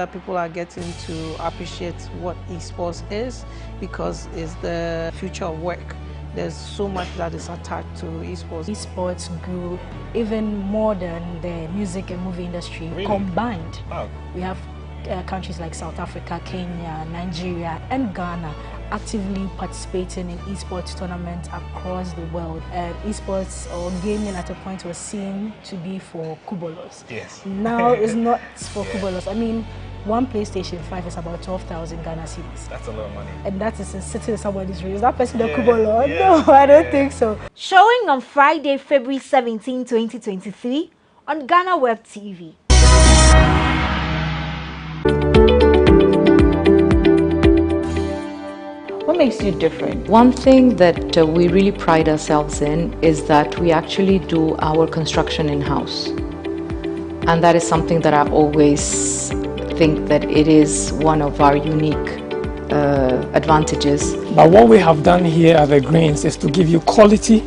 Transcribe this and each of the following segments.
that people are getting to appreciate what esports is, because it's the future of work. There's so much that is attached to esports. Esports grew even more than the music and movie industry combined. Oh. We have countries like South Africa, Kenya, Nigeria, and Ghana actively participating in esports tournaments across the world. Esports or gaming at a point was seen to be for kubolos. Yes. Now it's not for kubolos. I mean, one PlayStation 5 is about 12,000 Ghana cedis. That's a lot of money. And that is sitting in somebody's room. Is that person a kubolo? No, I don't think so. Showing on Friday, February 17, 2023 on GhanaWeb TV. What makes you different? One thing that we really pride ourselves in is that we actually do our construction in-house. And that is something that I always think that it is one of our unique advantages. But what we have done here at the Greens is to give you quality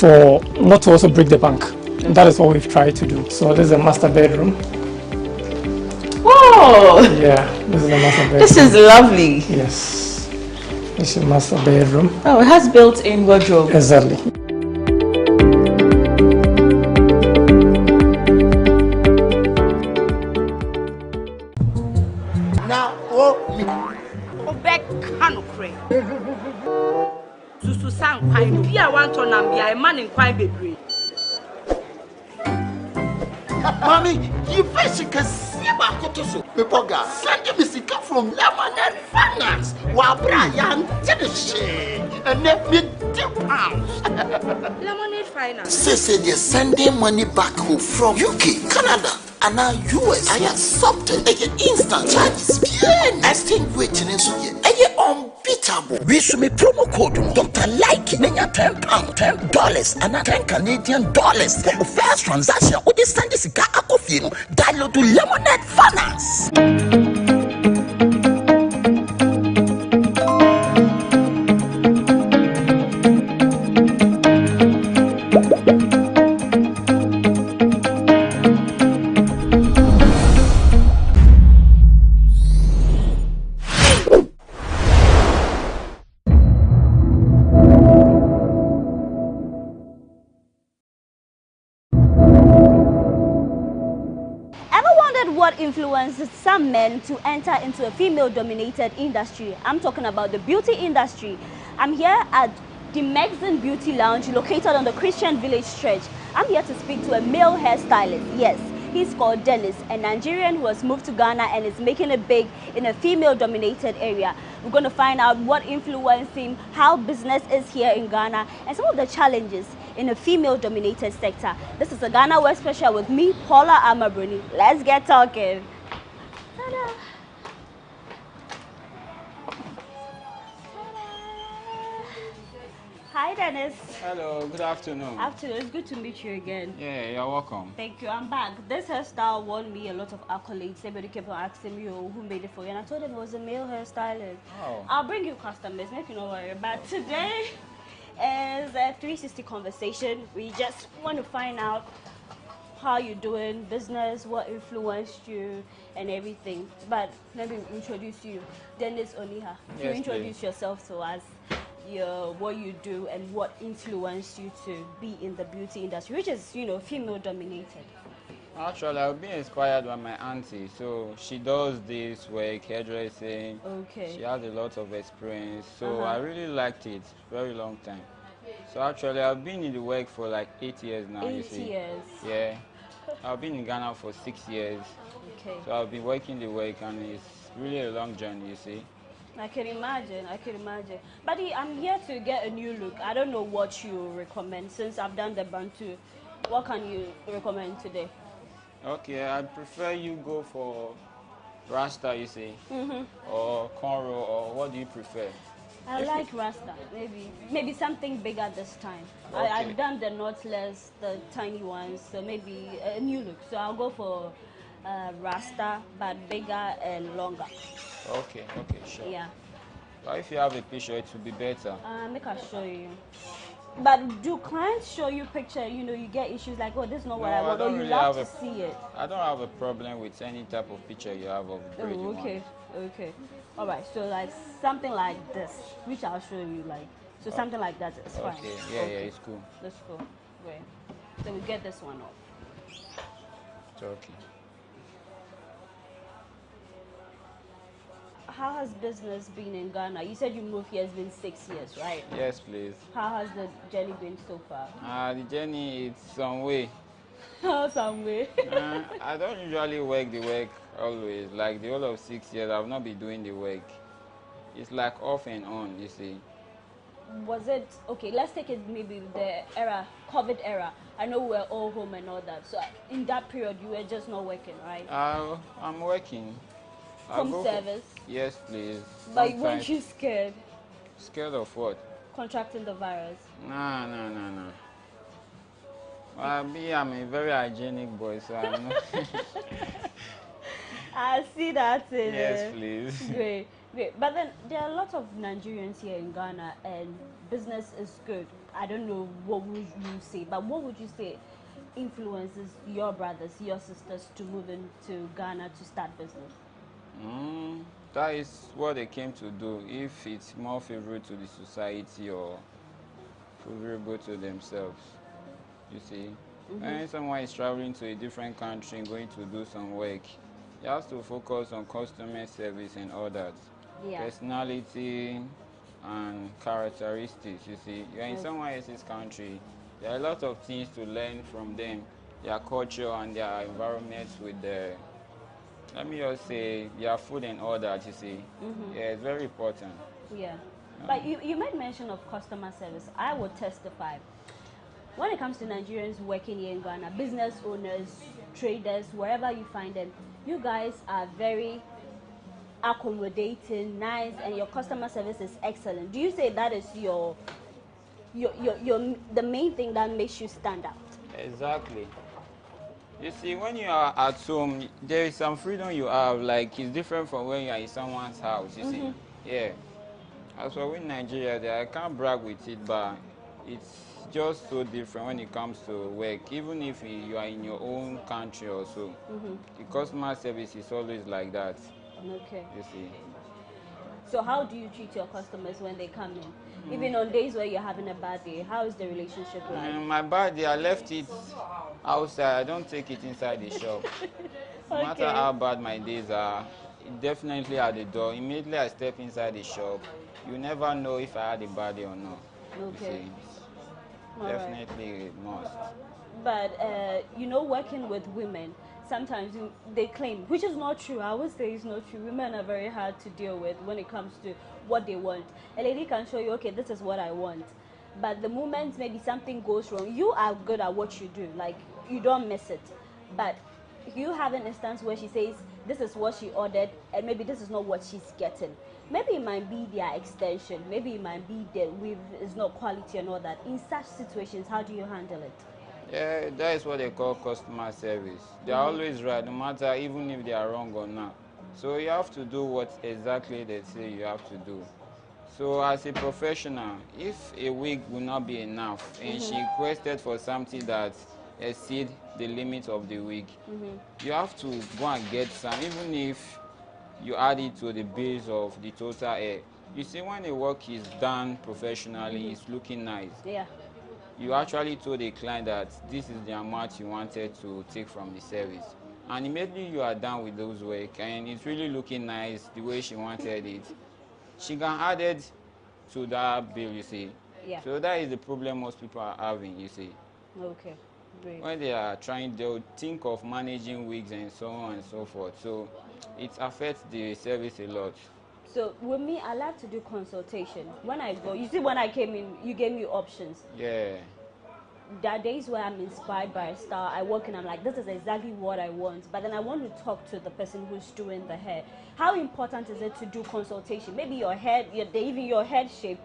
for not to also break the bank. And that is what we've tried to do. So this is a master bedroom. Whoa! Yeah, this is a master bedroom. This is lovely. Yes. This is a master bedroom. Oh, it has built-in wardrobe. Exactly. Now, Mommy, you fish can see about Kotoso. Mipoga, send me sick from Lemonade Finance. While Brian did the shit and let me £2. Lemonade Finance. Say they're sending money back home from UK, Canada, and now US. I accepted a instant charges. Exchange waiting in so unbeatable. We should make promo code Dr. Like Nenya £10, $10, and $10 Canadian dollars for the first transaction. What is send this guy coffee? Download to Lemonade Finance. What influences some men to enter into a female-dominated industry? I'm talking about the beauty industry. I'm here at the Maxon Beauty Lounge located on the Christian Village Stretch. I'm here to speak to a male hairstylist. Yes, he's called Dennis, a Nigerian who has moved to Ghana and is making it big in a female-dominated area. We're going to find out what influenced him, how business is here in Ghana, and some of the challenges in a female-dominated sector. This is a GhanaWeb special with me, Paula Amabruni. Let's get talking. Ta-da. Hi, Dennis. Hello, good afternoon. Afternoon. It's good to meet you again. Yeah, you're welcome. Thank you. I'm back. This hairstyle won me a lot of accolades. Everybody kept on asking me, oh, who made it for you? And I told them it was a male hairstylist. Oh. I'll bring you customers, make you no worry. But today is a 360 conversation. We just want to find out how you're doing business, what influenced you, and everything. But let me introduce you. Dennis Oniha. Yes, you introduce please. yourself to us. What you do and what influenced you to be in the beauty industry, which is, you know, female dominated. Actually, I've been inspired by my auntie. So she does this work, hairdressing. Okay. She has a lot of experience. So I really liked it. Very long time. So actually, I've been in the work for like 8 years now. 8 you see. years. Yeah. I've been in Ghana for 6 years. Okay. So I've been working the work, and it's really a long journey, you see. I can imagine, I can imagine. But I'm here to get a new look. I don't know what you recommend since I've done the Bantu. What can you recommend today? Okay, I prefer you go for Rasta, you see, or cornrow, or what do you prefer? I like Rasta, maybe something bigger this time. Okay. I've done the knotless, the tiny ones, so maybe a new look. So I'll go for Rasta, but bigger and longer. Okay, sure. Yeah. But if you have a picture, it will be better. Make I show you. But do clients show you picture, you know, you get issues like, oh, this is not what I want, or you really love to see it? I don't have a problem with any type of picture you have of the bread you okay, want. okay. All right, so like something like this, which I'll show you, like, so something like that is fine. Okay, yeah, it's cool. That's cool. Great. So we get this one off. It's okay. How has business been in Ghana? You said you moved here, it's been 6 years, right? Yes, please. How has the journey been so far? The journey is some way. Some way. I don't usually work the work always. Like the whole of 6 years, I've not been doing the work. It's like off and on, you see. Was it, okay, let's take it maybe the era, COVID era. I know we're all home and all that. So in that period, you were just not working, right? I'm working. Home service? Yes, please. But weren't you scared? Scared of what? Contracting the virus? No. I'm a very hygienic boy, so I'm not. I see that in Yes, please. Great. But then there are a lot of Nigerians here in Ghana, and business is good. I don't know what would you say, but what would you say influences your brothers, your sisters to move into Ghana to start business? That is what they came to do. If it's more favorable to the society or favorable to themselves, you see. When someone is traveling to a different country and going to do some work, he has to focus on customer service and all that. Yeah. Personality and characteristics, you see. You're in someone else's country. There are a lot of things to learn from them, their culture and their environment with the, let me just say, their food and all that, you see. Yeah, it's very important. Yeah. But you made mention of customer service. I would testify. When it comes to Nigerians working here in Ghana, business owners, traders, wherever you find them, you guys are very accommodating, nice, and your customer service is excellent. Do you say that is the main thing that makes you stand out? Exactly. You see, when you are at home, there is some freedom you have. Like, it's different from when you are in someone's house, you see. Yeah. As for in Nigeria, there, I can't brag with it, but it's just so different when it comes to work. Even if you are in your own country or so, the customer service is always like that. Okay. You see. So how do you treat your customers when they come in? Even on days where you're having a bad day, how is the relationship like? My bad day, I left it outside. I don't take it inside the shop. No matter how bad my days are, definitely at the door. Immediately I step inside the shop, you never know if I had a bad day or not. Okay. You see, definitely must. But you know, working with women, sometimes they claim, which is not true. I would say it's not true. Women are very hard to deal with when it comes to what they want. A lady can show you, okay, this is what I want. But the moment maybe something goes wrong, you are good at what you do. Like, you don't miss it. But you have an instance where she says, this is what she ordered, and maybe this is not what she's getting. Maybe it might be their extension. Maybe it might be the weave is not quality and all that. In such situations, how do you handle it? Yeah, that is what they call customer service. They are always right, no matter even if they are wrong or not. So you have to do what exactly they say you have to do. So as a professional, if a week will not be enough and she requested for something that exceeds the limit of the week, you have to go and get some, even if you add it to the base of the total air. You see, when the work is done professionally, it's looking nice. Yeah. You actually told the client that this is the amount you wanted to take from the service. And immediately you are done with those work and it's really looking nice the way she wanted it. She can add it to that bill, you see. Yeah. So that is the problem most people are having, you see. Okay, great. When they are trying, they'll think of managing wigs and so on and so forth. So it affects the service a lot. So with me, I like to do consultation. When I go, you see, when I came in, you gave me options. Yeah. There are days where I'm inspired by a style. I walk in, I'm like, this is exactly what I want. But then I want to talk to the person who's doing the hair. How important is it to do consultation? Maybe your head, even your head shape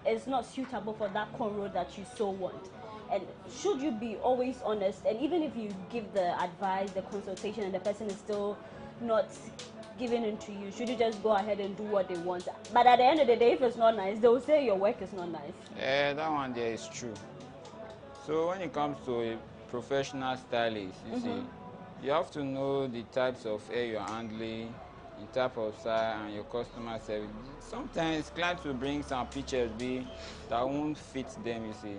is not suitable for that cornrow that you so want. And should you be always honest? And even if you give the advice, the consultation, and the person is still not given into you? Should you just go ahead and do what they want? But at the end of the day, if it's not nice, they will say your work is not nice. Yeah, that one there is true. So when it comes to a professional stylist, you see, you have to know the types of hair you're handling, the type of style, and your customer service. Sometimes clients will bring some pictures that won't fit them, you see,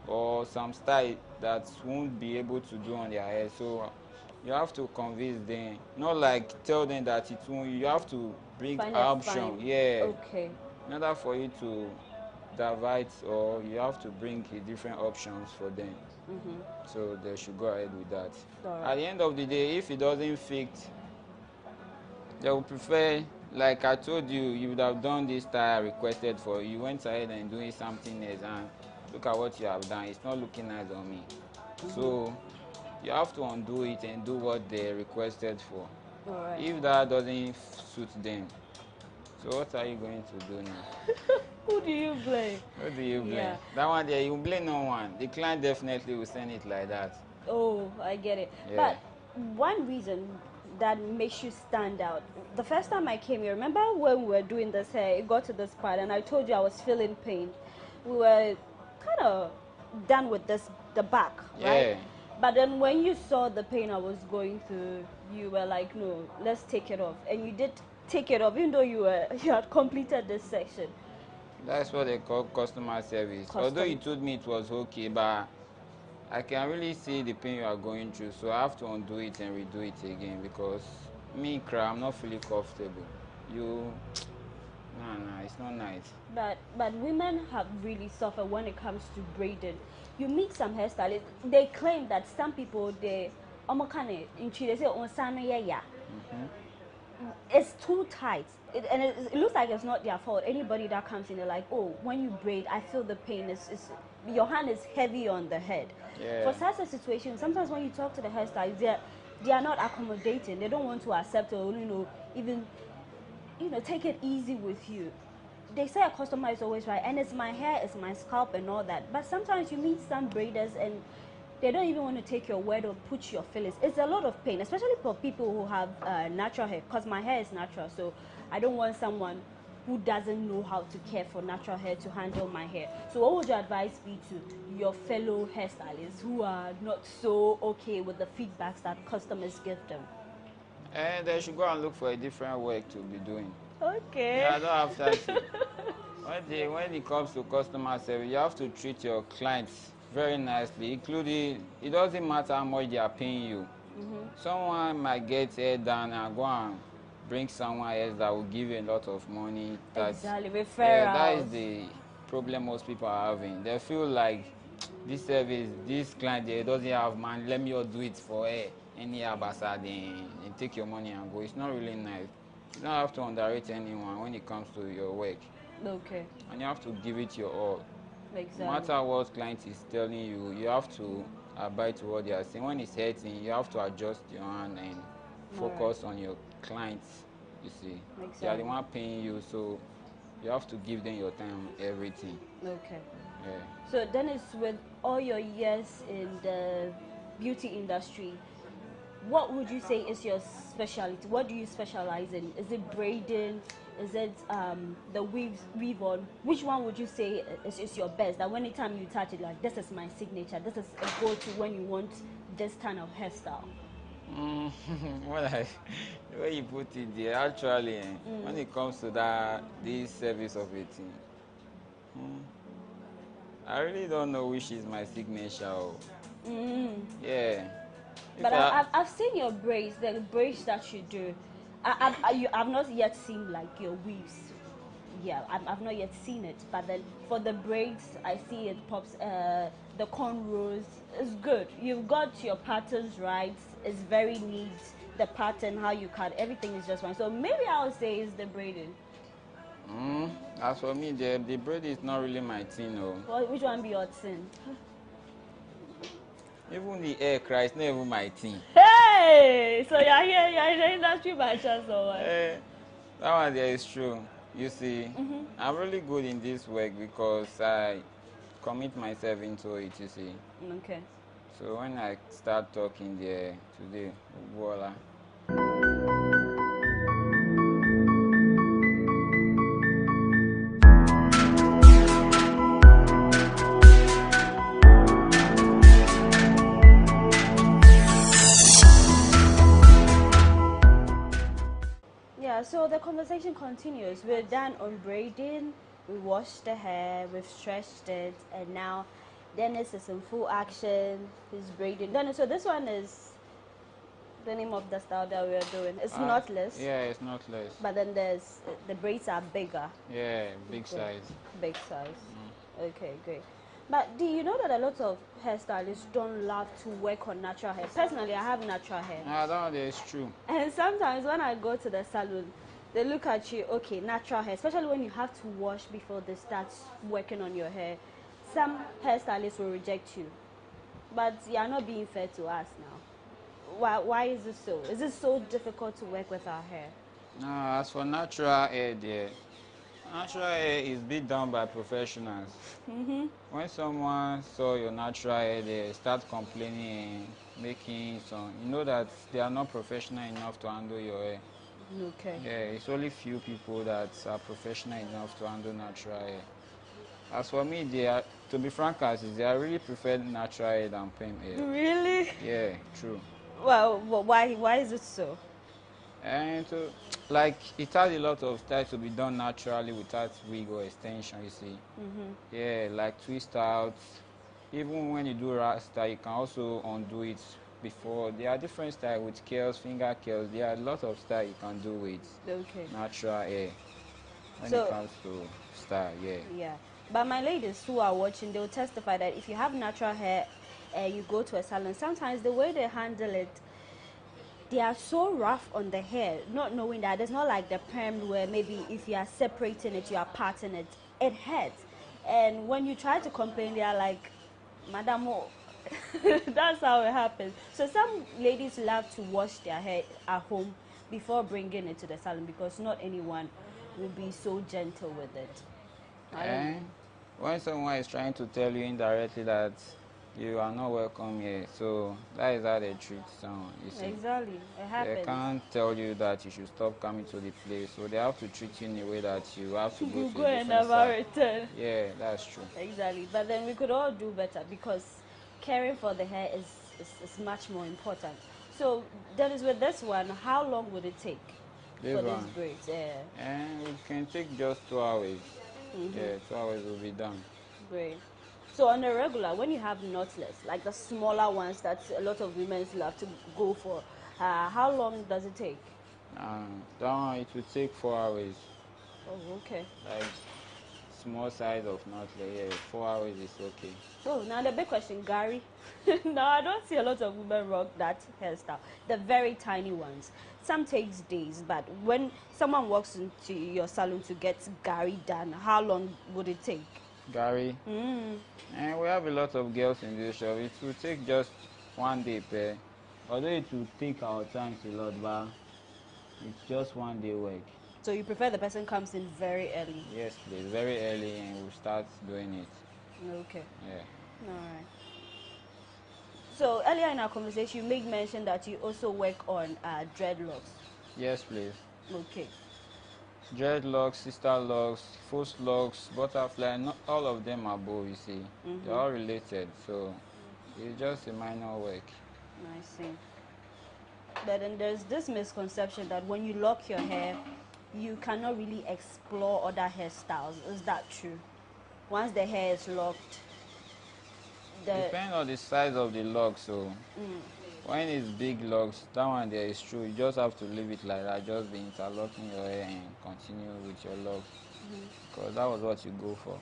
or some style that won't be able to do on their hair. So you have to convince them, not like tell them that it won't. You have to bring option, yeah. Okay. In order for you to divide, or you have to bring different options for them. So they should go ahead with that. Right. At the end of the day, if it doesn't fit, they will prefer, like I told you, you would have done this style requested for you. You went ahead and doing something else, and look at what you have done. It's not looking nice on me. So you have to undo it and do what they requested for. Right. If that doesn't suit them, so what are you going to do now? Who do you blame? Who do you blame? Yeah. That one there, you blame no one. The client definitely will send it like that. Oh, I get it. Yeah. But one reason that makes you stand out, the first time I came here, remember when we were doing this hair, it got to this part and I told you I was feeling pain. We were kind of done with the back, right? Yeah. But then when you saw the pain I was going through, you were like, no, let's take it off. And you did take it off, even though you had completed this section. That's what they call customer service. Although you told me it was okay, but I can really see the pain you are going through, so I have to undo it and redo it again, because me, I'm not feeling comfortable. No, it's not nice. But women have really suffered when it comes to braiding. You meet some hairstylists, they claim that some people, they say it's too tight. It looks like it's not their fault. Anybody that comes in, they're like, oh, when you braid, I feel the pain. Your hand is heavy on the head. Yeah. For such a situation, sometimes when you talk to the hairstylist, they are not accommodating. They don't want to accept or even take it easy with you. They say a customer is always right, and it's my hair, it's my scalp, and all that. But sometimes you meet some braiders and they don't even want to take your word or put your feelings. It's a lot of pain, especially for people who have natural hair, because my hair is natural, so I don't want someone who doesn't know how to care for natural hair to handle my hair. So what would your advice be to your fellow hairstylists who are not so okay with the feedbacks that customers give them? And they should go and look for a different work to be doing. Okay. Yeah, I don't have time. When it comes to customer service, you have to treat your clients very nicely, including, it doesn't matter how much they are paying you. Someone might get hair done and go and bring someone else that will give you a lot of money. Exactly, referrals. Yeah, that is the problem most people are having. They feel like this service, this client, they doesn't have money, let me all do it for her. Any abasa, then take your money and go. It's not really nice. You don't have to underrate anyone when it comes to your work. Okay. And you have to give it your all. Exactly. No matter what client is telling you, you have to abide to what they are saying. When it's hurting, you have to adjust your hand and focus on your clients, you see. Exactly. They are the one paying you, so you have to give them your time, everything. Okay. Yeah. So Dennis, with all your years in the beauty industry, what would you say is your specialty? What do you specialize in? Is it braiding? Is it the weave on? Which one would you say is your best? That anytime you touch it, like, this is my signature. This is a go-to when you want this kind of hairstyle. The way you put it there, actually, when it comes to this service of it, I really don't know which is my signature. Yeah. But I've seen your braids, the braids that you do. I've not yet seen like your weaves. Yeah, I've not yet seen it. But then for the braids, I see it pops. The cornrows is good. You've got your patterns right. It's very neat. The pattern, how you cut, everything is just fine. So maybe I'll say it's the braiding. As for me, the braid is not really my thing. Well, which one be your thing? Even the hair cry, it's not even my thing. Hey! So you're here, you're in the industry by chance or what? That one there is true. You see, I'm really good in this work because I commit myself into it, you see. Okay. So when I start talking there today, voila. Yeah, so the conversation continues. We're done on braiding, we washed the hair, we've stretched it, and now Dennis is in full action. He's braiding. Dennis, so this one is the name of the style that we're doing. It's knotless. Yeah, it's knotless. But then there's the braids are bigger. Yeah, big size. Big size. Okay, great. But do you know that a lot of hairstylists don't love to work on natural hair? Personally, I have natural hair. That is true. And sometimes when I go to the salon, they look at you, okay, natural hair, especially when you have to wash before they start working on your hair. Some hairstylists will reject you. But you are not being fair to us now. Why is it so? Is it so difficult to work with our hair? No, as for natural hair, there, natural hair is being done by professionals. When someone saw your natural hair, they start complaining, making some. You know that they are not professional enough to handle your hair. Okay. Yeah, it's only few people that are professional enough to handle natural hair. As for me, to be frank, I really prefer natural hair than perm hair. Really? Yeah, true. Well, why is it so? And like it has a lot of style to be done naturally without wig or extension, you see. Yeah, like twist out. Even when you do rasta, you can also undo it before. There are different styles with curls, finger curls. There are a lot of style you can do with natural hair when it comes to style. Yeah. Yeah, but my ladies who are watching, they will testify that if you have natural hair and you go to a salon, sometimes the way they handle it, they are so rough on the hair, not knowing that it's not like the perm where maybe if you are separating it, you are parting it, it hurts. And when you try to complain, they are like, Madam, oh. That's how it happens. So some ladies love to wash their hair at home before bringing it to the salon because not anyone will be so gentle with it. And when someone is trying to tell you indirectly that you are not welcome here, so that is how they treat someone, you see. Exactly, it happens. They can't tell you that you should stop coming to the place, so they have to treat you in a way that you have to go to a different never side. return. Yeah, that's true. Exactly, but then we could all do better because caring for the hair is much more important. So, Dennis, with this one, how long would it take for these braids? And it can take just 2 hours. Yeah, 2 hours will be done. Great. So on a regular, when you have knotless, like the smaller ones that a lot of women love to go for, how long does it take? That one, it will take 4 hours. Oh, okay. Like small size of knotless, yeah, 4 hours is okay. So now the big question, Gary. Now I don't see a lot of women rock that hairstyle. The very tiny ones. Some takes days, but when someone walks into your salon to get Gary done, how long would it take? Gary? And we have a lot of girls in this shop. It will take just 1 day per. Although it will take our time a lot, but it's just 1 day work. So you prefer the person comes in very early? Yes, please, very early, and we'll start doing it. Okay. Yeah. All right. So earlier in our conversation, you made mention that you also work on dreadlocks. Yes, please. Okay. Dreadlocks, sister locks, false locks, butterfly, not all of them are both, you see. They're all related, so it's just a minor work. I see. But then there's this misconception that when you lock your hair, you cannot really explore other hairstyles. Is that true? Once the hair is locked, depends on the size of the lock, so when it's big locks, that one there is true. You just have to leave it like that, just be interlocking your hair and continue with your locks, because that was what you go for.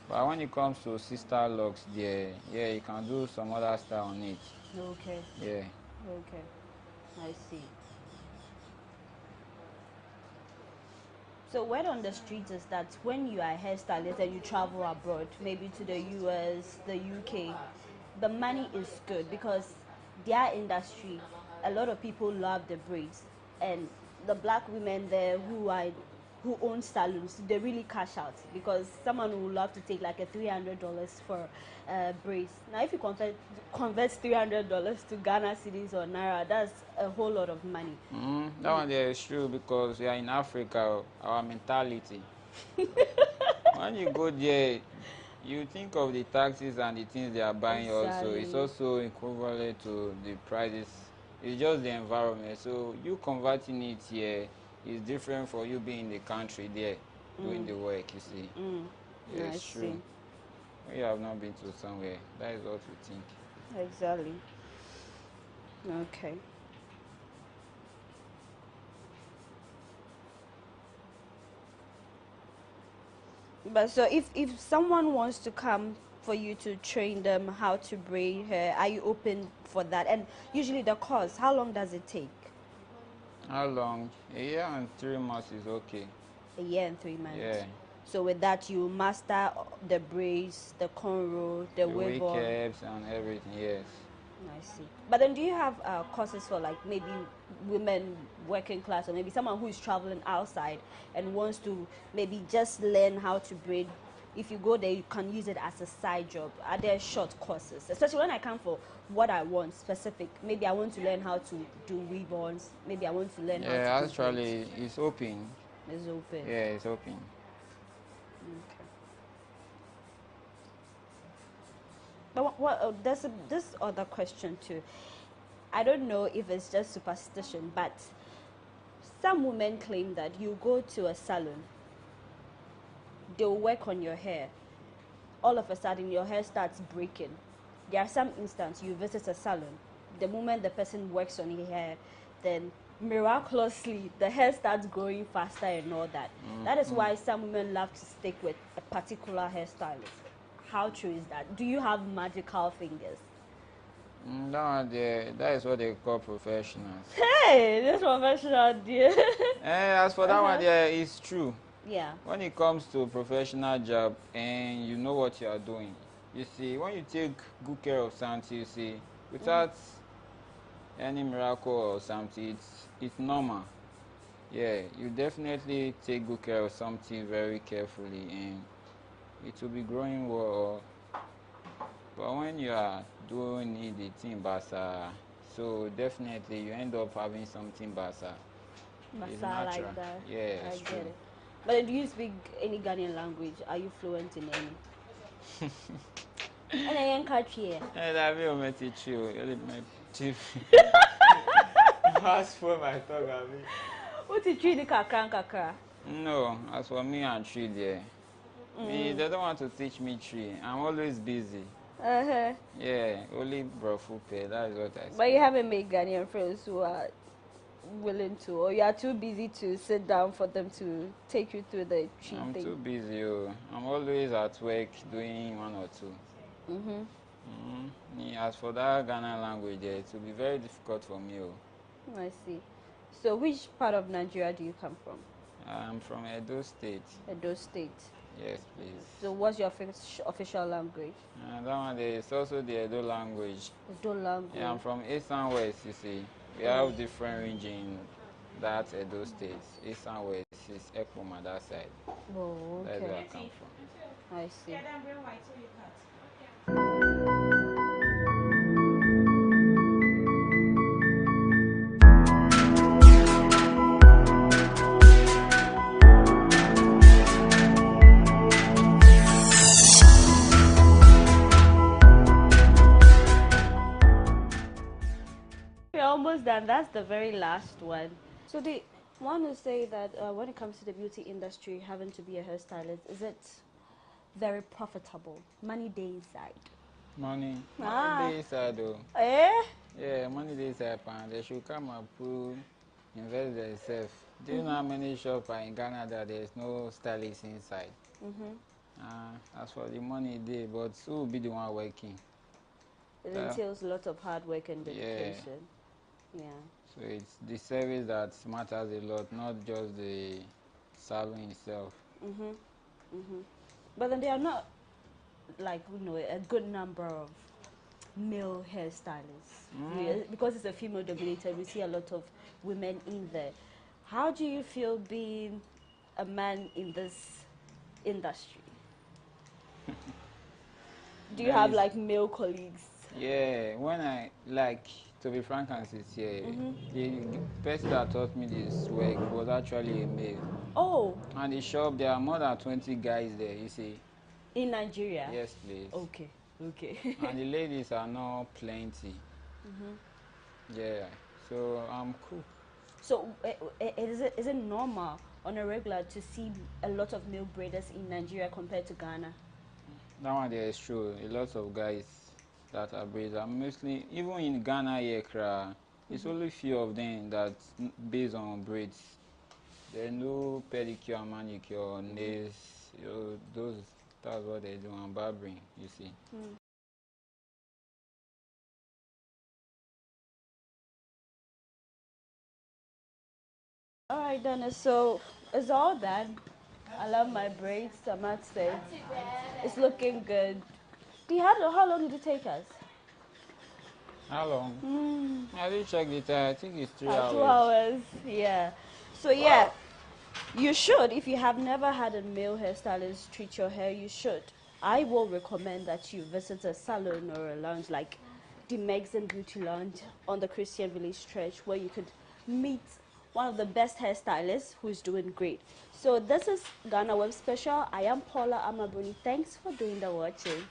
But when it comes to sister locks, yeah, you can do some other style on it. Okay. Yeah. Okay. I see. So word on the streets is that when you are a hairstylist and you travel abroad, maybe to the US, the UK, the money is good because their industry, a lot of people love the braids, and the black women there who own salons, they really cash out because someone would love to take like a $300 for braids. Now, if you convert $300 to Ghana cedis or Naira, that's a whole lot of money. That one there is true because we are in Africa, our mentality. When you go there, you think of the taxes and the things they are buying also. It's also equivalent to the prices. It's just the environment. So you converting it here, it's different for you being in the country there doing the work, you see. Yeah, it's true. We have not been to somewhere. That is what we think. Exactly. Okay. But so if someone wants to come for you to train them how to braid hair, are you open for that? And usually the course, how long does it take? How long? A year and 3 months is okay. A year and 3 months. Yeah. So with that, you master the braids, the cornrow, the wig weave-on. caps and everything, yes. I see. But then do you have courses for like maybe women working class, or maybe someone who is traveling outside and wants to maybe just learn how to braid? If you go there, you can use it as a side job. Are there short courses? Especially when I come for what I want specific. Maybe I want to learn how to do weave-ons. Maybe I want to learn how to do actually, it's open. It's open. Yeah, it's open. Okay. But there's this other question too. I don't know if it's just superstition, but some women claim that you go to a salon, they'll work on your hair. All of a sudden, your hair starts breaking. There are some instances you visit a salon. The moment the person works on your hair, then miraculously the hair starts growing faster and all that. That is why some women love to stick with a particular hairstylist. How true is that? Do you have magical fingers? No, that is what they call professionals. Hey, this professional, dear. As for that one, yeah, it's true. Yeah. When it comes to a professional job and you know what you are doing, you see, when you take good care of something, you see, without any miracle or something, it's normal. Yeah, you definitely take good care of something very carefully and it will be growing well. But when you are doing it, the thing basa, so definitely you end up having something basa. It's natural. Like that. Yeah, I it's get true. it. But do you speak any Ghanaian language? Are you fluent in any? And I am country. I will met it you. My chief. As for my talk, I mean. What is tree the kakra? No, as for me and tree there. Me, they don't want to teach me tree. I'm always busy. Yeah, only brofu pay. That is what I say. But you haven't made Ghanaian friends who are willing to, or you are too busy to sit down for them to take you through the tree I'm thing? too busy. I'm always at work doing one or two. As for that Ghana language, it will be very difficult for me. I see. So which part of Nigeria do you come from? I'm from Edo State. Edo State. Yes, please. So what's your official language? That one there is also the Edo language. Edo language. Yeah, I'm from East and West, you see. We have different regions in that Edo State. East and West is Ekpoma, that side. Oh, okay. That's where I come from. I see. We're almost done. That's the very last one. So they want to say that when it comes to the beauty industry, having to be a hairstylist, is it very profitable? Money day inside. Money day inside though. Eh? Yeah, money day inside, and they should come and pull, invest themselves. Do you know how many shops are in Ghana that there's no stylist inside? As for the money day, but who will be the one working? It entails a lot of hard work and dedication. Yeah. So it's the service that matters a lot, not just the salon itself. But then there are not, like, a good number of male hairstylists. Because it's a female dominated, we see a lot of women in there. How do you feel being a man in this industry? Do you have like male colleagues? Yeah, when I, like, to be frank and sincere, the person that taught me this work was actually a male. Oh. And the shop, there are more than 20 guys there, you see. In Nigeria? Yes, please. Okay. And the ladies are not plenty. Yeah, so I'm cool. So is it normal on a regular to see a lot of male braiders in Nigeria compared to Ghana? That one there is true. A lot of guys that are braiders, mostly even in Ghana here, it's only few of them that based on braids. There no pedicure, manicure, nails. That's what they do on barbering. You see. All right, Dennis. So it's all done. I love my braids. I must say, it's looking good. How long did it take us? How long? I didn't check the time. I think it's 3 hours. 2 hours. Yeah. So yeah, you should. If you have never had a male hairstylist treat your hair, you should. I will recommend that you visit a salon or a lounge like the Mexican Beauty Lounge on the Christian Village Stretch, where you could meet one of the best hairstylists who's doing great. So this is Ghana Web Special. I am Paula Amabruni. Thanks for doing the watching.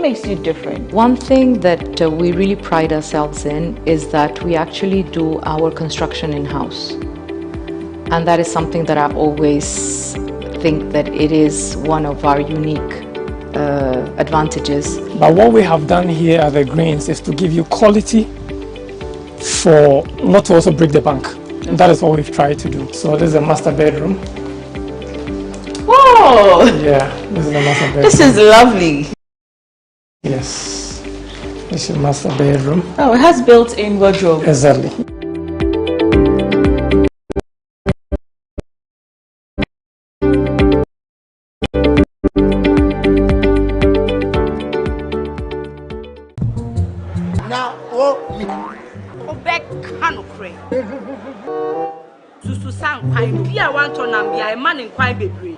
Makes you different. One thing that we really pride ourselves in is that we actually do our construction in-house, and that is something that I always think that it is one of our unique advantages. But what we have done here at the Greens is to give you quality for not to also break the bank. And that is what we've tried to do. So this is a master bedroom. Whoa! Yeah, this is a master bedroom. This is lovely. Yes, this is master bedroom. Oh, it has built-in wardrobe. Exactly. Now, back canopy. Susu sang pine, be a one ton and be a man in quite baby.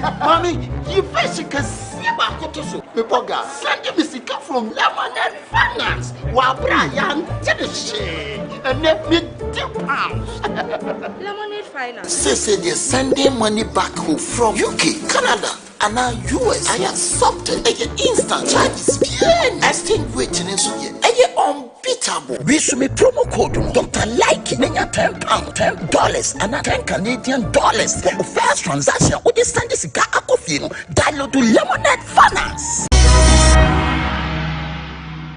Mommy, you face can see about Kotoso. Pepoga, send me sick from Lemonade Finance. While Brian did the shade and let me £2. Lemonade Finance. Say they're sending money back home from UK, Canada, and now US. I accepted a instant charges. Extinguishing in Suya. Unbeatable. We should be promo code Dr. Like £10, $10, and $10 for the first transaction. What is send this guy download to Lemonade Finance.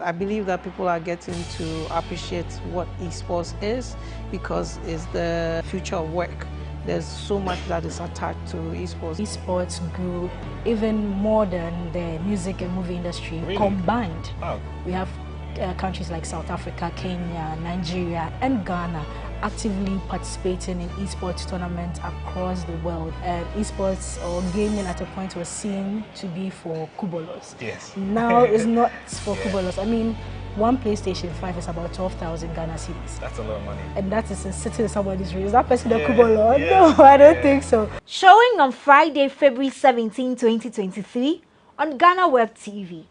I believe that people are getting to appreciate what esports is because it's the future of work. There's so much that is attached to esports. Esports grew even more than the music and movie industry combined. Oh. We have countries like South Africa, Kenya, Nigeria, and Ghana actively participating in esports tournaments across the world. And esports or gaming at a point was seen to be for kubolos. Yes. Now it's not for kubolos. I mean, one PlayStation 5 is about 12,000 Ghana cedis. That's a lot of money. And that is sitting in somebody's room. Is that person a kubolo? Yeah, No, I don't think so. Showing on Friday, February 17, 2023 on GhanaWeb TV.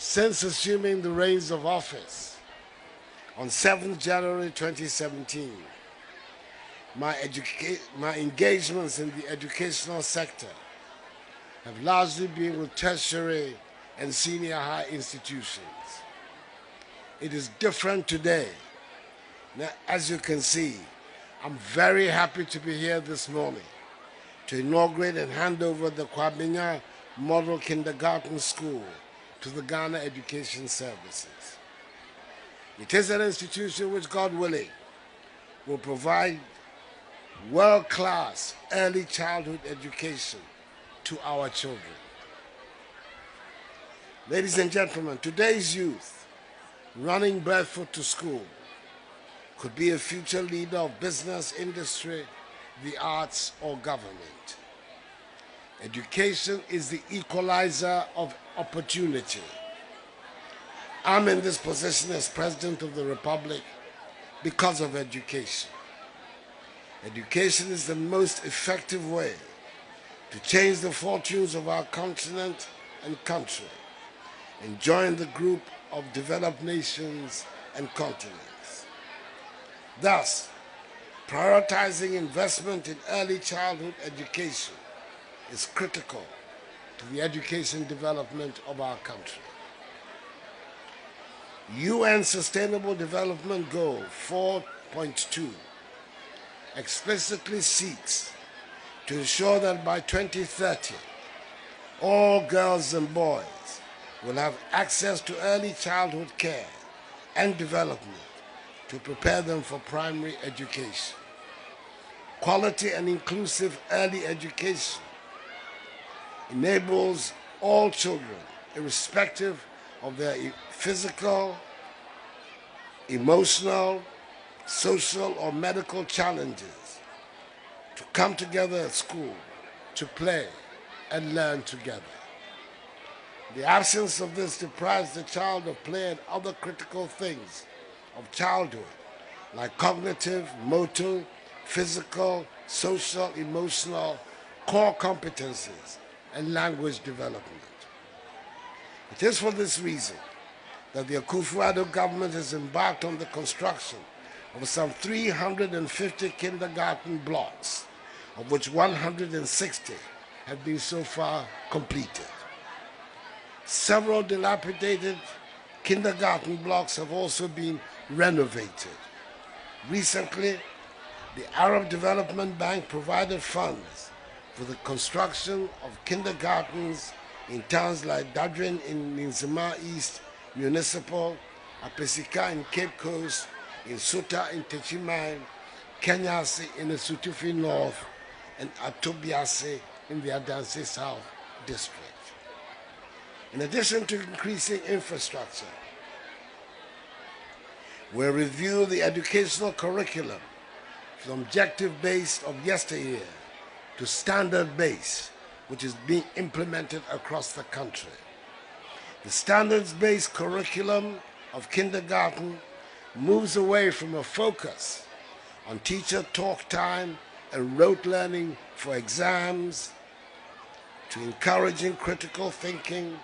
Since assuming the reins of office on 7th January 2017, my engagements in the educational sector have largely been with tertiary and senior high institutions. It is different today. Now, as you can see, I'm very happy to be here this morning to inaugurate and hand over the Kwabenya Model Kindergarten School to the Ghana Education Services. It is an institution which, God willing, will provide world-class early childhood education to our children. Ladies and gentlemen, today's youth running barefoot to school could be a future leader of business, industry, the arts, or government. Education is the equalizer of opportunity. I'm in this position as President of the Republic because of education. Education is the most effective way to change the fortunes of our continent and country and join the group of developed nations and continents. Thus, prioritizing investment in early childhood education is critical to the education development of our country. UN Sustainable Development Goal 4.2 explicitly seeks to ensure that by 2030, all girls and boys will have access to early childhood care and development to prepare them for primary education. Quality and inclusive early education enables all children, irrespective of their physical, emotional, social, or medical challenges, to come together at school, to play and learn together. The absence of this deprives the child of play and other critical things of childhood, like cognitive, motor, physical, social, emotional, core competencies, and language development. It is for this reason that the Akufo-Addo government has embarked on the construction of some 350 kindergarten blocks, of which 160 have been so far completed. Several dilapidated kindergarten blocks have also been renovated. Recently, the Arab Development Bank provided funds for the construction of kindergartens in towns like Dadrin in Ninzima East Municipal, Apesika in Cape Coast, in Suta in Techimai, Kenyasi in the Sutufi North, and Atobiase in the Adanse South District. In addition to increasing infrastructure, we'll review the educational curriculum from objective-based of yesteryear to standard-based, which is being implemented across the country. The standards-based curriculum of kindergarten moves away from a focus on teacher talk time and rote learning for exams to encouraging critical thinking,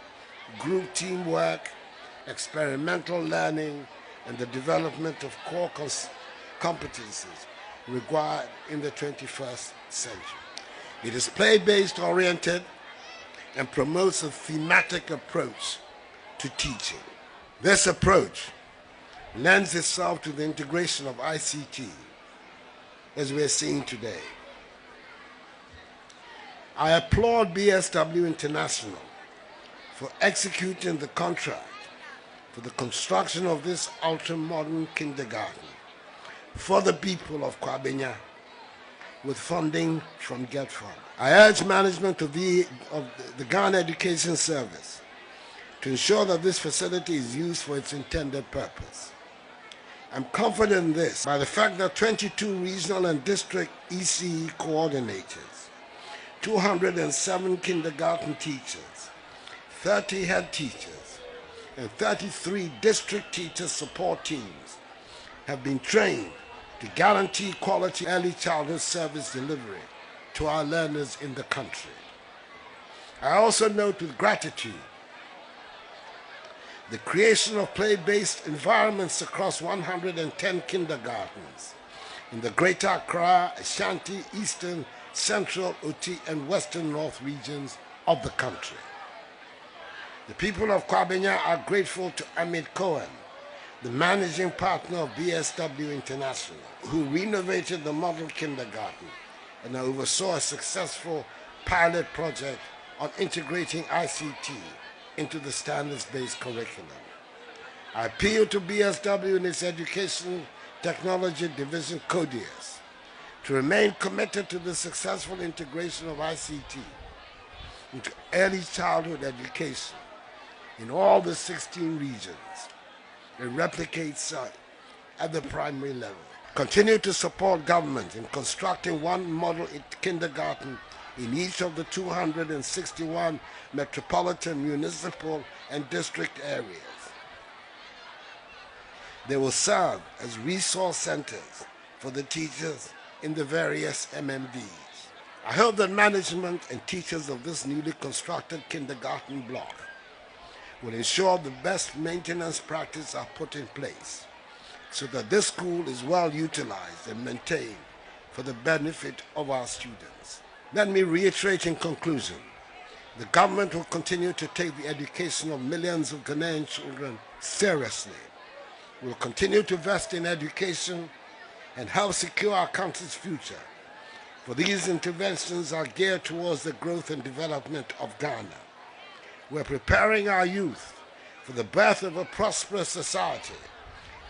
group teamwork, experimental learning, and the development of core competencies required in the 21st century. It is play-based oriented and promotes a thematic approach to teaching. This approach lends itself to the integration of ICT, as we are seeing today. I applaud BSW International for executing the contract for the construction of this ultra-modern kindergarten for the people of Kwabenya with funding from GetFund. I urge management of the Ghana Education Service to ensure that this facility is used for its intended purpose. I'm confident in this by the fact that 22 regional and district ECE coordinators, 207 kindergarten teachers, 30 head teachers, and 33 district teacher support teams have been trained to guarantee quality early childhood service delivery to our learners in the country. I also note with gratitude the creation of play-based environments across 110 kindergartens in the Greater Accra, Ashanti, Eastern, Central, Oti, and Western North regions of the country. The people of Kwabenya are grateful to Amit Cohen, the managing partner of BSW International, who renovated the model kindergarten and oversaw a successful pilot project on integrating ICT into the standards-based curriculum. I appeal to BSW and its Education Technology Division CODIAS to remain committed to the successful integration of ICT into early childhood education in all the 16 regions and replicates at the primary level. Continue to support government in constructing one model kindergarten in each of the 261 metropolitan, municipal, and district areas. They will serve as resource centers for the teachers in the various MMDs. I hope that management and teachers of this newly constructed kindergarten block will ensure the best maintenance practices are put in place so that this school is well utilized and maintained for the benefit of our students. Let me reiterate in conclusion, the government will continue to take the education of millions of Ghanaian children seriously. We will continue to invest in education and help secure our country's future, for these interventions are geared towards the growth and development of Ghana. We're preparing our youth for the birth of a prosperous society,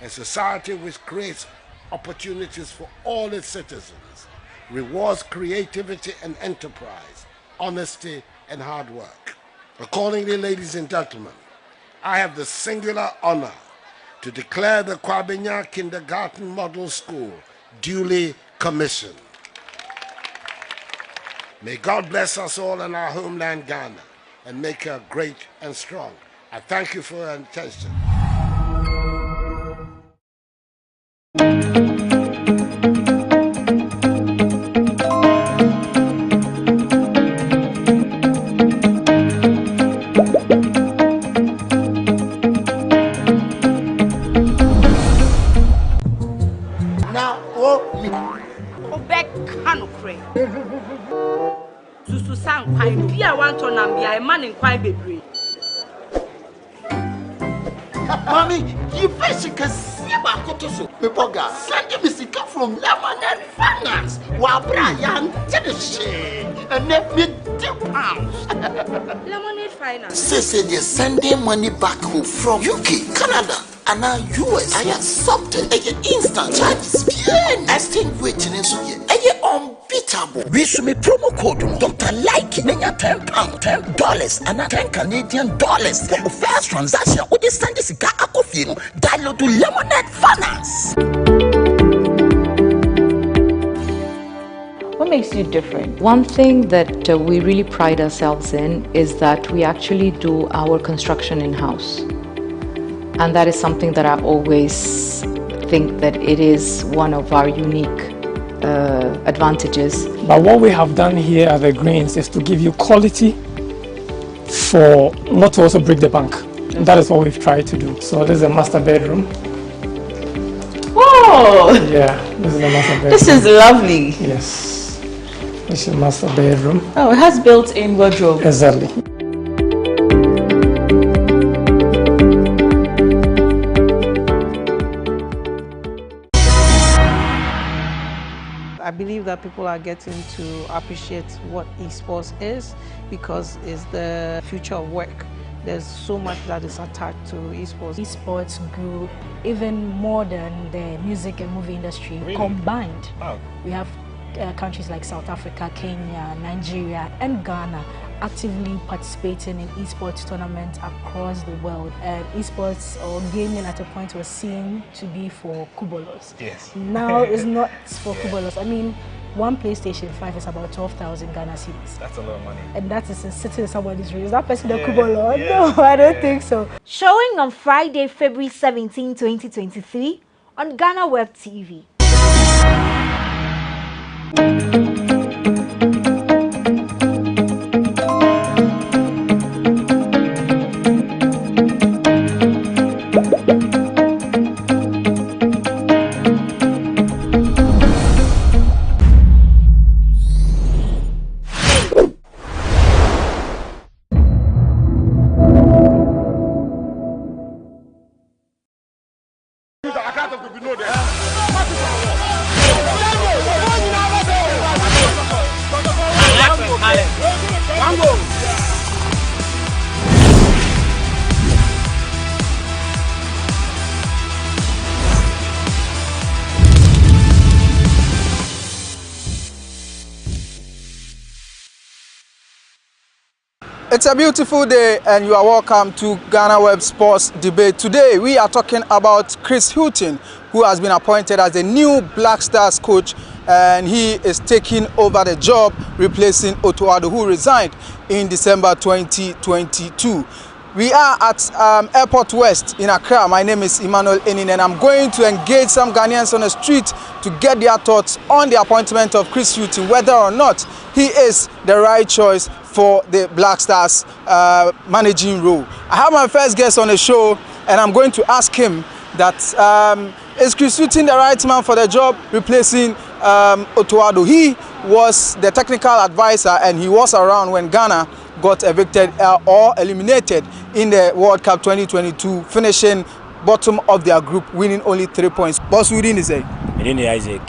a society which creates opportunities for all its citizens, rewards creativity and enterprise, honesty and hard work. Accordingly, ladies and gentlemen, I have the singular honor to declare the Kwabenya Kindergarten Model School duly commissioned. May God bless us all in our homeland Ghana and make her great and strong. I thank you for your attention. Now, oh, me. Obek Hanokre. Susu sang kwai bia wan to nam bia e man in kwai bebre. Mommy, you fish can see my cotoso. Pepoga, send me sika from Lemonade Finance. While Brian did the shit and let me £2. Lemonade Finance. Say they're sending money back home from UK, Canada, and now US. I accepted a instant charges. Exchange in Suye. Unbeatable. We should make promo code Dr. Like £10, $10, and $10 Canadian for the first transaction. We just send this guy a coffee. Download to Lemonade Finance. What makes you different? One thing that we really pride ourselves in is that we actually do our construction in-house. And that is something that I always think that it is one of our unique advantages. But what we have done here at the Greens is to give you quality for not to also break the bank. And that is what we've tried to do. So this is a master bedroom. Whoa! Yeah, this is a master bedroom. This is lovely. Yes, this is a master bedroom. Oh, it has built-in wardrobe. Exactly. I believe that people are getting to appreciate what esports is because it's the future of work. There's so much that is attached to esports. Esports grew even more than the music and movie industry combined. Oh. We have countries like South Africa, Kenya, Nigeria, and Ghana actively participating in esports tournaments across the world. And esports or gaming at a point was seen to be for kubolos. Yes. Now it's not for kubolos. I mean, one PlayStation 5 is about 12,000 Ghana cedis. That's a lot of money. And that is sitting in somebody's room. Is that person a kubolo? No, I don't think so. Showing on Friday, February 17, 2023 on GhanaWeb TV. It's a beautiful day and you are welcome to GhanaWeb Sports Debate. Today we are talking about Chris Hughton, who has been appointed as the new Black Stars coach, and he is taking over the job replacing Otuado, who resigned in December 2022. We are at Airport West in Accra. My name is Emmanuel Enin and I'm going to engage some Ghanaians on the street to get their thoughts on the appointment of Chris Hughton, whether or not he is the right choice for the Black Stars managing role. I have my first guest on the show and I'm going to ask him that is Chris Hughton the right man for the job replacing Otuado? He was the technical advisor and he was around when Ghana got evicted or eliminated in the World Cup 2022, finishing bottom of their group, winning only 3 points. Boss, who didn't say? Didn't Isaac.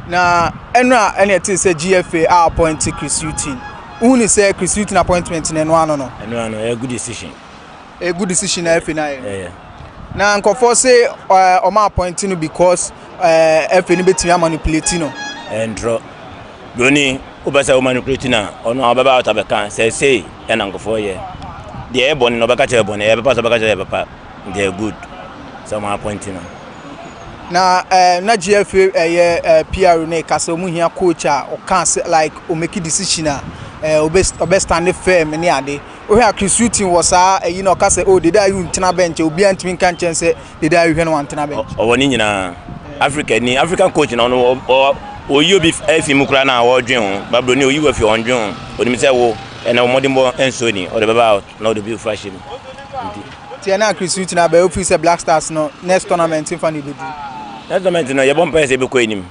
Now, anything say GFA are appointing Chris Hughton. Who say Chris Hughton appointment in no? A good decision. A good decision, FA. Yeah. Now, Nkofo say Oma appointing because FA ni betimi manipulating no. And draw. Goni ubasa manipulating na ono ababa otabeka say and Nkofo ye. The airborne no baka chebone e papa baka chebapa. They are good. Some appointing. Na GFA PR ne kasa mu hia coach o can like o make decision o stand firm ni ade. O hia Chris Hughton was kasa o did you ntina bench obi antimi kan chen say did you hwe no ntina bench. O woni nyina African coach na no o you be FM kura na wo dwen bablo ni o you fi on dwen o ni say wo e na modimbo enso ni o de baba out na o de be fresh him. Tiana Chris Hughton na be office Black Stars no next tournament in fani be. That tournament no ye bon pass e be ko enim.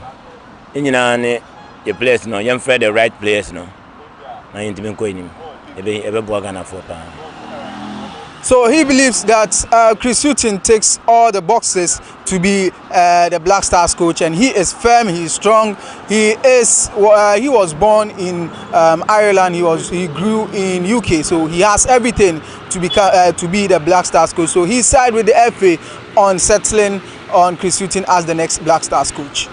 Enyina ne the players no ye mfa the right players no. Na yintimi ko enim. Ebe bo Ghana for pa. So he believes that Chris Hughton ticks all the boxes to be the Black Stars coach, and he is firm, he is strong. He was born in Ireland. He grew in UK, so he has everything to be the Black Stars coach. So he sided with the FA on settling on Chris Hughton as the next Black Stars coach.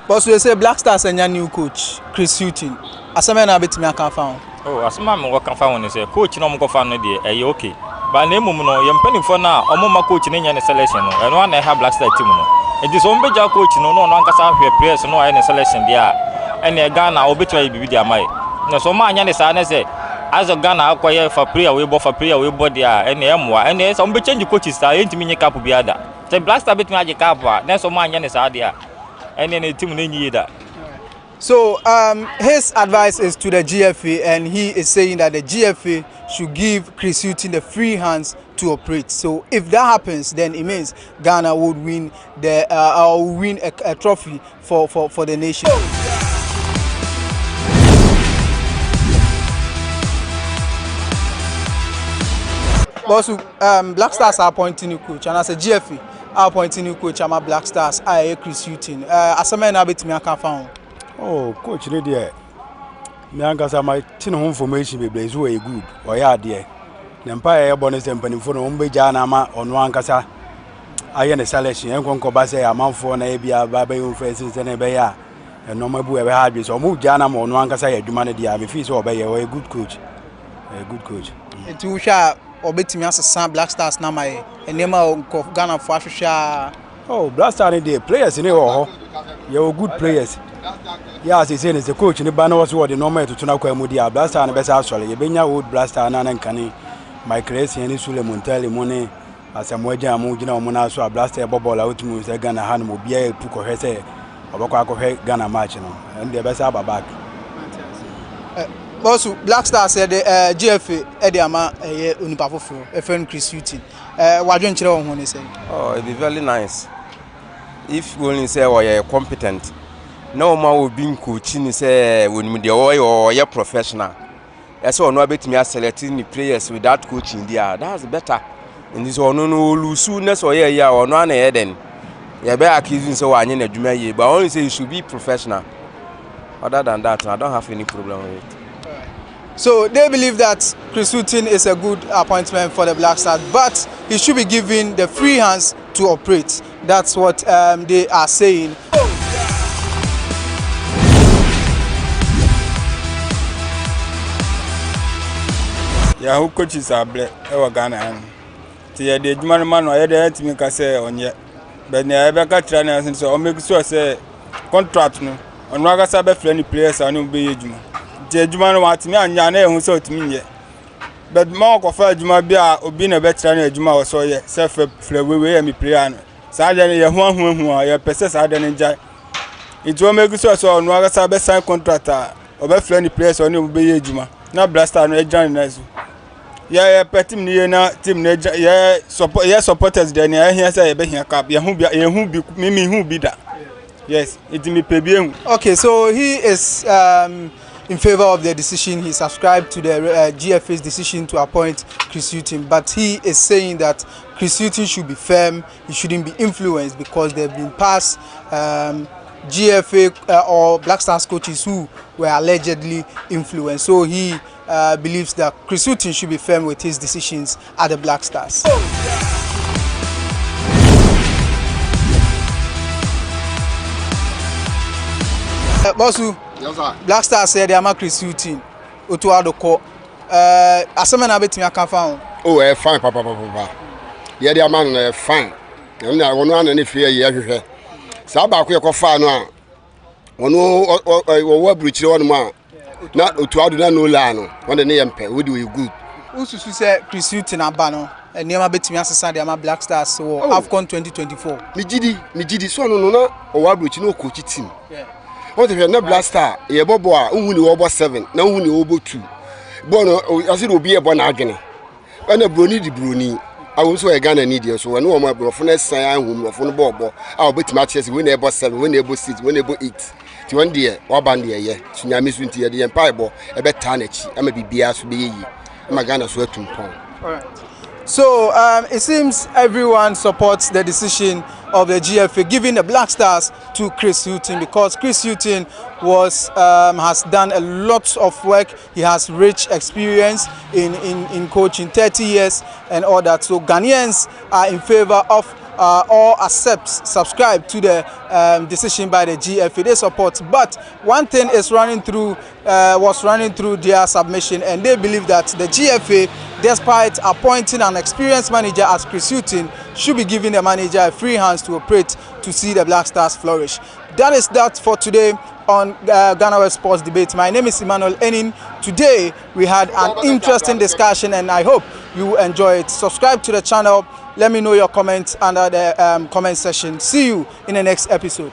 But we say Black Stars and your new coach, Chris Hughton. Asama na betimi aka fa ho. Oh, asama me wo kan fa ho ne say coach no mo ko fa no de e okay. Ba na emum no ye mpanifo na omoma coach ne nya ne selection no. Eno na ha Black Stars team no. E di so mbeja coach no no ankasa hwe players no aye ne selection dia. Ene Ghana obetwa bibi dia mai. Na so ma anya ne sa na say as Ghana akoye for player we bo dia ene emwa ene so mbe change coaches sa yentimi nye cap biada. Say Black Stars betimi age cap a na so ma anya ne sa dia. So his advice is to the GFA, and he is saying that the GFA should give Chris Hughton the free hands to operate. So if that happens, then it means Ghana would win a trophy for the nation. Also, Black Stars are appointing new coach, and as a GFA appointing new coach, I'm a Black Stars. I Chris Hughton. Asama na betimi aka fa ho. Oh, coach ne dey. Me angasa my tin ho information be blaze we good. O ya de. Na mpa e bonus empanifo no mbeja na ma ono ankasa aye ne selection enkonko ba say amanfo na e bia ba ba yo first se na be ya. No mabu e be hard so mo ja na ma ono ankasa ya adwuma ne dia me fi so obe ye a good coach. A good coach. Etu hwa obetimi asesa Black Stars na mai enema of Ghana for ahwehwa. Oh, Black Stars dey players ni ho. You good players. Yeah, as he said, the coach in the banner was what the normal to tuna kwa mudi a Black Stars na best actually. You benya old Black Stars na nkani. My crazy and Sule Montali money as a moja amujina omuna so a Black Stars bubble out mu say Ghana han mo bia epu ko hwese obakwa akọ Ghana match no. And the best aba back. Also, Black Stars said the GFA Ediama Unipa Foforo, a friend Chris Hughton. What don't you know when they say? Oh, it'd be very nice if we only say we're competent. No more will be coaching, say when the oil or you're professional. That's all. No, bet me selecting the players without coaching there. That's better. In this one, no lose soonness or yeah, or no, then you're better accusing so I need a Jumay, but only say you should be professional. Other than that, I don't have any problem with it. So they believe that Chris Hughton is a good appointment for the Black Stars, but he should be given the free hands to operate. That's what they are saying. ya who coaches are black e Ghana ti de adwuma no ma no ye de antimi ka say onye but na e be ka tra na so o make sure say contract no ono aga sa be free players anu be ye adwuma ti adwuma no watimi anya na ehun say otimi nye but ma ko fa adwuma bia obi na be tra na adwuma wo so ye self free we me player no sa de ye hu ahu ye pese sa de nja it will make sure so ono aga sa be sign contract o be free players anu be ye adwuma na blaster no e jan na so yeah team ni na team na yeah supporters there na here say be here cap ye hu bi me hu bi da yes it me pe bi ehu. Okay, so he is in favor of the decision. He subscribed to the GFA's decision to appoint Chris Hughton, but he is saying that Chris Hughton should be firm. He shouldn't be influenced because there have been past GFA or Black Stars coaches who were allegedly influenced. So he believes that Chris Hughton should be firm with his decisions at the Black Stars. Bosu, yes, sir. Black Stars said they are Chris Hughton. Otuadoko. Asemena betimi aka fa. Oh, fine, papa. Yeah, they are man fine. Na wonu an na fe ye hwehwe. Sa ba ko ye ko fa no a. Wonu wo abruchire wonu ma. Na Otuado na no la no. Won ne yempe, we do good. Ususu say Chris Hughton aba no. Eniema betimi asesa de ama Black Stars so AFCON 2024. Mi gidi so no na o wa abruchire no coach team. Yeah. What if na Black Star ye bobo a unhu ni obo 7 na unhu ni obo 2 bono asiri obi e bo na agene na broni di broni awu so e Ghana need so we no o ma brofo na san ahum brofo no bobo a obetima chese we na ebo 7 we na ebo 6 we na ebo 8 ti one day wa ban de ye sunyame so nti ye de empa ebo e be ta na chi ama bibia so be yi ama Ghana so atumpon. All right. So it seems everyone supports the decision of the GFA giving the Black Stars to Chris Hughton because Chris Hughton has done a lot of work. He has rich experience in coaching, 30 years and all that. So Ghanaians are in favor of or subscribe to the decision by the GFA. They support, but one thing is was running through their submission, and they believe that the GFA, despite appointing an experienced manager as Chris Hughton, should be giving the manager a free hands to operate to see the Black Stars flourish. That is that for today on GhanaWeb Sports Debate. My name is Emmanuel Enin. Today we had an interesting discussion and I hope you enjoy it. Subscribe to the channel. Let me know your comments under the comment section. See you in the next episode.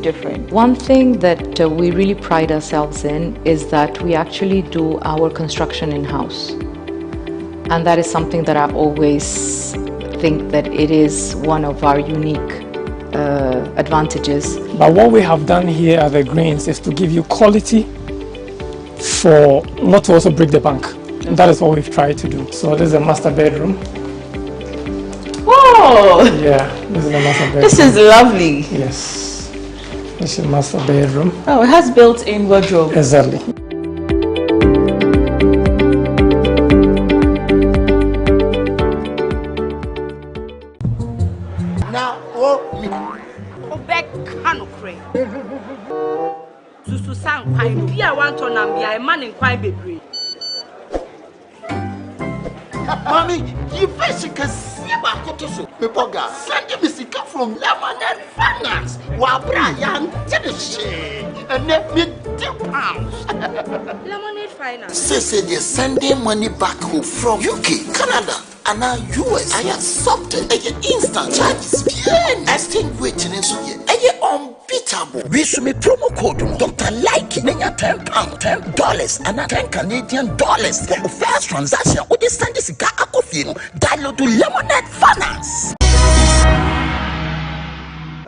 Different. One thing that we really pride ourselves in is that we actually do our construction in-house, and that is something that I always think that it is one of our unique advantages. But what we have done here at the Greens is to give you quality for not to also break the bank, and that is what we've tried to do. So this is a master bedroom. Whoa! Yeah, this is a master bedroom. This is lovely. Yes. This is master bedroom. Oh, it has built-in wardrobe. Exactly. Now, back canopy. Susu sang pine. Be I want to be a man in quite baby. Mommy, you first can see my cotoso. Pepoga, send me sick from Lemonade Finance. While Brian did the shade and let me £10. Lemonade Finance. Say they sending money back home from UK, Canada, and now US. I accepted a instant charges. Extinguishing in so ye. Unbeatable. We should me promo code Dr. Like £10, $10 and $10 Canadian for the first transaction. With this send this guy download to Lemonade Finance.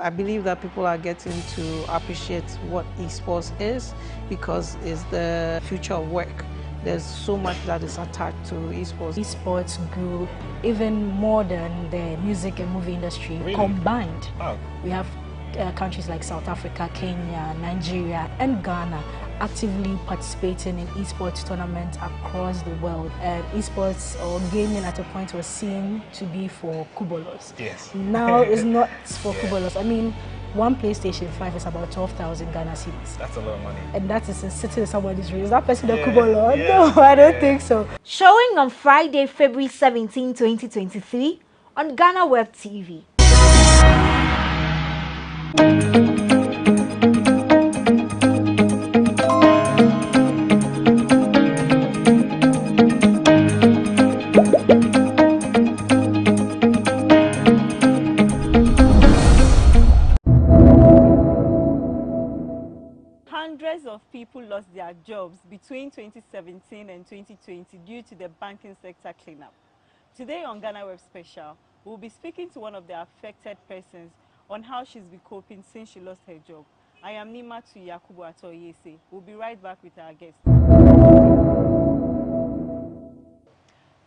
I believe that people are getting to appreciate what esports is because it's the future of work. There's so much that is attached to esports. Esports grew even more than the music and movie industry combined. We have countries like South Africa, Kenya, Nigeria, and Ghana actively participating in esports tournaments across the world. Esports or gaming at a point was seen to be for kubolos. Yes. Now it's not for kubolos. I mean, one PlayStation 5 is about 12,000 Ghana cedis. That's a lot of money. And that is sitting in somebody's room. Is that person a kubolo? No, I don't think so. Showing on Friday, February 17, 2023 on GhanaWeb TV. Hundreds of people lost their jobs between 2017 and 2020 due to the banking sector cleanup. Today on GhanaWeb Special, we'll be speaking to one of the affected persons on how she's been coping since she lost her job. I am Nima to Yakubu Atoyese. We'll be right back with our guest.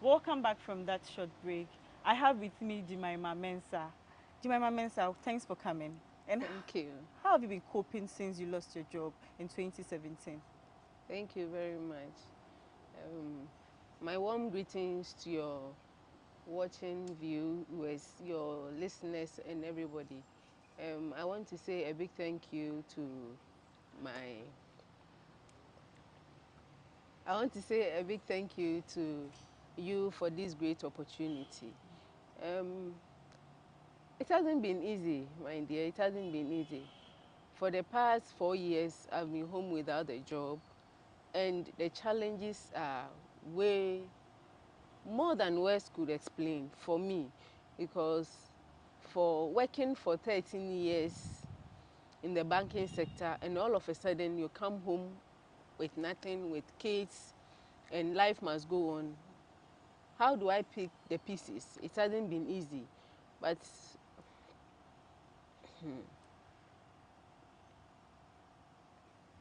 Welcome back from that short break. I have with me Jemima Mensah. Jemima Mensah, thanks for coming. And thank you. How have you been coping since you lost your job in 2017? Thank you very much. My warm greetings to your watching viewers, your listeners, and everybody. I want to say a big thank you to you for this great opportunity. It hasn't been easy, my dear. It hasn't been easy. For the past 4 years, I've been home without a job, and the challenges are way more than words could explain for me, because for working for 13 years in the banking sector, and all of a sudden you come home with nothing, with kids, and life must go on. How do I pick the pieces? It hasn't been easy, but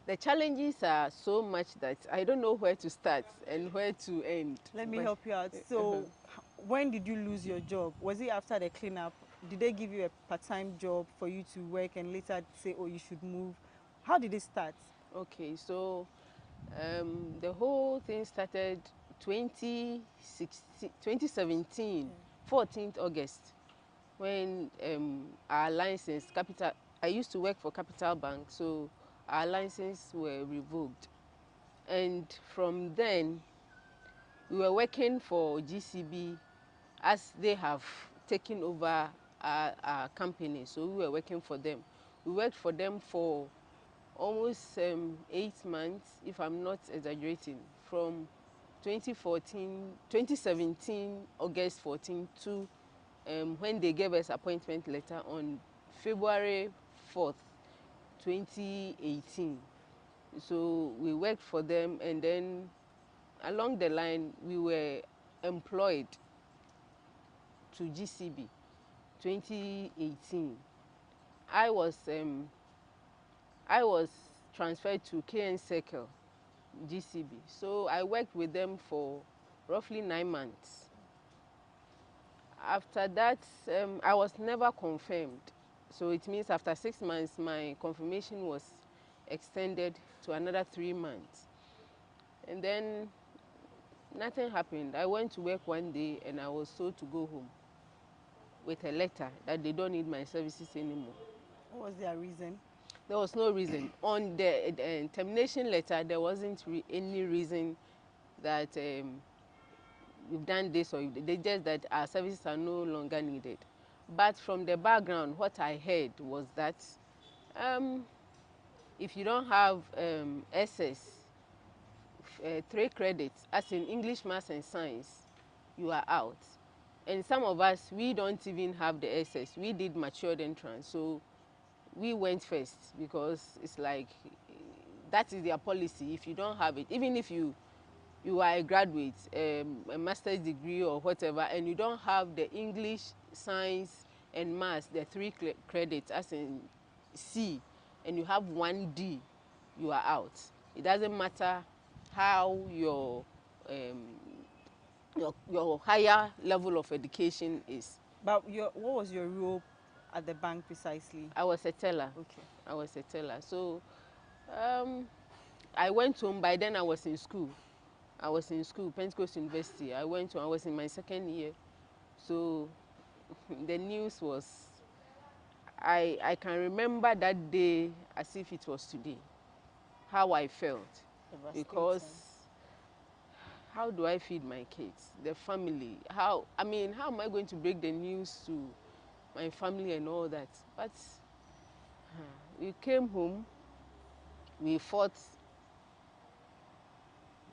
the challenges are so much that I don't know where to start and where to end. Let me help you out. So, when did you lose your job? Was it after the cleanup? Did they give you a part-time job for you to work and later say, oh, you should move? How did it start? Okay, so the whole thing started 2017, 14th August, when our license, I used to work for Capital Bank, so our licenses were revoked. And from then, we were working for GCB as they have taken over our company, so we were working for them. We worked for them for almost 8 months, if I'm not exaggerating, from 2017, August 14 to when they gave us appointment letter on February 4th, 2018. So we worked for them, and then along the line we were employed to GCB 2018. I was transferred to KN Circle, GCB. So I worked with them for roughly 9 months. After that, I was never confirmed. So it means after 6 months, my confirmation was extended to another 3 months. And then nothing happened. I went to work one day and I was told to go home with a letter that they don't need my services anymore. What was their reason? There was no reason. On the termination letter, there wasn't any reason that you've done this, or they just that our services are no longer needed. But from the background, what I heard was that if you don't have SS, 3 credits, as in English, Maths, and Science, you are out. And some of us, we don't even have the SS. We did matured entrance, so we went first because it's like that is their policy. If you don't have it, even if you are a graduate, a master's degree or whatever, and you don't have the English, Science, and maths, the 3 credits, as in C, and you have 1 D, you are out. It doesn't matter how your higher level of education is. But what was your role at the bank precisely? I was a teller. Okay. I was a teller. So I went home. By then I was in school. I was in school, Pentecost University. I went home. I was in my 2nd year. So the news was, I can remember that day as if it was today, how I felt. Because how do I feed my kids, the family? How am I going to break the news to my family and all that? But we came home, we fought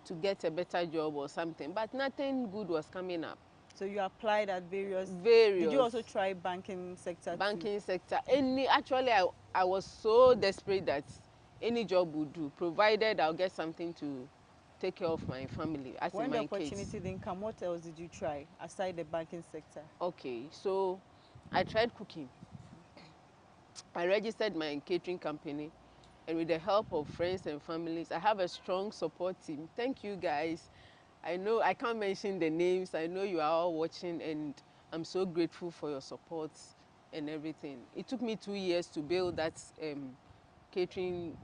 to get a better job or something, but nothing good was coming up. So you applied at various. Did you also try banking sector? Banking sector. Actually, I was so desperate that any job would do, provided I'll get something to take care of my family. As when in the my opportunity kids. didn't come, what else did you try aside the banking sector? Okay, so I tried cooking. I registered my catering company, and with the help of friends and families, I have a strong support team. Thank you guys. I know I can't mention the names. I know you are all watching, and I'm so grateful for your support and everything. It took me 2 years to build that catering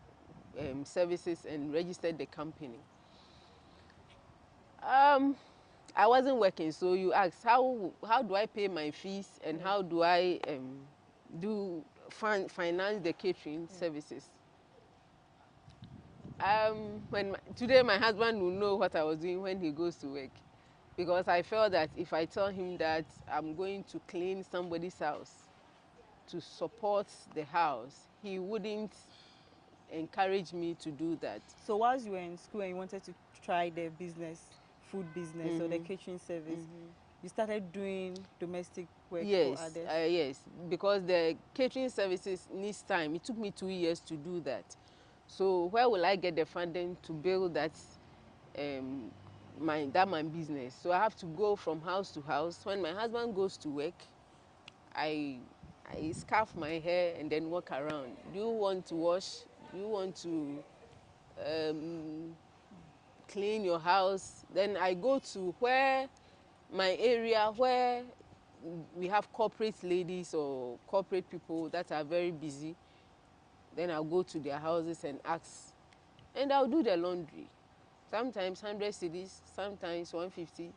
services and registered the company. I wasn't working, so you asked how do I pay my fees and how do I finance the catering services. Today my husband will know what I was doing when he goes to work, because I felt that if I tell him that I'm going to clean somebody's house to support the house, he wouldn't encourage me to do that. So whilst you were in school and you wanted to try the business, food business or the catering service, you started doing domestic work for others? Yes, because the catering services needs time. It took me 2 years to do that. So where will I get the funding to build that my business? So I have to go from house to house. When my husband goes to work, I scarf my hair and then walk around. Do you want to wash? Do you want to clean your house? Then I go to my area where we have corporate ladies or corporate people that are very busy. Then I'll go to their houses and ask, and I'll do the laundry. Sometimes 100 cedis, sometimes 150.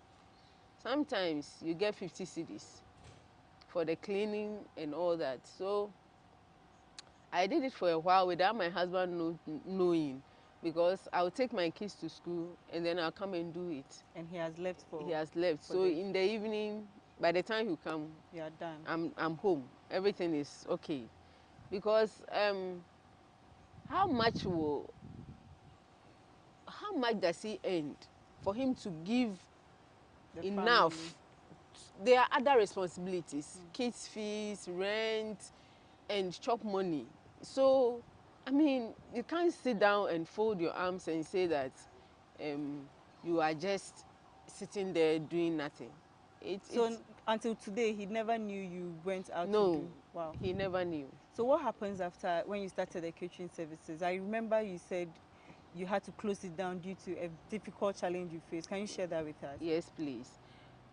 Sometimes you get 50 cedis for the cleaning and all that. So I did it for a while without my husband knowing, because I'll take my kids to school and then I'll come and do it. And he has left for. He has left. So in the evening, by the time you come, you are done. I'm home. Everything is okay. Because how much does he earn for him to give enough? Family. There are other responsibilities, kids' fees, rent, and chop money. So, you can't sit down and fold your arms and say that you are just sitting there doing nothing. Until today, he never knew you went out to do? Wow. He never knew. So what happens after, when you started the catering services? I remember you said you had to close it down due to a difficult challenge you faced. Can you share that with us? Yes, please.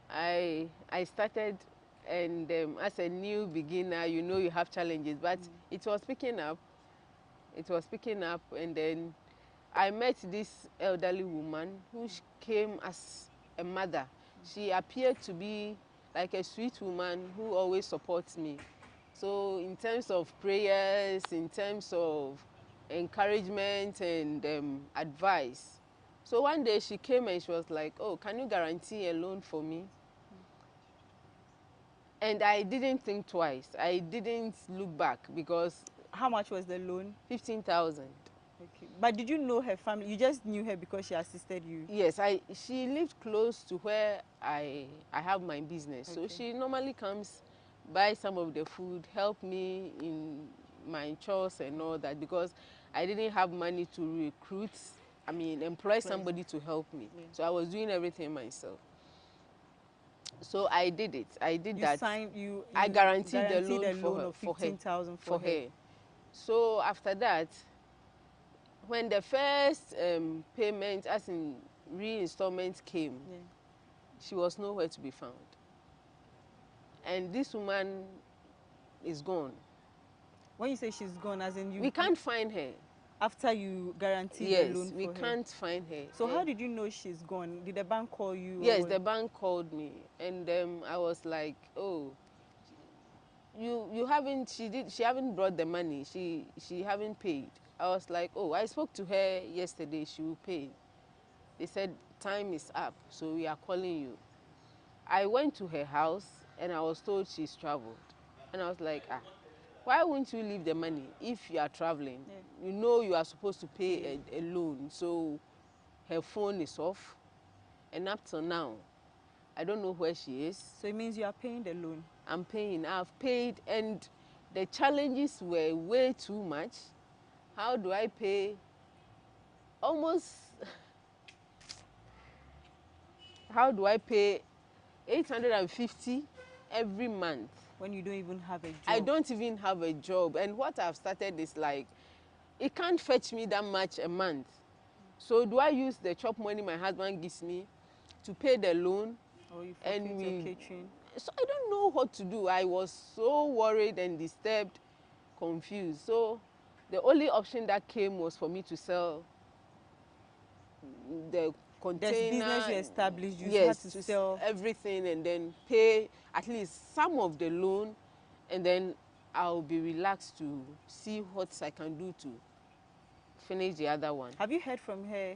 I started, and as a new beginner, you have challenges, but it was picking up. It was picking up, and then I met this elderly woman who came as a mother. She appeared to be like a sweet woman who always supports me. So in terms of prayers, in terms of encouragement and advice. So one day she came and she was like, "Oh, can you guarantee a loan for me?" And I didn't think twice. I didn't look back, because... How much was the loan? 15,000. Okay. But did you know her family? You just knew her because she assisted you? Yes, she lived close to where I have my business. Okay. So she normally comes, buy some of the food, help me in my chores and all that, because I didn't have money to employ somebody to help me. Yeah. So I was doing everything myself. So I did it. I did you that. I guaranteed the loan of 15,000 for her. So after that, when the first payment, as in reinstallment came, she was nowhere to be found. And this woman is gone. When you say she's gone, as in we can't find her. After you guaranteed the loan for her? Yes, we can't find her. So how did you know she's gone? Did the bank call you? Yes, the bank called me, and I was like, oh, you haven't, she haven't brought the money. She haven't paid. I was like, oh, I spoke to her yesterday. She will pay. They said time is up, so we are calling you. I went to her house and I was told she's traveled, and I was like, why won't you leave the money if you are traveling? You know you are supposed to pay a loan. So her phone is off, and up till now, I don't know where she is. So it means you are paying the loan? I'm paying. I've paid, and the challenges were way too much. How do I pay almost... How do I pay 850 every month? When you don't even have a job? I don't even have a job. And what I've started is like, it can't fetch me that much a month. So do I use the chop money my husband gives me to pay the loan? Or you forfeit your catering? So I don't know what to do. I was so worried and disturbed, confused. So the only option that came was for me to sell the container. There's business you established, you yes, had to sell everything and then pay at least some of the loan, and then I'll be relaxed to see what I can do to finish the other one. Have you heard from her?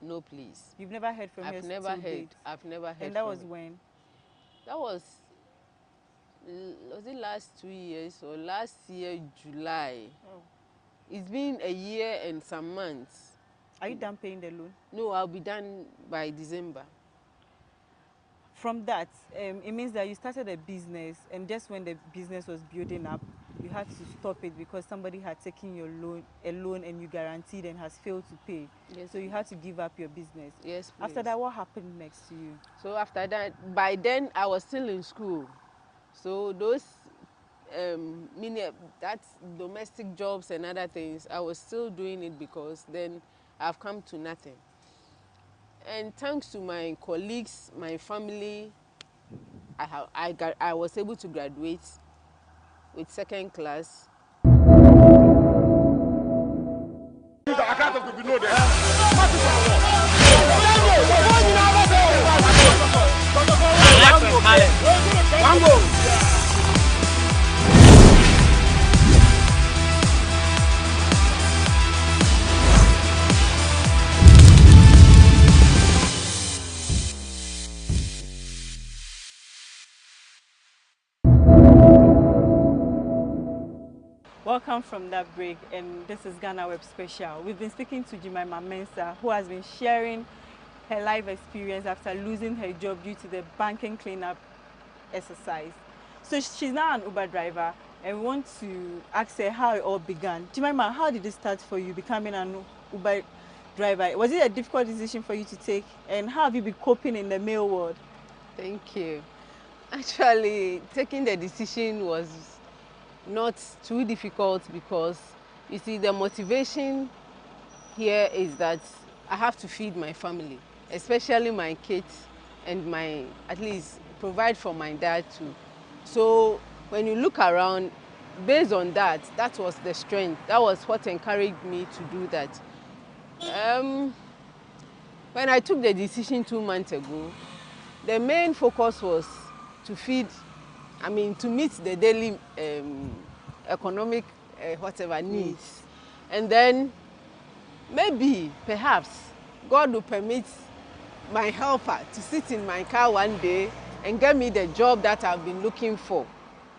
No, please. You've never heard from her? I've never heard. I've never heard. And that was when? That was it last 2 years or last year, July? Oh. It's been a year and some months. Are you done paying the loan? No, I'll be done by December. From that, it means that you started a business, and just when the business was building up, you had to stop it because somebody had taken your loan and you guaranteed and has failed to pay. Yes, so you had to give up your business. Yes, please. After that, what happened next to you? So after that, by then I was still in school. So those that's domestic jobs and other things, I was still doing it because then I've come to nothing. And thanks to my colleagues, my family, I was able to graduate with 2nd class. Welcome from that break, and this is GhanaWeb Special. We've been speaking to Jemima Mensah, who has been sharing her life experience after losing her job due to the banking cleanup exercise. So she's now an Uber driver, and we want to ask her how it all began. Jemima, how did it start for you becoming an Uber driver? Was it a difficult decision for you to take, and how have you been coping in the male world? Thank you. Actually, taking the decision was not too difficult because you see the motivation here is that I have to feed my family, especially my kids, and at least provide for my dad too. So when you look around, based on that, that was the strength. That was what encouraged me to do that. When I took the decision 2 months ago, the main focus was to to meet the daily economic needs. And then maybe, perhaps, God will permit my helper to sit in my car one day and get me the job that I've been looking for.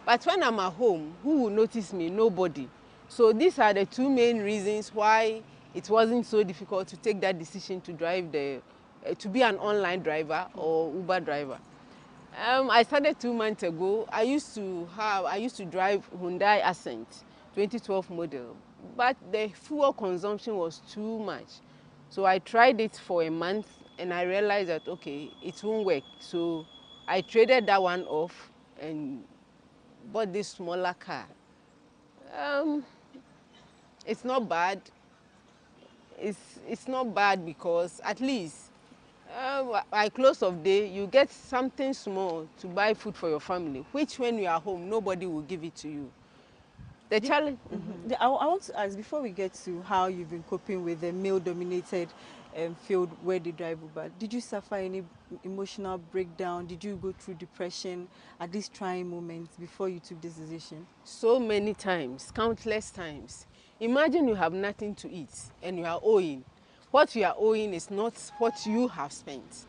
But when I'm at home, who will notice me? Nobody. So these are the 2 main reasons why it wasn't so difficult to take that decision to drive to be an online driver or Uber driver. I started 2 months ago. I used to drive Hyundai Accent 2012 model, but the fuel consumption was too much. So I tried it for a month and I realized that, okay, it won't work. So I traded that one off and bought this smaller car. It's not bad. It's not bad because at least by close of day you get something small to buy food for your family, which when you are home nobody will give it to you. The challenge. I want to ask, before we get to how you've been coping with the male-dominated field where they drive Uber, did you suffer any emotional breakdown? Did you go through depression at these trying moments before you took this decision? So many times, countless times. Imagine you have nothing to eat and you are owing. What you are owing is not what you have spent,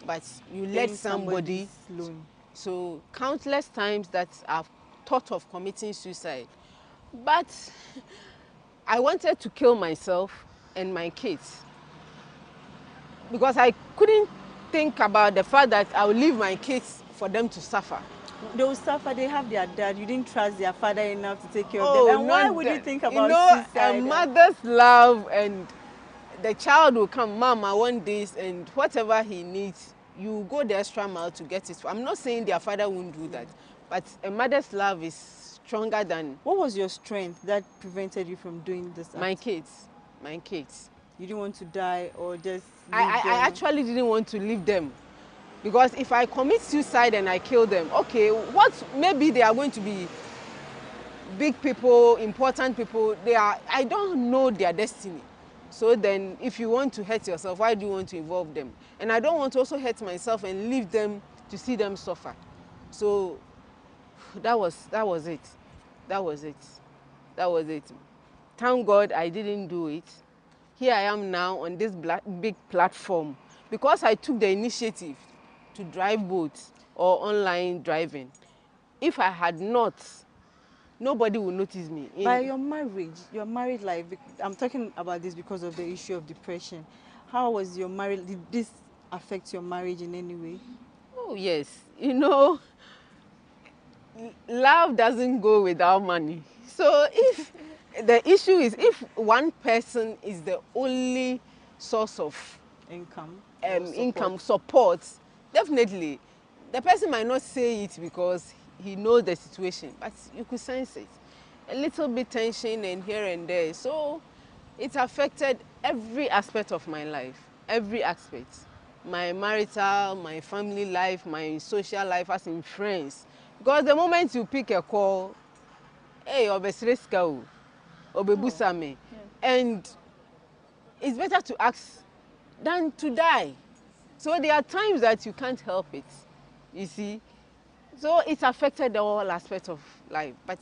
but you let somebody loan. So countless times that I've thought of committing suicide. But I wanted to kill myself and my kids because I couldn't think about the fact that I will leave my kids for them to suffer. They will suffer. They have their dad. You didn't trust their father enough to take care of them. And why would you think about suicide? A mother's love, and the child will come, Mom, I want this, and whatever he needs, you go the extra mile to get it. I'm not saying their father won't do that, but a mother's love is stronger than... What was your strength that prevented you from doing this act? My kids. My kids. You didn't want to die or just I actually didn't want to leave them. Because if I commit suicide and I kill them, okay, maybe they are going to be big people, important people. I don't know their destiny. So then if you want to hurt yourself, why do you want to involve them? And I don't want to also hurt myself and leave them to see them suffer. So that was it. That was it. That was it. Thank God I didn't do it. Here I am now on this big platform because I took the initiative to drive boats or online driving. If I had not, nobody would notice me. By your marriage, your married life, I'm talking about this because of the issue of depression. How was your marriage? Did this affect your marriage in any way? Oh yes, you know, love doesn't go without money. So if the issue is if one person is the only source of income support, definitely the person might not say it because he knows the situation, but you could sense it. A little bit tension and here and there. So it affected every aspect of my life, every aspect. My marital, my family life, my social life, as in friends. Because the moment you pick a call, hey, obesreska, obebusame, and it's better to ask than to die. So there are times that you can't help it, you see. So it affected all aspects of life. But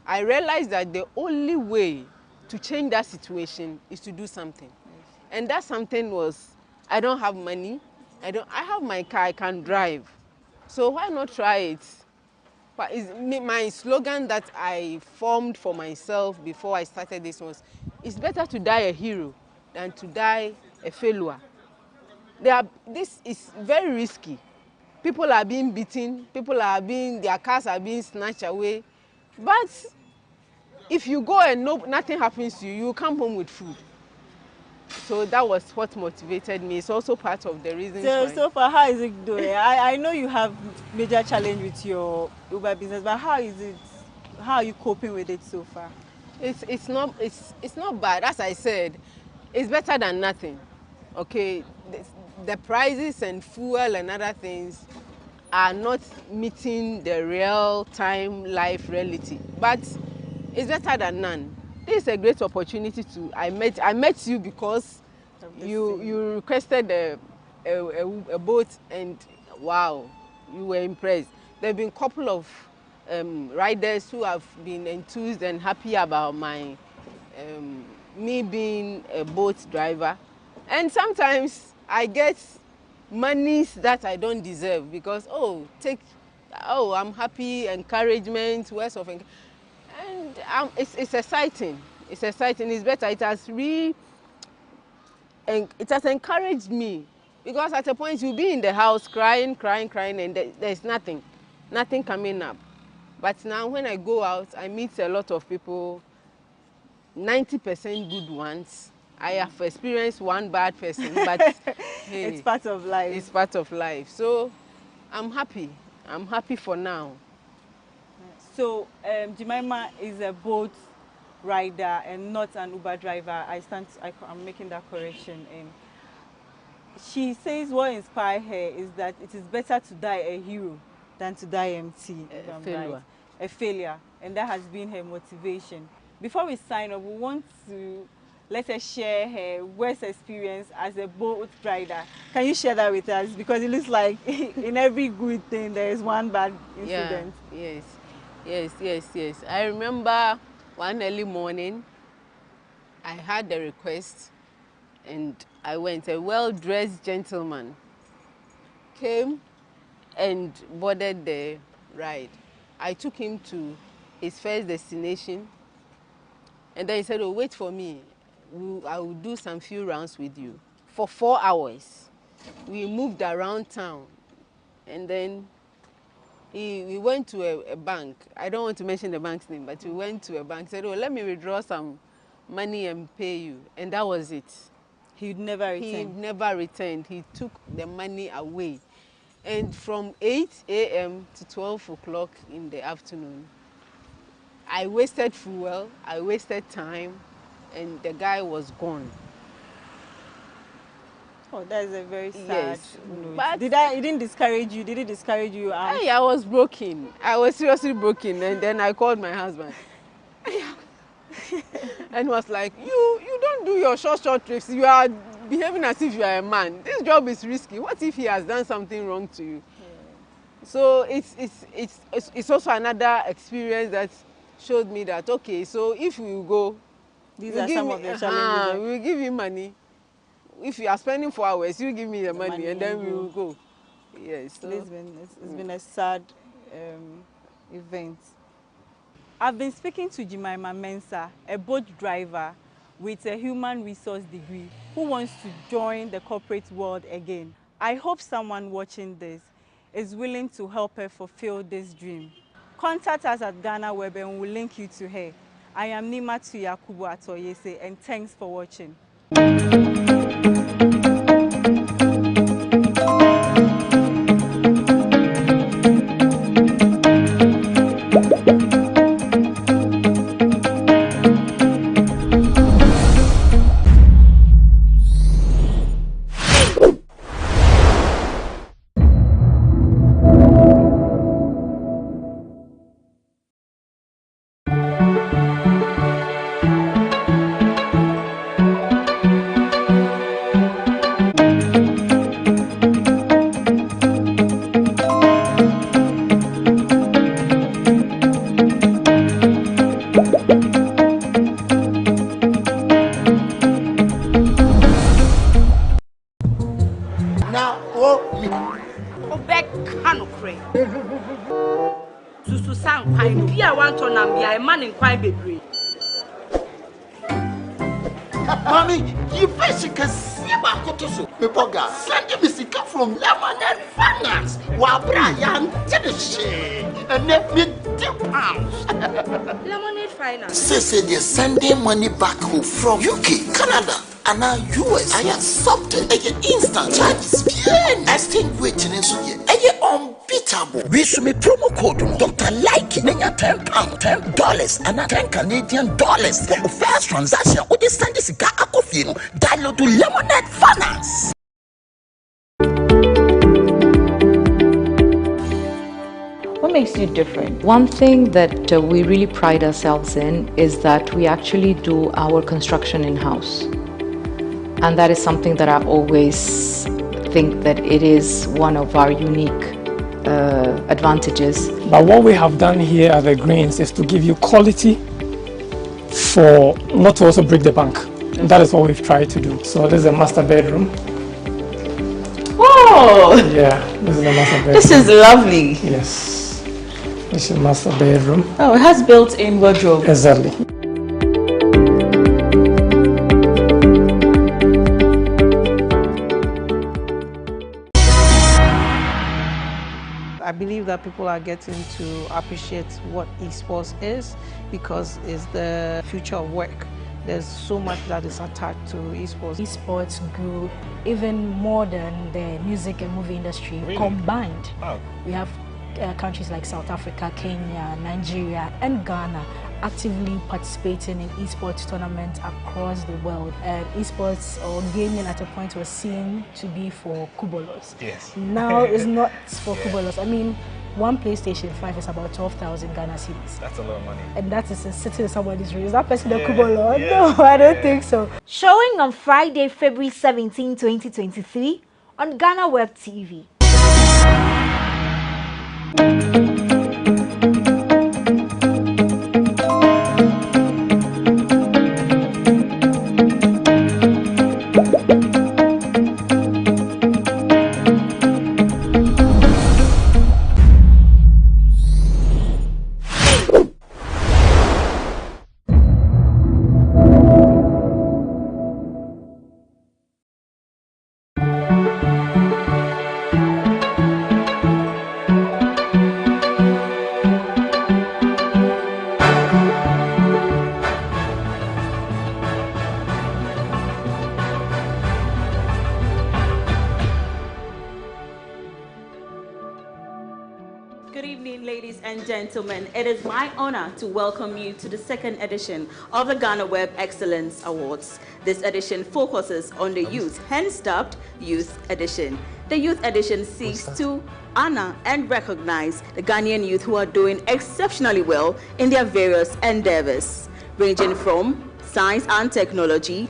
I realized that the only way to change that situation is to do something. And that something was, I don't have money. I have my car, I can drive. So why not try it? But my slogan that I formed for myself before I started this was, it's better to die a hero than to die a failure. This is very risky. People are being beaten, their cars are being snatched away. But if you go and nothing happens to you, you come home with food. So that was what motivated me. It's also part of the reason. So far, how is it doing? I know you have major challenge with your Uber business, but how is it? How are you coping with it so far? It's not bad. As I said, it's better than nothing. Okay, the prices and fuel and other things are not meeting the real-time life reality, but it's better than none. This is a great opportunity to. I met you because you requested a boat, and wow, you were impressed. There have been a couple of riders who have been enthused and happy about my me being a boat driver, and sometimes I get monies that I don't deserve because I'm happy, encouragement, words of encouragement. And it's exciting. It's exciting. It's better. It has encouraged me because at a point you'll be in the house crying, and there's nothing coming up. But now when I go out, I meet a lot of people, 90% good ones. I have experienced one bad person, but hey, it's part of life. It's part of life. So I'm happy. I'm happy for now. So Jemima is a boat rider and not an Uber driver. I'm making that correction. And she says what inspired her is that it is better to die a hero than to die empty. A failure. Right. A failure. And that has been her motivation. Before we sign up, we want to let her share her worst experience as a boat rider. Can you share that with us? Because it looks like in every good thing there is one bad incident. Yeah. Yes. I remember one early morning, I had a request and I went. A well-dressed gentleman came and boarded the ride. I took him to his first destination and then he said, oh, wait for me. I will do some few rounds with you. For 4 hours, we moved around town and then we went to a bank. I don't want to mention the bank's name, but we went to a bank, said, oh, let me withdraw some money and pay you. And that was it. He'd never returned. He never returned. He took the money away. And from 8 a.m. to 12 o'clock in the afternoon, I wasted fuel, I wasted time, and the guy was gone. Oh, that is a very sad note. But it didn't discourage you? Did it discourage you? I was broken. I was seriously broken. And then I called my husband. And was like, you don't do your short trips. You are behaving as if you are a man. This job is risky. What if he has done something wrong to you? Yeah. So it's also another experience that showed me that, okay, so if we go, these are some of the challenges. We will give you money. If you are spending 4 hours, you give me the money and then we will go. Yes. So it's been a sad event. I've been speaking to Jemima Mensah, a boat driver with a human resource degree who wants to join the corporate world again. I hope someone watching this is willing to help her fulfill this dream. Contact us at GhanaWeb and we'll link you to her. I am Nimatu Yakubu Atoyese and thanks for watching. Mommy, you first can see my cotoso. Me boga, send me sika from Lemonade Finance. Wa Brian, take the shit and let me £2. Lemonade Finance. Say they're sending money back home from UK, Canada, and now US. I accepted a instant charges. Extinguishing in so ye. Unbeatable. We should me promo code Dr. Like Nanya £10, $10 and $10 Canadian for the first transaction. What is send this guy download to Lemonade Finance. What makes you different? One thing that we really pride ourselves in is that we actually do our construction in-house. And that is something that I always think that it is one of our unique advantages. But what we have done here at the Greens is to give you quality for not to also break the bank. And that is what we've tried to do. So this is a master bedroom. Oh! Yeah, this is the master bedroom. This is lovely. Yes. This is master bedroom. Oh, it has built-in wardrobe. Exactly. I believe that people are getting to appreciate what esports is because it's the future of work. there's so much that is attached to esports. Esports grew even more than the music and movie industry combined. We have countries like South Africa, Kenya, Nigeria, and Ghana actively participating in esports tournaments across the world. And esports or gaming at a point was seen to be for kubolos. Yes. Now it's not for kubolos. I mean, one PlayStation 5 is about 12,000 Ghana cedis. That's a lot of money. And that is sitting in somebody's room. Is that person a kubolo? No, I don't think so. Showing on Friday, February 17, 2023 on GhanaWeb TV. Gentlemen, it is my honor to welcome you to the second edition of the GhanaWeb Excellence Awards. This edition focuses on the youth, hence dubbed Youth Edition. The Youth Edition seeks to honor and recognize the Ghanaian youth who are doing exceptionally well in their various endeavors, ranging from science and technology,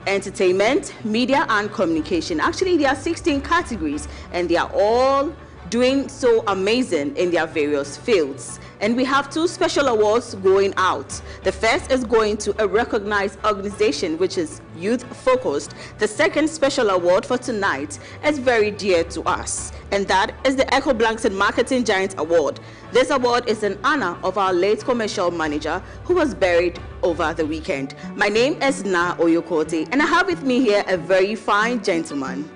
entertainment, media and communication. Actually, there are 16 categories and they are all doing so amazing in their various fields. And we have two special awards going out. The first is going to a recognized organization which is youth focused. The second special award for tonight is very dear to us, and that is the Echo Blankson Marketing Giant Award. This award is in honor of our late commercial manager who was buried over the weekend. My name is Na Oyokote, and I have with me here a very fine gentleman.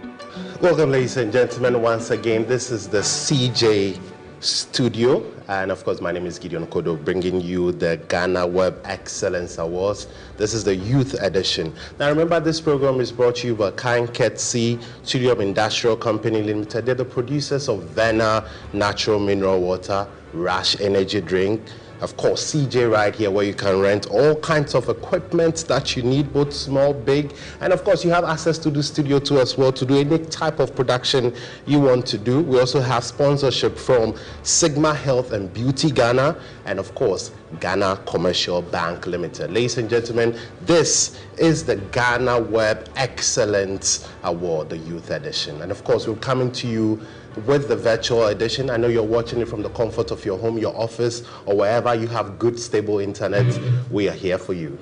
Welcome, ladies and gentlemen, once again. This is the CJ Studio, and of course my name is Gideon Kodo, bringing you the GhanaWeb Excellence Awards. This is the Youth Edition. Now remember, this program is brought to you by Kanketsi Studio of Industrial Company Limited. They're the producers of Vena Natural Mineral Water, Rush Energy Drink, of course CJ right here, where you can rent all kinds of equipment that you need, both small, big, and of course you have access to the studio too as well to do any type of production you want to do. We also have sponsorship from Sigma Health and Beauty Ghana, and of course Ghana Commercial Bank Limited. Ladies and gentlemen, this is the GhanaWeb Excellence Award, the Youth Edition, and of course we're coming to you with the virtual edition. I know you're watching it from the comfort of your home, your office, or wherever you have good, stable internet. We are here for you.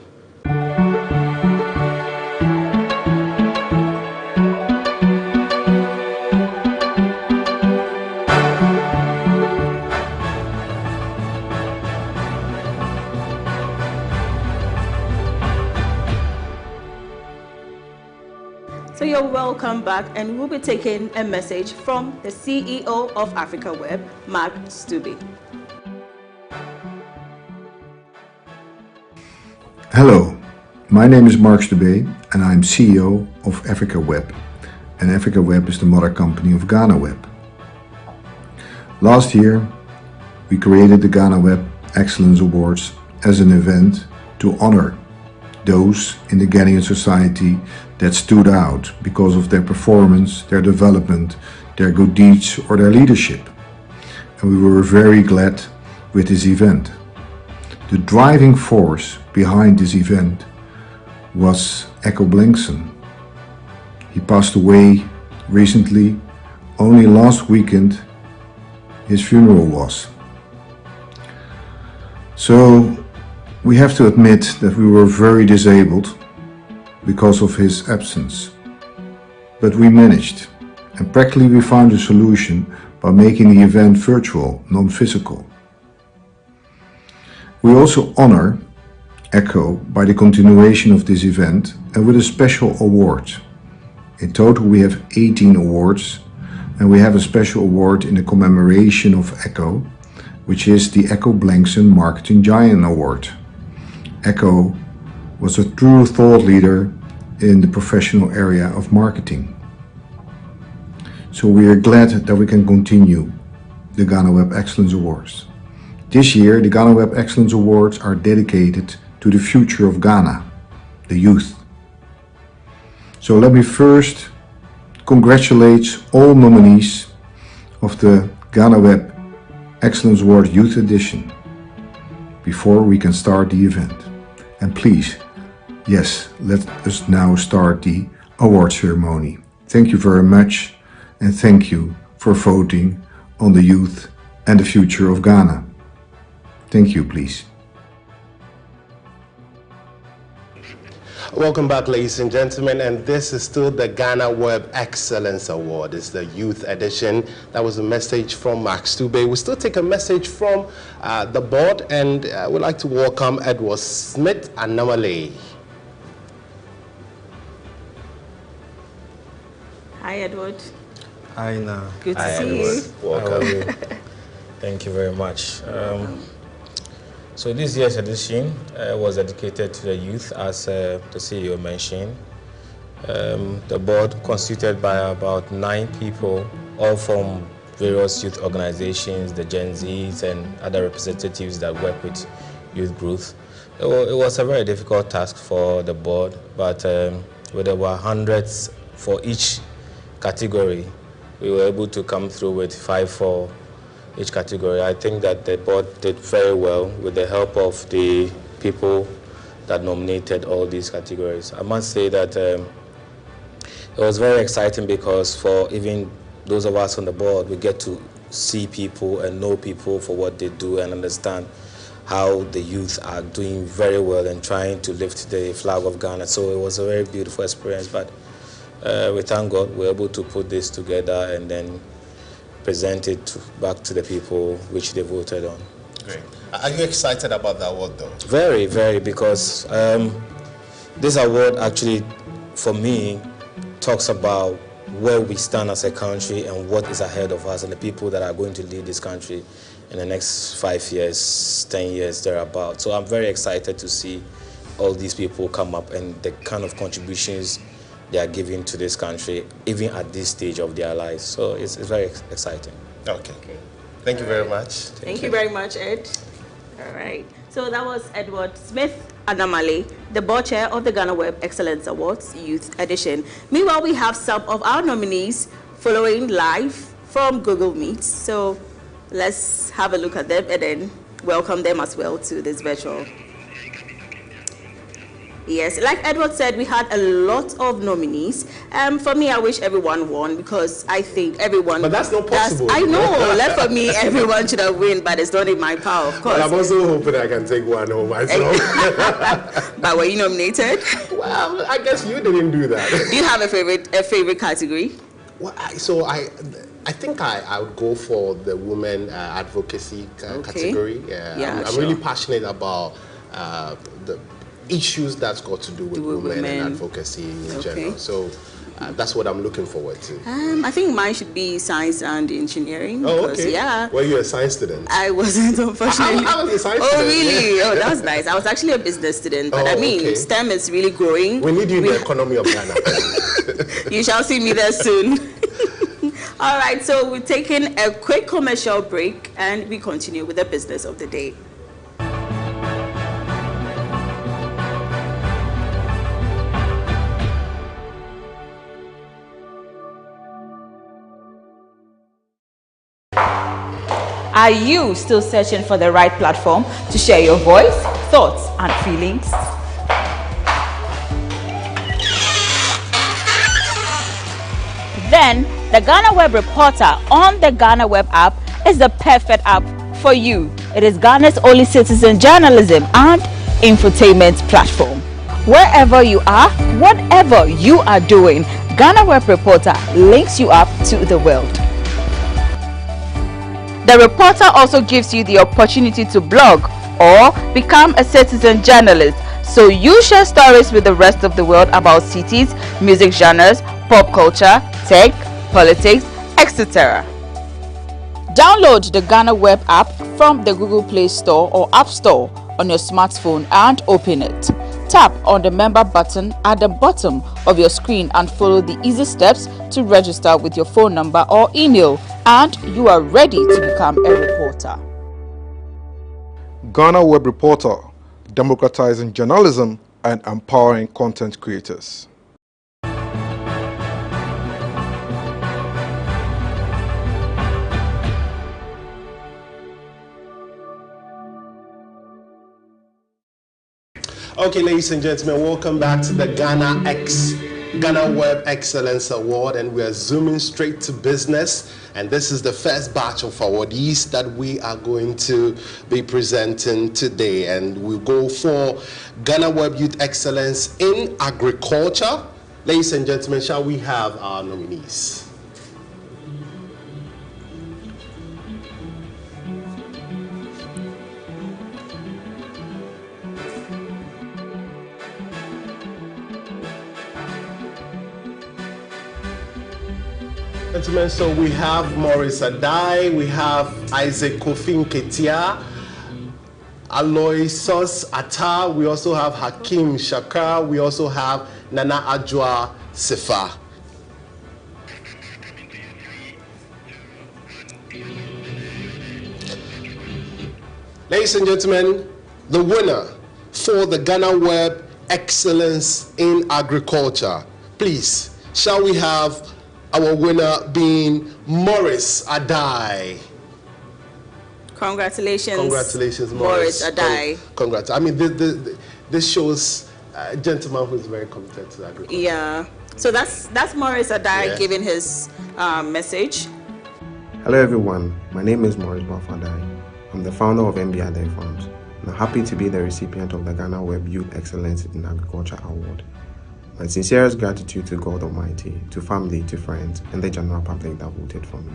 So you're welcome back, and we'll be taking a message from the CEO of Africa Web, Mark Stubbe. Hello, my name is Mark Stubbe and I'm CEO of Africa Web, and Africa Web is the mother company of GhanaWeb. Last year we created the GhanaWeb Excellence Awards as an event to honor those in the Ghanaian society that stood out because of their performance, their development, their good deeds or their leadership. And we were very glad with this event. The driving force behind this event was Echo Blankson. He passed away recently. Only last weekend his funeral was. So we have to admit that we were very disabled because of his absence. But we managed, and practically we found a solution by making the event virtual, non-physical. We also honor Echo by the continuation of this event and with a special award. In total we have 18 awards, and we have a special award in the commemoration of Echo, which is the Echo Blankson Marketing Giant Award. Echo was a true thought leader in the professional area of marketing. So we are glad that we can continue the GhanaWeb Excellence Awards. This year, the GhanaWeb Excellence Awards are dedicated to the future of Ghana, the youth. So let me first congratulate all nominees of the GhanaWeb Excellence Award Youth Edition before we can start the event. And please, yes, let us now start the award ceremony. Thank you very much, and thank you for voting on the youth and the future of Ghana. Thank you, please. Welcome back, ladies and gentlemen, and this is still the GhanaWeb Excellence Award. It's the youth edition. That was a message from Max Tube. We still take a message from the board, and we'd like to welcome Edward Smith and Namale. Hi, Edward. Hi, Na. Good to see you. Welcome. Thank you very much. So this year's edition was dedicated to the youth, as the CEO mentioned. The board constituted by about 9 people, all from various youth organizations, the Gen Zs and other representatives that work with youth growth. It was a very difficult task for the board, but with over hundreds for each category, we were able to come through with 5 for each category. I think that the board did very well with the help of the people that nominated all these categories. I must say that it was very exciting because for even those of us on the board, we get to see people and know people for what they do and understand how the youth are doing very well and trying to lift the flag of Ghana. So it was a very beautiful experience, but we thank God we were able to put this together and then present it back to the people which they voted on. Great. Are you excited about the award though? Very, very, because this award actually, for me, talks about where we stand as a country and what is ahead of us and the people that are going to lead this country in the next 5 years, 10 years, thereabout. So I'm very excited to see all these people come up and the kind of contributions they are giving to this country, even at this stage of their lives. So it's very exciting. Okay. Thank you very much. Thank you very much, Ed. All right. So that was Edward Smith Anamale, the board chair of the GhanaWeb Excellence Awards Youth Edition. Meanwhile, we have some of our nominees following live from Google Meet. So let's have a look at them and then welcome them as well to this virtual. Yes, like Edward said, we had a lot of nominees. For me, I wish everyone won because I think everyone... But that's not possible. I know. Left for me, everyone should have won, but it's not in my power, of course. But I'm also hoping I can take one home myself. But were you nominated? Well, I guess you didn't do that. Do you have a favorite category? Well, I think I would go for the women advocacy category. I'm really passionate about the issues that's got to do with women and advocacy in general. So that's what I'm looking forward to. I think mine should be science and engineering. Oh, okay. Yeah. Were you a science student? I wasn't, unfortunately. I was a science student. Oh, really? Oh, that's nice. I was actually a business student, but I mean, STEM is really growing. We need you in the economy of Ghana. You shall see me there soon. All right, so we're taking a quick commercial break and we continue with the business of the day. Are you still searching for the right platform to share your voice, thoughts, and feelings? Then the GhanaWeb Reporter on the GhanaWeb app is the perfect app for you. It is Ghana's only citizen journalism and infotainment platform. Wherever you are, whatever you are doing, GhanaWeb Reporter links you up to the world. The reporter also gives you the opportunity to blog or become a citizen journalist, so you share stories with the rest of the world about cities, music genres, pop culture, tech, politics, etc. Download the GhanaWeb app from the Google Play Store or App Store on your smartphone and open it. Tap on the member button at the bottom of your screen and follow the easy steps to register with your phone number or email, and you are ready to become a reporter. Ghana Web Reporter, democratizing journalism and empowering content creators. Okay, ladies and gentlemen, welcome back to the Ghana Web Excellence Award, and we are zooming straight to business. And this is the first batch of awardees that we are going to be presenting today. And we'll go for Ghana Web Youth Excellence in Agriculture. Ladies and gentlemen, shall we have our nominees? Gentlemen, so we have Maurice Adai, we have Isaac Kofi Nketia, Aloysius Atta, we also have Hakim Shakar, we also have Nana Adjoa Sefa. Ladies and gentlemen, the winner for the Ghana Web Excellence in Agriculture, please, shall we have our winner being Maurice Adai. Congratulations. Congratulations, Maurice Adai. Congrats. I mean, this shows a gentleman who is very committed to agriculture. Yeah. So that's Maurice Adai giving his message. Hello everyone, my name is Maurice Adai. I'm the founder of MB Adai Farms. I'm happy to be the recipient of the Ghana Web Youth Excellence in Agriculture Award. My sincerest gratitude to God Almighty, to family, to friends, and the general public that voted for me.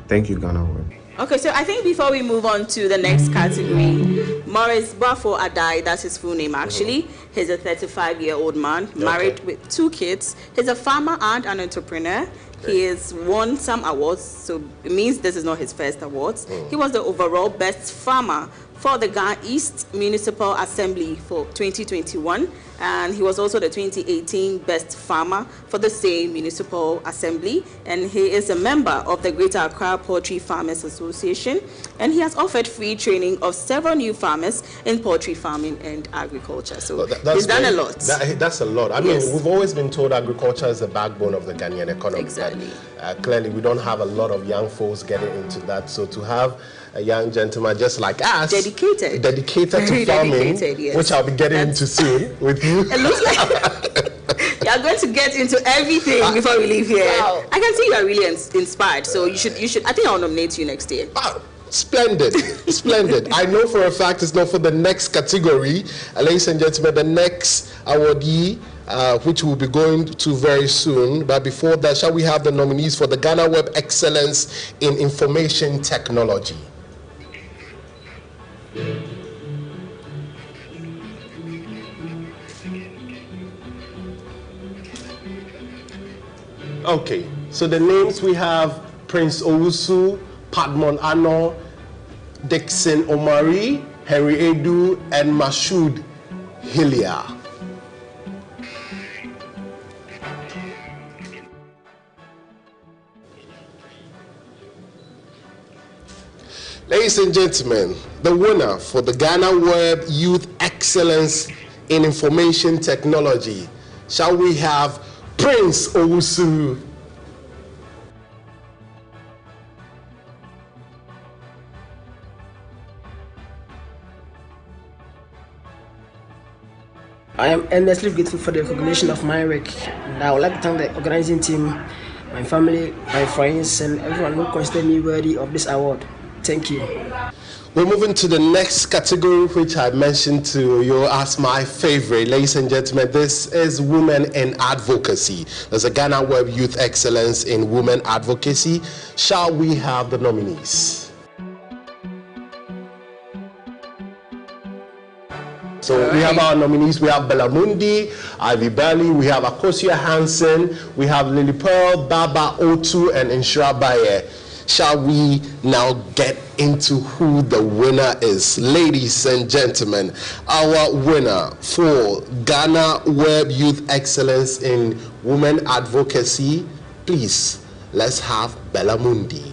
Thank you, Ghana Web. Okay, so I think before we move on to the next category, Maurice Bafo Adai, that's his full name actually. He's a 35-year-old man, married with 2 kids. He's a farmer and an entrepreneur. He has won some awards, so it means this is not his first awards. He was the overall best farmer for the Ghana East Municipal Assembly for 2021, and he was also the 2018 Best Farmer for the same Municipal Assembly, and he is a member of the Greater Accra Poultry Farmers Association, and he has offered free training of several new farmers in poultry farming and agriculture. So he's done a lot. That's a lot. I mean, we've always been told agriculture is the backbone of the Ghanaian economy. Exactly. Clearly, we don't have a lot of young folks getting into that, so to have a young gentleman just like us, dedicated to farming, which I'll be getting into soon with you. It looks like you're going to get into everything before we leave here. Wow. I can see you are really inspired, so you should. I think I'll nominate you next year. Wow. Splendid, splendid. I know for a fact it's not for the next category. Ladies and gentlemen, the next awardee, which we'll be going to very soon. But before that, shall we have the nominees for the Ghana Web Excellence in Information Technology? Okay, so the names we have: Prince Owusu, Padmon Ano, Dixon Omari, Henry Edu, and Mashood Hilia. Ladies and gentlemen, the winner for the Ghana Web Youth Excellence in Information Technology, shall we have Prince Owusu. I am endlessly grateful for the recognition of my work, and I would like to thank the organizing team, my family, my friends, and everyone who considered me worthy of this award. Thank you. We're moving to the next category, which I mentioned to you as my favorite. Ladies and gentlemen, this is Women in Advocacy. There's a Ghana Web Youth Excellence in Women Advocacy. Shall we have the nominees? So we have our nominees. We have Belamundi, Ivy Belly, we have Akosia Hansen, we have Lily Pearl, Baba Otu, and Inshra Baye. shall we now get into who the winner is? Ladies and gentlemen, our winner for Ghana Web Youth Excellence in Women Advocacy, please, let's have Bella Mundi.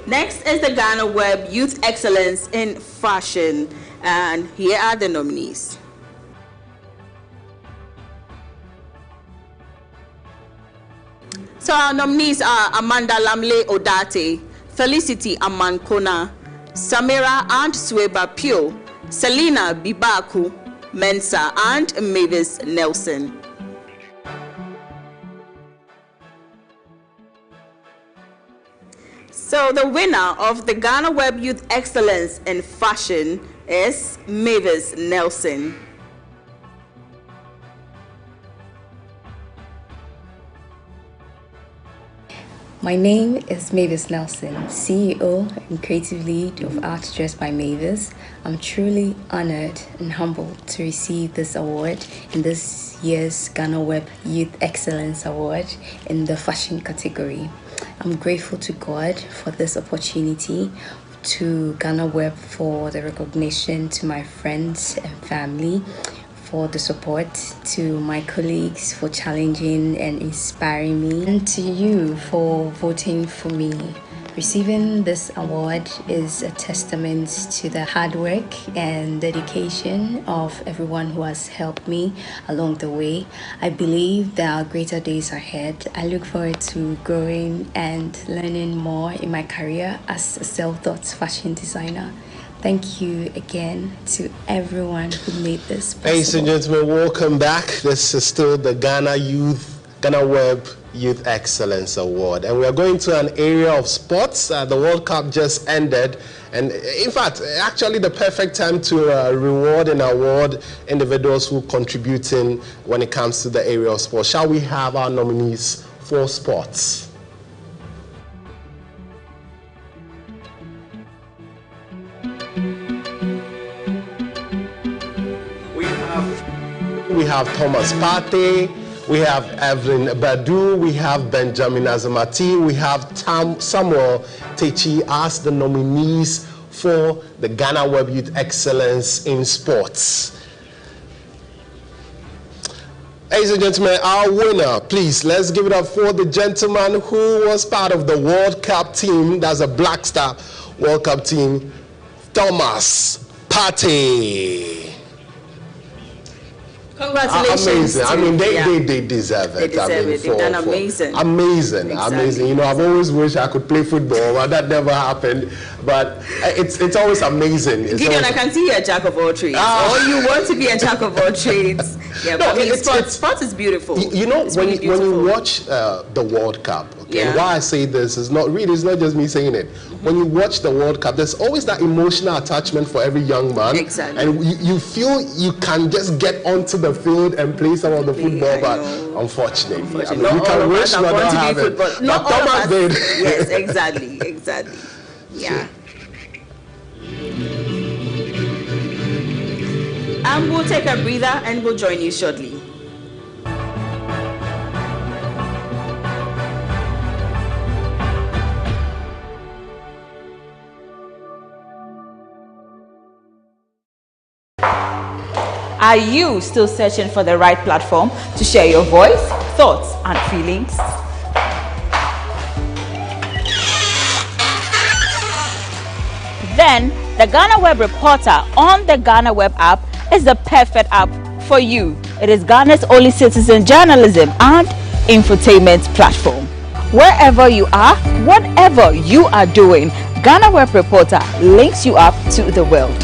Next is the Ghana Web Youth Excellence in Fashion, and here are the nominees. So our nominees are Amanda Lamle Odate, Felicity Amankona, Samira and Sweba Pio, Selina Bibaku, Mensa and Mavis Nelson. So the winner of the Ghana Web Youth Excellence in Fashion is Mavis Nelson. My name is Mavis Nelson, CEO and Creative Lead of Art Dressed by Mavis. I'm truly honored and humbled to receive this award in this year's Ghana Web Youth Excellence Award in the fashion category. I'm grateful to God for this opportunity, to Ghana Web for the recognition, to my friends and family for the support, to my colleagues for challenging and inspiring me, and to you for voting for me. Receiving this award is a testament to the hard work and dedication of everyone who has helped me along the way. I believe there are greater days ahead. I look forward to growing and learning more in my career as a self-taught fashion designer. Thank you again to everyone who made this possible. Ladies and gentlemen, welcome back. This is still the Ghana Web Youth Excellence Award, and we are going to an area of sports. The World Cup just ended, and in fact, actually the perfect time to reward and award individuals who contributing when it comes to the area of sports. Shall we have our nominees for sports? We have Thomas Partey, we have Evelyn Badu, we have Benjamin Azamati, we have Samuel Techi as the nominees for the Ghana Web Youth Excellence in Sports. Ladies and gentlemen, our winner, please, let's give it up for the gentleman who was part of the World Cup team, that's a Black Star World Cup team, Thomas Partey. Congratulations. Amazing. I mean, they deserve it. They deserve it. They've done amazing. Amazing. Exactly. Amazing. You know, I've always wished I could play football, but that never happened. But it's always amazing. Gideon, I can see you're a jack of all trades. Or you want to be a jack of all trades. Yeah, no, but I mean, sports is beautiful. You know, when you watch the World Cup, okay, and why I say this is not just me saying it. When you watch the World Cup, there's always that emotional attachment for every young man. Exactly. And you feel you can just get onto the field and play some of the football, but unfortunately, I mean, you can wish but not have it. But Thomas did. Yes, exactly. Yeah. And we'll take a breather and we'll join you shortly. Are you still searching for the right platform to share your voice, thoughts, and feelings? Then the Ghana Web Reporter on the Ghana Web app is the perfect app for you. It is Ghana's only citizen journalism and infotainment platform. Wherever you are, whatever you are doing, Ghana Web Reporter links you up to the world.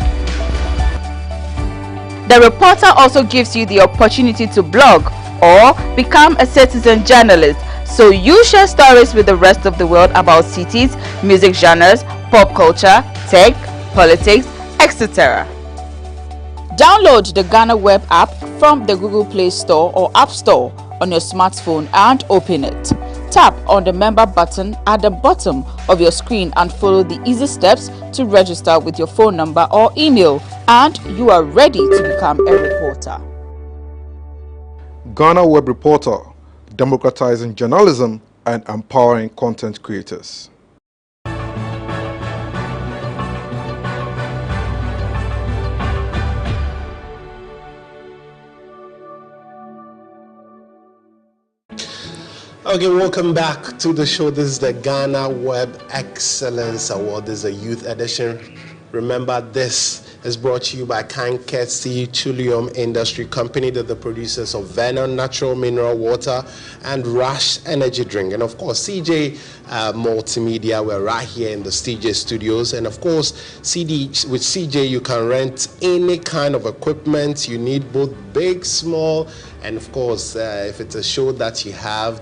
The reporter also gives you the opportunity to blog or become a citizen journalist, so you share stories with the rest of the world about cities, music genres, pop culture, tech, politics, etc. Download the Ghana Web app from the Google Play Store or App Store on your smartphone and open it. Tap on the member button at the bottom of your screen and follow the easy steps to register with your phone number or email, and you are ready to become a reporter. Ghana Web Reporter, democratizing journalism and empowering content creators. Okay, welcome back to the show. This is the Ghana Web Excellence Award. This is a youth edition. Remember, this is brought to you by Kanketsi Chulium Industry Company, that the producers of Vernon Natural Mineral Water and Rush Energy Drink. And of course, CJ Multimedia, we're right here in the CJ Studios. And of course, with CJ, you can rent any kind of equipment you need, both big, small, and of course, if it's a show that you have,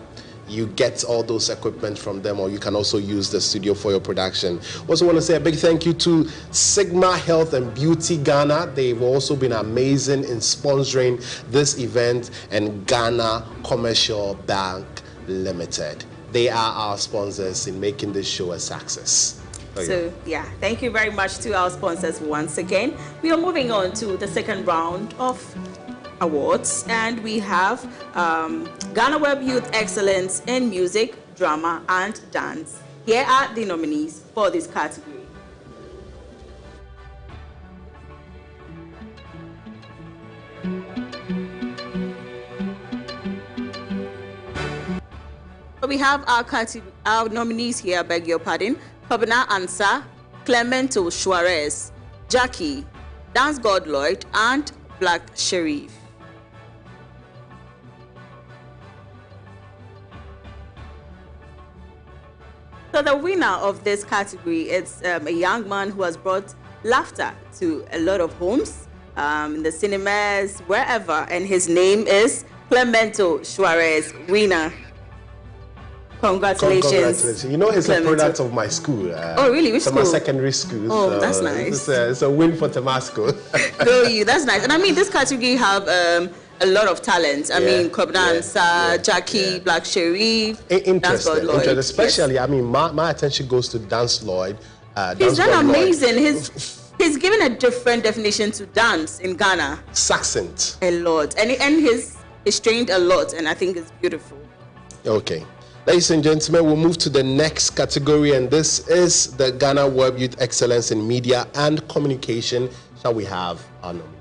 you get all those equipment from them, or you can also use the studio for your production. Also want to say a big thank you to Sigma Health and Beauty Ghana. They've also been amazing in sponsoring this event, and Ghana Commercial Bank Limited. They are our sponsors in making this show a success. So, yeah, thank you very much to our sponsors once again. We are moving on to the second round of awards, and we have Ghana Web Youth Excellence in Music, Drama and Dance. Here are the nominees for this category. So we have our nominees here, I beg your pardon: Pabna Ansa, Clemento Suarez, Jackie, Dance God Lloyd, and Black Sharif. So the winner of this category is a young man who has brought laughter to a lot of homes, in the cinemas, wherever, and his name is Clemento Suarez. Winner. Congratulations. You know, he's Clemento. a product of my school. Oh, really? Which school? Secondary school. Oh, so that's nice. It's a win for Temasco. Go you. That's nice. And I mean, this category have a lot of talent. I mean, Kobna Jackie, Black Sharif, Interesting. Especially, yes. I mean, my attention goes to Dance Lloyd. He's done amazing. He's given a different definition to dance in Ghana. Saxent. A lot. And he's trained a lot, and I think it's beautiful. Okay. Ladies and gentlemen, we'll move to the next category, and this is the Ghana Web Youth Excellence in Media and Communication. Shall we have our nominee?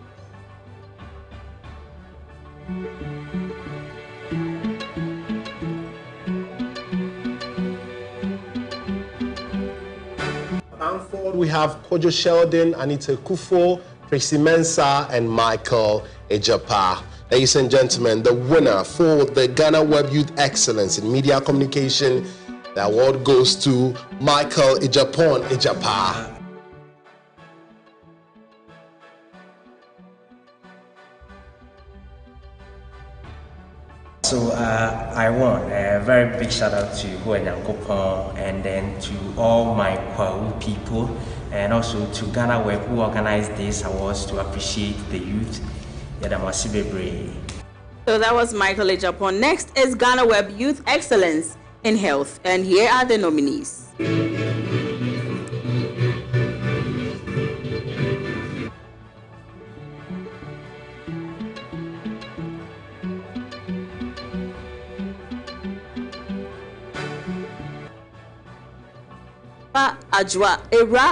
Bamford, we have Kojo Sheldon, Anita Kufo, Tracy Mensah, and Michael Ejapa. Ladies and gentlemen, the winner for the Ghana Web Youth Excellence in Media Communication, the award goes to Michael Ejapa. So I want a very big shout out to Hua Nyankopon, and then to all my Kwau people, and also to Ghana Web, who organized these awards to appreciate the youth. So that was Michael Ejapon. Next is Ghana Web Youth Excellence in Health, and here are the nominees. Era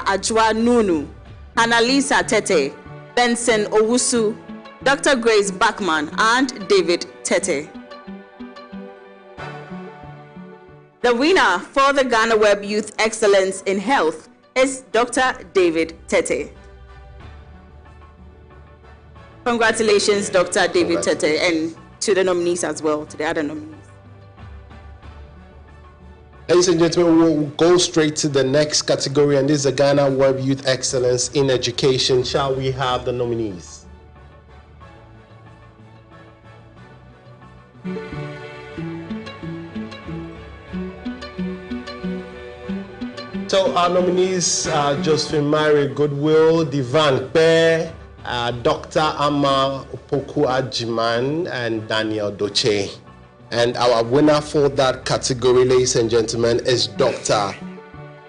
Ajwa Nunu, Annalisa Tete, Benson Owusu, Dr. Grace Bachman, and David Tete. The winner for the Ghana Web Youth Excellence in Health is Dr. David Tete. Congratulations, Dr. David Tete, and to the nominees as well, to the other nominees. Ladies and gentlemen, we'll go straight to the next category, and this is the Ghana Web Youth Excellence in Education. Shall we have the nominees? So our nominees are Josephine Mary Goodwill, Divan Kpe, Dr. Ama Opoku Ajiman, and Daniel Doche. And our winner for that category, ladies and gentlemen, is Dr.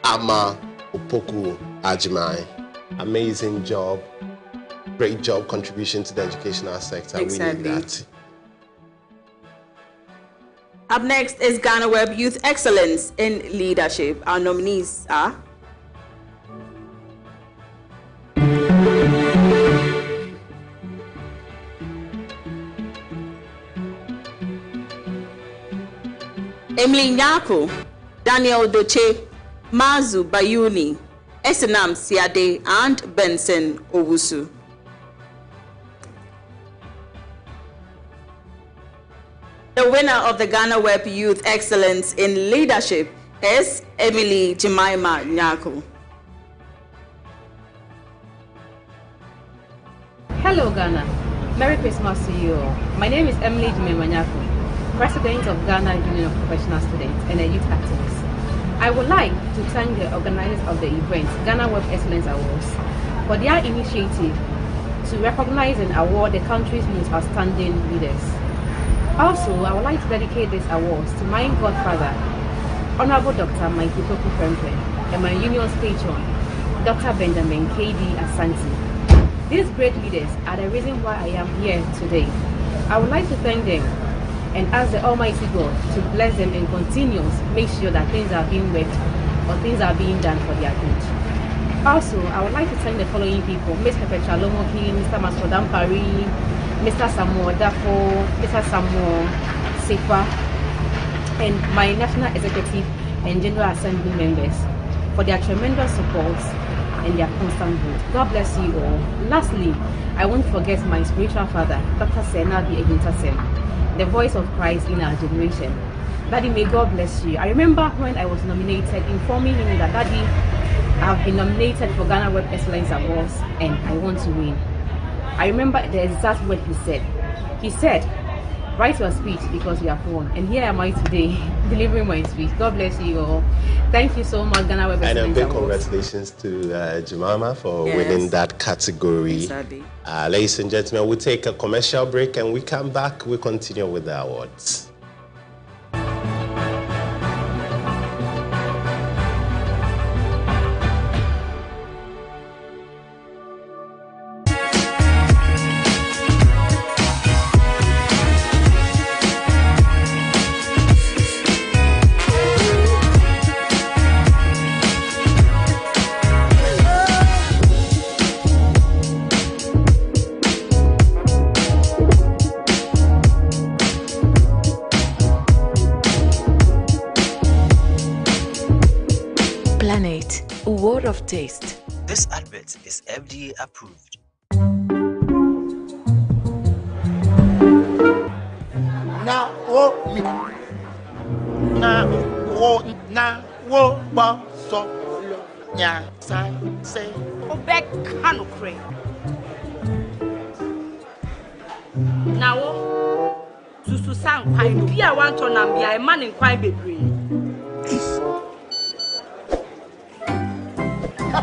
Ama Opoku Ajiman. Amazing job. Great job, contribution to the educational sector. Exactly. We need that. Up next is GhanaWeb Youth Excellence in Leadership. Our nominees are Emily Nyako, Daniel Doche, Mazu Bayuni, Esenam Siade, and Benson Owusu. The winner of the GhanaWeb Youth Excellence in Leadership is Emily Jemima Nyako. Hello Ghana, Merry Christmas to you all. My name is Emily Jemima Nyako, President of Ghana Union of Professional Students and a youth activist. I would like to thank the organizers of the event, GhanaWeb Excellence Awards, for their initiative to recognize and award the country's most outstanding leaders. Also, I would like to dedicate these awards to my godfather, Honorable Dr. Mikey Toku Frempe, and my union's patron, Dr. Benjamin K.D. Asante. These great leaders are the reason why I am here today. I would like to thank them and ask the Almighty God to bless them and continue to make sure that things are being worked or things are being done for their good. Also, I would like to thank the following people: Ms. Perpetua Lomoki, Mr. Masrodam Pari, Mr. Samuel Dafo, Mr. Samuel Sefa, and my National Executive and General Assembly members for their tremendous support and their constant vote. God bless you all. Lastly, I won't forget my spiritual father, Dr. Senabi Egintasem, the voice of Christ in our generation. Daddy, may God bless you. I remember when I was nominated, informing him that Daddy, I've been nominated for GhanaWeb Excellence Awards and I want to win. I remember the exact word he said. He said, write your speech because you have won. And here am I today, delivering my speech. God bless you all. Thank you so much, GhanaWeb Excellence And a big Awards. congratulations to Jemima for winning that category. Ladies and gentlemen, we'll take a commercial break and we come back, we continue with the awards. Planet, a world of taste. This advert is FDA approved. Na wo mi na wo ba so lo nya sa se Obek Kanukre. Now, Susu Sang Pine, Pia Wanton and be a man in quite bebre.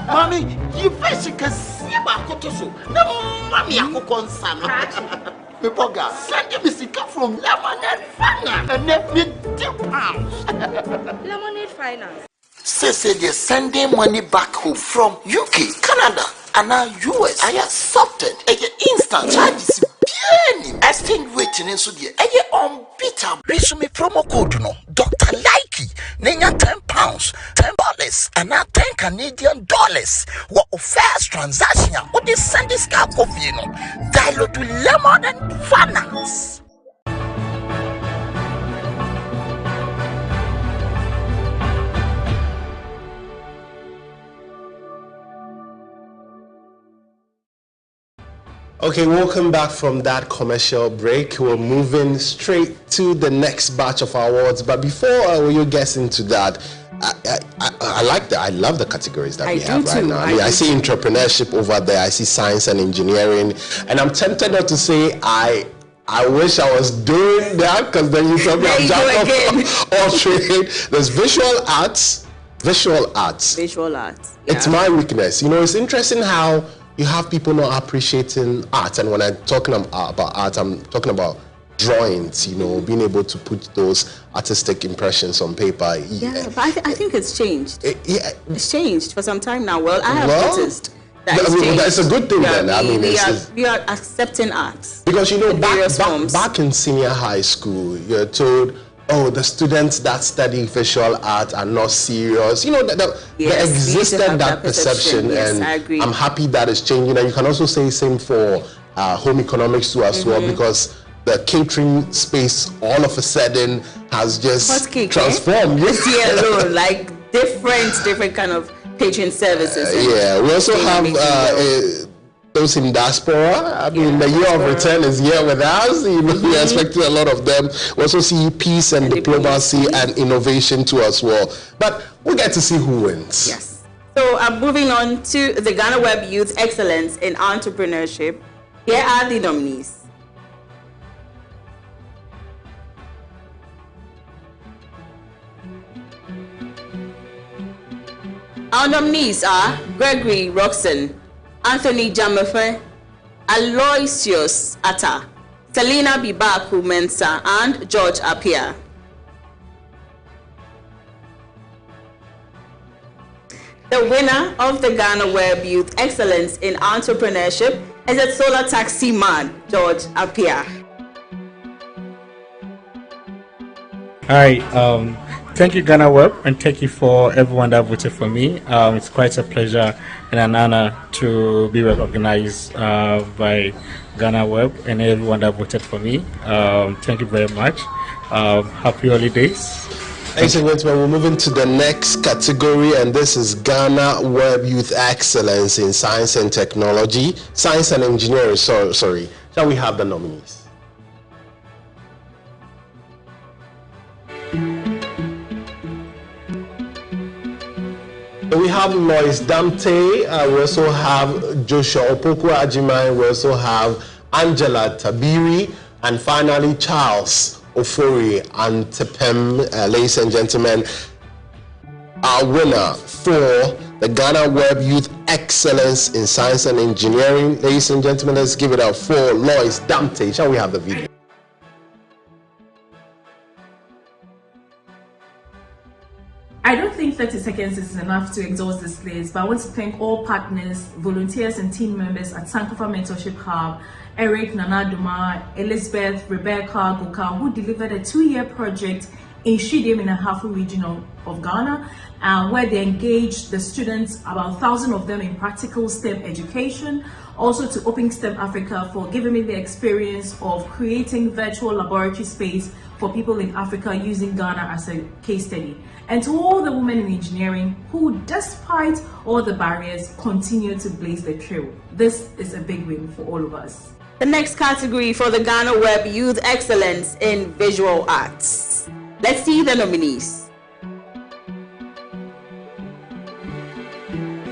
Mommy, you fish can see about Kotoso. No, Mammy, I could concern. Pepoga, send me sicker from Lemonade Finance and let me £10. Lemonade Finance. Say they're sending money back home from UK, Canada, and now US. I accepted a instant charges. Exchange waiting in Sudia. A unbeatable. Resume promo code no Dr. Likey. Nenya £10, $10, and now $10 Canadian. What first transaction? What is Sandy Scar coffee? No, dilute to lemon and finance. Okay, welcome back from that commercial break. We're moving straight to the next batch of awards. But before you get into that, I like that. I love the categories that we have right now. I see entrepreneurship over there. I see science and engineering, and I'm tempted not to say I wish I was doing that, because then you tell me I'm jack of all trade. There's visual arts. Yeah. It's my weakness. You know, it's interesting how you have people not appreciating art, and when I'm talking about art, I'm talking about drawings, you know, being able to put those artistic impressions on paper. Yeah, but I think it's changed. It's changed for some time now. Well, I have noticed that it's changed. That's a good thing then. I mean, we are accepting art. Because, you know, back in senior high school, you're told oh, the students that study visual art are not serious. You know, there existed that perception, yes, and I agree. I'm happy that is changing. And you can also say same for home economics too as well, because the catering space all of a sudden has just transformed. This year alone, like different kind of catering services. Yeah, we also have those in diaspora. I mean, the year of return is here with us. You know, we're expecting a lot of them. We also see peace and diplomacy and innovation too as well. But we get to see who wins. Yes. So moving on to the GhanaWeb Youth Excellence in Entrepreneurship. Here are the nominees. Our nominees are Gregory Roxon, Anthony Jamefe, Aloysius Atta, Selina Bibaku Mensa, and George Appiah. The winner of the GhanaWeb Youth Excellence in Entrepreneurship is a solar taxi man, George Appiah. Hi, thank you GhanaWeb, and thank you for everyone that voted for me. It's quite a pleasure and an honor to be recognized by GhanaWeb and everyone that voted for me. Thank you very much. Happy holidays. Ladies and gentlemen, we're moving to the next category, and this is GhanaWeb Youth Excellence in Science and Technology, Science and Engineering. Sorry. Shall we have the nominees? We have Lois Damte, we also have Joshua Opoku Ajimai, we also have Angela Tabiri, and finally Charles Ofori and Tepem. Ladies and gentlemen, our winner for the GhanaWeb Youth Excellence in Science and Engineering. Ladies and gentlemen, let's give it up for Lois Damte. Shall we have the video? I don't think 30 seconds is enough to exhaust this list, but I want to thank all partners, volunteers and team members at Sankofa Mentorship Hub, Eric, Nana Duma, Elizabeth, Rebecca, Goka, who delivered a 2-year project in Shidim in the Hafu region of Ghana, where they engaged the students, about 1,000 of them, in practical STEM education. Also to Open STEM Africa for giving me the experience of creating virtual laboratory space for people in Africa using Ghana as a case study. And to all the women in engineering who, despite all the barriers, continue to blaze the trail. This is a big win for all of us. The next category for the GhanaWeb Youth Excellence in Visual Arts. Let's see the nominees.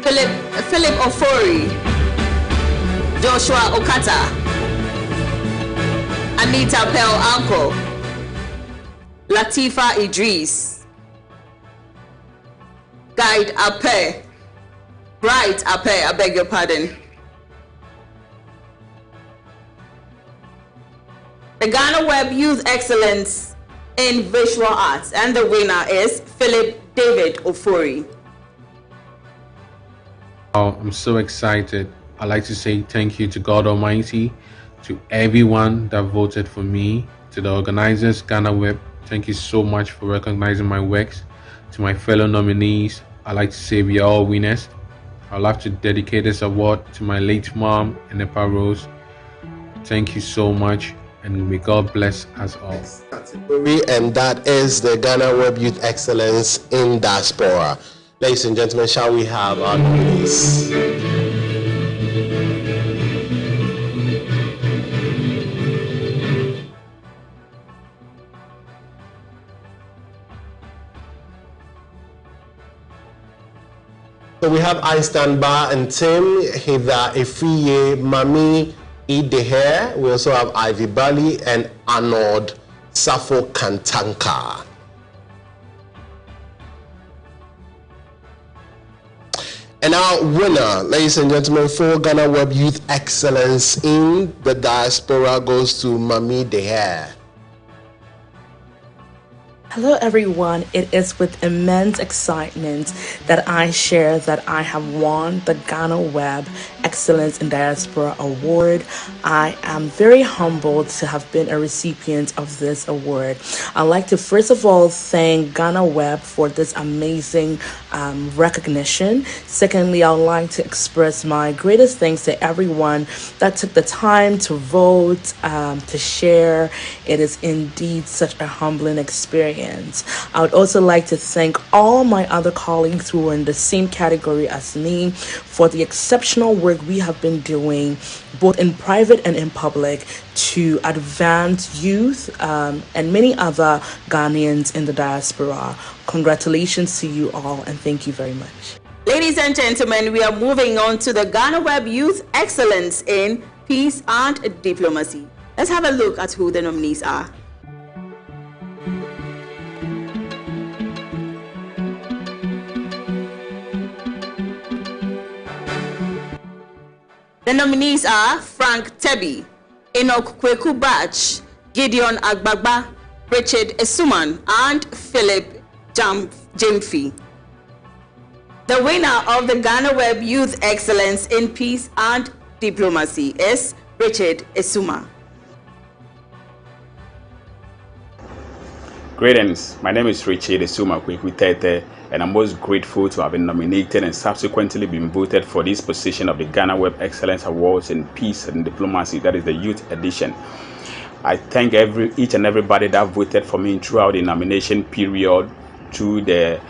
Philip Ofori, Joshua Okata, Anita Pell Anko, Latifa Idris, Bright Ape, I beg your pardon. The GhanaWeb Youth Excellence in Visual Arts, and the winner is Philip David Ofori. Oh, I'm so excited. I'd like to say thank you to God Almighty, to everyone that voted for me, to the organizers, GhanaWeb. Thank you so much for recognizing my works. To my fellow nominees, I'd like to say we are all winners. I'd love to dedicate this award to my late mom, Enepa Rose. Thank you so much, and may God bless us all. And that is the GhanaWeb Youth Excellence in Diaspora. Ladies and gentlemen, shall we have our nominees? So we have Einstein Bar and Tim, Hida Efiye, Mami Ideher. We also have Ivy Bali and Arnold Safo Kantanka. And our winner, ladies and gentlemen, for GhanaWeb Youth Excellence in the Diaspora goes to Mami Deher. Hello everyone, it is with immense excitement that I share that I have won the GhanaWeb Excellence in Diaspora Award. I am very humbled to have been a recipient of this award. I'd like to first of all thank GhanaWeb for this amazing recognition. Secondly, I would like to express my greatest thanks to everyone that took the time to vote, to share. It is indeed such a humbling experience. I would also like to thank all my other colleagues who were in the same category as me for the exceptional work we have been doing, both in private and in public, to advance youth and many other Ghanaians in the diaspora. Congratulations to you all, and thank you very much. Ladies and gentlemen, we are moving on to the GhanaWeb Youth Excellence in Peace and Diplomacy. Let's have a look at who the nominees are. The nominees are Frank Tebi, Enoch Kweku Bach, Gideon Agbagba, Richard Esuman, and Philip Jemfi. The winner of the GhanaWeb Youth Excellence in Peace and Diplomacy is Richard Esuma. Greetings, my name is Richard Esuma Kwekutete, and I'm most grateful to have been nominated and subsequently been voted for this position of the GhanaWeb Excellence Awards in Peace and Diplomacy, that is the Youth Edition. I thank each and everybody that voted for me throughout the nomination period, through the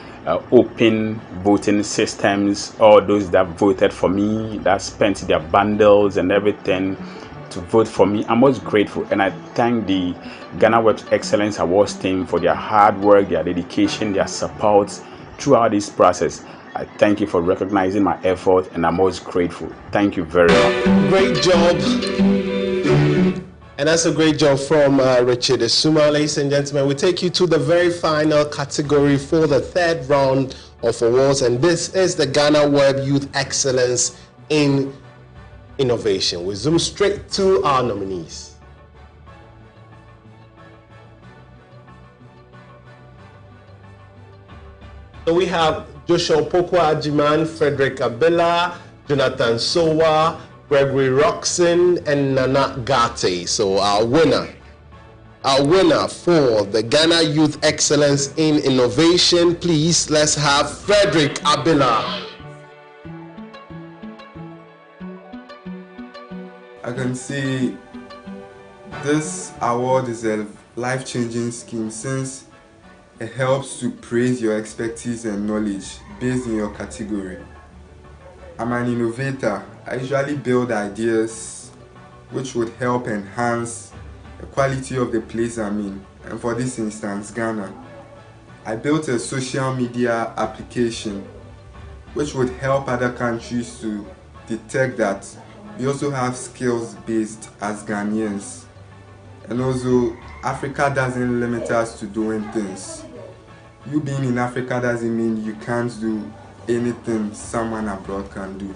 open voting systems, all those that voted for me, that spent their bundles and everything to vote for me. I'm most grateful, and I thank the GhanaWeb Excellence Awards team for their hard work, their dedication, their support throughout this process. I thank you for recognizing my effort, and I'm most grateful. Thank you very much. Great job. And that's a great job from Richard Esuma. Ladies and gentlemen, we take you to the very final category for the third round of awards, and this is the GhanaWeb Youth Excellence in Innovation. We zoom straight to our nominees. So we have Joshua Pokwa Ajiman, Frederick Abela, Jonathan Sowa, Gregory Roxon, and Nana Gate. So our winner for the Ghana Youth Excellence in Innovation, please let's have Frederick Abela. I can say this award is a life-changing scheme since it helps to praise your expertise and knowledge based in your category. I'm an innovator. I usually build ideas which would help enhance the quality of the place I'm in, and for this instance, Ghana. I built a social media application which would help other countries to detect that we also have skills based as Ghanaians. And also, Africa doesn't limit us to doing things. You being in Africa doesn't mean you can't do anything someone abroad can do.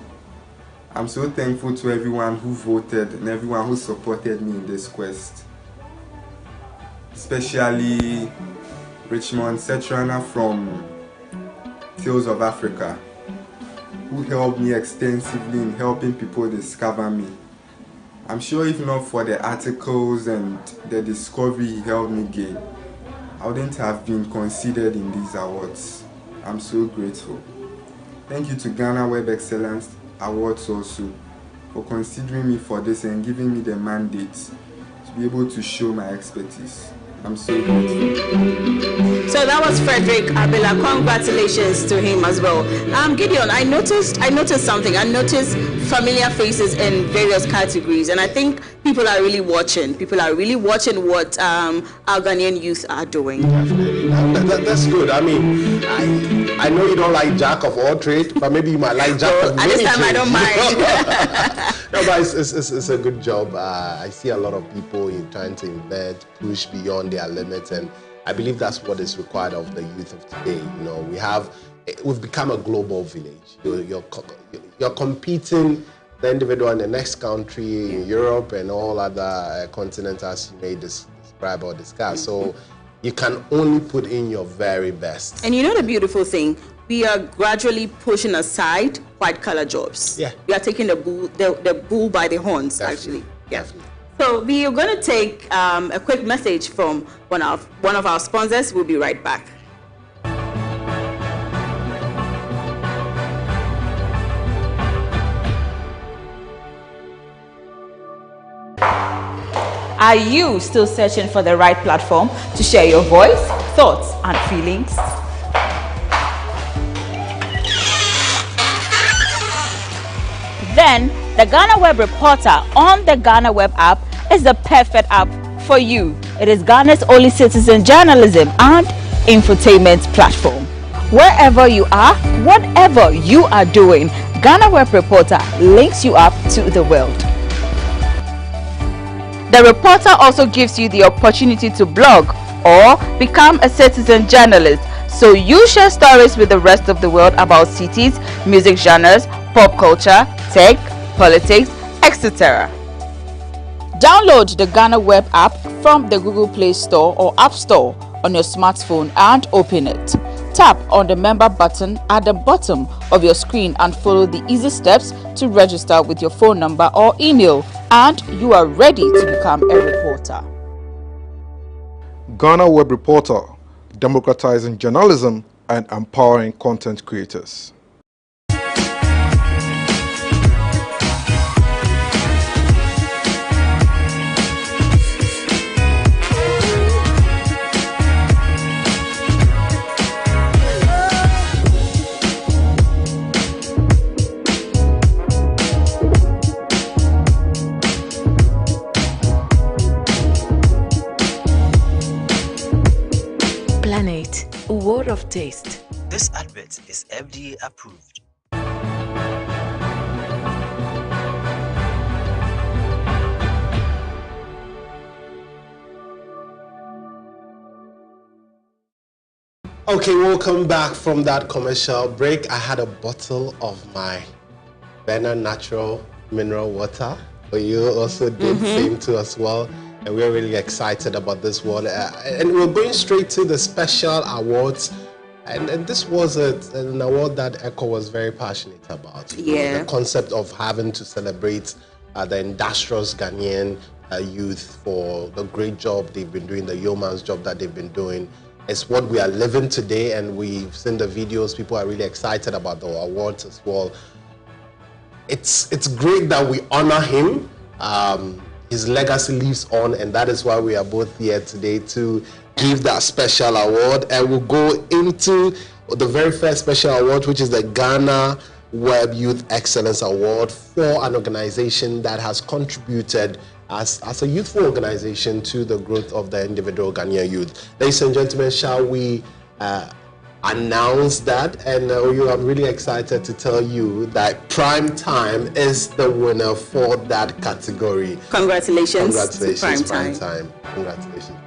I'm so thankful to everyone who voted and everyone who supported me in this quest. Especially Richmond Setrana from Tales of Africa, who helped me extensively in helping people discover me. I'm sure if not for the articles and the discovery he helped me gain, I wouldn't have been considered in these awards. I'm so grateful. Thank you to GhanaWeb Excellence Awards also for considering me for this and giving me the mandate to be able to show my expertise. I'm so grateful. So that was Frederick Abela. Congratulations to him as well. Gideon, I noticed something. I noticed familiar faces in various categories, and I think people are really watching. People are really watching what our Ghanaian youth are doing. Definitely. That's good. I mean, I know you don't like Jack of all trades, but maybe you might like Jack of many trades. At this time, I don't mind. No, but it's a good job. I see a lot of people trying to invent, push beyond their limits, and I believe that's what is required of the youth of today. You know, we've become a global village. You're competing the individual in the next country, in Europe and all other continents, as you may describe or discuss. So you can only put in your very best. And you know the beautiful thing, we are gradually pushing aside white collar jobs. Yeah. We are taking the bull by the horns, Definitely. actually. Yeah. So we are going to take a quick message from one of our sponsors. We'll be right back. Are you still searching for the right platform to share your voice, thoughts, and feelings? Then the GhanaWeb Reporter on the GhanaWeb app is the perfect app for you. It is Ghana's only citizen journalism and infotainment platform. Wherever you are, whatever you are doing, GhanaWeb Reporter links you up to the world. The reporter also gives you the opportunity to blog or become a citizen journalist, so you share stories with the rest of the world about cities, music genres, pop culture, tech, politics, etc. Download the GhanaWeb app from the Google Play Store or App Store on your smartphone and open it. Tap on the member button at the bottom of your screen and follow the easy steps to register with your phone number or email, and you are ready to become a reporter. GhanaWeb Reporter, democratizing journalism and empowering content creators. Planet, a world of taste. This advert is FDA approved. Okay, welcome back from that commercial break. I had a bottle of my Benner natural mineral water, but you also did same too as well. And we're really excited about this one. And we're going straight to the special awards. And this was an award that ECHO was very passionate about. Yeah. The concept of having to celebrate the industrious Ghanaian youth for the great job they've been doing, the yeoman's job that they've been doing. It's what we are living today, and we've seen the videos. People are really excited about the awards as well. It's great that we honor him. His legacy lives on, and that is why we are both here today to give that special award. And we'll go into the very first special award, which is the GhanaWeb Youth Excellence Award for an organization that has contributed as a youthful organization to the growth of the individual Ghanaian youth. Ladies and gentlemen, shall we announce that? And I'm really excited to tell you that Prime Time is the winner for that category. Congratulations. Congratulations, Prime Time. Congratulations.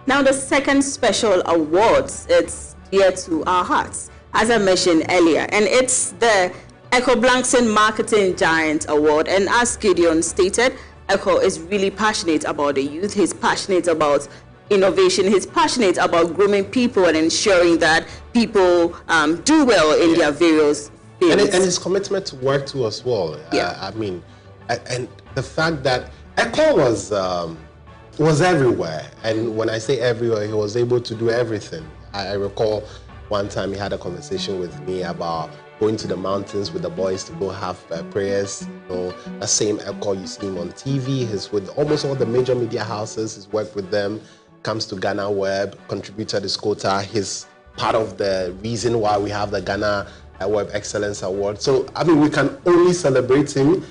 Now the second special awards, it's dear to our hearts, as I mentioned earlier, and it's the Echo Blankson Marketing Giant Award. And as Gideon stated, Echo is really passionate about the youth. He's passionate about innovation. He's passionate about grooming people and ensuring that people do well in their various fields. And his commitment to work too as well. Yeah. I mean, and the fact that Echo was everywhere, and when I say everywhere, he was able to do everything. I recall one time he had a conversation with me about going to the mountains with the boys to go have prayers. You know, the same Echo, you see him on TV. He's with almost all the major media houses. He's worked with them. Comes to GhanaWeb, contributed his quota. He's part of the reason why we have the GhanaWeb Excellence Award. So I mean, we can only celebrate him.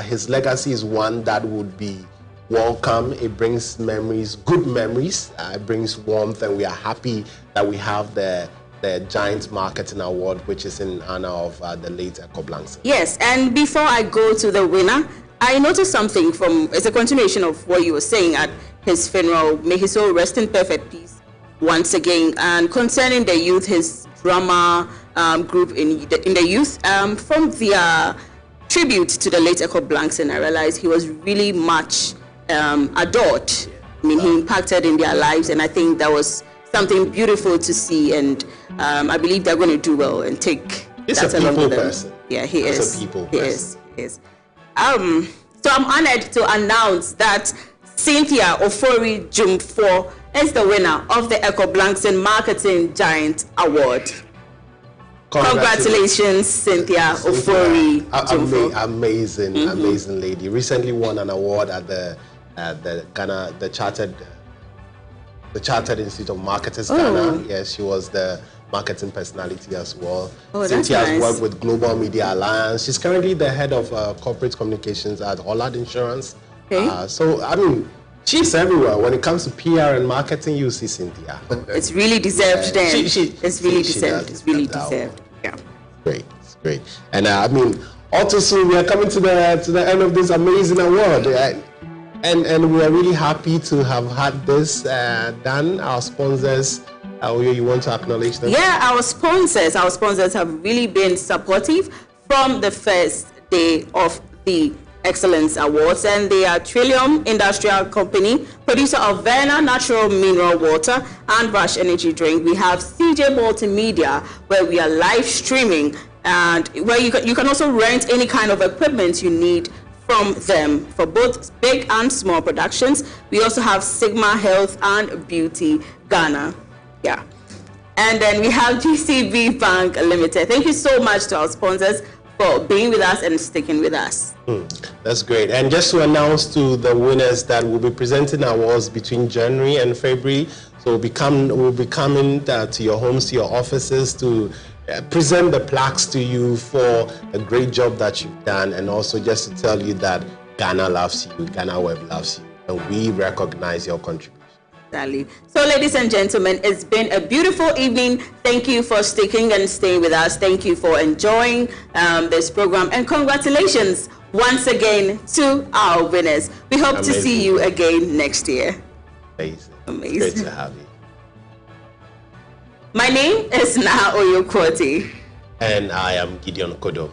His legacy is one that would be welcome. It brings memories, good memories. It brings warmth, and we are happy that we have the Giant Marketing Award, which is in honor of the late Echo Blankson. Yes, and before I go to the winner, I noticed something it's a continuation of what you were saying at his funeral. May his soul rest in perfect peace once again. And concerning the youth, his drama group in the youth, from their tribute to the late Echo Blankson, I realized he was really much adored. I mean, he impacted in their lives, and I think that was something beautiful to see, and I believe they're going to do well and take that along with them. Person. Yeah, he is. He's a people person. He is. So I'm honored to announce that Cynthia Ofori Jumfo is the winner of the Echo Blankson Marketing Giant Award. Congratulations, Cynthia Ofori Jumfo. Amazing lady. Recently won an award at the Chartered Institute of Marketers Ghana. Yes, she was the marketing personality as well. Cynthia has worked with Global Media Alliance. She's currently the head of corporate communications at Hollard Insurance. So, I mean, she's everywhere. When it comes to PR and marketing, you see Cynthia. It's really deserved then. It's really deserved. Yeah. Great. And I mean, also soon we are coming to the end of this amazing award. And we are really happy to have had this done. Our sponsors, you want to acknowledge them? Yeah, our sponsors have really been supportive from the first day of the Excellence Awards, and they are Trillium Industrial Company, producer of Verna Natural Mineral Water and Rush Energy Drink. We have CJ Multimedia, where we are live streaming, and where you can also rent any kind of equipment you need from them for both big and small productions. We also have Sigma Health and Beauty Ghana. Yeah. And then we have GCB Bank Limited. Thank you so much to our sponsors for being with us and sticking with us. That's great. And just to announce to the winners that we'll be presenting awards between January and February. So we'll be coming to your homes, to your offices, to present the plaques to you for the great job that you've done, and also just to tell you that Ghana loves you, GhanaWeb loves you, and we recognize your contribution. So, ladies and gentlemen, it's been a beautiful evening. Thank you for sticking and staying with us. Thank you for enjoying this program, and congratulations once again to our winners. We hope to see you again next year. Amazing. Great to have you. My name is Na Oyokwoti. And I am Gideon Kodo.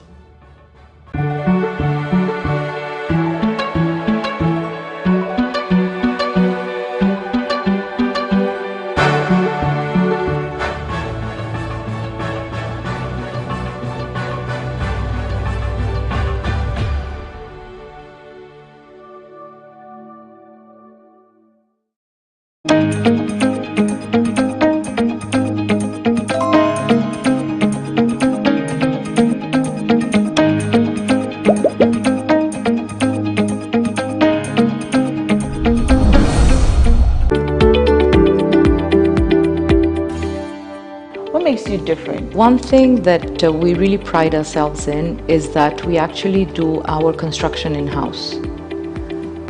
Different. One thing that we really pride ourselves in is that we actually do our construction in-house,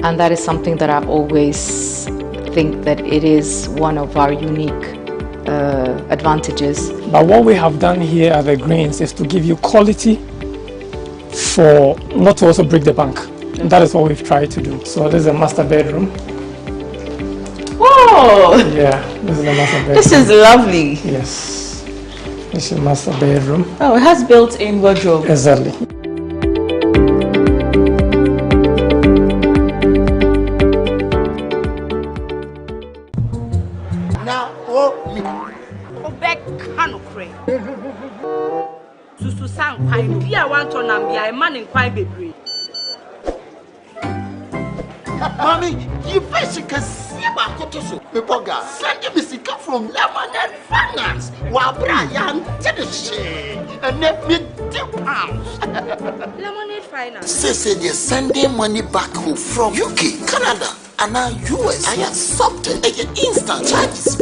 and that is something that I always think that it is one of our unique advantages. But what we have done here at the Greens is to give you quality for not to also break the bank, and that is what we've tried to do. So this is a master bedroom. Whoa! Yeah, this is a master bedroom. This is lovely. Yes. This is master bedroom. Oh, it has built-in wardrobe. Exactly. Now, Mommy, you basically see about Kotoso. People got sending me sick from Lemonade Finance. While Brian did the shit and let me £2. Lemonade Finance. Say they're sending money back home from UK, Canada, and now US. I accepted a instant charges.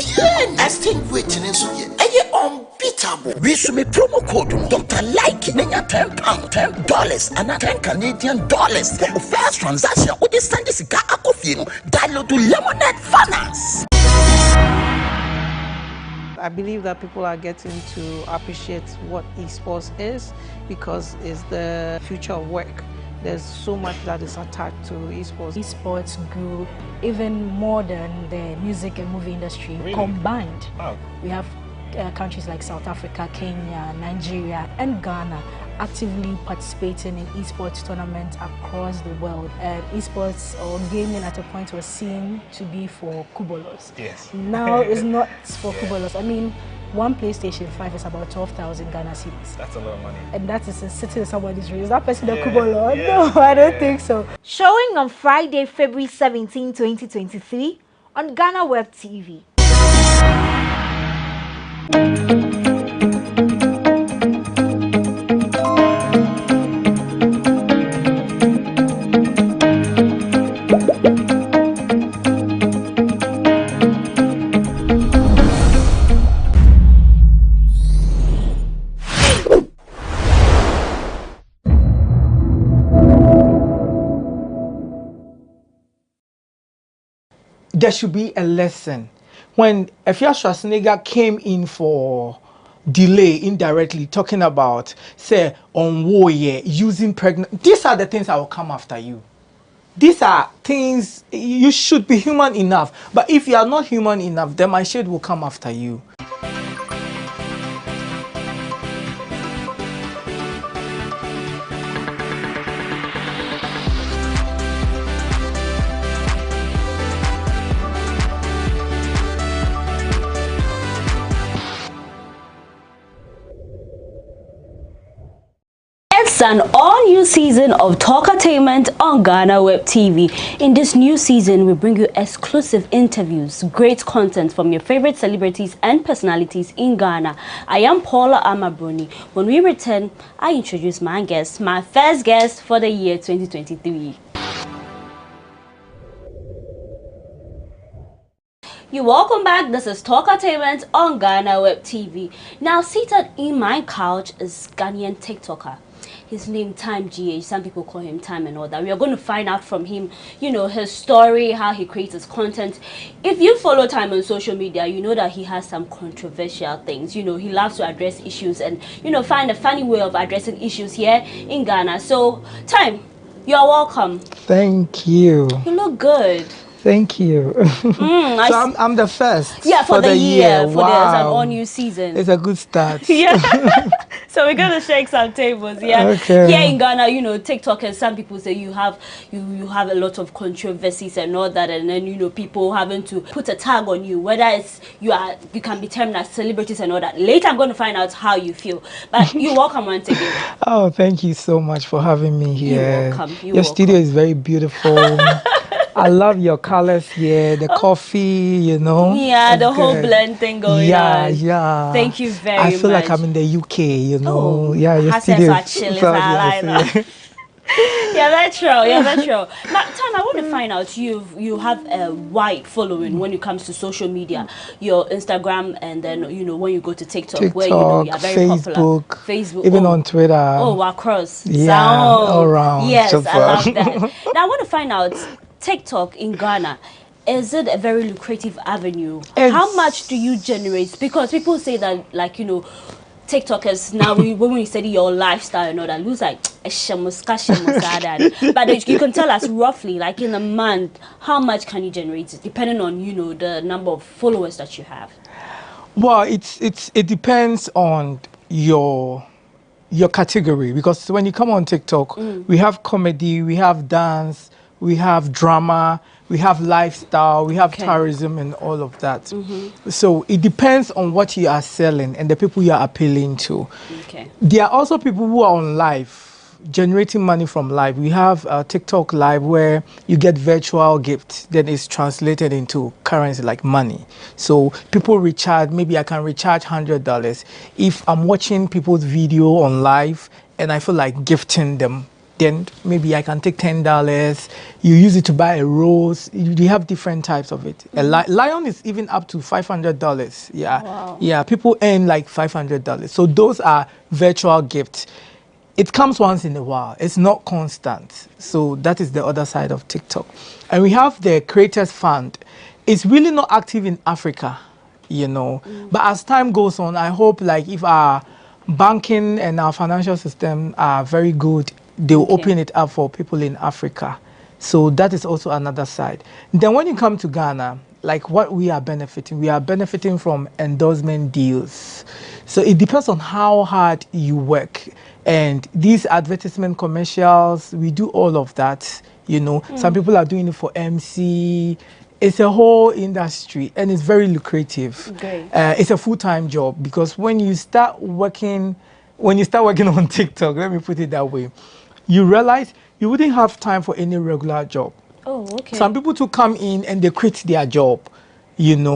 Extinguishing in Suya. Unbeatable. We should be promo code Dr. Like £10, $10, and $10 for the first transaction. What is sending this guy? Download to Lemonade Finance. I believe that people are getting to appreciate what esports is, because it's the future of work. There's so much that is attached to esports. Esports grew even more than the music and movie industry combined. Wow. We have countries like South Africa, Kenya, Nigeria, and Ghana actively participating in esports tournaments across the world. Esports or gaming at a point was seen to be for kubolos. Yes. Now it's not for kubolos. I mean, one PlayStation 5 is about 12,000 Ghana cedis. That's a lot of money. And that is sitting in somebody's room. Is that person a kubolo? No, I don't think so. Showing on Friday, February 17, 2023 on GhanaWeb TV. There should be a lesson. When Efia Schwarzenegger came in for delay indirectly, talking about, say, on warrior, using pregnant, these are the things that will come after you. These are things, you should be human enough. But if you are not human enough, then my shade will come after you. It's an all-new season of Talkatainment on GhanaWeb TV. In this new season, we bring you exclusive interviews, great content from your favorite celebrities and personalities in Ghana. I am Paula Amabroni. When we return, I introduce my guest, my first guest for the year 2023. You're welcome back. This is Talkatainment on GhanaWeb TV. Now, seated in my couch is Ghanaian TikToker. His name Time GH, some people call him Time and all that. We are going to find out from him, you know, his story, how he creates his content. If you follow Time on social media, you know that he has some controversial things. You know, he loves to address issues and, you know, find a funny way of addressing issues here in Ghana. So, Time, you're welcome. Thank you. You look good. Thanso I'm the first. Yeah, for the year. For wow. an all-new season. It's a good start. Yeah. So we're going to shake some tables, yeah. Okay. Here in Ghana, you know, TikTok, and some people say you have a lot of controversies and all that, and then, you know, people having to put a tag on you, whether it's you can be termed as celebrities and all that. Later I'm going to find out how you feel. But you're welcome once again. Oh, thank you so much for having me here. You're welcome. Your studio is very beautiful. I love your colors here, the coffee, you know. Yeah, the whole blend thing going on. Yeah. Thank you very much. I feel like I'm in the UK, you know. Oh, yeah, your studio is yeah, that's true. Yeah, that's true. Now, Time, I want to find out, you have a wide following when it comes to social media. Your Instagram, and then, you know, when you go to TikTok where, you know, you're very Facebook, popular. Facebook. Even on Twitter. Oh, across. Yeah, all around. Yes, I love that. Now, I want to find out, TikTok in Ghana, is it a very lucrative avenue? How much do you generate? Because people say that, like, you know, TikTokers now, when we study your lifestyle and all that, lose like but you can tell us roughly, like in a month, how much can you generate, depending on, you know, the number of followers that you have. Well, it depends on your category, because when you come on TikTok, we have comedy, we have dance, we have drama, we have lifestyle, we have tourism and all of that. So it depends on what you are selling and the people you are appealing to. There are also people who are on live, generating money from live. We have TikTok live where you get virtual gifts, then it's translated into currency like money. So people recharge, maybe I can recharge $100. If I'm watching people's video on live and I feel like gifting them, then maybe I can take $10. You use it to buy a rose. You have different types of it. A lion is even up to $500. Yeah, wow. Yeah. People earn like $500. So those are virtual gifts. It comes once in a while. It's not constant. So that is the other side of TikTok. And we have the Creators Fund. It's really not active in Africa, you know. But as time goes on, I hope like if our banking and our financial system are very good, they'll open it up for people in Africa. So that is also another side. Then when you come to Ghana, like what we are benefiting from endorsement deals. So it depends on how hard you work. And these advertisement commercials, we do all of that. Some people are doing it for MC. It's a whole industry, and it's very lucrative. Great. It's a full-time job, because when you start working on TikTok, let me put it that way, you realize you wouldn't have time for any regular job. Oh, okay. Some people to come in and they quit their job, and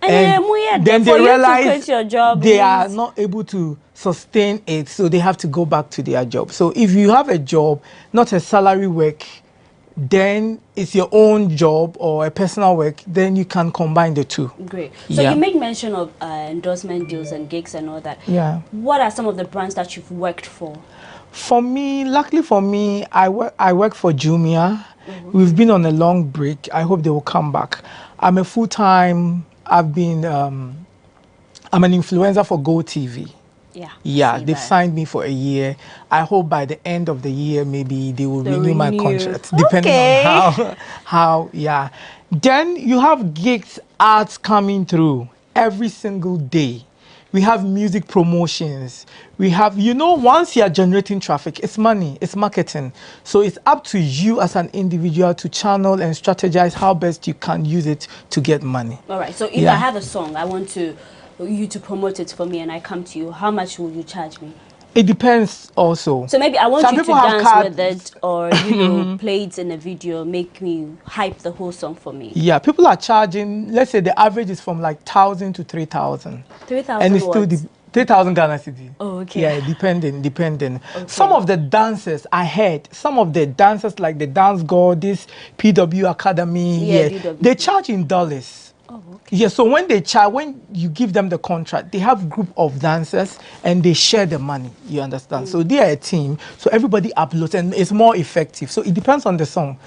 then they realize they means are not able to sustain it, so they have to go back to their job. So if you have a job, not a salary work, then it's your own job or a personal work, then you can combine the two. Great. So you make mention of endorsement deals and gigs and all that. Yeah. What are some of the brands that you've worked for? For me, luckily for me, I work for Jumia. We've been on a long break. I hope they will come back. I'm a full-time, I'm an influencer for GoTV. Yeah, they've signed me for a year. I hope by the end of the year, maybe they will renew my contract, depending on how. Then you have gigs, ads coming through every single day. We have music promotions. We have, once you are generating traffic, it's money, it's marketing. So it's up to you as an individual to channel and strategize how best you can use it to get money. All right, so if I have a song, I want you to promote it for me, and I come to you, how much will you charge me? It depends also. So maybe I want you to dance with it, or play it in a video, make me hype the whole song for me. Yeah, people are charging, let's say the average is from like 1,000 to 3,000. 3,000 and it's still 3,000 Ghana cedi. Oh, okay. Yeah, depending. Okay. Some of the dancers, I heard, some of the dancers like the Dance God, this PW Academy, they charge in dollars. Oh, okay. Yeah, so when you give them the contract, they have a group of dancers and they share the money, you understand? So they are a team, so everybody uploads and it's more effective. So it depends on the song.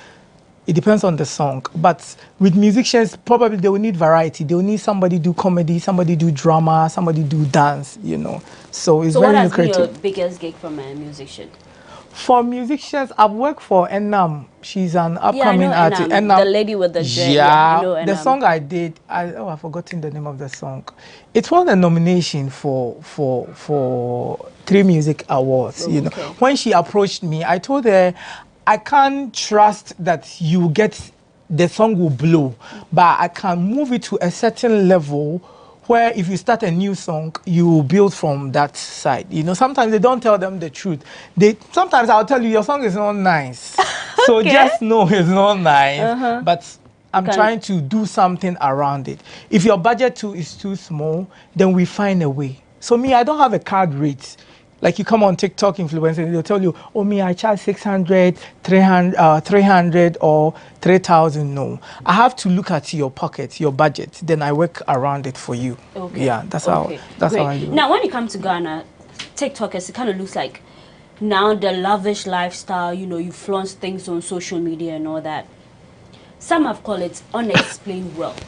But with musicians, probably they will need variety. They will need somebody do comedy, somebody do drama, somebody do dance, So it's very lucrative. So what has been your biggest gig from a musician? For musicians, I've worked for Enam. She's an upcoming artist. Enam, the lady with the dread. Yeah, the song I did, I've forgotten the name of the song. It won a nomination for 3 music awards. When she approached me, I told her, I can't trust that the song will blow, but I can move it to a certain level where if you start a new song, you build from that side. Sometimes they don't tell them the truth. Sometimes I'll tell you, your song is not nice. So just know it's not nice, but I'm trying to do something around it. If your budget is too small, then we find a way. So me, I don't have a card rate. Like you come on TikTok influencers, they'll tell you, oh me, I charge 600, 300 or 3,000. No, I have to look at your pocket, your budget. Then I work around it for you. Okay. Yeah, that's how I do it. Now, when you come to Ghana, TikTokers, it kind of looks like now the lavish lifestyle. You flaunt things on social media and all that. Some have called it unexplained wealth.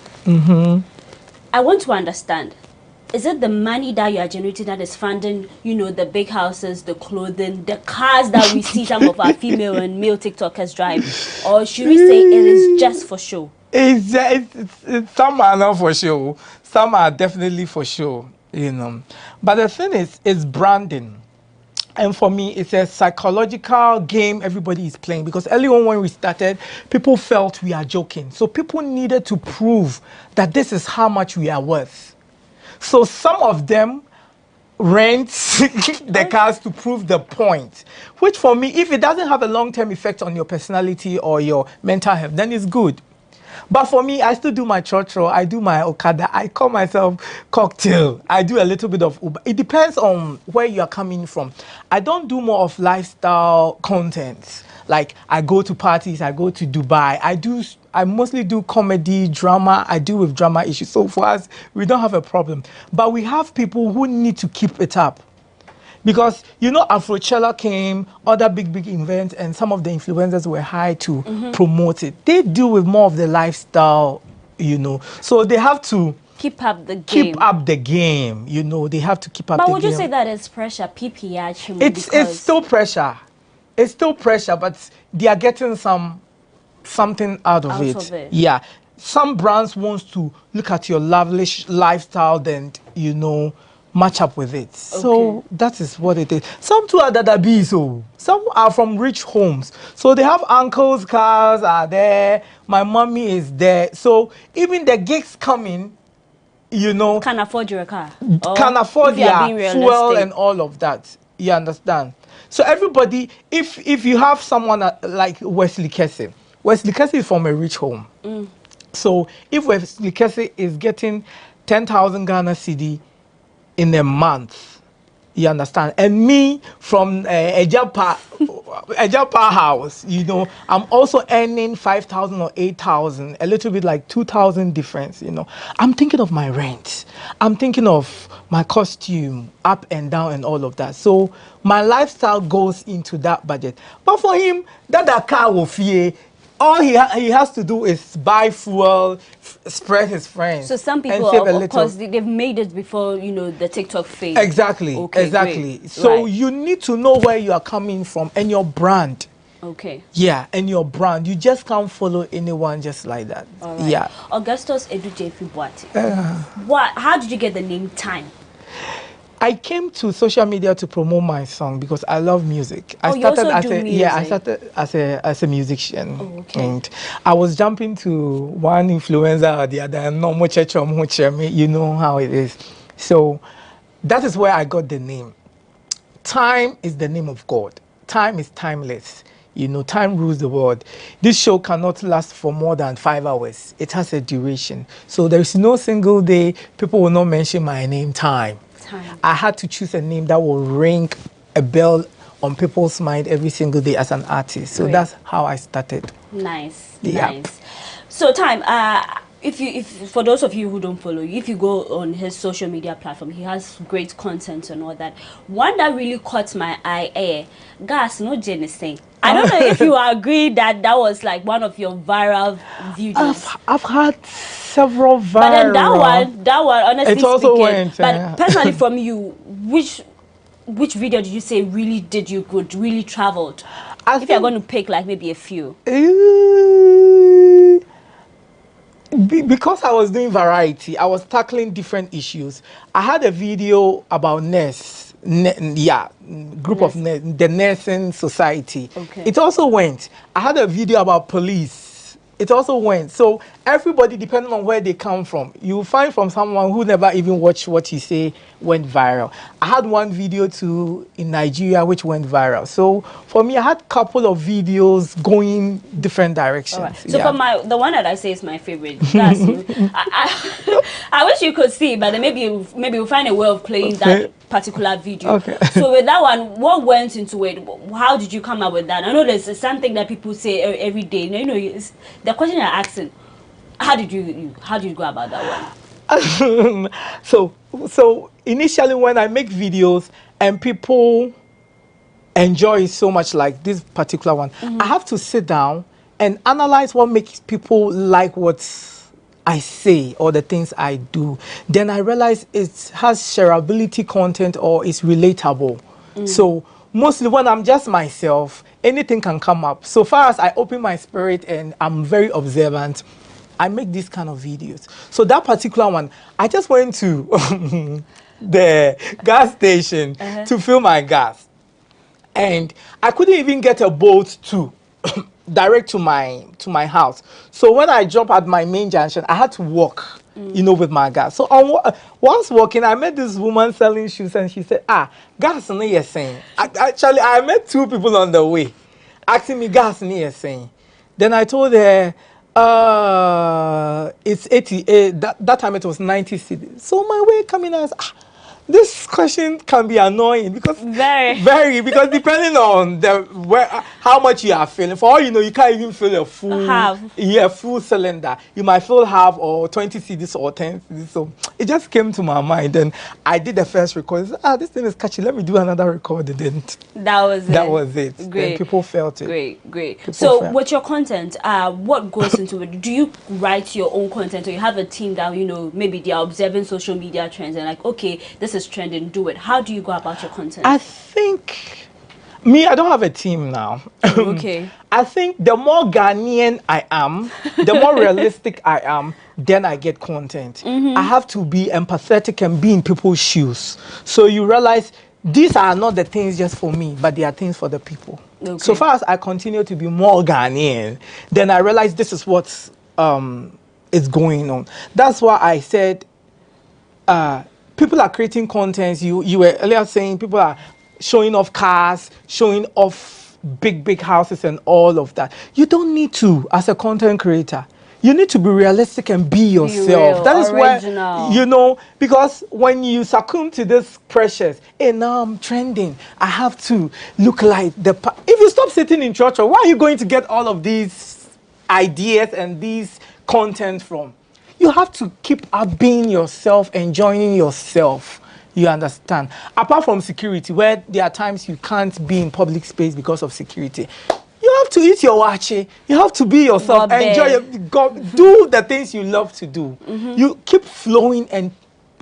I want to understand. Is it the money that you are generating that is funding, the big houses, the clothing, the cars that we see some of our female and male TikTokers drive? Or should we say it is just for show? Some are not for show. Some are definitely for show, But the thing is, it's branding. And for me, it's a psychological game everybody is playing, because early on when we started, people felt we are joking. So people needed to prove that this is how much we are worth. So some of them rent the cars to prove the point, which for me, if it doesn't have a long-term effect on your personality or your mental health, then it's good. But for me, I still do my chotro, I do my okada, I call myself cocktail, I do a little bit of Uber. It depends on where you are coming from. I don't do more of lifestyle content. Like I go to parties, I go to Dubai, I mostly do comedy, drama. I deal with drama issues. So for us, we don't have a problem. But we have people who need to keep it up. Because, Afrochella came, other big events, and some of the influencers were hired to promote it. They deal with more of the lifestyle, So they have to keep up the game. They have to keep up the game. But would you say that it's pressure, PPH? It's still pressure. It's still pressure, but they are getting something out of it. Yeah. Some brands wants to look at your lavish lifestyle, then, match up with it. So that is what it is. Some too are Dadabi, so some are from rich homes. So they have uncles' cars are there. My mommy is there. So even the gigs coming, you know, can afford your car. Can afford fuel and all of that. You understand? So everybody, if you have someone like Wesley Kessie is from a rich home. So if Wesley Kessie is getting 10,000 Ghana cedi in a month, you understand? And me from a Japa house, you know, I'm also earning 5,000 or 8,000, a little bit like 2,000 difference, you know. I'm thinking of my rent. I'm thinking of my costume, up and down and all of that. So my lifestyle goes into that budget. But for him, that car will fear. All he has to do is buy fuel, spread his friends. So some people, of course, they've made it before, you know, the TikTok phase. Exactly, exactly. Great. So you need to know where you are coming from and your brand. Okay. Yeah, and your brand. You just can't follow anyone just like that. All right. Yeah. Augustus Edujefi Boati. How did you get the name Time? I came to social media to promote my song because I love music. I started as a musician. Oh, okay. And I was jumping to one influencer or the other, and no much you know how it is. So that is where I got the name. Time is the name of God. Time is timeless. You know, time rules the world. This show cannot last for more than 5 hours. It has a duration. So there is no single day people will not mention my name, Time. I had to choose a name that will ring a bell on people's mind every single day as an artist. So that's how I started. Nice, nice. So Time, if for those of you who don't follow you, if you go on his social media platform, he has great content and all that. One that really caught my eye, gas no Genesee. I don't know if you agree that was like one of your viral videos. I've had several viral. But then that one, honestly it also speaking, went, but personally from you, which video did you say really did you good, really traveled? If you're going to pick like maybe a few. Because I was doing variety, I was tackling different issues. I had a video about group of the nursing society. Okay. It also went. I had a video about police. It also went. So everybody, depending on where they come from, you find from someone who never even watched what you say went viral. I had one video too in Nigeria which went viral. So for me, I had a couple of videos going different directions. Right. So for the one that I say is my favorite. That's, I wish you could see, but then maybe we'll find a way of playing that particular video. Okay. So with that one, what went into it? How did you come up with that? I know there's something that people say every day. You know, the question you're asking, how did you go about that one? So initially when I make videos and people enjoy it so much, like this particular one, I have to sit down and analyze what makes people like what I say or the things I do. Then I realize it has shareability content or it's relatable. So mostly when I'm just myself, anything can come up. So far as I open my spirit and I'm very observant, I make these kind of videos. So that particular one, I just went to the gas station to fill my gas. And I couldn't even get a boat to direct to my house. So when I jump at my main junction, I had to walk, you know, with my gas. So once walking, I met this woman selling shoes, and she said, gas no you're saying. Actually, I met two people on the way asking me gas no you're saying. Then I told her, it's 88. That time it was 90 cedis. So my way coming as this question can be annoying because because depending on how much you are filling. For all you know, you can't even fill a full cylinder. You might fill half or 20 cedis or 10 cedis. So it just came to my mind, and I did the first record. This thing is catchy. Let me do another record. And that was it. Great. And people felt it. Great. So with your content, what goes into it? Do you write your own content, or you have a team that maybe they are observing social media trends and like, okay, this is trending, do it? How do you go about your content? I think Me, I don't have a team now. Okay. I think the more Ghanaian I am, the more realistic I am, then I get content. I have to be empathetic and be in people's shoes. So you realize these are not the things just for me, but they are things for the people. Okay. So far as I continue to be more Ghanaian, then I realize this is what is going on. That's why I said people are creating content. You were earlier saying people are showing off cars, showing off big houses and all of that. You don't need to as a content creator. You need to be realistic and be yourself. Be real, that is original. Where, you know, because when you succumb to this pressures, hey, now I'm trending, I have to look like the... If you stop sitting in church, where are you going to get all of these ideas and these content from? You have to keep up being yourself, enjoying yourself. You understand? Apart from security, where there are times you can't be in public space because of security. You have to eat your wachi. You have to be yourself. Enjoy do the things you love to do. You keep flowing and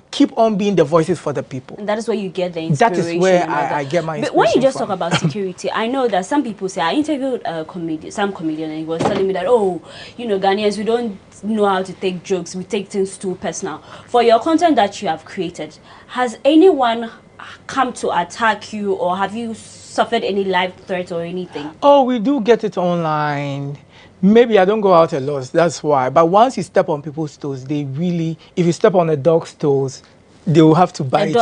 keep on being the voices for the people. And that is where you get the inspiration. That is where I get my inspiration. But when you just talk about security, I know that some people say, I interviewed some comedian and he was telling me that, oh, you know, Ghanaians, we don't know how to take jokes. We take things too personal. For your content that you have created, has anyone come to attack you, or have you suffered any live threats or anything? Oh, we do get it online. Maybe I don't go out a lot, that's why. But once you step on people's toes, they really, if you step on a dog's toes, they will have to bite you.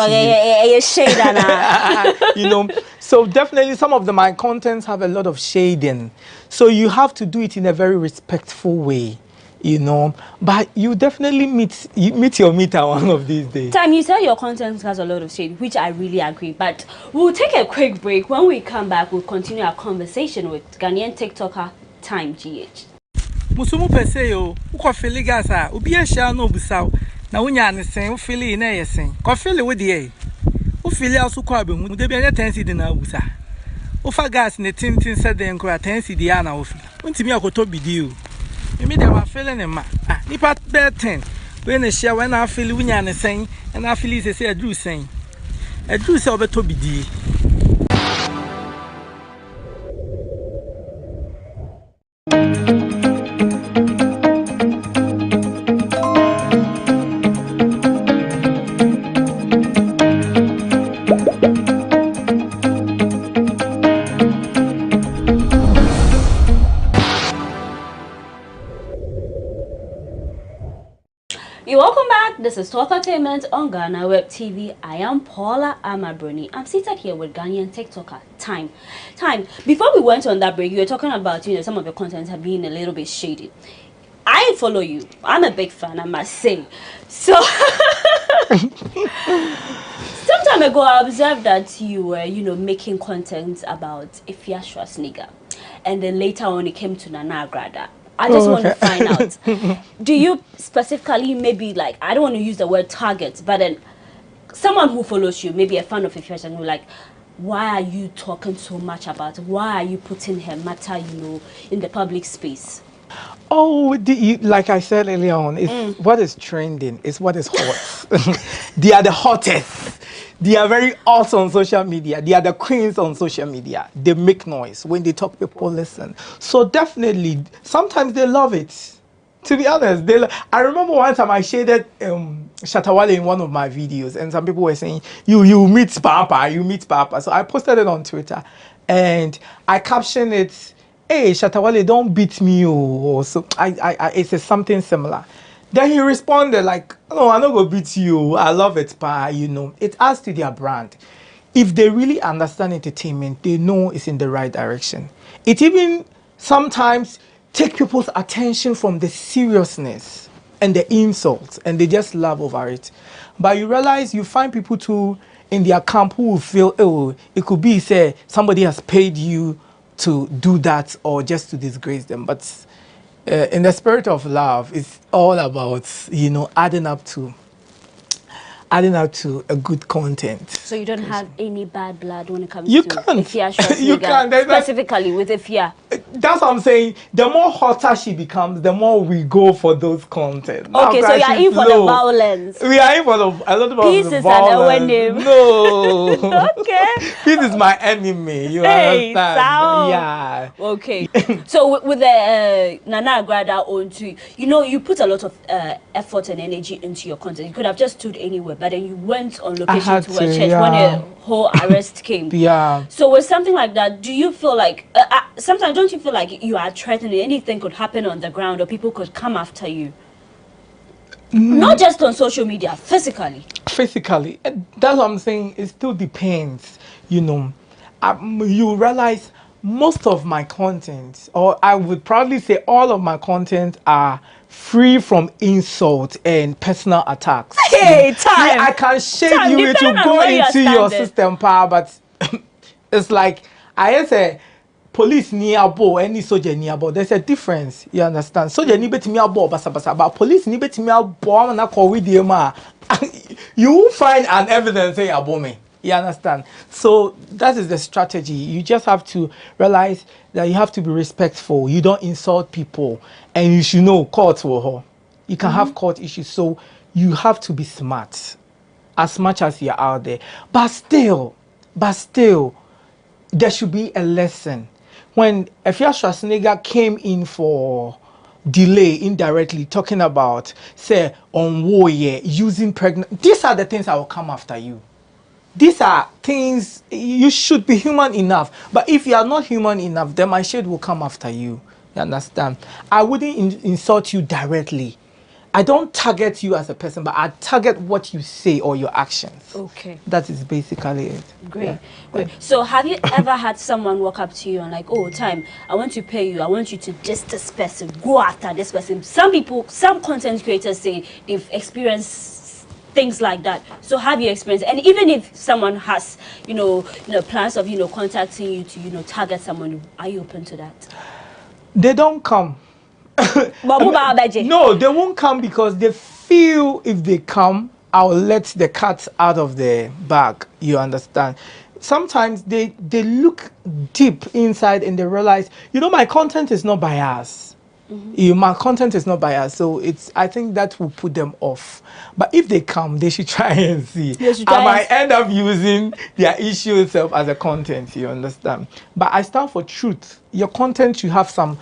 You know, so definitely some of my contents have a lot of shading. So you have to do it in a very respectful way, you know. But you definitely meet your meter one of these days. Time, you said your content has a lot of shade, which I really agree. But we'll take a quick break. When we come back, we'll continue our conversation with Ghanaian TikToker Time GH. Musumu peseyo, uko fili gasa, ubiye sha no busao, na unya ne sen, ufili na yesen. Ko fili we die. Ufili asu kwa be mu de bi anya 10 cedi na busa. Ufa gas ne tintin se den ko 10 cedi ya na ufili. Untimi akoto bidi o. Emi de ma fili ne ma. Ah, nipa be 10. We ne share we na fili unya ne sen, na fili se adru sen. Adru se obeto bidi. Welcome back. This is Talk Entertainment on GhanaWeb TV. I am Paula Amabroni. I'm seated here with Ghanaian TikToker Time. Time, before we went on that break, you were talking about, you know, some of your content have been a little bit shady. I follow you. I'm a big fan, I must say. So, some time ago, I observed that you were, you know, making content about Ifya Schwarzenegger. And then later on, it came to Nana Agrada. I just want to find out, do you specifically maybe, like, I don't want to use the word target, but then someone who follows you, maybe a fan of Ifya, and like, why are you talking so much about it? Why are you putting her matter, you know, in the public space? Oh, like I said earlier on, it's what is trending, it's what is hot. They are the hottest. They are very awesome on social media. They are the queens on social media. They make noise. When they talk, people listen. So definitely, sometimes they love it. To be honest, I remember one time I shaded Shatawale in one of my videos, and some people were saying, you meet Papa, you meet Papa. So I posted it on Twitter, and I captioned it, hey, Shatawale, don't beat me. Or so it says something similar. Then he responded like, no, I'm not going to beat you. I love it, pa, you know. It adds to their brand. If they really understand entertainment, they know it's in the right direction. It even sometimes takes people's attention from the seriousness and the insults, and they just laugh over it. But you realize you find people too in their camp who will feel, oh, it could be, say, somebody has paid you to do that or just to disgrace them. But in the spirit of love, it's all about, you know, adding up to a good content. So you don't have any bad blood when it comes to Ifya you can. specifically with Ifya? that's what I'm saying. The more hotter she becomes, the more we go for those content. Okay, so you are in for the violence. We are in for a lot of Peace the is violence. No. Okay. Peace is my enemy. You Hey, understand? sound. Yeah. Okay. So with the Nana Agrada on to, you put a lot of effort and energy into your content. You could have just stood anywhere, but then you went on location to a church when a whole arrest came. Yeah. So with something like that, do you feel like sometimes don't you feel like you are threatened? Anything could happen on the ground, or people could come after you? Not just on social media, physically. Physically, that's what I'm saying. It still depends. You realize most of my content, or I would probably say all of my content, are free from insult and personal attacks. Hey, time. Yeah, I can shade you to go into your system, but it's like I say. Police nearby, any soldier nearby. There's a difference. You understand? Soldier ni beti me abo basa, but police ni beti me abo na call with them. You will find an evidence say abo me. You understand? So that is the strategy. You just have to realize that you have to be respectful. You don't insult people, and you should know court for her. You can have court issues, so you have to be smart, as much as you're out there. But still, there should be a lesson. When Efia Schwarzenegger came in for delay indirectly, talking about, say, on warrior, using pregnant, these are the things that will come after you. These are things, you should be human enough. But if you are not human enough, then my shade will come after you. You understand? I wouldn't insult you directly. I don't target you as a person, but I target what you say or your actions. Okay. That is basically it. Great. Yeah. Great. So have you ever had someone walk up to you and like, oh, time, I want to pay you. I want you to diss this person, go after this person. Some content creators say they've experienced things like that. So have you experienced? And even if someone has, plans of, contacting you to, target someone, are you open to that? They don't come. No, they won't come because they feel if they come, I'll let the cat out of the bag. You understand? Sometimes they look deep inside and they realize, my content is not biased. My content is not biased, so I think that will put them off. But if they come, they should try and see. I might end up using their issue itself as a content. You understand? But I stand for truth. Your content should have some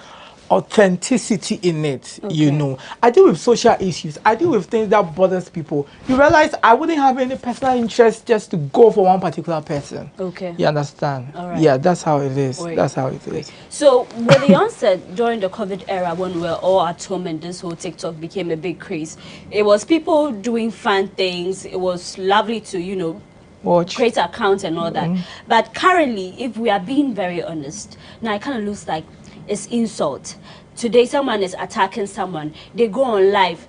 authenticity in it. I deal with social issues. I deal with things that bothers people. You realize I wouldn't have any personal interest just to go for one particular person. Okay. You understand? All right. Yeah, that's how it is. That's how it is. So with the onset during the COVID era, when we were all at home and this whole TikTok became a big craze, it was people doing fun things. It was lovely to, create accounts and all that. But currently, if we are being very honest, now it kind of looks like it's insult. Today someone is attacking someone, they go on live,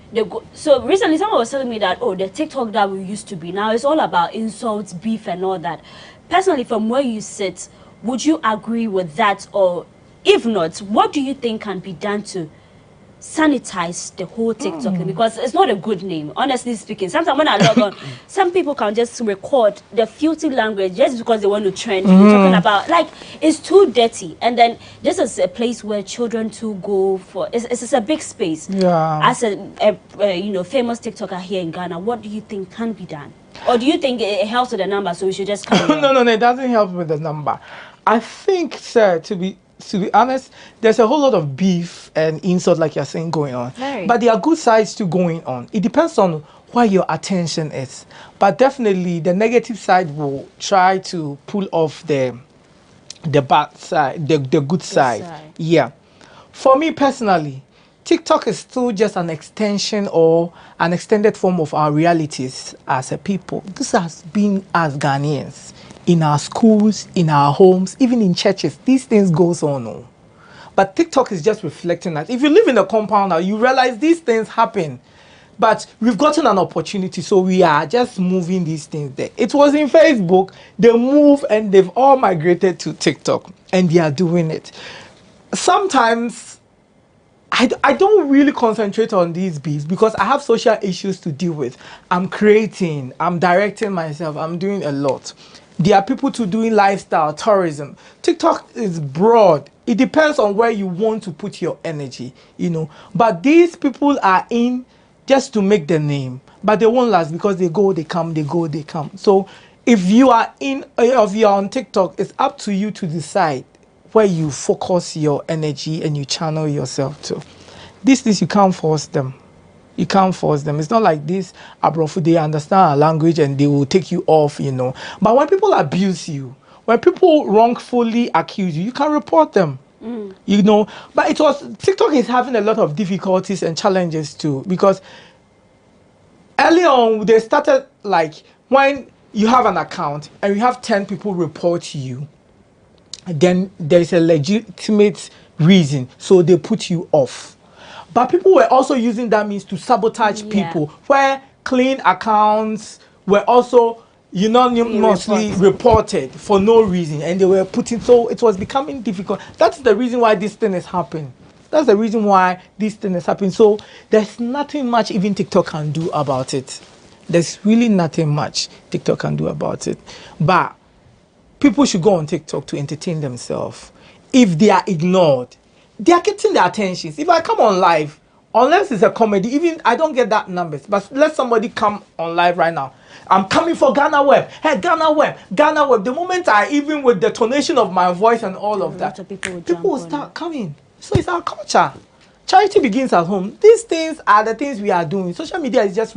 so recently someone was telling me that, the TikTok that we used to be, now it's all about insults, beef and all that. Personally, from where you sit, would you agree with that? Or if not, what do you think can be done to sanitize the whole TikTok thing? Because it's not a good name, honestly speaking. Sometimes when I log on, some people can just record the filthy language just because they want to trend. Talking about, like, it's too dirty. And then this is a place where children too go for, it's a big space. Yeah. As a famous TikToker here in Ghana, what do you think can be done? Or do you think it helps with the number, so we should just come No, it doesn't help with the number. I think, sir, to be honest, there's a whole lot of beef and insult, like you're saying, going on. But there are good sides to going on. It depends on where your attention is. But definitely, the negative side will try to pull off the bad side, the good side. Yeah. For me personally, TikTok is still just an extension or an extended form of our realities as a people. This has been as Ghanaians. In our schools, in our homes, even in churches, these things goes on. But TikTok is just reflecting that. If you live in a compound now, you realize these things happen. But we've gotten an opportunity, so we are just moving these things there. It was in Facebook, they move and they've all migrated to TikTok, and they are doing it. Sometimes, I don't really concentrate on these beats because I have social issues to deal with. I'm creating, I'm directing myself, I'm doing a lot. There are people to doing lifestyle, tourism. TikTok is broad. It depends on where you want to put your energy, you know. But these people are in just to make the name, but they won't last because they go, they come, they go, they come. So if you are on TikTok, it's up to you to decide where you focus your energy and you channel yourself to. These things, you can't force them. You can't force them. It's not like this Abrofu, they understand our language and they will take you off, you know. But when people abuse you, when people wrongfully accuse you, you can report them. You know, but TikTok is having a lot of difficulties and challenges too, because early on they started, like, when you have an account and you have 10 people report you, then there's a legitimate reason, so they put you off. But people were also using that means to sabotage people, where clean accounts were also unanimously reported for no reason, and they were putting, so it was becoming difficult. That's the reason why this thing is happening. That's the reason why this thing is happening. So there's nothing much even TikTok can do about it. There's really nothing much TikTok can do about it. But people should go on TikTok to entertain themselves. If they are ignored, they are getting their attentions. If I come on live, unless it's a comedy, even I don't get that numbers, but let somebody come on live right now. I'm coming for GhanaWeb. Hey, GhanaWeb. The moment I, even with the tonation of my voice and all of that, people will start coming. So it's our culture. Charity begins at home. These things are the things we are doing. Social media is just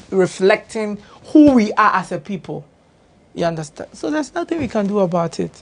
reflecting who we are as a people. You understand? So there's nothing we can do about it.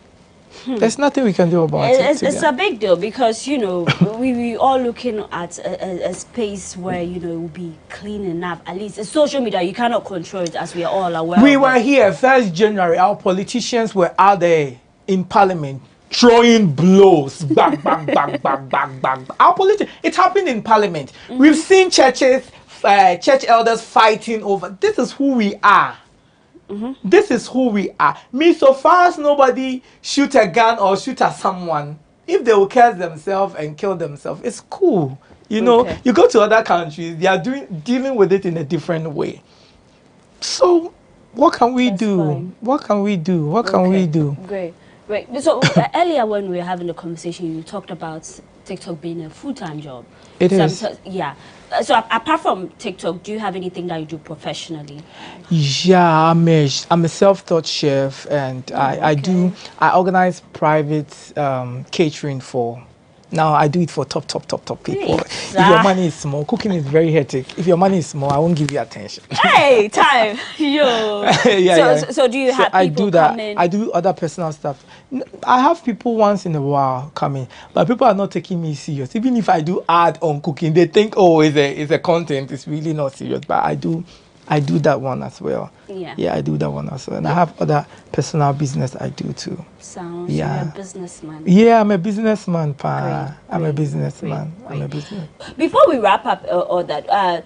There's nothing we can do about it. It's a big deal because, you know, we all looking at a space where, you know, it will be clean enough. At least it's social media, you cannot control it, as we are all aware. We were here 1st January. Our politicians were out there in Parliament throwing blows. Bang, bang, bang, bang, bang, bang. Our politicians, it happened in Parliament. We've seen churches, church elders fighting over. This is who we are. This is who we are. Me, so far as nobody shoot a gun or shoot at someone, if they will curse themselves and kill themselves, it's cool. You know, you go to other countries, they are dealing with it in a different way. So what can we do? What can we do? What can we do? Great. So earlier when we were having the conversation, you talked about TikTok being a full-time job. It is. So apart from TikTok, do you have anything that you do professionally? Yeah, I'm a self-taught chef, and I organize private catering for. Now I do it for top people. If your money is small, cooking is very hectic. If your money is small, I won't give you attention. Hey, time, yo. So do you have people I do that. come in? I do other personal stuff. I have people once in a while coming, but people are not taking me serious. Even if I do ad on cooking, they think, oh, it's a content. It's really not serious. But I do that one as well. Yeah, I do that one as well. And I have other personal business I do too. Sounds you're a businessman. Yeah, I'm a businessman, pa. I'm a businessman. I'm a businessman. Before we wrap up all that,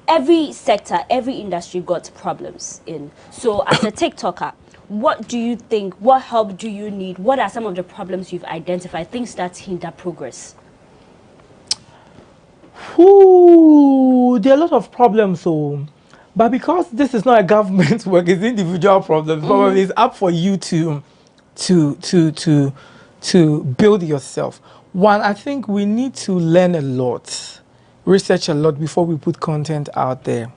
every sector, every industry got problems in. So as a TikToker, what do you think, what help do you need? What are some of the problems you've identified, things that hinder progress? Ooh, there are a lot of problems, but because this is not a government work, it's individual problems. Probably it's up for you to build yourself. One, I think we need to learn a lot, research a lot before we put content out there.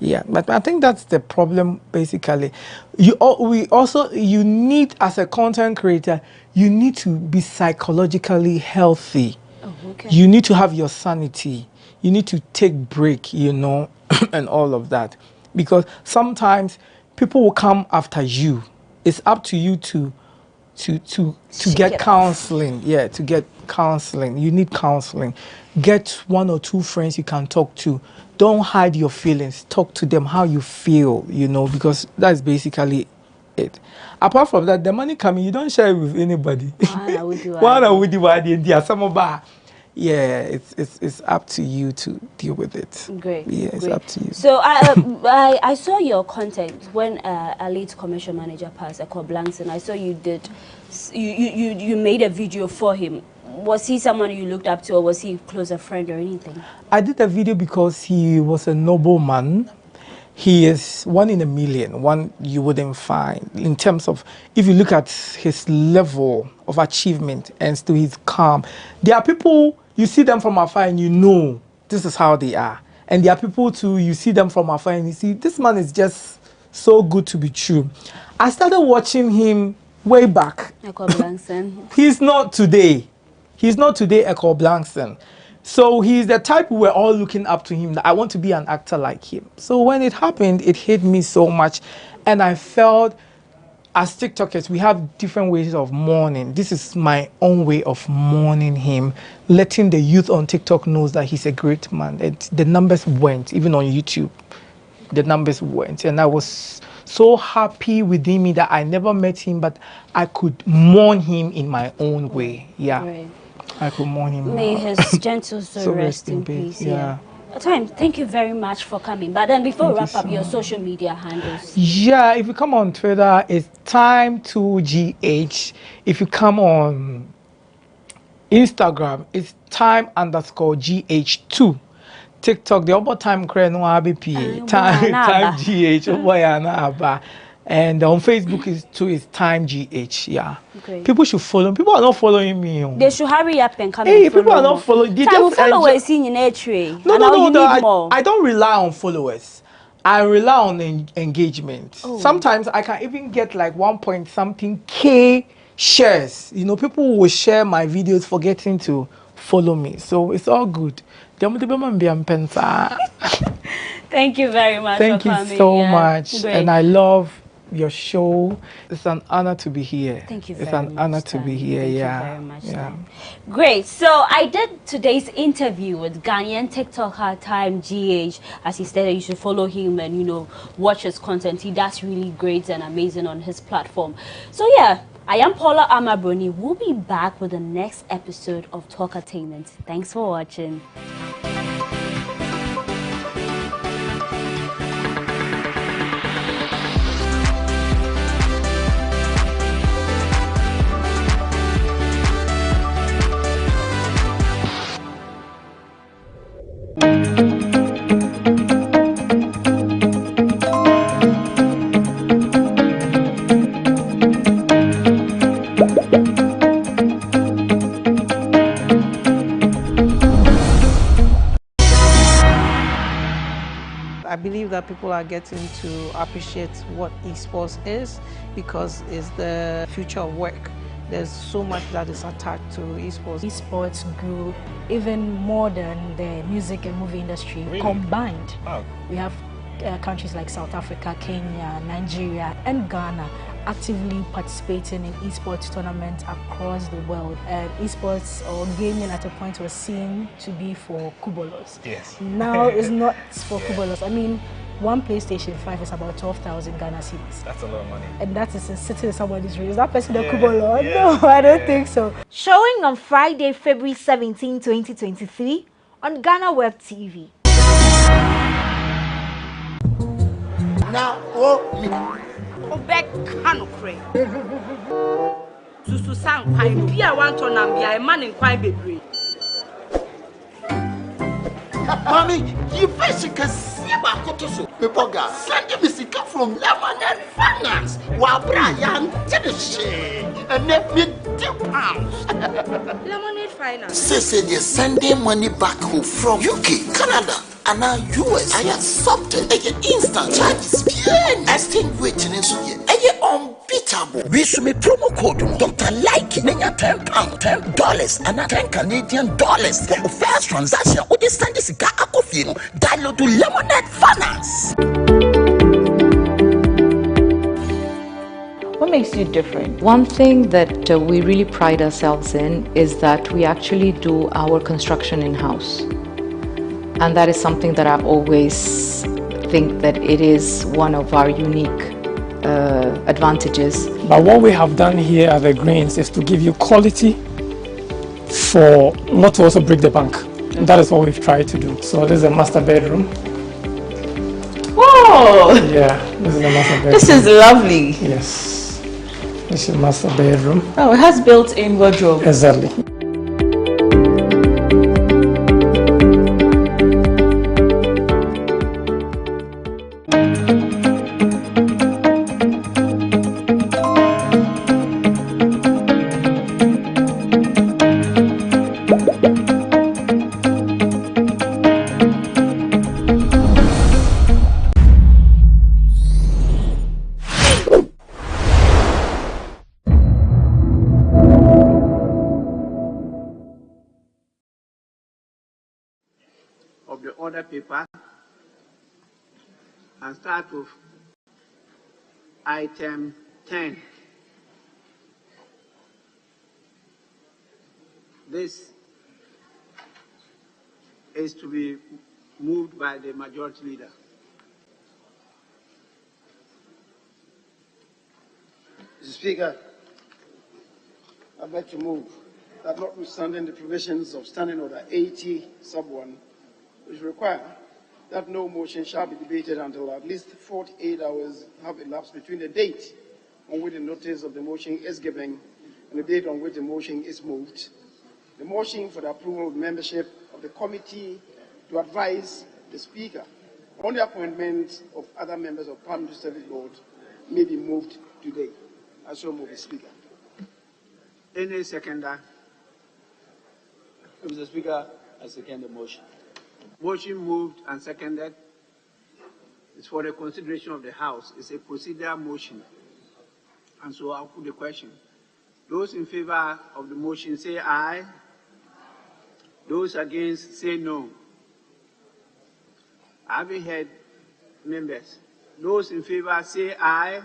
Yeah, but I think that's the problem basically. You need, as a content creator, you need to be psychologically healthy. You need to have your sanity. You need to take break, you know, and all of that. Because sometimes people will come after you. It's up to you to get counseling. Yeah, to get counseling. You need counseling. Get 1 or 2 friends you can talk to. Don't hide your feelings. Talk to them how you feel, you know, because that's basically it. Apart from that, the money coming, you don't share it with anybody. Yeah, it's up to you to deal with it. Great. Yeah, it's up to you. So I saw your content when a lead commercial manager passed, Blanks, and I saw you did, you made a video for him. Was he someone you looked up to, or was he a closer friend or anything? I did a video because he was a nobleman. he is one in a million, one you wouldn't find in terms of, if you look at his level of achievement and still he's calm. There are people, you see them from afar and you know this is how they are. And there are people too, you see them from afar and you see this man is just so good to be true. I started watching him way back. He's not today Eko Blankson. So he's the type we're all looking up to him, that I want to be an actor like him. So when it happened, it hit me so much. And I felt, as TikTokers, we have different ways of mourning. This is my own way of mourning him, letting the youth on TikTok knows that he's a great man. The numbers went, even on YouTube, the numbers went. And I was so happy within me that I never met him, but I could mourn him in my own way. Yeah. Right. I could mourn him. May his gentle soul rest in peace. Yeah. Time, thank you very much for coming. But then before we wrap up, your social media handles. Yeah, if you come on Twitter, it's time2gh. If you come on Instagram, it's time_gh2. TikTok, the other time no ABP. Time GH. And on Facebook is time GH. Yeah. Okay. People should follow. People are not following me. They should hurry up and come. Hey, people are not following. They just followers in your tree. No. I don't rely on followers. I rely on engagement. Oh. Sometimes I can even get like 1.something K shares. You know, people will share my videos forgetting to follow me. So it's all good. Thank you very much. Thank you so much. Great. And I love your show. It's an honor to be here. Thank you very much. It's an honor to be here. Thank you very much. Yeah. Great. So I did today's interview with Ghanaian TikToker Time GH. As he stated, you should follow him and, you know, watch his content. He does really great and amazing on his platform. So yeah, I am Paula Amabroni. We'll be back with the next episode of Talkatainment. Thanks for watching. I believe that people are getting to appreciate what esports is, because it's the future of work. There's so much that is attached to esports. Esports grew even more than the music and movie industry combined. Oh. We have countries like South Africa, Kenya, Nigeria, and Ghana actively participating in esports tournaments across the world. And esports or gaming at a point was seen to be for kubolos. Yes. Now it's not for kubolos. I mean, one PlayStation 5 is about 12,000 Ghana cedis. That's a lot of money. And that is sitting in somebody's room. Is that person a kubolo? No, I don't think so. Showing on Friday, February 17, 2023 on GhanaWeb TV. Now, back canocre. Susu sang pine, be a one ton and be a man in quite baby. Mommy, you fish can see about Kotoso. Pepoga, send me sick from Lemonade Finance. While Brian did the shade and let me £2. Lemonade Finance. Say they're sending money back home from UK, Canada, and now US. I accepted a instant charges. Extinguishing in Suya. Unbeatable. We should make promo code Dr. Like in £10, $10, and $10 CAD for the first transaction. What is Sandy Cigar Akofino? Download to Lemonade Finance. What makes you different? One thing that we really pride ourselves in is that we actually do our construction in-house. And that is something that I always think that it is one of our unique advantages. But what we have done here at the Greens is to give you quality for not to also break the bank. And that is what we've tried to do. So this is a master bedroom. Whoa! Yeah, this is a master bedroom. This is lovely. Yes. This is master bedroom. Oh, it has built-in wardrobe. Exactly. Of the order paper and start with item 10. This is to be moved by the majority leader. Mr. Speaker, I'd like to move that notwithstanding the provisions of Standing Order 80, Sub 1, which require that no motion shall be debated until at least 48 hours have elapsed between the date on which the notice of the motion is given and the date on which the motion is moved. The motion for the approval of membership of the committee to advise the Speaker on the appointment of other members of Parliamentary Service Board may be moved today. I so move, Speaker. Any seconder? Mr. Speaker, I second the motion. Motion moved and seconded. It's for the consideration of the House. It's a procedural motion. And so I'll put the question. Those in favor of the motion say aye. Those against say no. I haven't heard members. Those in favor say aye.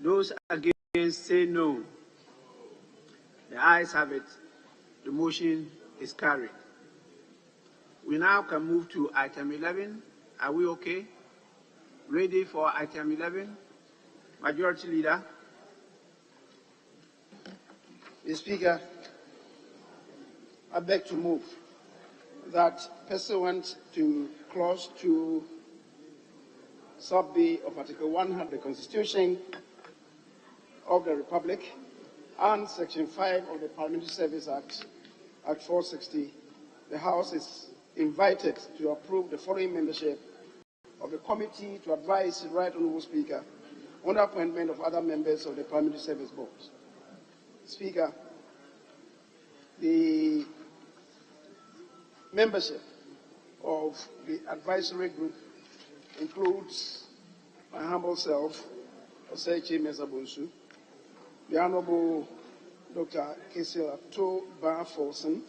Those against say no. The ayes have it. The motion is carried. We now can move to item 11. Are we okay? Ready for item 11? Majority Leader. Mr. Speaker, I beg to move that pursuant to Clause 2, Sub B of Article 100 of the Constitution of the Republic and Section 5 of the Parliamentary Service Act, Act 460, the House is invited to approve the following membership of the Committee to advise the Right Honourable Speaker on the appointment of other members of the Parliamentary Service Board. Speaker, the membership of the advisory group includes my humble self, Osechi Mensah-Bonsu, the Honourable Dr. Kesel Ato Bar-Folson,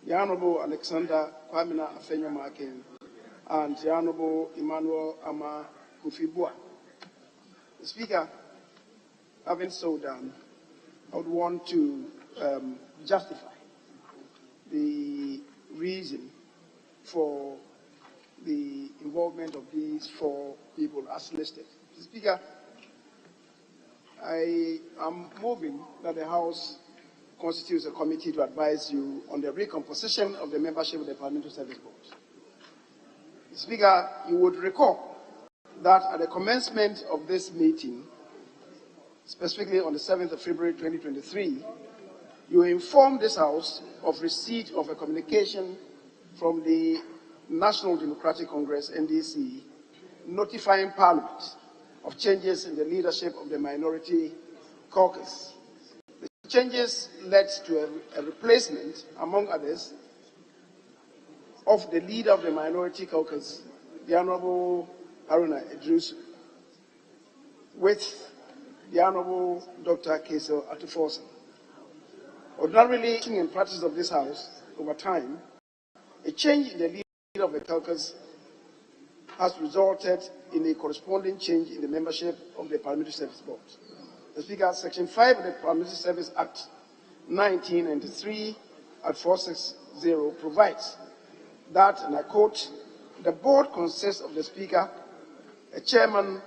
the Honourable Alexander Kwamina Afenyo-Markin, and the Honourable Emmanuel Ama Kufibua. Speaker, having so done, I would want to justify the reason for the involvement of these four people as listed. Speaker, I am moving that the House constitutes a committee to advise you on the recomposition of the membership of the Parliamentary Service Board. Speaker, you would recall that at the commencement of this meeting, specifically on the 7th of February 2023, you informed this House of receipt of a communication from the National Democratic Congress, NDC, notifying Parliament of changes in the leadership of the Minority Caucus. The changes led to a replacement, among others, of the leader of the Minority Caucus, the Honourable Haruna Idris, with the Honourable Dr. Kesel Ato-Folson. Ordinarily, in practice of this House, over time, a change in the leader of the caucus has resulted in a corresponding change in the membership of the Parliamentary Service Board. The Speaker, Section 5 of the Parliamentary Service Act 1993 at 460 provides that, and I quote, the board consists of the Speaker, a chairman,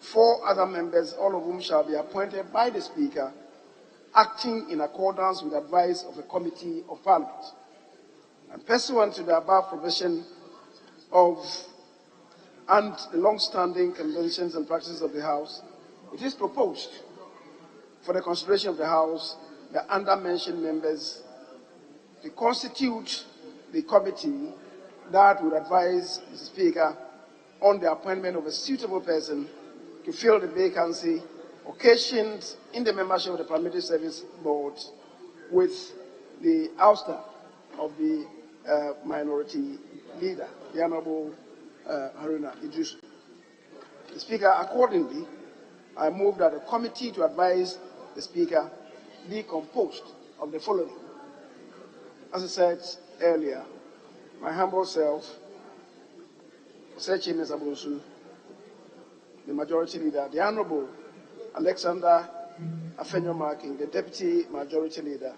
4 other members, all of whom shall be appointed by the Speaker, acting in accordance with the advice of a committee of Parliament. And pursuant to the above provision of and the long-standing conventions and practices of the House, it is proposed for the consideration of the House the under-mentioned members to constitute the committee that would advise the Speaker on the appointment of a suitable person to fill the vacancy occasioned in the membership of the Parliamentary Service Board with the ouster of the minority leader, the Honorable Haruna Idris. The Speaker, accordingly, I move that a committee to advise the Speaker be composed of the following. As I said earlier, my humble self, Sechi Mesabosu, the Majority Leader, the Honorable Alexander Afenyo Marking, the Deputy Majority Leader,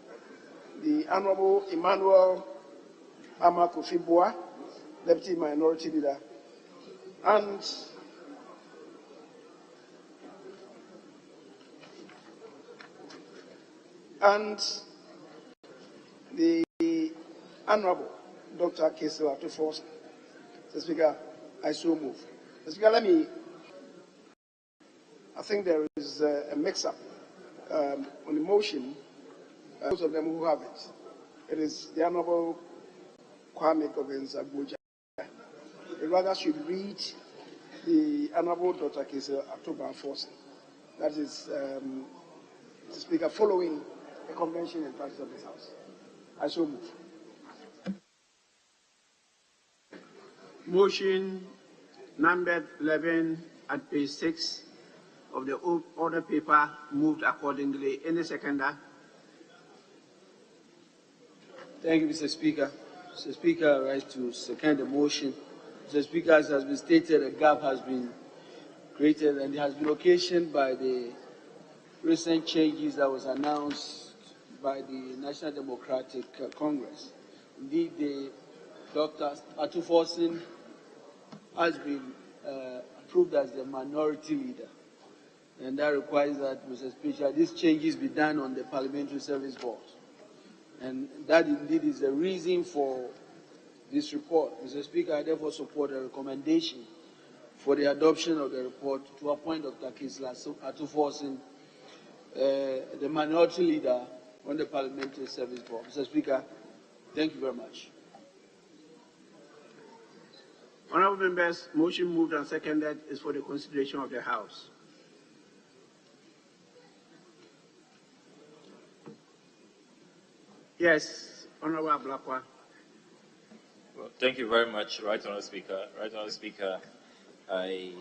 the Honorable Emmanuel Amakufibua, Deputy Minority Leader, and the Honorable Dr. Kesel Atuforce. Mr. Speaker, I so move. Mr. Speaker, I think there is a mix-up on the motion. Those of them who have it. It is the Honorable Kwame Govenza-Boja. The rather should read the Honorable Dr. Kesel Atuforce. That is, Mr. Speaker, following the convention and practice of this House. I so move. Motion number 11 at page 6 of the order paper moved accordingly. Any seconder? Thank you, Mr. Speaker. Mr. Speaker, I rise to second the motion. Mr. Speaker, as has been stated, a gap has been created and it has been occasioned by the recent changes that was announced by the National Democratic Congress. Indeed, the Dr. Atuforce has been approved as the minority leader. And that requires that, Mr. Speaker, these changes be done on the Parliamentary Service Board. And that indeed is the reason for this report. Mr. Speaker, I therefore support a recommendation for the adoption of the report to appoint Dr. Kesel Atuforce, the minority leader on the Parliamentary Service Board. Mr. Speaker, thank you very much. Honourable members, motion moved and seconded is for the consideration of the House. Yes, Honourable Ablakwa. Well, thank you very much, Right Honourable Speaker. Right Honourable Speaker, I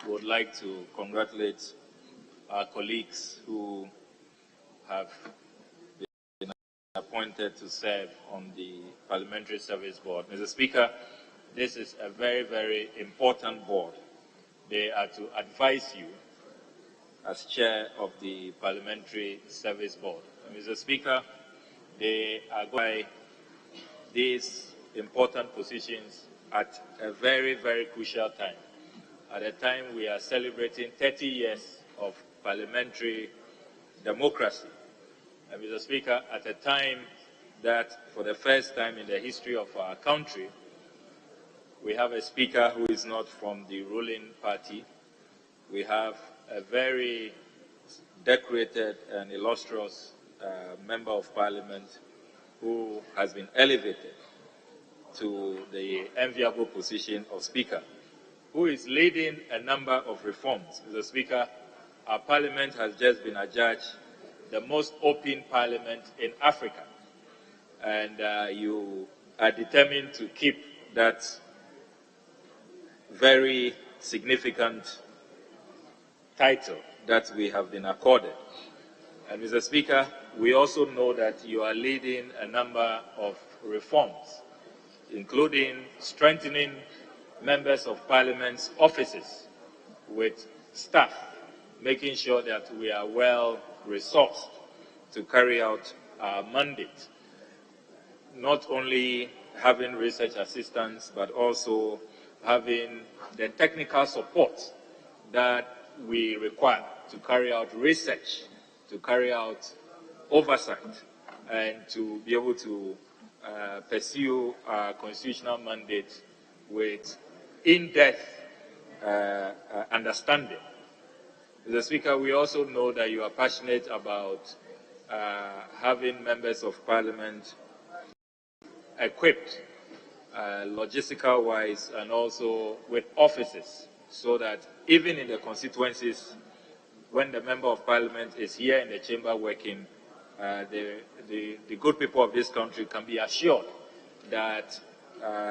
would like to congratulate our colleagues who have been appointed to serve on the Parliamentary Service Board. Mr. Speaker, this is a very, very important board. They are to advise you as chair of the Parliamentary Service Board. And Mr. Speaker, they are going these important positions at a very, very crucial time. At a time we are celebrating 30 years of parliamentary democracy. And Mr. Speaker, at a time that for the first time in the history of our country, we have a speaker who is not from the ruling party. We have a very decorated and illustrious member of parliament who has been elevated to the enviable position of speaker, who is leading a number of reforms. Mr. Speaker, our parliament has just been adjudged the most open parliament in Africa. And you are determined to keep that very significant title that we have been accorded. And Mr. Speaker, we also know that you are leading a number of reforms, including strengthening members of parliament's offices with staff, making sure that we are well resourced to carry out our mandate, not only having research assistants, but also having the technical support that we require to carry out research, to carry out oversight, and to be able to pursue our constitutional mandate with in-depth understanding. Mr. Speaker, we also know that you are passionate about having members of parliament equipped logistical wise, and also with offices, so that even in the constituencies, when the member of parliament is here in the chamber working, the good people of this country can be assured that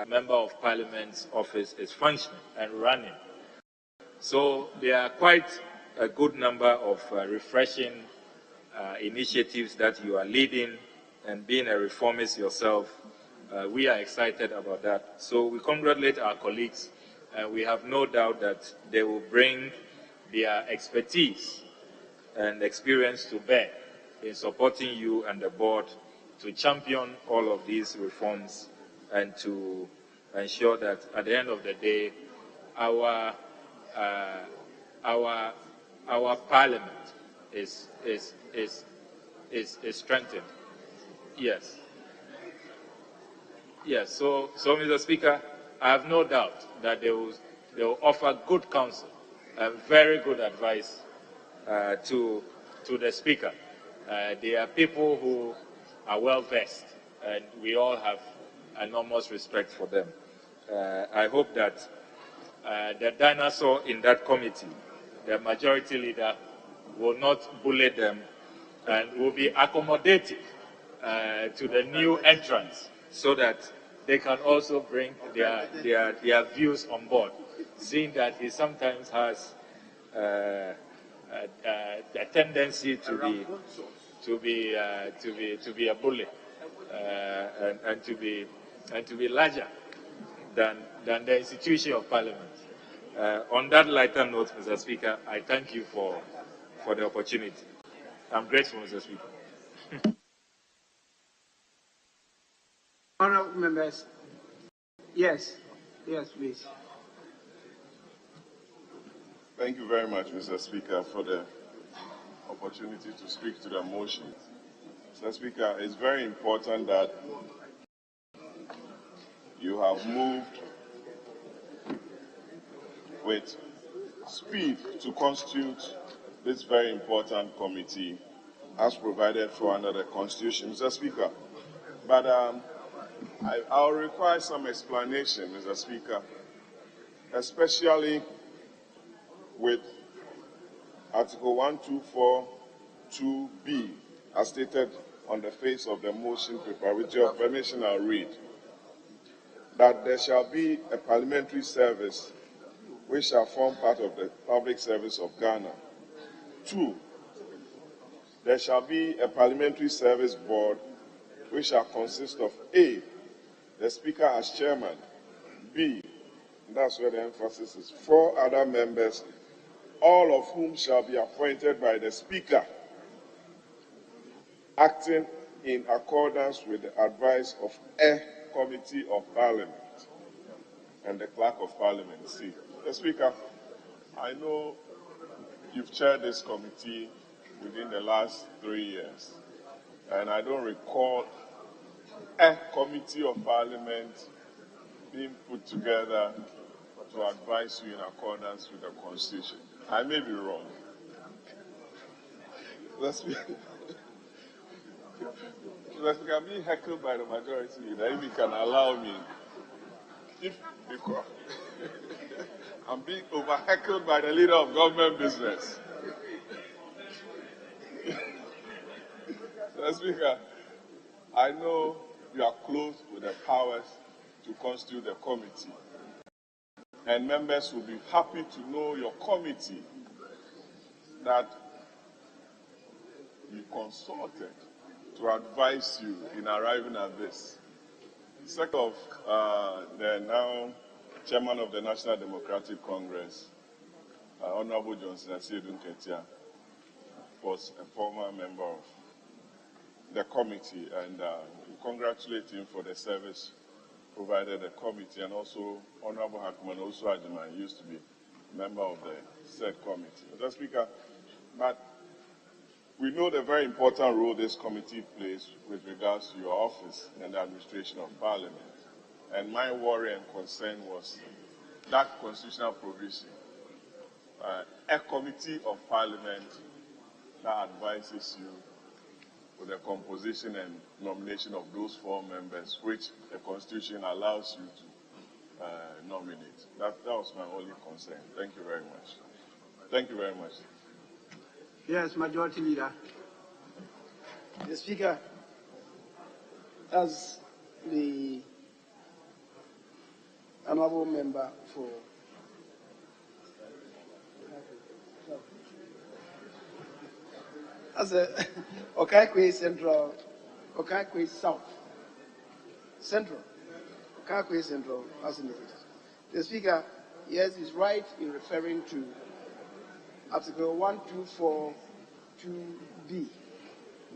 member of parliament's office is functioning and running. So there are quite a good number of refreshing initiatives that you are leading, and being a reformist yourself, we are excited about that. So we congratulate our colleagues, and we have no doubt that they will bring their expertise and experience to bear in supporting you and the board to champion all of these reforms and to ensure that at the end of the day, our parliament is strengthened. Yes. Yes. So, Mr. Speaker, I have no doubt that they will offer good counsel and very good advice to the Speaker. They are people who are well versed, and we all have enormous respect for them. I hope that the dinosaur in that committee, the majority leader, will not bully them and will be accommodative to the new entrants, so that they can also bring their views on board, seeing that he sometimes has a tendency to be a bully and to be larger than the institution of parliament. On that lighter note, Mr. Speaker, I thank you for the opportunity. I'm grateful, Mr. Speaker. Honourable members, yes, please. Thank you very much, Mr. Speaker, for the opportunity to speak to the motion. Mr. Speaker, it's very important that you have moved with speed to constitute this very important committee as provided for under the Constitution, Mr. Speaker. But I'll require some explanation, Mr. Speaker, especially with Article 1242B, as stated on the face of the motion paper. With your permission, I'll read that there shall be a parliamentary service which shall form part of the public service of Ghana. 2, there shall be a parliamentary service board which shall consist of A, the Speaker as chairman, B, and that's where the emphasis is, 4 other members, all of whom shall be appointed by the Speaker, acting in accordance with the advice of a committee of Parliament and the Clerk of Parliament, C. The Speaker, I know you've chaired this committee within the last 3 years, and I don't recall a committee of Parliament being put together to advise you in accordance with the Constitution. I may be wrong. Let's be I'm being heckled by the majority leader. If you can allow me, because I'm being over-heckled by the leader of government business. Mr. Speaker, I know you are close with the powers to constitute the committee, and members will be happy to know your committee that you consulted to advise you in arriving at this. Second of the now chairman of the National Democratic Congress, Honorable Johnson Asiedun Ketia, was a former member of the committee, and we congratulate him for the service provided the committee, and also Honorable Hakman also Ajiman used to be a member of the said committee. Mr. Speaker, but we know the very important role this committee plays with regards to your office and the administration of Parliament. And my worry and concern was that constitutional provision, a committee of Parliament that advises you for the composition and nomination of those 4 members, which the Constitution allows you to nominate. That was my only concern. Thank you very much. Thank you very much. Yes, Majority Leader. The Speaker, as the honorable member for as a Okaikwe Central, Okaikwe South, Central, Okaikwe Central, as in the Speaker, yes, is right in referring to Article 1242B,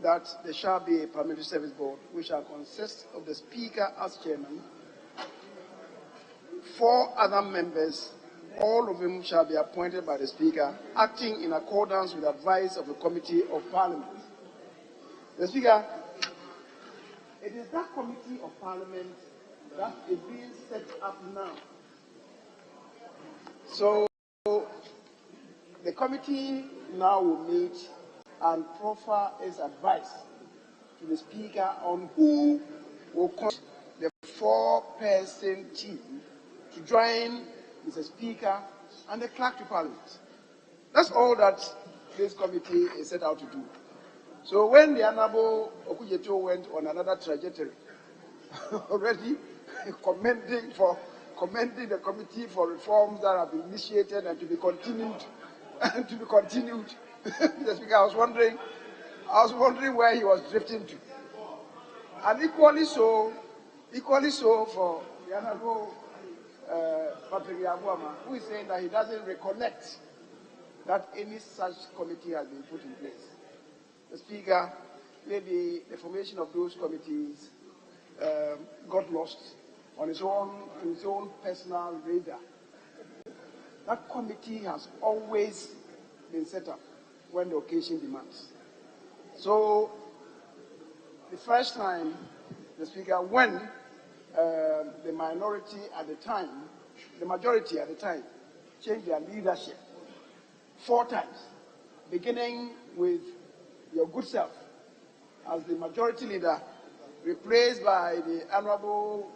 that there shall be a parliamentary service board which shall consist of the Speaker as chairman, 4 other members, all of whom shall be appointed by the Speaker, acting in accordance with advice of the Committee of Parliament. The Speaker, it is that Committee of Parliament that is being set up now. So the committee now will meet and proffer its advice to the Speaker on who will constitute the 4-person team to join Mr. Speaker and the Clerk to Parliament. That's all that this committee is set out to do. So when the Honorable Okujeto went on another trajectory, already commending the committee for reforms that have been initiated and to be continued, Mr. Speaker, I was wondering where he was drifting to. And equally so for the Honorable Patrick Yabuama, who is saying that he doesn't recollect that any such committee has been put in place. The Speaker, maybe the formation of those committees got lost on his own personal radar. That committee has always been set up when the occasion demands. So the first time, the Speaker, when the majority at the time changed their leadership 4 times, beginning with your good self as the majority leader, replaced by the Honorable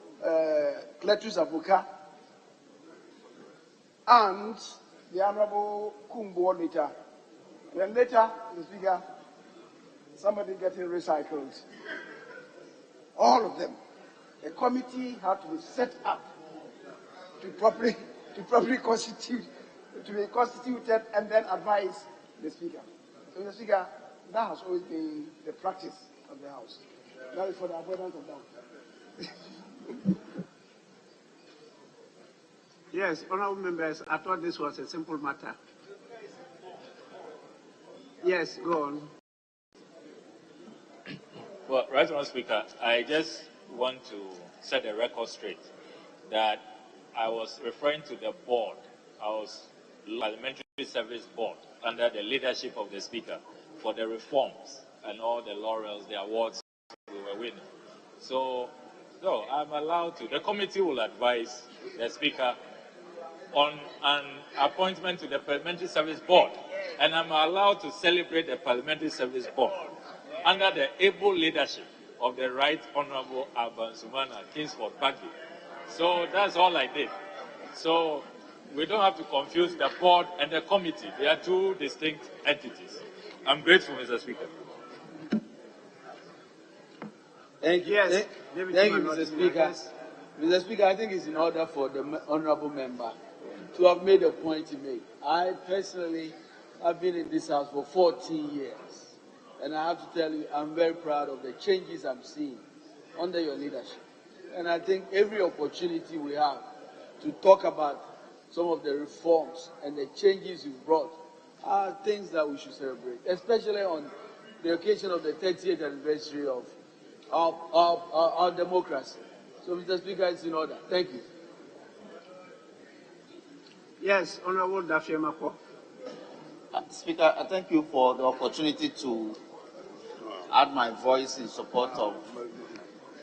Cletus Abuka and the Honorable Kumbo later. Then later, the Speaker, somebody getting recycled. All of them. A committee had to be set up to properly constitute, to be constituted and then advise the Speaker. So, Mr. Speaker, that has always been the practice of the House. That is for the avoidance of doubt. Yes, honorable members, I thought this was a simple matter. Yes, go on. Well, Right Honourable Speaker, I just want to set the record straight that I was referring to the board. I was Parliamentary Service Board under the leadership of the Speaker for the reforms and all the laurels, the awards we were winning. So I'm allowed to. The committee will advise the Speaker on an appointment to the Parliamentary Service Board, and I'm allowed to celebrate the Parliamentary Service Board under the able leadership of the Right Honourable Alban Sumana Kingsford Bagby. So that's all I did. So we don't have to confuse the board and the committee. They are 2 distinct entities. I'm grateful, Mr. Speaker. Thank you. Yes. Thank you, Mr. Speaker. Mr. Speaker, I think it's in order for the honourable member to have made a point he made. I personally have been in this house for 14 years. And I have to tell you, I'm very proud of the changes I'm seeing under your leadership. And I think every opportunity we have to talk about some of the reforms and the changes you've brought are things that we should celebrate, especially on the occasion of the 30th anniversary of our democracy. So, Mr. Speaker, it's in order. Thank you. Yes, Honorable Dafia Mako. Speaker, I thank you for the opportunity to add my voice in support of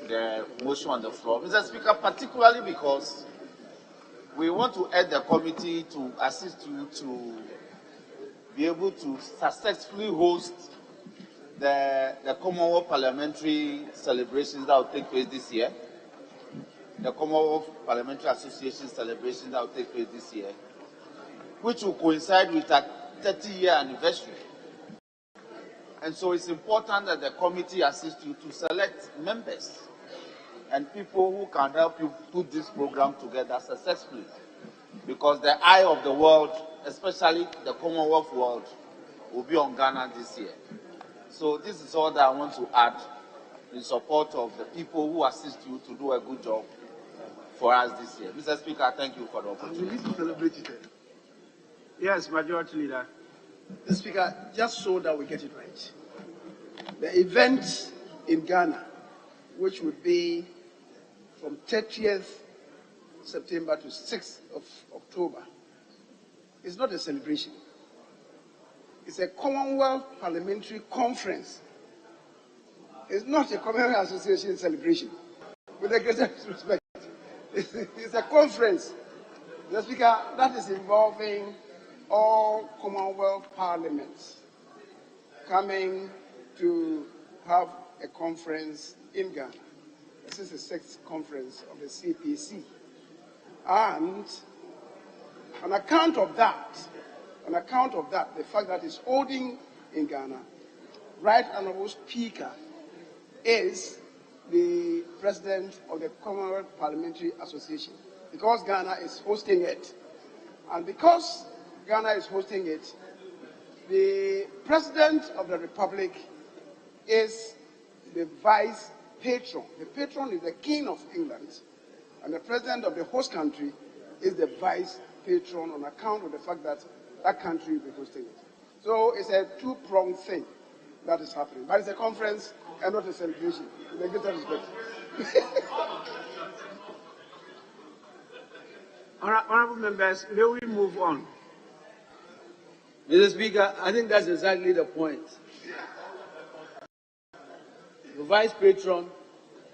the motion on the floor. Mr. Speaker, particularly because we want to urge the committee to assist you to be able to successfully host the Commonwealth Parliamentary celebrations that will take place this year, the Commonwealth Parliamentary Association celebrations that will take place this year, which will coincide with our 30-year anniversary. And so it's important that the committee assists you to select members and people who can help you put this program together successfully. Because the eye of the world, especially the Commonwealth world, will be on Ghana this year. So this is all that I want to add in support of the people who assist you to do a good job for us this year. Mr. Speaker, thank you for the opportunity. We need to celebrate it. Yes, Majority Leader. Mr. Speaker, just so that we get it right. The event in Ghana, which would be from 30th September to 6th of October, is not a celebration. It's a Commonwealth Parliamentary Conference. It's not a Commonwealth Association celebration. With the greatest respect, it's a conference, Mr. Speaker, that is involving all Commonwealth parliaments coming to have a conference in Ghana. This is the sixth conference of the CPC. And on account of that, the fact that it's holding in Ghana, Right Honorable Speaker is the president of the Commonwealth Parliamentary Association, because Ghana is hosting it. And because Ghana is hosting it, the president of the Republic is the vice patron. The patron is the King of England, and the president of the host country is the vice patron on account of the fact that that country will be hosting it. So it's a two-pronged thing that is happening. But it's a conference and not a celebration, with a greater respect. Honorable members, may we move on? Mr. Speaker, I think that's exactly the point. The vice patron,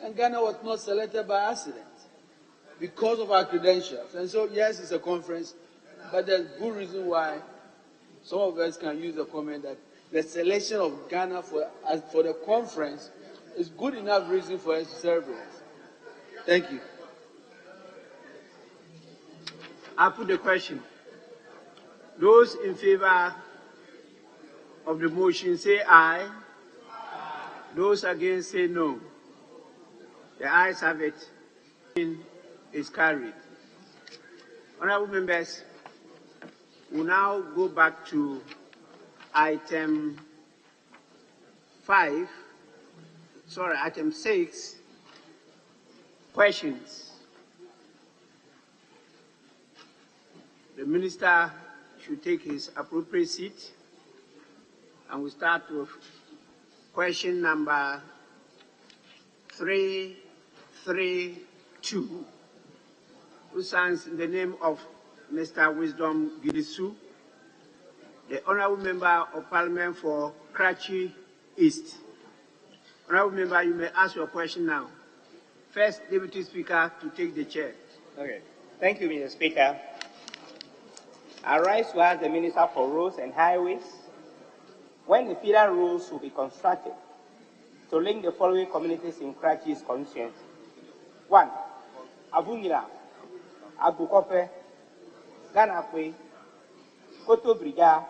and Ghana was not selected by accident because of our credentials. And so, yes, it's a conference, but there's good reason why some of us can use the comment that the selection of Ghana for the conference is good enough reason for us to celebrate. Thank you. I put the question. Those in favor of the motion say aye. Those against say no. The ayes have it. Is carried. Honorable members, we'll now go back to item 6, questions. The minister should take his appropriate seat, and we start with question number 332, who signs in the name of Mr. Wisdom Gidisu, the Honourable Member of Parliament for Karachi East. Honourable Member, you may ask your question now. First Deputy Speaker to take the chair. Okay. Thank you, Mr. Speaker. I rise to ask the Minister for Roads and Highways when the feeder roads will be constructed to link the following communities in Karachi's constituency. 1. Abunyira, Abukofe, Ganakwe, Koto Briga,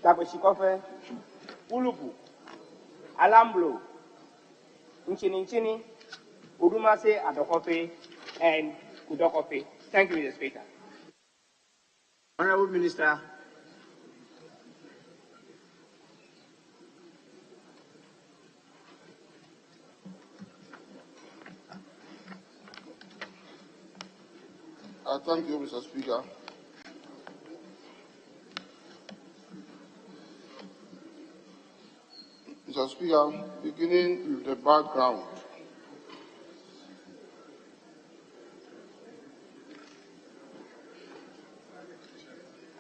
Dagoshikofe, Ulubu, Alamblo, Nchini, Udumase Adokofe, and Kudokofe. Thank you, Mr. Speaker. Honourable Minister. Thank you, Mr. Speaker. Mr. Speaker, beginning with the background.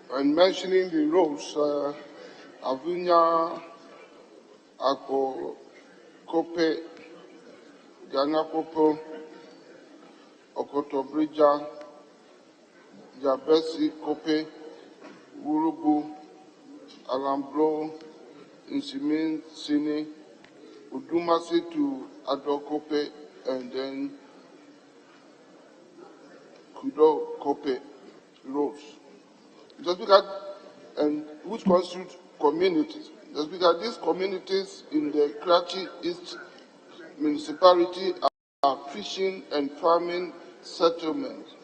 When mentioning the roads, Avunya, Ako, Kope, Ganakopo, Okotobrija, Jabesi, Kope, Urubu, Alambro, Nsimin Sini, Udumasi to Adokope, and then Kudo Kope roads. Just because, and which constitute communities. Just because these communities in the Karachi East municipality are fishing and farming settlements,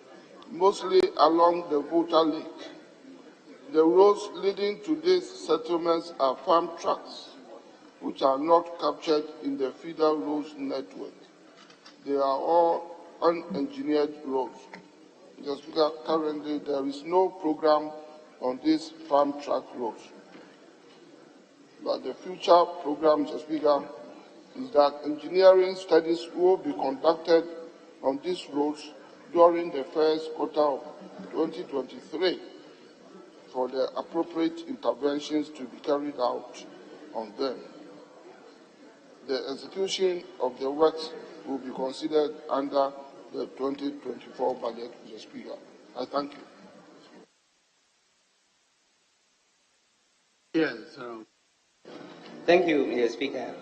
mostly along the Volta Lake. The roads leading to these settlements are farm tracks, which are not captured in the feeder roads network. They are all unengineered roads. Just because currently there is no program on these farm track roads. But the future program, Mr. Speaker, is that engineering studies will be conducted on these roads during the first quarter of 2023 for the appropriate interventions to be carried out on them. The execution of the works will be considered under the 2024 budget, Mr. Speaker. I thank you. Yes. Thank you, Mr. Speaker.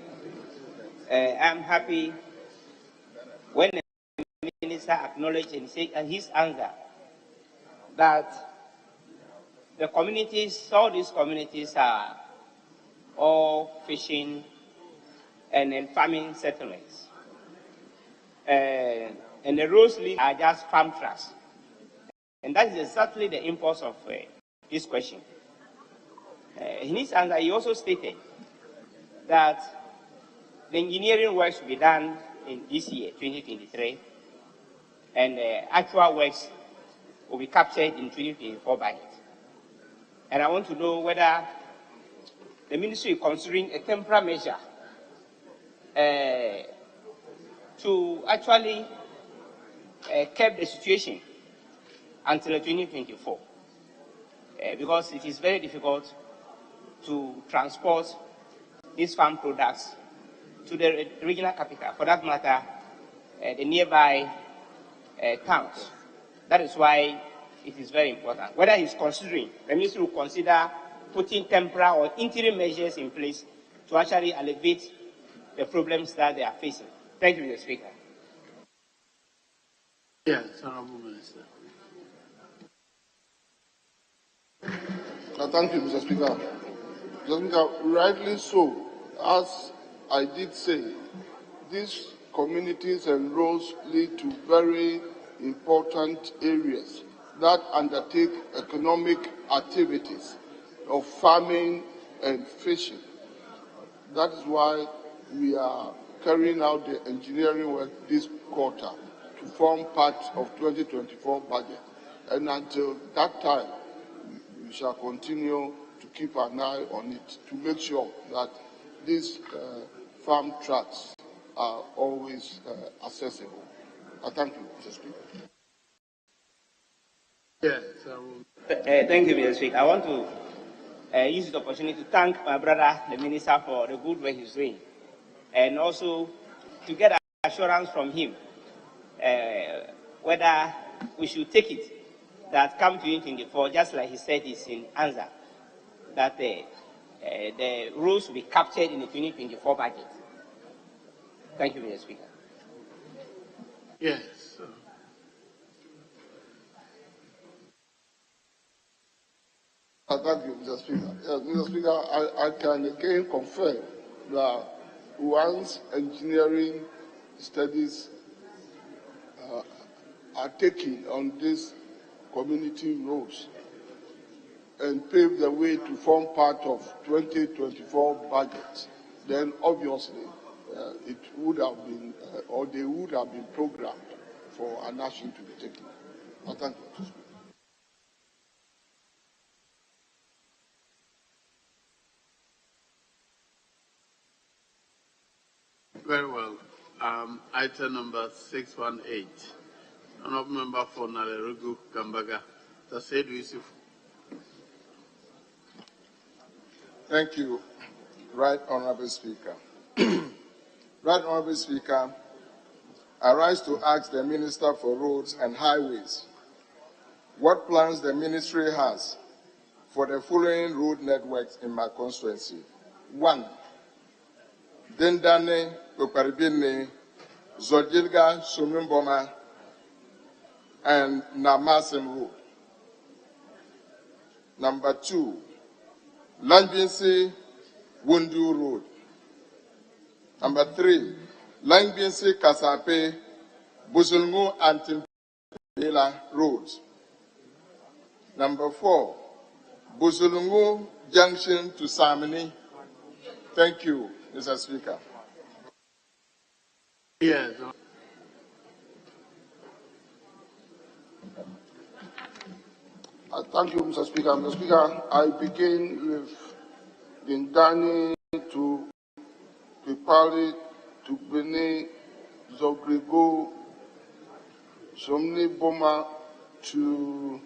I'm happy when the Minister acknowledged in his answer that the communities, all these communities are all fishing and farming settlements. And the roads are just farm tracks. And that is exactly the impulse of this question. In his answer, he also stated that the engineering works will be done in this year, 2023, and actual works will be captured in 2024 budget. And I want to know whether the ministry is considering a temporary measure to actually curb the situation until 2024, because it is very difficult to transport these farm products to the regional capital, for that matter, the nearby towns. That is why it is very important. Whether he's considering, the ministry will consider putting temporary or interim measures in place to actually alleviate the problems that they are facing. Thank you, Mr. Speaker. Yes, Honorable Minister. Thank you, Mr. Speaker. Mr. Speaker, rightly so, as I did say, these communities and roads lead to very important areas that undertake economic activities of farming and fishing. That is why we are carrying out the engineering work this quarter to form part of 2024 budget. And until that time, we shall continue to keep an eye on it to make sure that these farm tracks are always accessible. I thank you, Mr. Speaker. Yes, thank you, Mr. Speaker. I want to use the opportunity to thank my brother, the Minister, for the good work he's doing, and also to get assurance from him whether we should take it that come 2024, just like he said is in answer, that the rules will be captured in the 2024 budget. Thank you, Mr. Speaker. Yes. Thank you, Mr. Speaker. Yes, Mr. Speaker, I can again confirm that once engineering studies are taken on these community roads and pave the way to form part of 2024 budget, then obviously it would have been, or they would have been programmed for an action to be taken. I thank you. Very well. Item number 618. Honorable Member for Nalerugu Kambaga. Said Yusuf. Thank you, Right Honorable Speaker. Right Honorable Speaker, I rise to ask the Minister for Roads and Highways what plans the ministry has for the following road networks in my constituency: 1. Dendane Oparibine, Zodilga Sumimboma, and Namasim Road. Number 2, Langbinsi Wundu Road. Number 3, Langbinsi Kasape Buzulmu Antimpela Road. Number 4, Buzulungu Junction to Samini. Thank you, Mr. Speaker. Yes. Thank you, Mr. Speaker. Mr. Speaker, I begin with Dindani to Pipali to Bene Zogrego Somni Boma to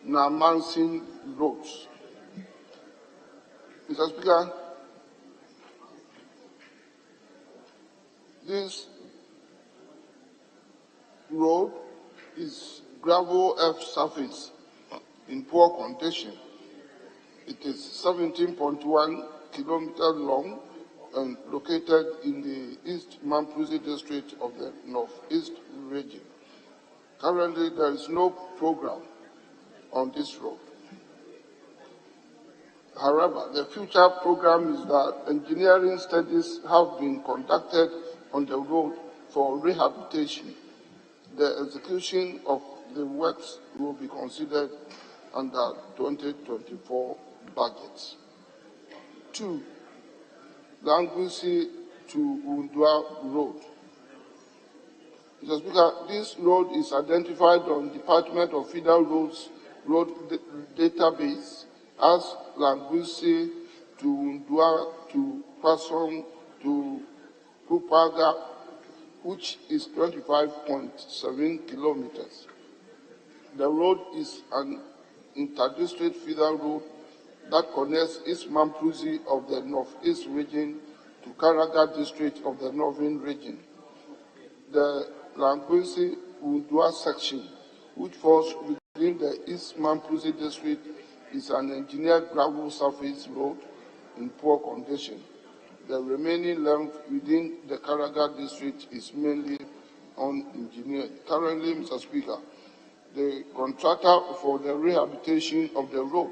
Namansin Roads. Mr. Speaker, this road is gravel earth surface in poor condition. It is 17.1 kilometers long and located in the East Mamprusi district of the Northeast region. Currently, there is no program on this road. However, the future program is that engineering studies have been conducted on the road for rehabilitation. The execution of the works will be considered under 2024 budgets. 2, Langusi to Undua Road. Mr. Speaker, this road is identified on Department of Federal Roads Road Database as Langusi to Undua to Passon to Kupaga, which is 25.7 kilometers. The road is an inter-district federal road that connects East Mamprusi of the Northeast region to Karaga district of the Northern region. The Langusi Undua section, which falls within the East Mamprusi district, is an engineered gravel surface road in poor condition. The remaining length within the Karaga district is mainly unengineered. Currently, Mr. Speaker, the contractor for the rehabilitation of the road,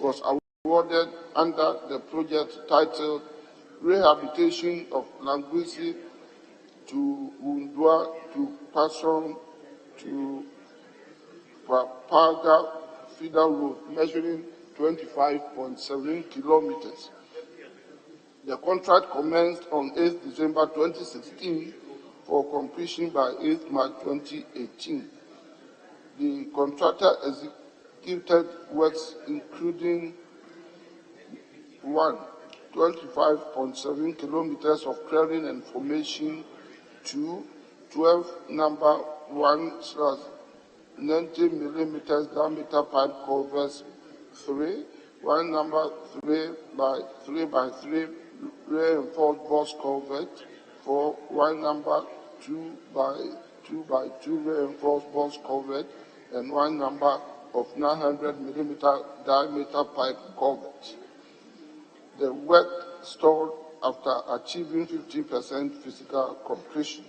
was awarded under the project titled Rehabilitation of Langusi to Undua to Passon to Papaga Feeder Road, measuring 25.7 kilometers. The contract commenced on 8 December 2016 for completion by 8 March 2018. The contractor executed works including 1, 25.7 kilometers of clearing and formation, 2, 12 number 1/90 millimeters diameter pipe culverts, 3, 1 number 3 by 3 by 3 reinforced box culvert, 4, 1 number 2 by 2 by 2 reinforced box culvert, and 1 number of 900 millimeter diameter pipe culvert. The work stalled after achieving 50% physical completion.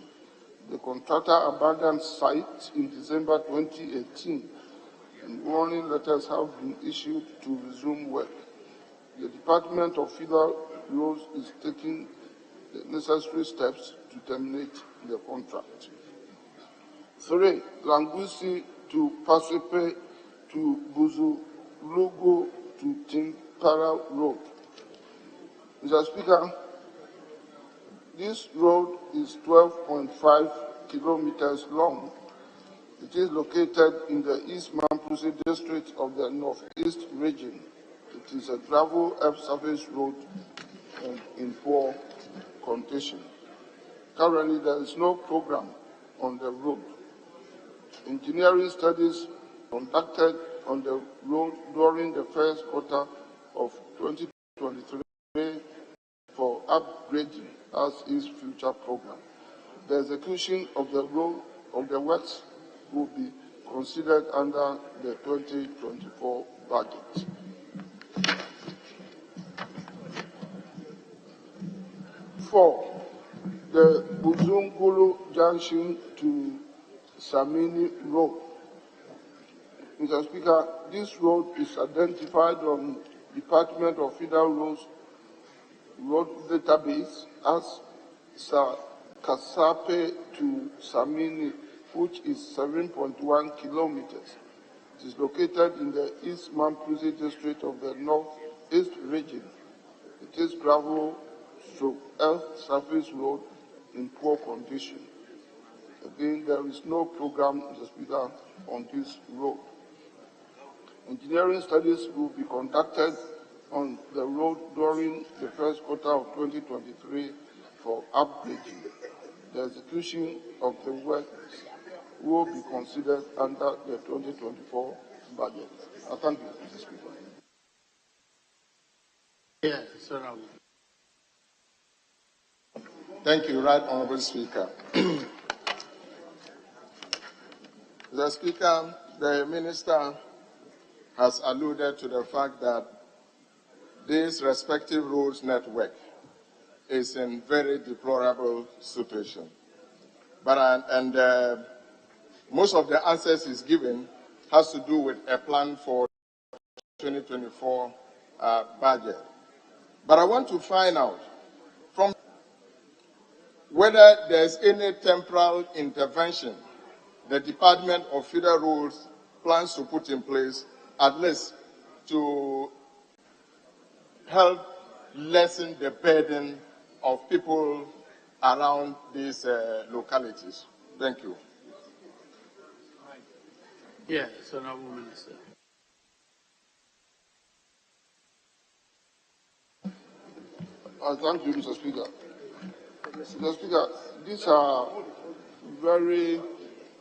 The contractor abandoned site in December 2018, and warning letters have been issued to resume work. The Department of Federal Roads is taking the necessary steps to terminate the contract. 3, Langusi to Pasepe to Buzulugu to Timpara Road. Mr. Speaker, this road is 12.5 kilometers long. It is located in the East Mamprusi district of the Northeast region. It is a gravel earth surface road and in poor condition. Currently, there is no program on the road. Engineering studies conducted on the road during the first quarter of 2023 for upgrading as its future program. The execution of the road of the works will be considered under the 2024 budget. Four, the Buzungulu Junction to Samini Road. Mr. Speaker, this road is identified on Department of Federal Roads Road Database as Kasape to Samini, which is 7.1 kilometers. It is located in the East Mamprusi district of the Northeast region. It is gravel/earth surface road in poor condition. Again, there is no program, Mr. Speaker, on this road. Engineering studies will be conducted on the road during the first quarter of 2023 for upgrading. The execution of the work will be considered under the 2024 budget. I thank you, Mr. Speaker. Yes, sir. Thank you, Right Honourable Speaker. Mr. Speaker, the Minister has alluded to the fact that this respective roads network is in very deplorable situation. But most of the answers he's given has to do with a plan for 2024 budget. But I want to find out from whether there's any temporal intervention the Department of Federal Roads plans to put in place, at least to help lessen the burden of people around these localities. Thank you. Yes, Honourable Minister. Thank you, Mr. Speaker. Mr. Speaker, these are very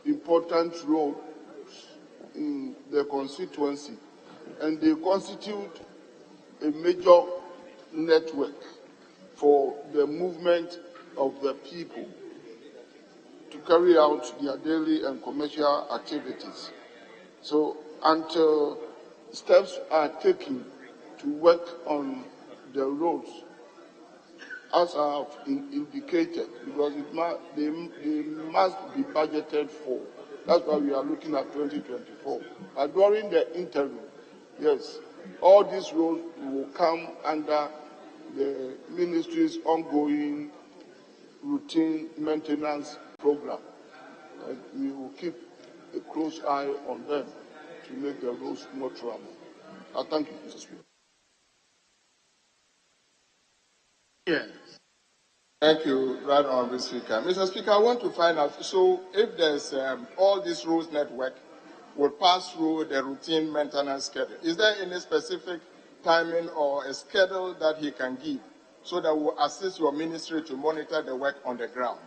important roads in the constituency, and they constitute a major network for the movement of the people to carry out their daily and commercial activities. So until steps are taken to work on the roads, as I have indicated, because they must be budgeted for. That's why we are looking at 2024. But during the interim, yes, all these roads will come under the ministry's ongoing routine maintenance program. And we will keep a close eye on them to make the roads more trouble. I thank you, Mr. Speaker. Yes. Thank you, Right Honourable Speaker. Mr. Speaker, I want to find out, so if there's all this roads network will pass through the routine maintenance schedule, is there any specific timing or a schedule that he can give so that will assist your ministry to monitor the work on the ground?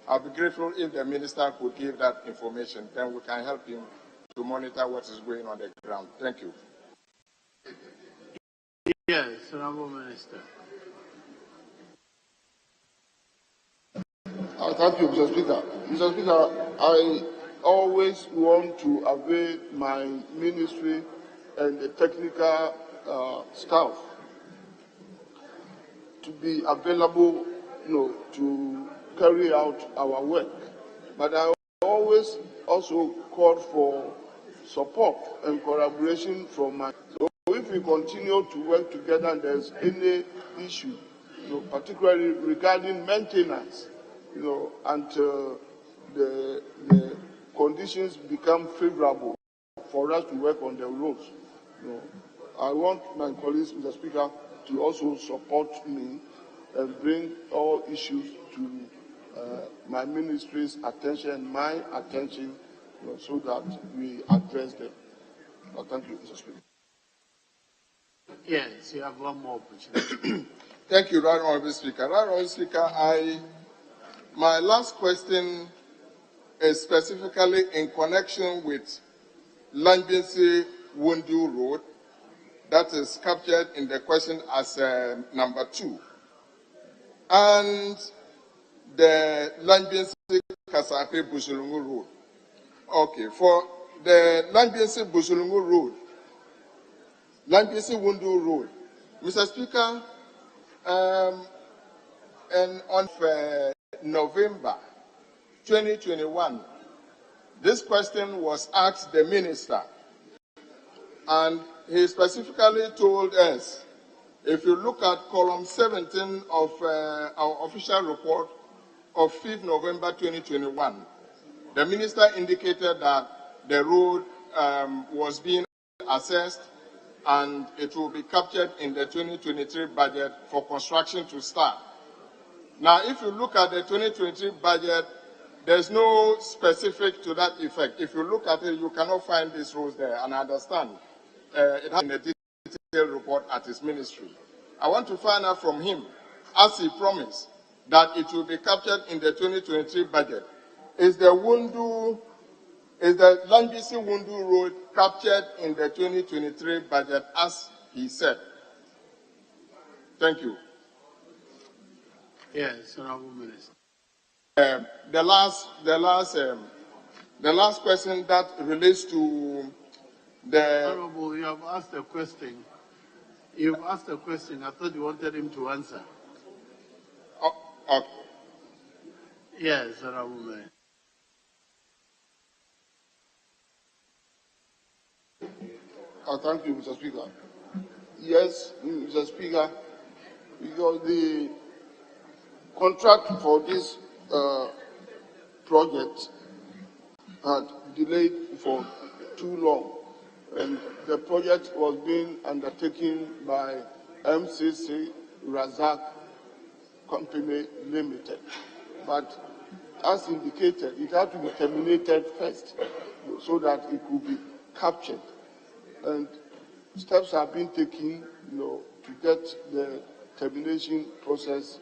I'll be grateful if the minister could give that information, then we can help him to monitor what is going on the ground. Thank you. Yes, Honourable Minister. Thank you, Mr. Speaker. Mr. Speaker, I always want to avail my ministry and the technical staff to be available, to carry out our work. But I always also call for support and collaboration from my. So if we continue to work together and there's any issue, particularly regarding maintenance, until the conditions become favorable for us to work on the roads. I want my colleagues, Mr. Speaker, to also support me and bring all issues to my ministry's attention and my attention, so that we address them. Thank you, Mr. Speaker. Yes, you have one more opportunity. Thank you, Right Honourable Speaker. Right Honourable Speaker, my last question is specifically in connection with Langbinsi Wundu Road, that is captured in the question as number 2, and the Langbinsi Kasape Bushulungu Road. Okay, for the Lambiesi Bosolungu Road, Lambiesi Wundu Road, Mr. Speaker, and on November 2021, this question was asked the minister, and he specifically told us, if you look at column 17 of our official report of 5th November 2021, the minister indicated that the road was being assessed and it will be captured in the 2023 budget for construction to start. Now, if you look at the 2023 budget, there's no specific to that effect. If you look at it, you cannot find these roads there, and I understand it has been a detailed report at his ministry. I want to find out from him, as he promised, that it will be captured in the 2023 budget. Is the Lambisi Wundu Road captured in the 2023 budget, as he said? Thank you. Yes, Honorable Minister. The last question that relates to the... Honorable, you have asked a question. You've asked a question. I thought you wanted him to answer. Okay. Yes, Honorable Minister. Thank you, Mr. Speaker. Yes, Mr. Speaker, because the contract for this project had delayed for too long, and the project was being undertaken by MCC Razak Company Limited. But as indicated, it had to be terminated first so that it could be captured. And steps have been taken, to get the termination process,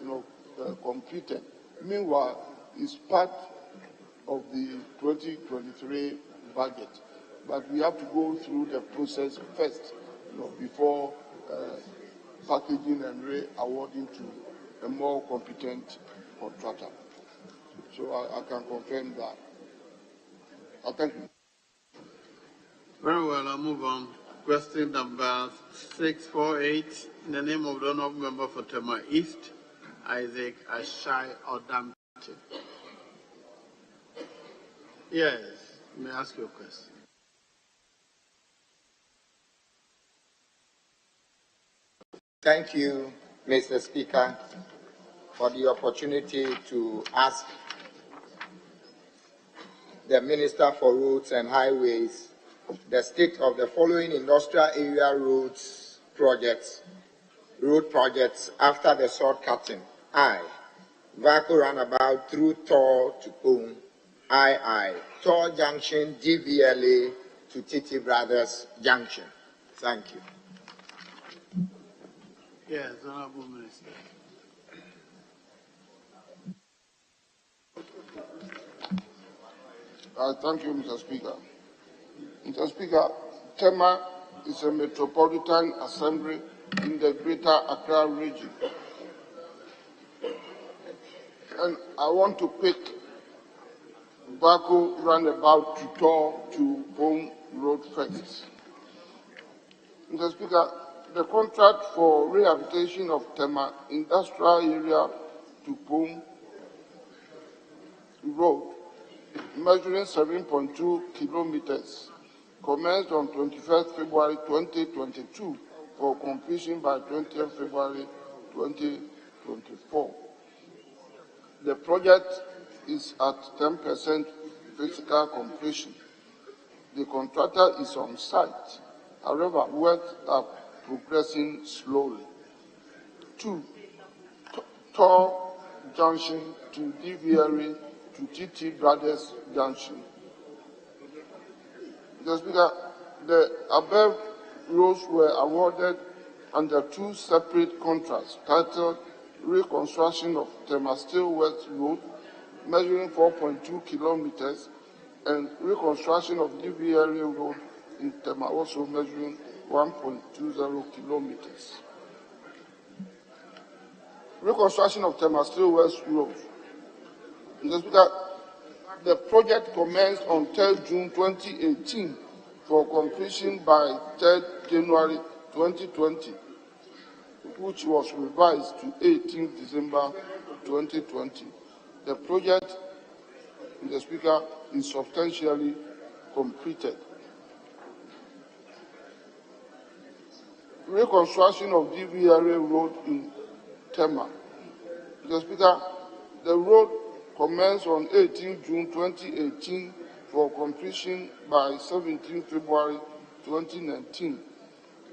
completed. Meanwhile, it's part of the 2023 budget, but we have to go through the process first, before packaging and re-awarding to a more competent contractor. So I can confirm that. Thank you. Very well, I'll move on. Question number 648, in the name of the honorable member for Tema East, Isaac Ashai Odamche. Yes, may I ask you a question? Thank you, Mr. Speaker, for the opportunity to ask the Minister for Roads and Highways the state of the following industrial area road projects after the sword cutting. I. Vaco Roundabout through Tor to Pong. I. Tor Junction, DVLA to Titi Brothers Junction. Thank you. Yes, Honorable Minister. Thank you, Mr. Speaker. Mr. Speaker, Tema is a metropolitan assembly in the Greater Accra region. And I want to pick Baku roundabout to Tor to Pong Road first. Mr. Speaker, the contract for rehabilitation of Tema industrial area to Pong Road, measuring 7.2 kilometers, commenced on 21st February 2022 for completion by 20th February 2024. The project is at 10% physical completion. The contractor is on site. However, works are progressing slowly. 2. Tor Junction to DVLA to TT Brothers Junction. Mr. Speaker, the above roads were awarded under two separate contracts titled Reconstruction of Tema Still West Road, measuring 4.2 kilometers, and Reconstruction of DVLA Road in Tema, also measuring 1.20 kilometers. Reconstruction of Tema Still West Road. Mr. Speaker, the project commenced on 3rd June 2018 for completion by 3rd January 2020, which was revised to 18th December 2020. The project, Mr. Speaker, is substantially completed. Reconstruction of DVRA Road in Tema. Mr. Speaker, the road commenced on 18 June 2018 for completion by 17 February 2019.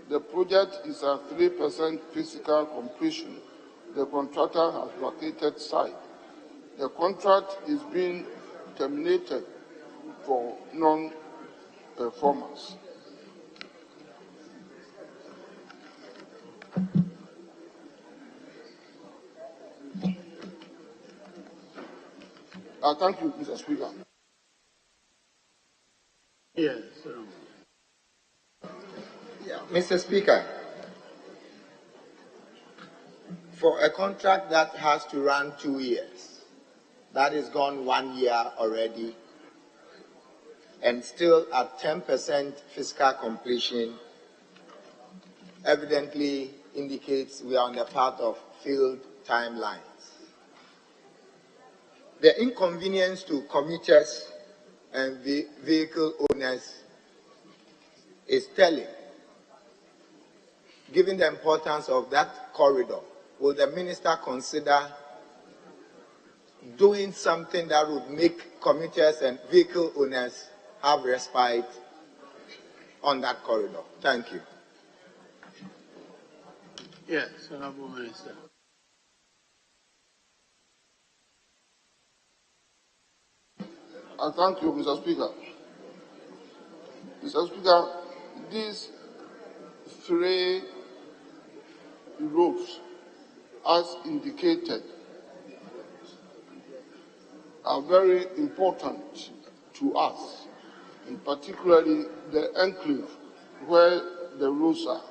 The project is at 3% physical completion. The contractor has vacated site. The contract is being terminated for non-performance. Thank you, Mr. Speaker. Yes. Mr. Speaker, for a contract that has to run 2 years, that is gone 1 year already, and still at 10% physical completion, evidently indicates we are on the path of failed timelines. The inconvenience to commuters and the vehicle owners is telling. Given the importance of that corridor, will the minister consider doing something that would make commuters and vehicle owners have respite on that corridor? Thank you. Yes, Honorable Minister. Thank you, Mr. Speaker. Mr. Speaker, these three roads, as indicated, are very important to us, and particularly the enclave where the roads are.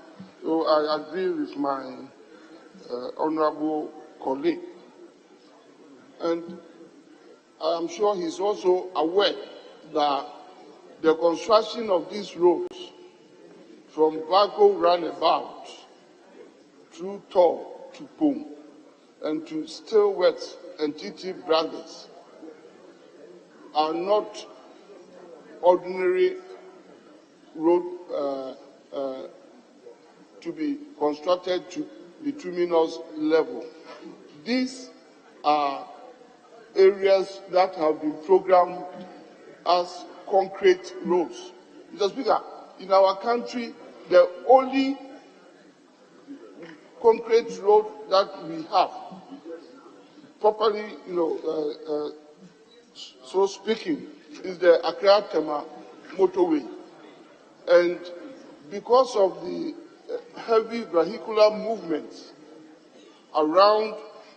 So I agree with my honorable colleague. And I am sure he's also aware that the construction of these roads from Bago roundabout through Tor to Pum and to Stillworth and TT Brothers are not ordinary road to be constructed to bituminous level. These are areas that have been programmed as concrete roads. Mr. Speaker, in our country, the only concrete road that we have, properly, so speaking, is the Accra-Tema motorway. And because of the heavy vehicular movements around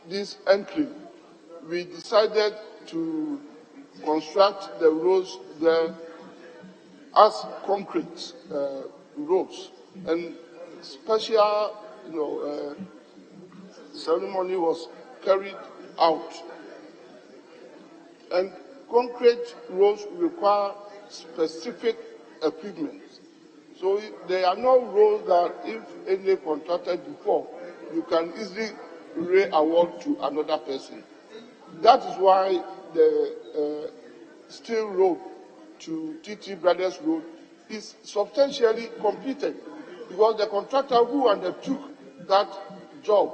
this enclave, we decided to construct the roads there as concrete roads. And special, ceremony was carried out. And concrete roads require specific equipment. So there are no roads that if any contracted before, you can easily re-award to another person. That is why the Steel Road to TT Brothers Road is substantially completed, because the contractor who undertook that job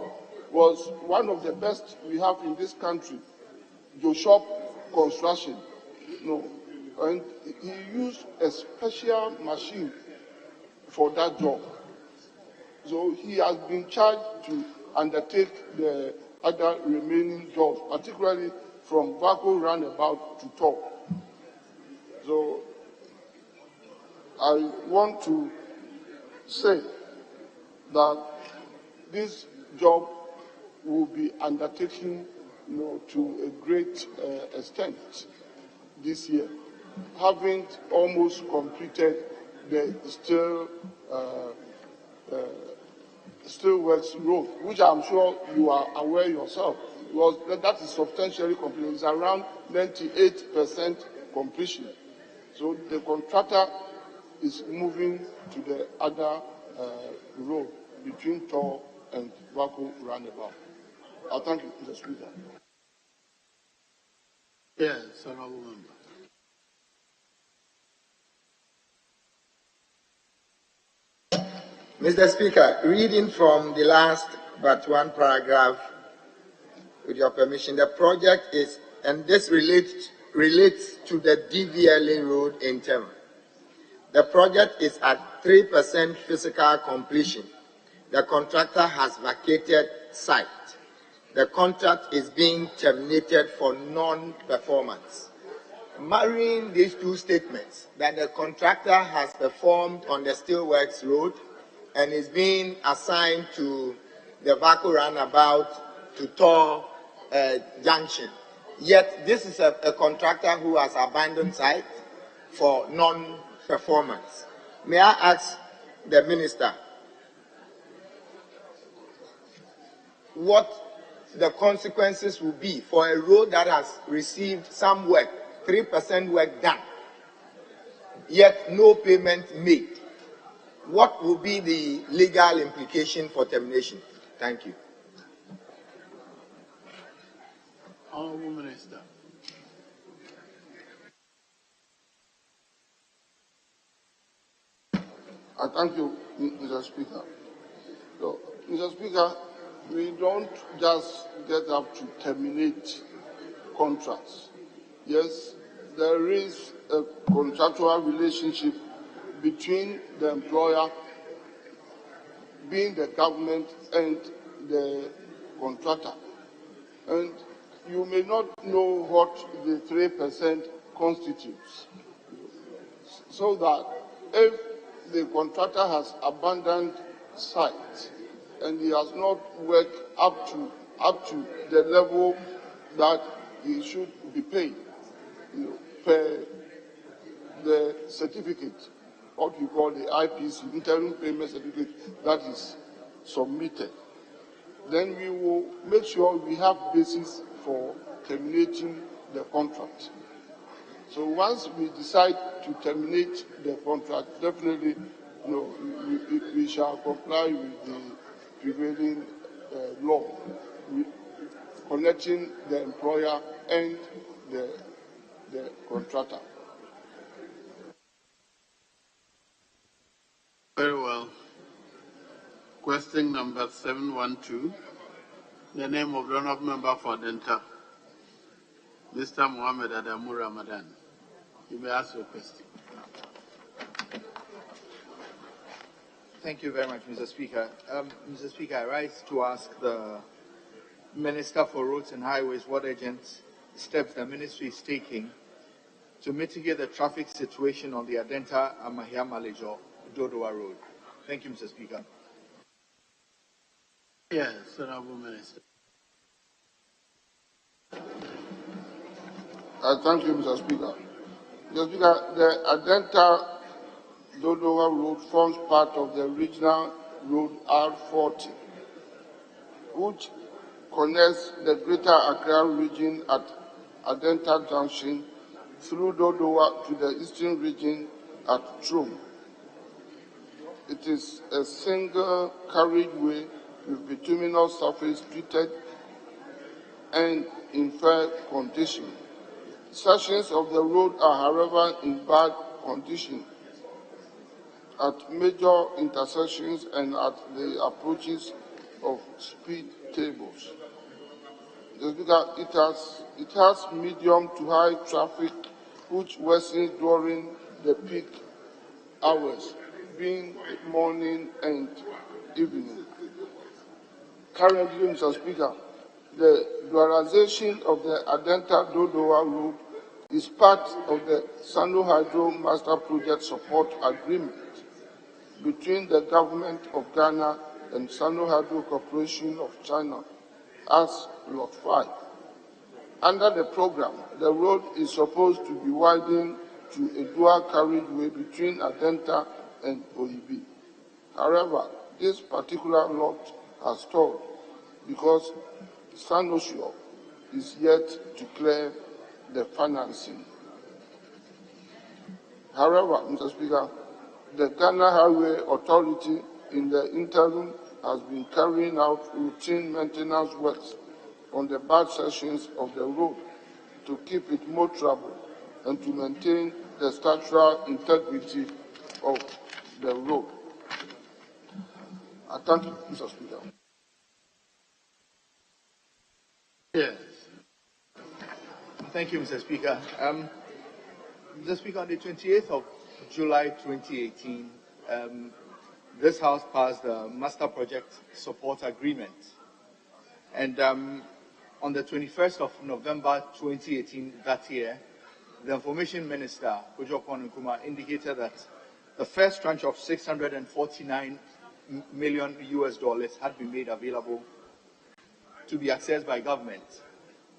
was one of the best we have in this country, Joshop Construction. And he used a special machine for that job. So he has been charged to undertake the other remaining jobs, particularly from Vaco roundabout to Tor. So I want to say that this job will be undertaken, to a great extent this year, having almost completed the Stillworth Road, which I'm sure you are aware yourself that is substantially complete. It's around 98% completion. So the contractor is moving to the other road between Tor and Wako roundabout. I thank you, Mr. Speaker. Yes, honorable member. Mr. Speaker, reading from the last but one paragraph, with your permission, the project is, and this relates to the DVLA road in Tema. The project is at 3% physical completion. The contractor has vacated site. The contract is being terminated for non-performance. Marrying these two statements, that the contractor has performed on the Steelworks Road and is being assigned to the Vaco roundabout to Tor Junction. Yet this is a contractor who has abandoned site for non-performance. May I ask the minister what the consequences will be for a road that has received some work, 3% work done, yet no payment made? What will be the legal implication for termination? Thank you. Honorable Minister. I thank you, Mr. Speaker. So, Mr. Speaker, we don't just get up to terminate contracts. Yes, there is a contractual relationship between the employer, being the government, and the contractor. And you may not know what the 3% constitutes. So that if the contractor has abandoned site and he has not worked up to the level that he should be paid, per the certificate, what we call the IPC, interim payment certificate, that is submitted, then we will make sure we have basis for terminating the contract. So once we decide to terminate the contract, definitely, we shall comply with the prevailing law, connecting the employer and the contractor. Very well. Question number 712. The name of the honorable member for Denta, Mr. Mohammed Adamu Ramadan. You may ask your question. Thank you very much, Mr. Speaker. Mr. Speaker, I rise to ask the Minister for Roads and Highways what urgent steps the ministry is taking to mitigate the traffic situation on the Adenta Amahia Malejo Dodowa Road. Thank you, Mr. Speaker. Yes, Honorable Minister. Thank you, Mr. Speaker. Mr. Speaker, the Adenta Dodowa Road forms part of the regional road R40, which connects the greater Accra region at Adenta Junction through Dodowa to the eastern region at Trum. It is a single carriageway with bituminous surface treated and in fair condition. Sections of the road are, however, in bad condition at major intersections and at the approaches of speed tables. It has medium to high traffic, which worsens during the peak hours, being morning and evening. Currently, Mr. Speaker, the dualization of the Adenta Dodowa Road is part of the Sano Hydro Master Project Support Agreement between the Government of Ghana and Sano Hydro Corporation of China as Lot 5. Under the program, the road is supposed to be widened to a dual carriageway between Adenta and Ohibi. However, this particular lot has stalled because Sanosure is yet to clear the financing. However, Mr. Speaker, the Ghana Highway Authority in the interim has been carrying out routine maintenance works on the bad sections of the road to keep it motorable and to maintain the structural integrity of the road. I thank you, Mr. Speaker. Yes. Thank you, Mr. Speaker. Mr. Speaker, on the 28th of July 2018, this House passed the Master Project Support Agreement. And on the 21st of November 2018, that year, the Information Minister, Kujokon Nkrumah, indicated that the first tranche of $649 million had been made available to be accessed by government.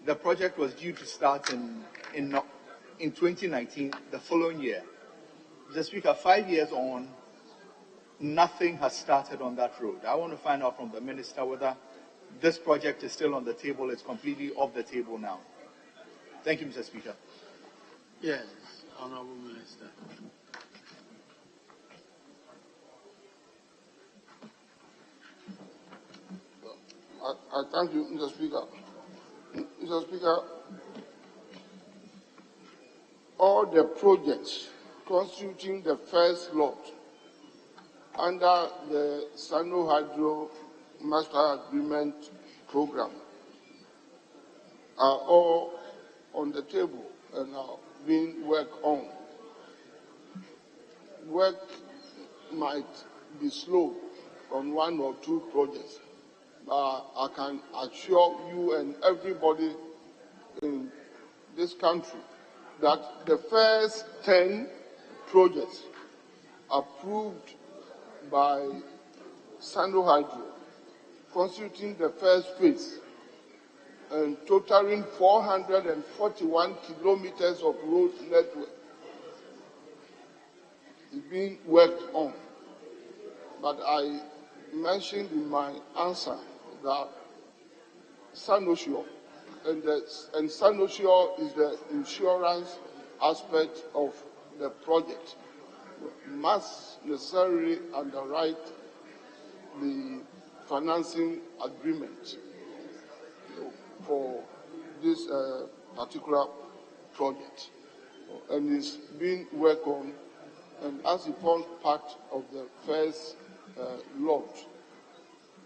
The project was due to start in 2019, the following year. Mr. Speaker, 5 years on, nothing has started on that road. I want to find out from the Minister whether this project is still on the table, it's completely off the table now. Thank you, Mr. Speaker. Yes, Honorable Minister. I thank you, Mr. Speaker. Mr. Speaker, all the projects constituting the first lot under the Sano Hydro Master Agreement Program are all on the table and are being worked on. Work might be slow on one or two projects, but I can assure you and everybody in this country that the first 10 projects approved by Sano Hydro, constituting the first phase and totaling 441 kilometers of road network, is being worked on. But I mentioned in my answer that Sanoshio, and Sanoshio is the insurance aspect of the project, must necessarily underwrite the financing agreement for this particular project, and is being worked on, and as it forms part of the first lot,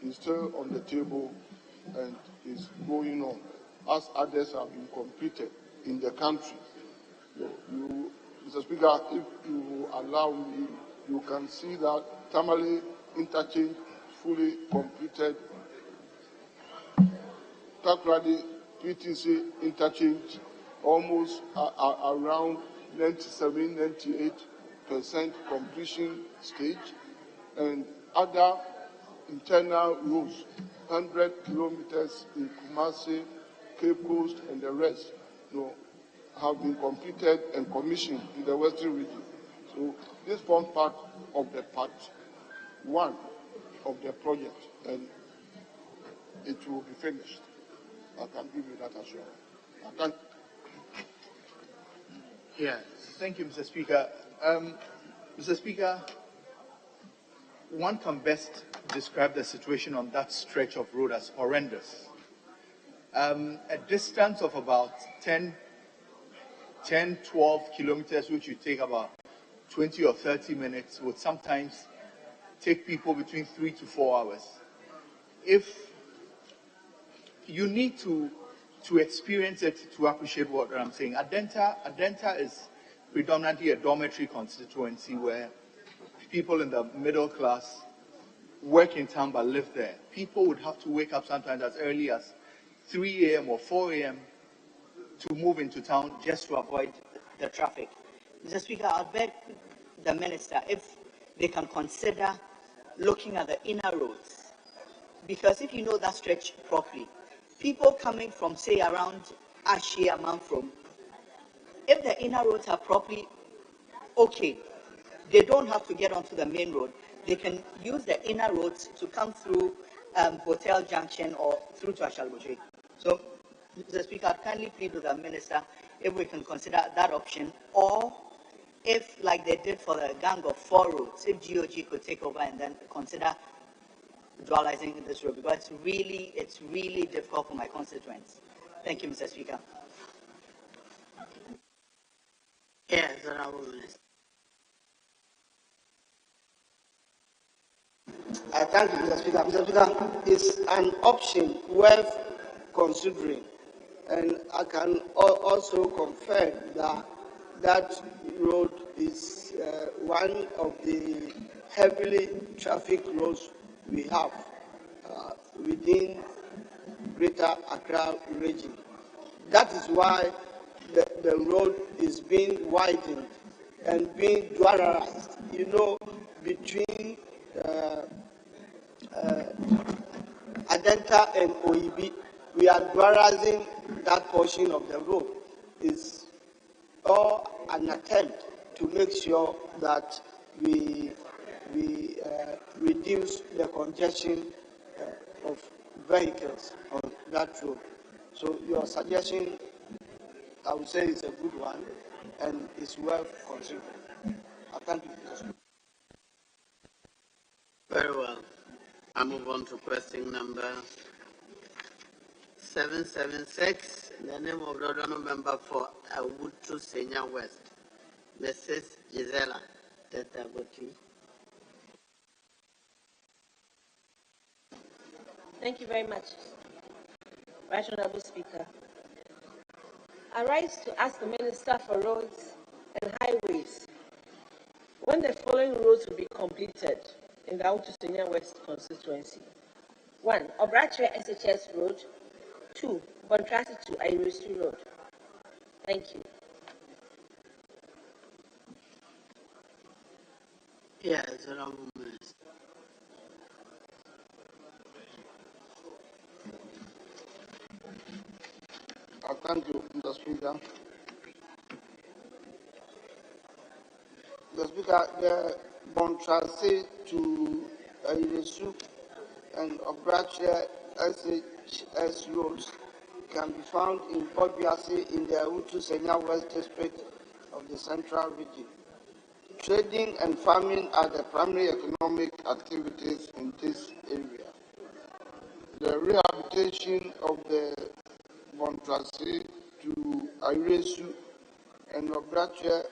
is still on the table and is going on, as others have been completed in the country. Mr. Speaker, if you allow me, you can see that Tamale interchange fully completed. Takrady PTC interchange almost around 97–98% completion stage, and other internal roads, 100 kilometers in Kumasi, Cape Coast, and the rest, have been completed and commissioned in the Western region. So this forms part of the part one of the project, and it will be finished. I can give you that assurance. Yes. Thank you, Mr. Speaker. Mr. Speaker, one can best describe the situation on that stretch of road as horrendous. A distance of about 10–12 kilometers, which would take about 20 or 30 minutes, would sometimes take people between 3 to 4 hours. If you need to experience it to appreciate what I'm saying. Adenta is predominantly a dormitory constituency where people in the middle class work in town but live there. People would have to wake up sometimes as early as 3 a.m. or 4 a.m. to move into town just to avoid the traffic. Mr. Speaker, I beg the Minister if they can consider looking at the inner roads, because if you know that stretch properly, people coming from, say, around Ashie, Amanfrom, if the inner roads are properly okay, they don't have to get onto the main road. They can use the inner roads to come through Hotel Junction or through to Ashalboje. So Mr. Speaker, I kindly plead with the Minister if we can consider that option, or if, like they did for the Gang of Four roads, if GOG could take over and then consider dualizing this road, because it's really difficult for my constituents. Thank you, Mr. Speaker. Yes, Honorable Minister. I thank you, Mr. Speaker. Mr. Speaker, it's an option worth considering. And I can also confirm that that road is one of the heavily trafficked roads we have within Greater Accra region. That is why the road is being widened and being dualized. You know, between Adenta and OEB, we are dualizing that portion of the road. It's all an attempt to make sure that we reduce the congestion of vehicles on that road. So your suggestion, I would say, is a good one and it's worth considering. I thank you. Very well. I move on to question number 776. In the name of the honourable member for Awutu Senior West, Mrs. Gisela Tetaboti. Thank you very much, Right Honourable Speaker. I rise to ask the Minister for Roads and Highways when the following roads will be completed in the Awutu Senior West constituency. 1. Obrachwe SHS Road. 2. Bontrasi to Airusu Road. Thank you. Yes, Honourable Minister. Thank you, Mr. Speaker. Mr. Speaker, the Bontrasi to Airusu and Obrachwe SHS roads can be found in Podbiasi in the Awutu Senior West district of the Central Region. Trading and farming are the primary economic activities in this area. The rehabilitation of the Bontrasi to Airusu and Obrachwe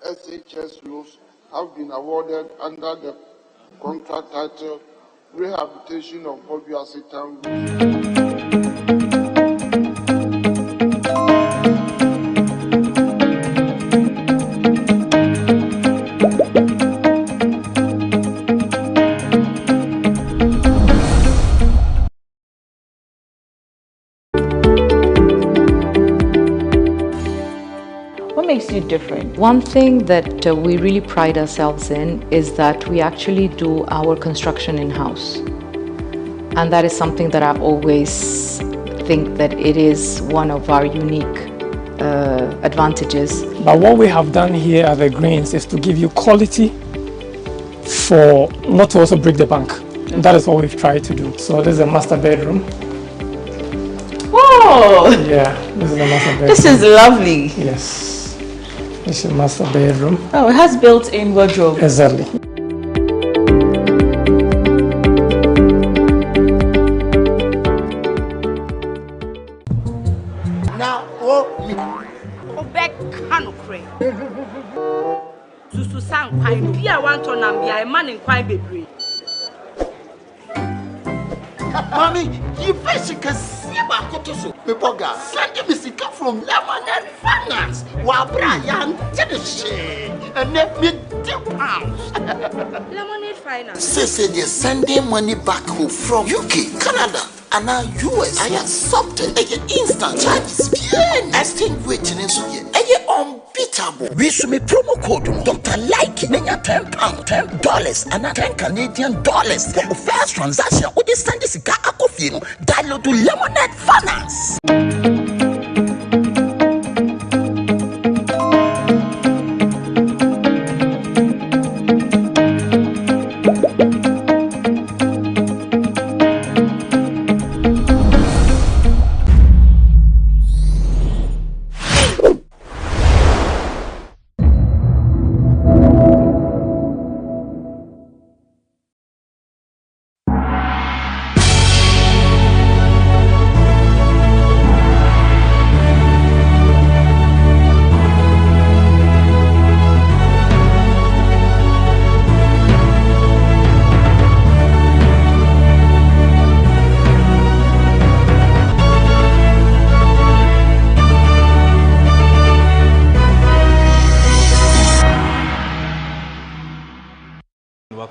SHS roads have been awarded under the contract title Rehabilitation of Podbiasi Town Roads. What makes you different? One thing that we really pride ourselves in is that we actually do our construction in-house. And that is something that I always think that it is one of our unique advantages. But what we have done here at the Greens is to give you quality for not to also break the bank. And that is what we've tried to do. So this is a master bedroom. Whoa! Yeah, this is a master bedroom. This is lovely. Yes. This is a master bedroom. Oh, it has built-in wardrobe. Exactly. Now, Obek Kanukre. Susu sang kwai bia wanto na bia e man in kwai bebre. Mommy, you face can see my cotoso. People got sending me sika from Lemonade Finance. Wabra yan Tennessee and let me £10. Lemonade Finance. Say they're sending money back home from UK, Canada, and now US. I accepted instant charges. Extinguishing in so unbeatable. We should make promo code Dr. Like it. £10, $10, and $10 Canadian dollars for the first transaction. What is send this guy a coffee? Download to Lemonade Finance.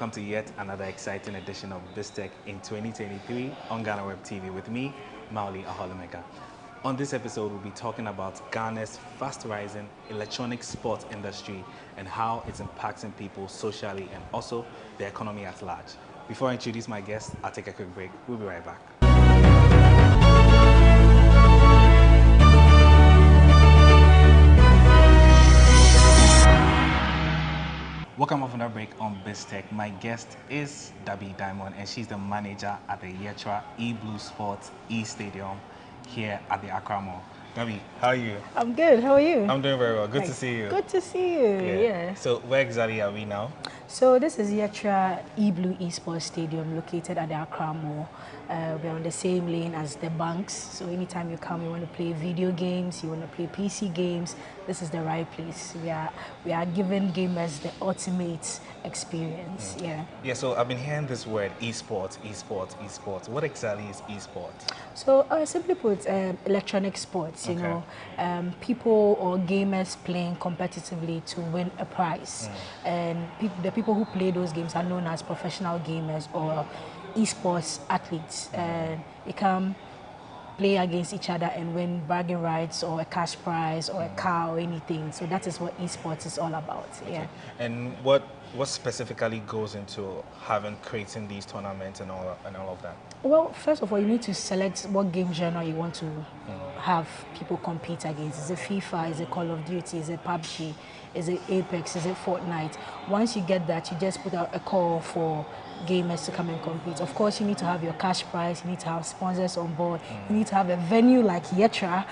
welcome to yet another exciting edition of BizTech in 2023 on GhanaWeb TV with me, Mauli Aholemeka. On this episode, we'll be talking about Ghana's fast-rising electronic sports industry and how it's impacting people socially and also the economy at large. Before I introduce my guest, I'll take a quick break. We'll be right back. Welcome off another break on BizTech. My guest is Dabi Diamond, and she's the manager at the Yetra E-Blue Sports E-Stadium here at the Accra Mall. Dabi, how are you? I'm good. How are you? I'm doing very well. Good to see you. Good to see you. Yeah. So where exactly are we now? So this is Yetra E-Blue Esports Stadium located at the Accra Mall. We're on the same lane as the banks. So anytime you come, you want to play video games, you want to play PC games, this is the right place. We are giving gamers the ultimate experience. Yeah. Yeah. So I've been hearing this word esports. What exactly is esports? So simply put, electronic sports. You know, people or gamers playing competitively to win a prize, and the people who play those games are known as professional gamers or esports athletes, and they come play against each other and win bragging rights or a cash prize or a car or anything. So that is what esports is all about. Yeah. And what specifically goes into creating these tournaments and all of that? Well, first of all, you need to select what game genre you want to have people compete against. Is it FIFA? Is it Call of Duty? Is it PUBG? Is it Apex? Is it Fortnite? Once you get that, you just put out a call for gamers to come and compete. Of course, you need to have your cash prize, you need to have sponsors on board, you need to have a venue like Yetra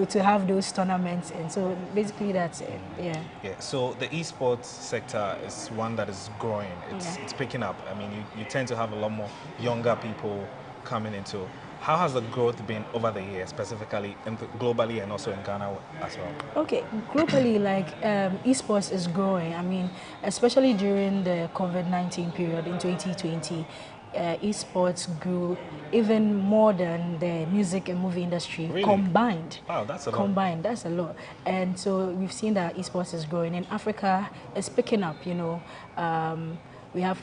to have those tournaments. And so basically that's it. Yeah. So the esports sector is one that is growing. It's picking up. I mean, you tend to have a lot more younger people coming into. How has the growth been over the years, specifically globally and also in Ghana as well? Okay, globally, esports is growing. I mean, especially during the COVID-19 period in 2020, esports grew even more than the music and movie industry combined. Wow, that's a lot. Combined, that's a lot. And so we've seen that esports is growing. In Africa, it's picking up, you know. We have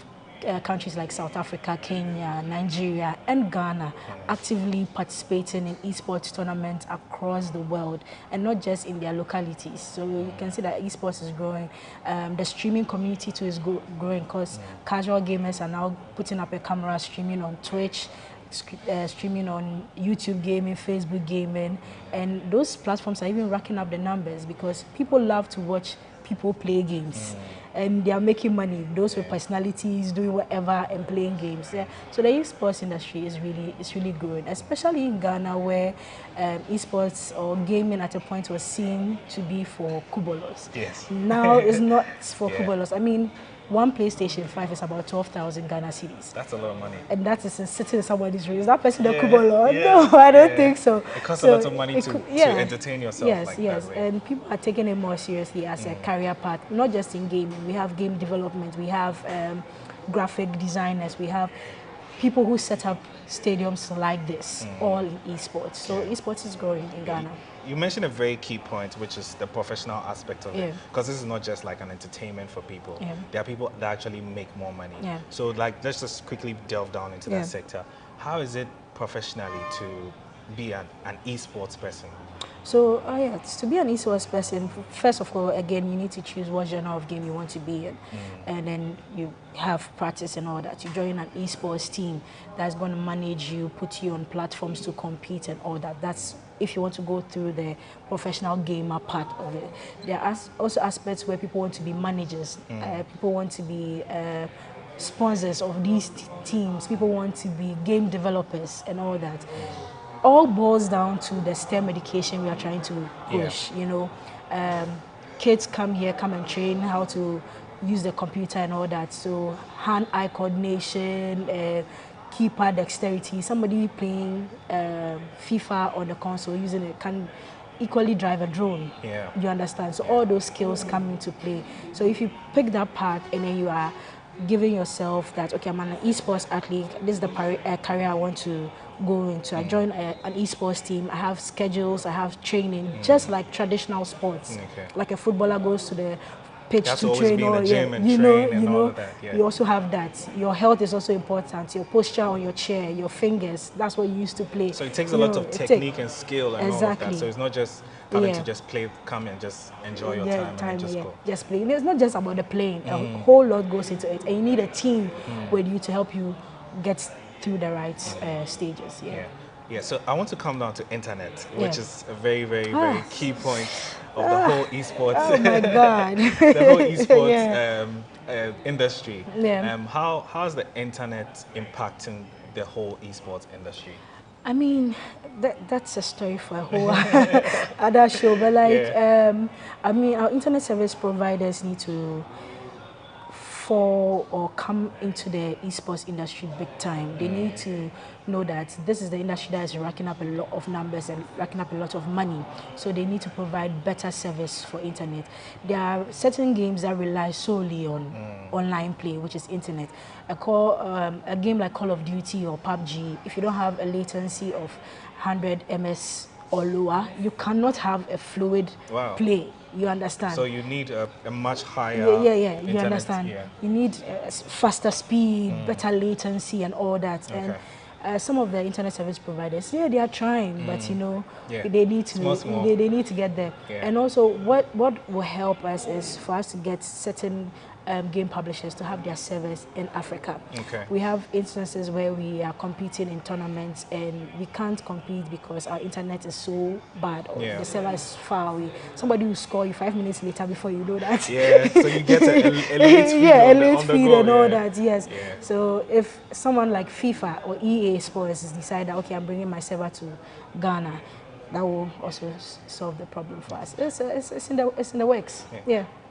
countries like South Africa, Kenya, Nigeria, and Ghana actively participating in esports tournaments across the world, and not just in their localities. So you can see that esports is growing. The streaming community too is growing because casual gamers are now putting up a camera, streaming on Twitch, streaming on YouTube gaming, Facebook gaming, and those platforms are even racking up the numbers because people love to watch people play games. And they are making money. Those with personalities doing whatever and playing games. So the esports industry is really growing, especially in Ghana, where esports or gaming at a point was seen to be for kubolos. Yes. Now it's not for kubolos. I mean, one PlayStation 5 is about 12,000 Ghana cedis. That's a lot of money. And that is sitting in somebody's room. Is that person a kubolo? No, I don't think so. It costs a lot of money to entertain yourself. Yes. And people are taking it more seriously as a career path, not just in gaming. We have game development, we have graphic designers, we have people who set up stadiums like this, all in esports. So esports is growing in Ghana. You mentioned a very key point, which is the professional aspect of it. Because this is not just like an entertainment for people. There are people that actually make more money. So let's just quickly delve down into that sector. How is it professionally to be an esports person? So, to be an esports person, first of all, again, you need to choose what genre of game you want to be in. And then you have practice and all that. You join an esports team that's going to manage you, put you on platforms to compete and all that. That's if you want to go through the professional gamer part of it. There are also aspects where people want to be managers. People want to be sponsors of these teams. People want to be game developers and all that. All boils down to the STEM education we are trying to push. You know, kids come and train how to use the computer and all that. So hand-eye coordination, keypad dexterity. Somebody playing FIFA on the console using it can equally drive a drone. You understand? So all those skills come into play. So if you pick that path and then you are giving yourself that, okay, I'm an esports athlete, this is the career I want to go into. I join an esports team, I have schedules, I have training, just like traditional sports. Like a footballer goes to the pitch to train, or you also have that. Your health is also important. Your posture on your chair, your fingers, that's what you used to play. So it takes a lot of technique and skill and all of that. So it's not just having to just play, come and just enjoy your time and just go. Just play. It's not just about the playing. A whole lot goes into it, and you need a team with you to help you get through the right stages. Yeah, so I want to come down to internet, which is a very, very, very key point of the whole esports. Oh my God. The whole esports industry. How is the internet impacting the whole esports industry? I mean, that's a story for a whole other show. But like, I mean, our internet service providers need to fall or come into the esports industry big time. They need to know that this is the industry that is racking up a lot of numbers and racking up a lot of money. So they need to provide better service for internet. There are certain games that rely solely on online play, which is internet. A game like Call of Duty or PUBG, if you don't have a latency of 100 ms or lower, you cannot have a fluid play. You understand? So you need a much higher internet, you internet, understand? You need faster speed, better latency and all that. And some of the internet service providers, they are trying, but you know, they need to they need to get there. And also what will help us is for us to get certain game publishers to have their servers in Africa. We have instances where we are competing in tournaments and we can't compete because our internet is so bad or the server is far away. Somebody will score you 5 minutes later before you know that. So you get an elite speed, elite speed and all that, So if someone like FIFA or EA Sports decide that, okay, I'm bringing my server to Ghana, that will also solve the problem for us. It's in the works.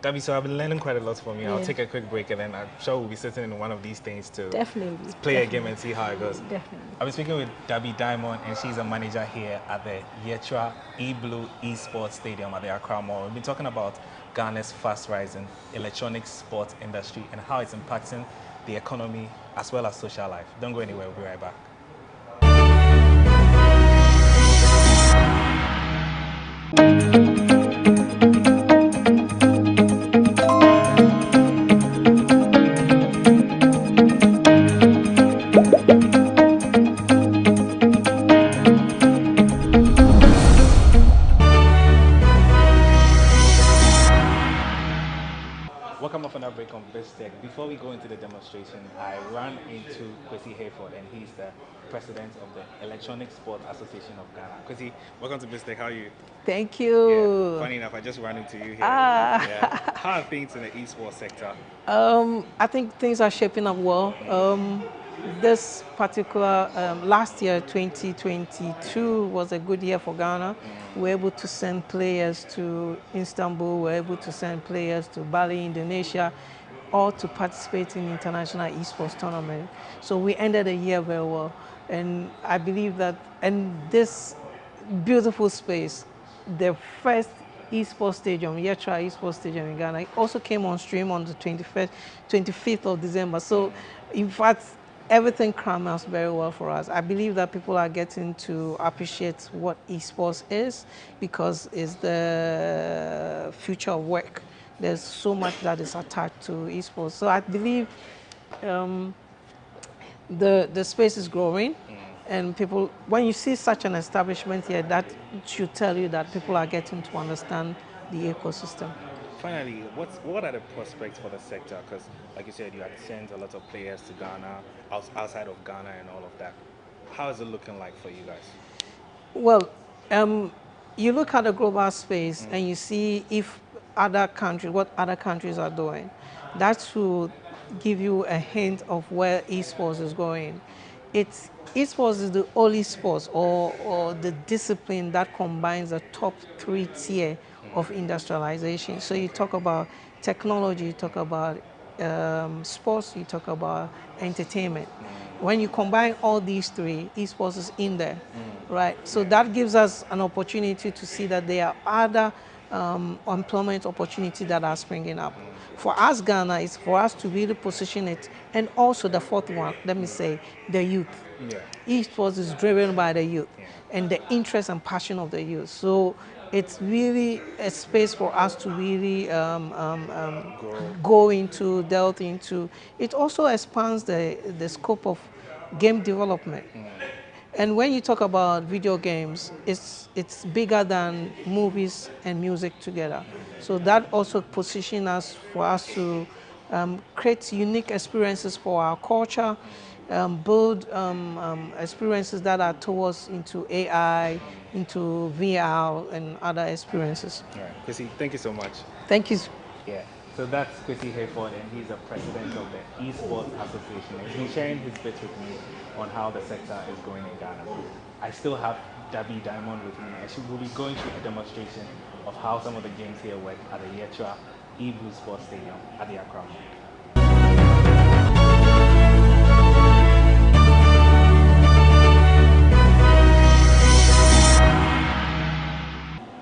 Gabi, so I've been learning quite a lot from you. I'll take a quick break and then I'm sure we'll be sitting in one of these things to play a game and see how it goes. I've been speaking with Gabi Diamond, and she's a manager here at the Yetra E-Blue Esports Stadium at the Accra Mall. We've been talking about Ghana's fast-rising electronic sports industry and how it's impacting the economy as well as social life. Don't go anywhere, we'll be right back. Before we go into the demonstration, I ran into Kwesi Hayford, and he's the president of the Electronic Sport Association of Ghana. Kwesi, welcome to BizTech. How are you? Thank you. Funny enough, I just ran into you here. How are things in the esports sector? I think things are shaping up well. This particular, last year, 2022, was a good year for Ghana. We were able to send players to Istanbul, we were able to send players to Bali, Indonesia, all to participate in international esports tournament. So we ended the year very well. And I believe that, and this beautiful space, the first esports stadium, Yetra Esports Stadium in Ghana, also came on stream on the 25th of December. So in fact, everything came out very well for us. I believe that people are getting to appreciate what esports is because it's the future of work. There's so much that is attached to esports. So I believe the space is growing, and people, when you see such an establishment here, that should tell you that people are getting to understand the ecosystem. Finally, what are the prospects for the sector? Because, like you said, you had sent a lot of players to Ghana, outside of Ghana and all of that. How is it looking like for you guys? Well, you look at the global space and you see if other countries, what other countries are doing. That should give you a hint of where esports is going. Esports is the only sports or the discipline that combines the top 3 tier of industrialization. So you talk about technology, you talk about sports, you talk about entertainment. When you combine all these 3, esports is in there, right? So that gives us an opportunity to see that there are other employment opportunities that are springing up. For us, Ghana, is for us to really position it, and also the 4th one, let me say, the youth. Esports is driven by the youth and the interest and passion of the youth. So it's really a space for us to really go into, delve into. It also expands the scope of game development. And when you talk about video games, it's bigger than movies and music together. So that also positions us for us to create unique experiences for our culture, build experiences that are towards into AI, into VR and other experiences. All right, Chrissy, thank you so much. Thank you. Yeah, so that's Chrissy Hayford, and he's the president of the Esports Association. He's been sharing his bits with me on how the sector is going in Ghana. I still have Dabi Diamond with me, and she will be going through a demonstration of how some of the games here work at the Yetra Blue Sports Stadium at the Accra.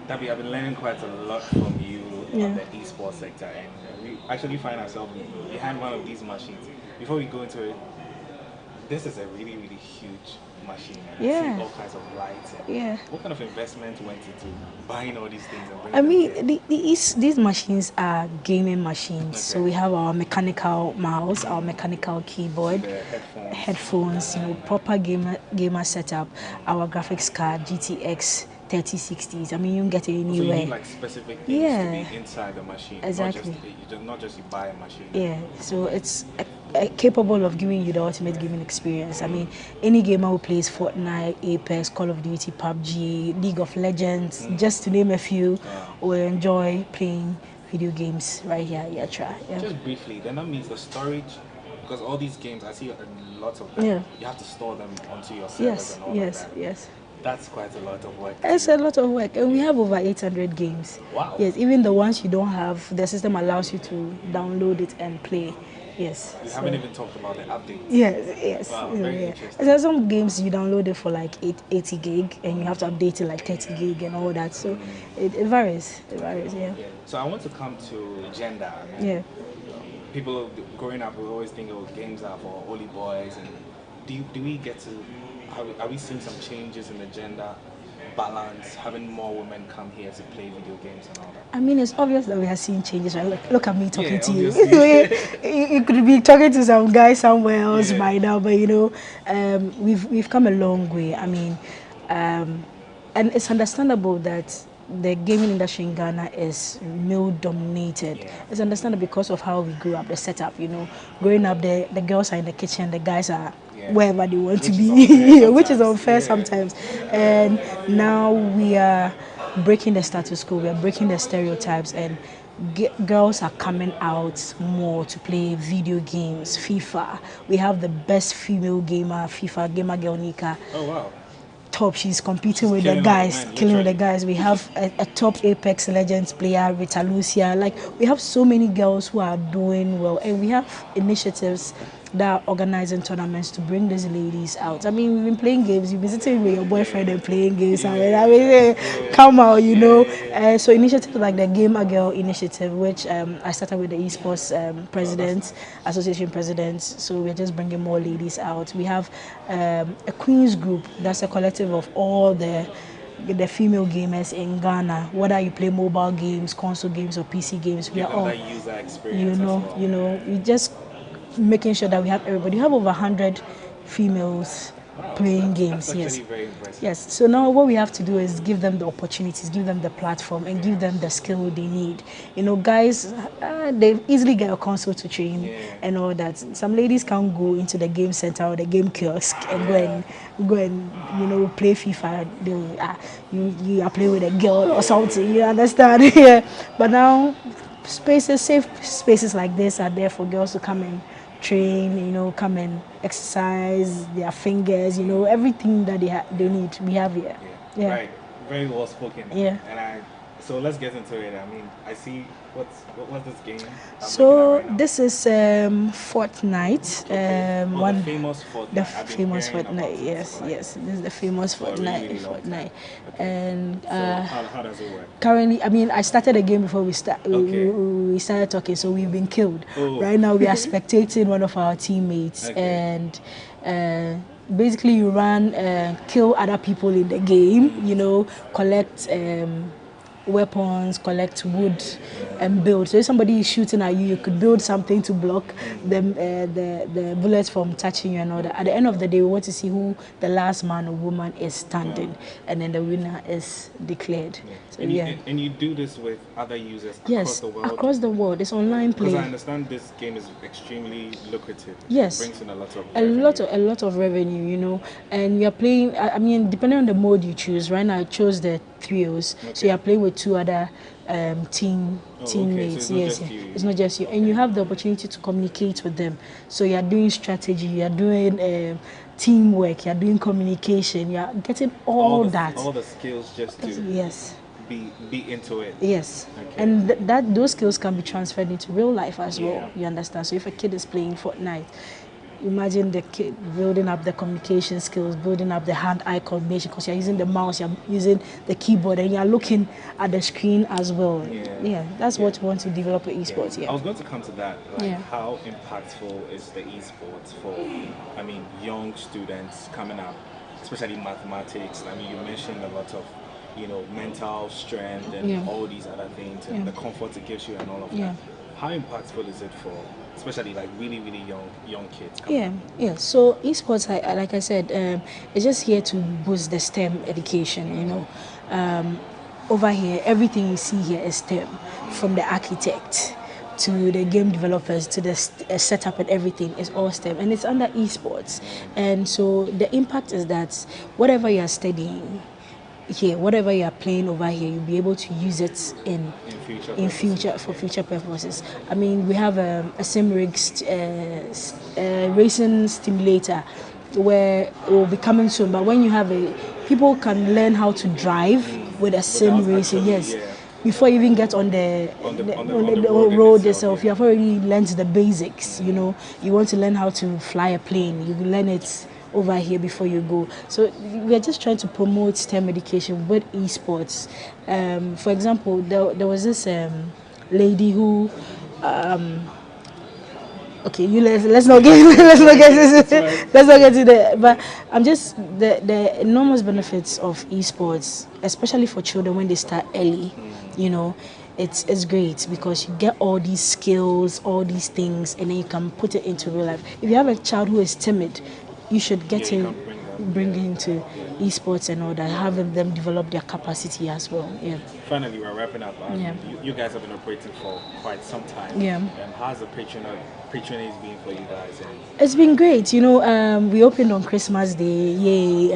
Dabi, I've been learning quite a lot from you on the esports sector, and we actually find ourselves behind one of these machines. Before we go into it, this is a really, really huge machine. And I see all kinds of lights. And what kind of investment went into buying all these things? And I mean, these machines are gaming machines. Okay. So we have our mechanical mouse, our mechanical keyboard, headphones, you know, proper gamer setup, our graphics card, GTX 3060s. I mean, you can get it anywhere. So you need like specific things to be inside the machine. Exactly. Not just you buy a machine. Yeah. So it's capable of giving you the ultimate gaming experience. I mean, any gamer who plays Fortnite, Apex, Call of Duty, PUBG, League of Legends, just to name a few, will enjoy playing video games right here at Yetra. Yeah. Just briefly, then that means the storage, because all these games, I see lots of them, you have to store them onto your servers and all of that. Yes. That's quite a lot of work. It's a lot of work, and we have over 800 games. Wow. Yes, even the ones you don't have, the system allows you to download it and play. Yes. You haven't even talked about the updates. Yes. Wow, very interesting. There's some games you download it for like 80 gig, and you have to update it like 30 gig and all that. So it varies. It varies, yeah. So I want to come to gender. People growing up will always think, oh, games are for only boys. And do we get to? Are we seeing some changes in the gender balance, having more women come here to play video games and all that? I mean, it's obvious that we are seeing changes, right? Look at me talking to you. You could be talking to some guy somewhere else by now, but you know, we've come a long way. I mean, and it's understandable that the gaming industry in Ghana is male dominated. It's understandable because of how we grew up, the setup, you know. Growing up, the girls are in the kitchen, the guys are wherever they want to be, which is unfair sometimes. And now we are breaking the status quo, we are breaking the stereotypes, and girls are coming out more to play video games, FIFA. We have the best female gamer, FIFA gamer girl Nika. Oh wow. Top, she's competing with the guys, killing with the guys. We have a top Apex Legends player, Rita Lucia. Like, we have so many girls who are doing well, and we have initiatives that are organizing tournaments to bring these ladies out. I mean, we've been playing games, you've been sitting with your boyfriend and playing games. I mean, come out, you know. So initiatives like the Gamer Girl initiative, which I started with the esports association presidents. So we're just bringing more ladies out. We have a Queens group, that's a collective of all the female gamers in Ghana, whether you play mobile games, console games, or PC games. We are all, user experience you know, we just making sure that we have everybody. We have over 100 females playing games. That's actually very impressive. Yes. So now what we have to do is give them the opportunities, give them the platform, and give them the skill they need. You know, guys, they easily get a console to train and all that. Some ladies can't go into the game center or the game kiosk and go and you know, play FIFA. You are playing with a girl or something. You understand? But now safe spaces like this are there for girls to come and train, you know, come and exercise their fingers, you know, everything that they need, we have here. Right, very well spoken. And so let's get into it. I mean, I see what's this game? So this is Fortnite. The famous Fortnite. The famous Fortnite. Yes. This is the famous Fortnite. Okay. And so how does it work? Currently, I mean, I started the game before we started talking, so we've been killed. Right now, we are spectating one of our teammates, and basically you run, kill other people in the game. You know, collect weapons, collect wood, and build. So if somebody is shooting at you, you could build something to block the bullets from touching you and all that. At the end of the day, we want to see who the last man or woman is standing, and then the winner is declared. So, and you do this with other users across the world? Across the world. It's online play. Because I understand this game is extremely lucrative. Yes. It brings in a lot of revenue. A lot of revenue, you know. And you're playing, I mean, depending on the mode you choose. Right now I chose the trios. Okay. So you're playing with 2 other teammates. So it's it's not just you. And you have the opportunity to communicate with them. So you're doing strategy, you're doing teamwork, you're doing communication, you're getting all that. All the skills just to be into it. Yes. Okay. And those skills can be transferred into real life as well. You understand? So if a kid is playing Fortnite, imagine the kid building up the communication skills, building up the hand-eye coordination, because you're using the mouse, you're using the keyboard, and you're looking at the screen as well. That's what we want to develop with esports. I was going to come to that. How impactful is the esports for, I mean, young students coming up, especially mathematics? I mean, you mentioned a lot of, you know, mental strength and all these other things, and the comfort it gives you and all of that. How impactful is it for, especially like really young kids? So esports, like I said, it's just here to boost the STEM education. You know, over here, everything you see here is STEM, from the architect to the game developers to the setup and everything is all STEM, and it's under esports. And so the impact is that whatever you are studying here, whatever you are playing over here, you'll be able to use it in future purposes. I mean, we have a sim rig racing stimulator where it will be coming soon. But when you have people can learn how to drive with a sim racing. Before you even get on the road itself, you have already learned the basics. You know, you want to learn how to fly a plane, you learn it over here before you go. So we are just trying to promote STEM education with esports. For example, there was this lady who okay, let's not get to the, but I'm just the enormous benefits of esports, especially for children when they start early. You know, it's great because you get all these skills, all these things, and then you can put it into real life. If you have a child who is timid, you should get him, bring him to esports and all that, having them develop their capacity as well. Finally, we're wrapping up. You guys have been operating for quite some time. And how's the patronage been for you guys? It's been great. You know, we opened on Christmas Day,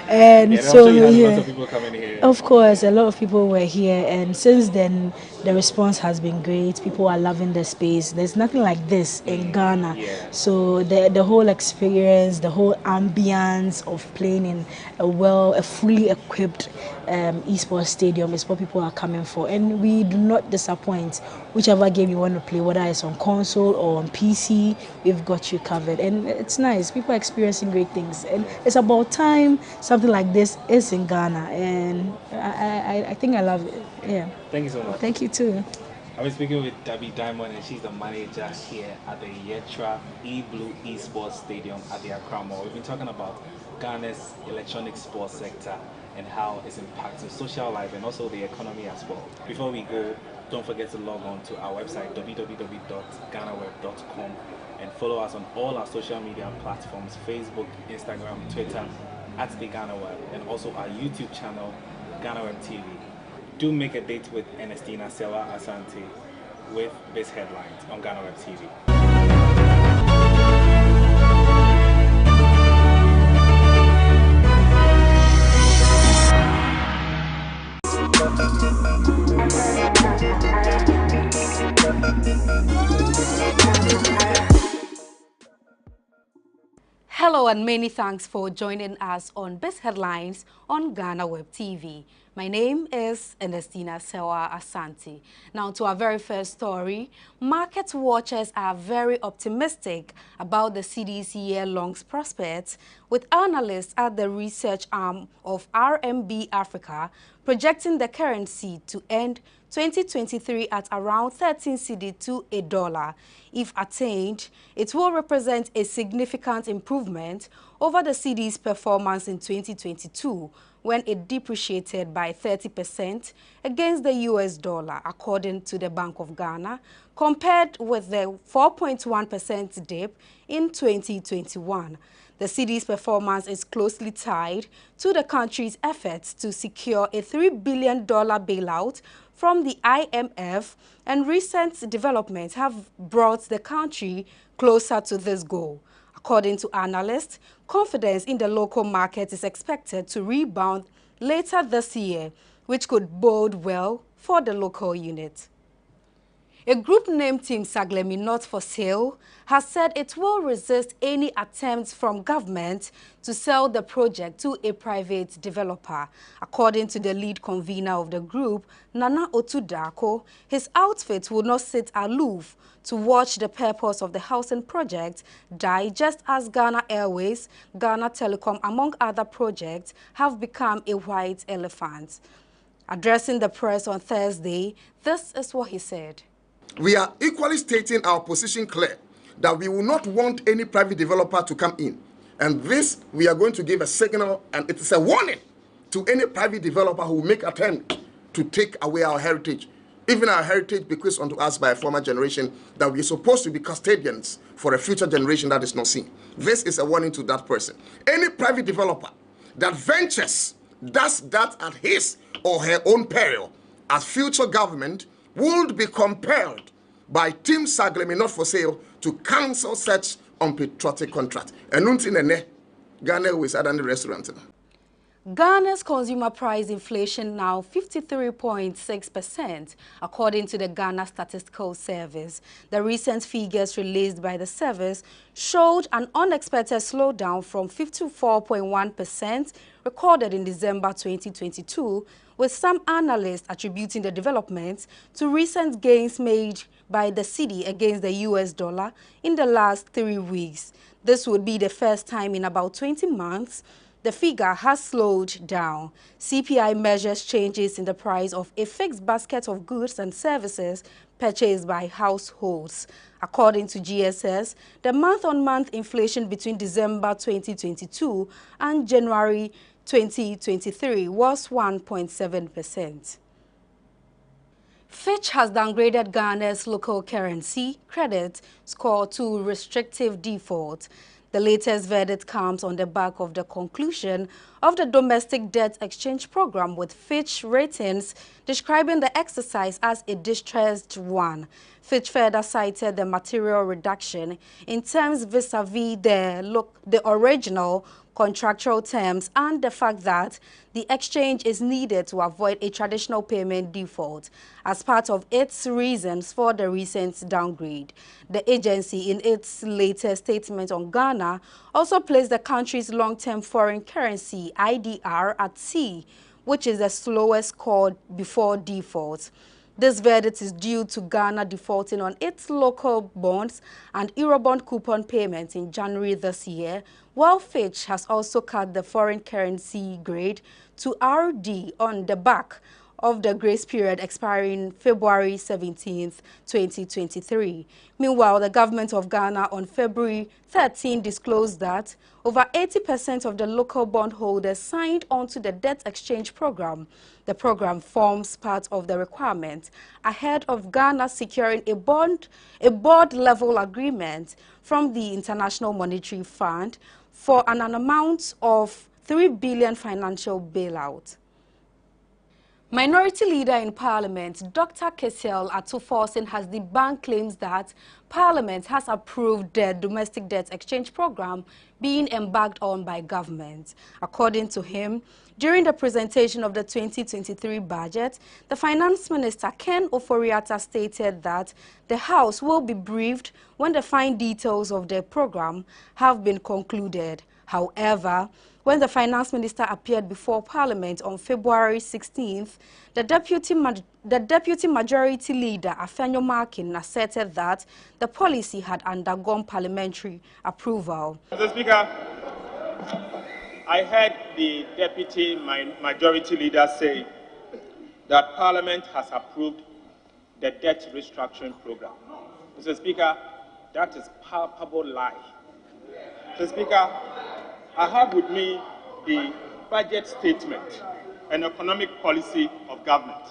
and so a lot of people coming here. Of course, a lot of people were here, and since then the response has been great. People are loving the space. There's nothing like this in Ghana. So the whole experience, the whole ambience of playing in a fully equipped esports stadium is what people are coming for, and we do not disappoint. Whichever game you want to play, whether it's on console or on PC, we've got you covered, and it's nice. People are experiencing great things, and it's about time something like this is in Ghana, and I think I love it. Thank you so much. Thank you too. I've been speaking with Debbie Diamond, and she's the manager here at the Yetra E-Blue Esports Stadium at the Accra Mall. We've been talking about Ghana's electronic sports sector and how it's impacting social life and also the economy as well. Before we go, don't forget to log on to our website www.GhanaWeb.com and follow us on all our social media platforms: Facebook, Instagram, Twitter at the GhanaWeb, and also our YouTube channel, GhanaWeb TV. Do make a date with Ernestina Sewa Asante with this headlines on GhanaWeb TV. Hello and many thanks for joining us on Best Headlines on GhanaWeb TV. My name is Ernestina Sewa Asante. Now to our very first story, market watchers are very optimistic about the cedi's year-long prospects, with analysts at the research arm of RMB Africa projecting the currency to end 2023 at around 13 cedi to $1. If attained, it will represent a significant improvement over the cedi's performance in 2022, when it depreciated by 30% against the US dollar, according to the Bank of Ghana, compared with the 4.1% dip in 2021. The cedi's performance is closely tied to the country's efforts to secure a $3 billion bailout from the IMF, and recent developments have brought the country closer to this goal. According to analysts, confidence in the local market is expected to rebound later this year, which could bode well for the local unit. A group named Team Saglemi Not for Sale has said it will resist any attempts from government to sell the project to a private developer. According to the lead convener of the group, Nana Otudako, his outfit will not sit aloof to watch the purpose of the housing project die, just as Ghana Airways, Ghana Telecom, among other projects, have become a white elephant. Addressing the press on Thursday, this is what he said. We are equally stating our position clear that we will not want any private developer to come in. And this, we are going to give a signal, and it is a warning to any private developer who will make attempt to take away our heritage, even our heritage bequeathed unto us by a former generation, that we are supposed to be custodians for a future generation that is not seen. This is a warning to that person. Any private developer that ventures, does that at his or her own peril, as future government would be compelled by Team Saglemi Not for Sale to cancel such unpatriotic contract. And Ghana Airways at the restaurant. Ghana's consumer price inflation now 53.6%, according to the Ghana Statistical Service. The recent figures released by the service showed an unexpected slowdown from 54.1% recorded in December 2022, with some analysts attributing the developments to recent gains made by the cedi against the US dollar in the last 3 weeks. This would be the first time in about 20 months the figure has slowed down. CPI measures changes in the price of a fixed basket of goods and services purchased by households. According to GSS, the month-on-month inflation between December 2022 and January 2023 was 1.7%. Fitch has downgraded Ghana's local currency credit score to restrictive default. The latest verdict comes on the back of the conclusion of the domestic debt exchange program, with Fitch Ratings describing the exercise as a distressed one. Fitch further cited the material reduction in terms vis-a-vis the original contractual terms and the fact that the exchange is needed to avoid a traditional payment default as part of its reasons for the recent downgrade. The agency, in its latest statement on Ghana, also placed the country's long-term foreign currency IDR at C, which is the slowest score before default. This verdict is due to Ghana defaulting on its local bonds and Eurobond coupon payments in January this year, while Fitch has also cut the foreign currency grade to RD on the back of the grace period expiring February 17, 2023. Meanwhile, the government of Ghana on February 13 disclosed that over 80% of the local bondholders signed onto the debt exchange program. The program forms part of the requirement ahead of Ghana securing a board-level agreement from the International Monetary Fund for an amount of $3 billion financial bailout. Minority Leader in Parliament, Dr. Kesiel Atuforsen, has debunked claims that Parliament has approved the domestic debt exchange program being embarked on by government. According to him, during the presentation of the 2023 budget, the Finance Minister, Ken Ofori-Atta, stated that the House will be briefed when the fine details of the program have been concluded. However, when the Finance Minister appeared before Parliament on February 16th, the Deputy Majority Leader, Afenyo Markin, asserted that the policy had undergone parliamentary approval. Mr. Speaker, I heard the Deputy Majority Leader say that Parliament has approved the debt restructuring program. Mr. Speaker, that is palpable lie. Mr. Speaker, I have with me the budget statement and economic policy of government.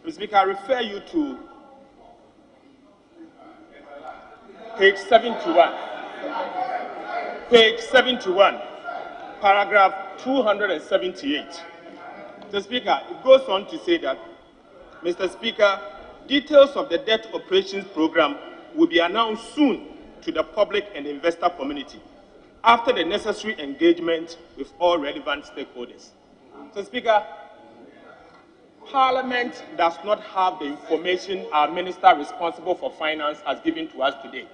Mr. Speaker, I refer you to page 71. Page 71, paragraph 278. Mr. Speaker, it goes on to say that, Mr. Speaker, details of the debt operations program will be announced soon to the public and investor community after the necessary engagement with all relevant stakeholders. Mr. Speaker, Parliament does not have the information our minister responsible for finance has given to us today.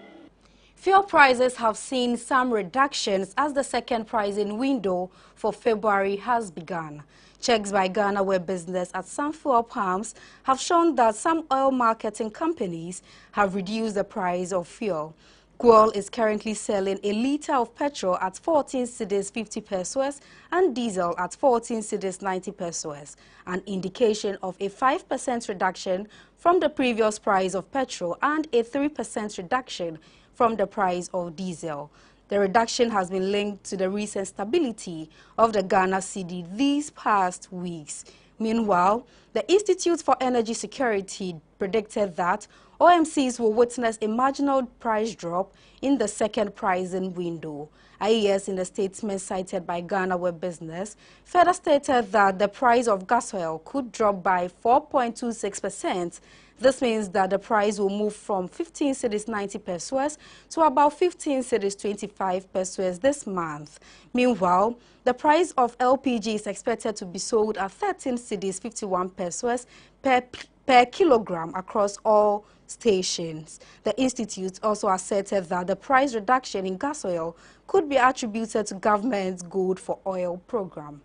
Fuel prices have seen some reductions as the second pricing window for February has begun. Checks by GhanaWeb Business at some fuel pumps have shown that some oil marketing companies have reduced the price of fuel. Fuel is currently selling a litre of petrol at 14 cedis 50 pesos and diesel at 14 cedis 90 pesos, an indication of a 5% reduction from the previous price of petrol and a 3% reduction from the price of diesel. The reduction has been linked to the recent stability of the Ghana cedi these past weeks. Meanwhile, the Institute for Energy Security predicted that OMCs will witness a marginal price drop in the second pricing window. IES, in a statement cited by GhanaWeb Business, further stated that the price of gas oil could drop by 4.26%. This means that the price will move from 15 cedis 90 pesos to about 15 cedis 25 pesos this month. Meanwhile, the price of LPG is expected to be sold at 13 cedis 51 pesos per kilogram across all stations. The institute also asserted that the price reduction in gas oil could be attributed to government's Good for Oil program.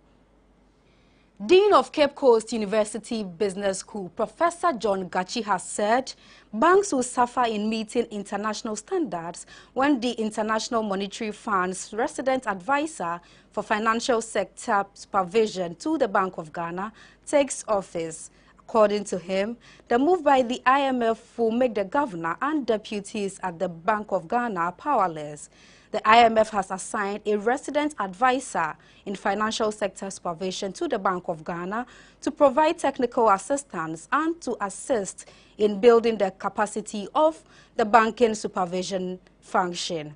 Dean of Cape Coast University Business School, Professor John Gachi, has said banks will suffer in meeting international standards when the International Monetary Fund's resident advisor for financial sector supervision to the Bank of Ghana takes office. According to him, the move by the IMF will make the governor and deputies at the Bank of Ghana powerless. The IMF has assigned a resident advisor in financial sector supervision to the Bank of Ghana to provide technical assistance and to assist in building the capacity of the banking supervision function.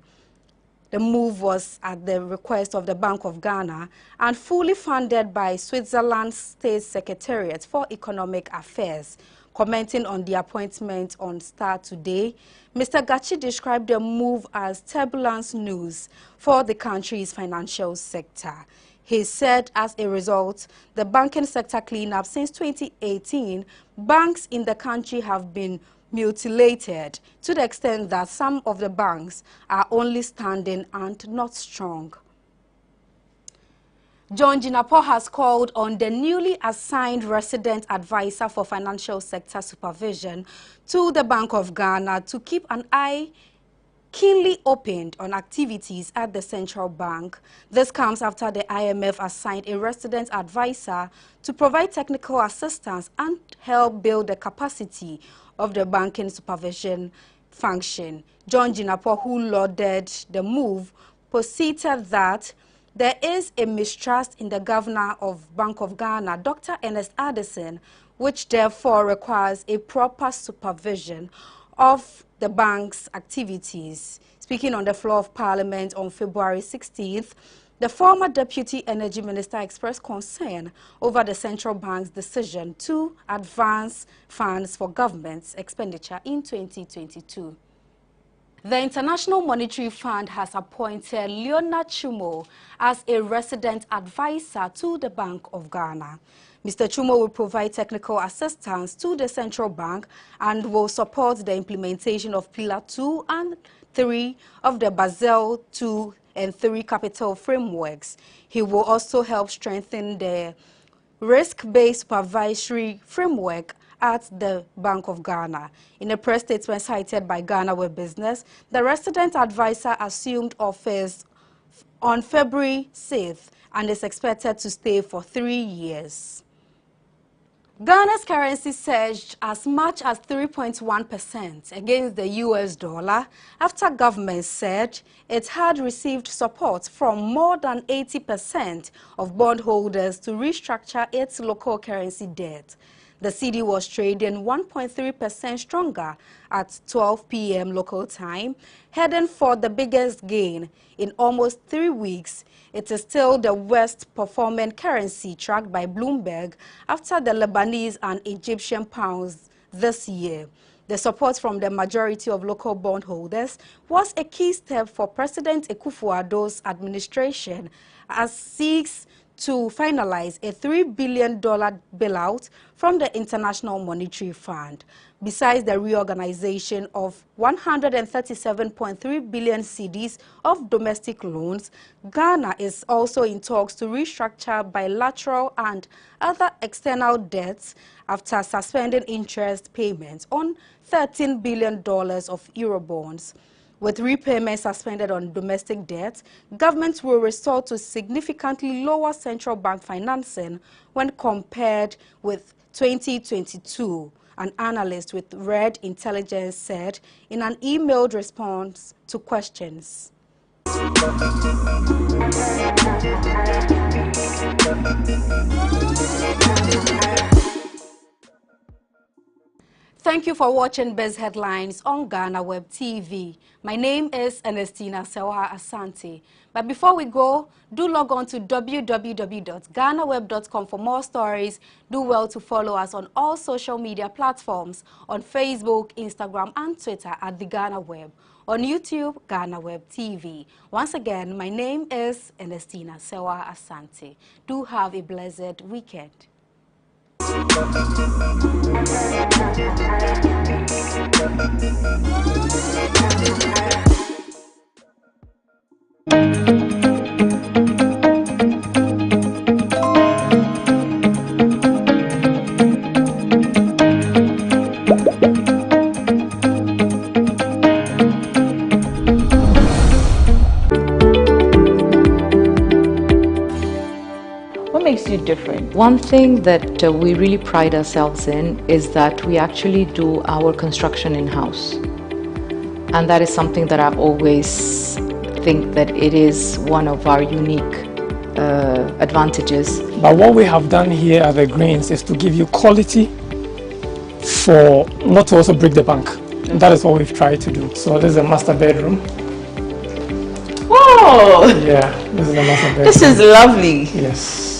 The move was at the request of the Bank of Ghana and fully funded by Switzerland's State Secretariat for Economic Affairs. Commenting on the appointment on Star Today, Mr. Gachi described the move as turbulence news for the country's financial sector. He said as a result, the banking sector cleanup since 2018, banks in the country have been mutilated to the extent that some of the banks are only standing and not strong. John Jinapor has called on the newly assigned resident advisor for financial sector supervision to the Bank of Ghana to keep an eye keenly opened on activities at the central bank. This comes after the IMF assigned a resident advisor to provide technical assistance and help build the capacity of the banking supervision function. John Jinapor, who lauded the move, posited that there is a mistrust in the governor of Bank of Ghana, Dr. Ernest Addison, which therefore requires a proper supervision of the bank's activities. Speaking on the floor of Parliament on February 16th, the former Deputy Energy Minister expressed concern over the central bank's decision to advance funds for government's expenditure in 2022. The International Monetary Fund has appointed Leonard Chumo as a resident advisor to the Bank of Ghana. Mr. Chumo will provide technical assistance to the central bank and will support the implementation of Pillar 2 and 3 of the Basel II and 3 capital frameworks. He will also help strengthen the risk-based supervisory framework at the Bank of Ghana. In a press statement cited by GhanaWeb Business, the resident advisor assumed office on February 6th and is expected to stay for 3 years. Ghana's currency surged as much as 3.1% against the US dollar after government said it had received support from more than 80% of bondholders to restructure its local currency debt. The cedi was trading 1.3% stronger at 12 p.m. local time, heading for the biggest gain in almost 3 weeks. It is still the worst performing currency tracked by Bloomberg after the Lebanese and Egyptian pounds this year. The support from the majority of local bondholders was a key step for President Akufo-Addo's administration as seeks to finalize a $3 billion bailout from the International Monetary Fund. Besides the reorganization of 137.3 billion cedis of domestic loans, Ghana is also in talks to restructure bilateral and other external debts after suspending interest payments on $13 billion of Eurobonds. With repayments suspended on domestic debt, governments will resort to significantly lower central bank financing when compared with 2022, an analyst with Red Intelligence said in an emailed response to questions. Thank you for watching Best Headlines on GhanaWeb TV. My name is Ernestina Sewa Asante. But before we go, do log on to www.ghanaweb.com for more stories. Do well to follow us on all social media platforms, on Facebook, Instagram, and Twitter at The Ghana Web. On YouTube, GhanaWeb TV. Once again, my name is Ernestina Sewa Asante. Do have a blessed weekend. What makes you different? One thing that we really pride ourselves in is that we actually do our construction in-house. And that is something that I've always think that it is one of our unique advantages. But what we have done here at the Greens is to give you quality for not to also break the bank. And that is what we've tried to do. So this is a master bedroom. Whoa! Yeah, this is a master bedroom. This is lovely. Yes.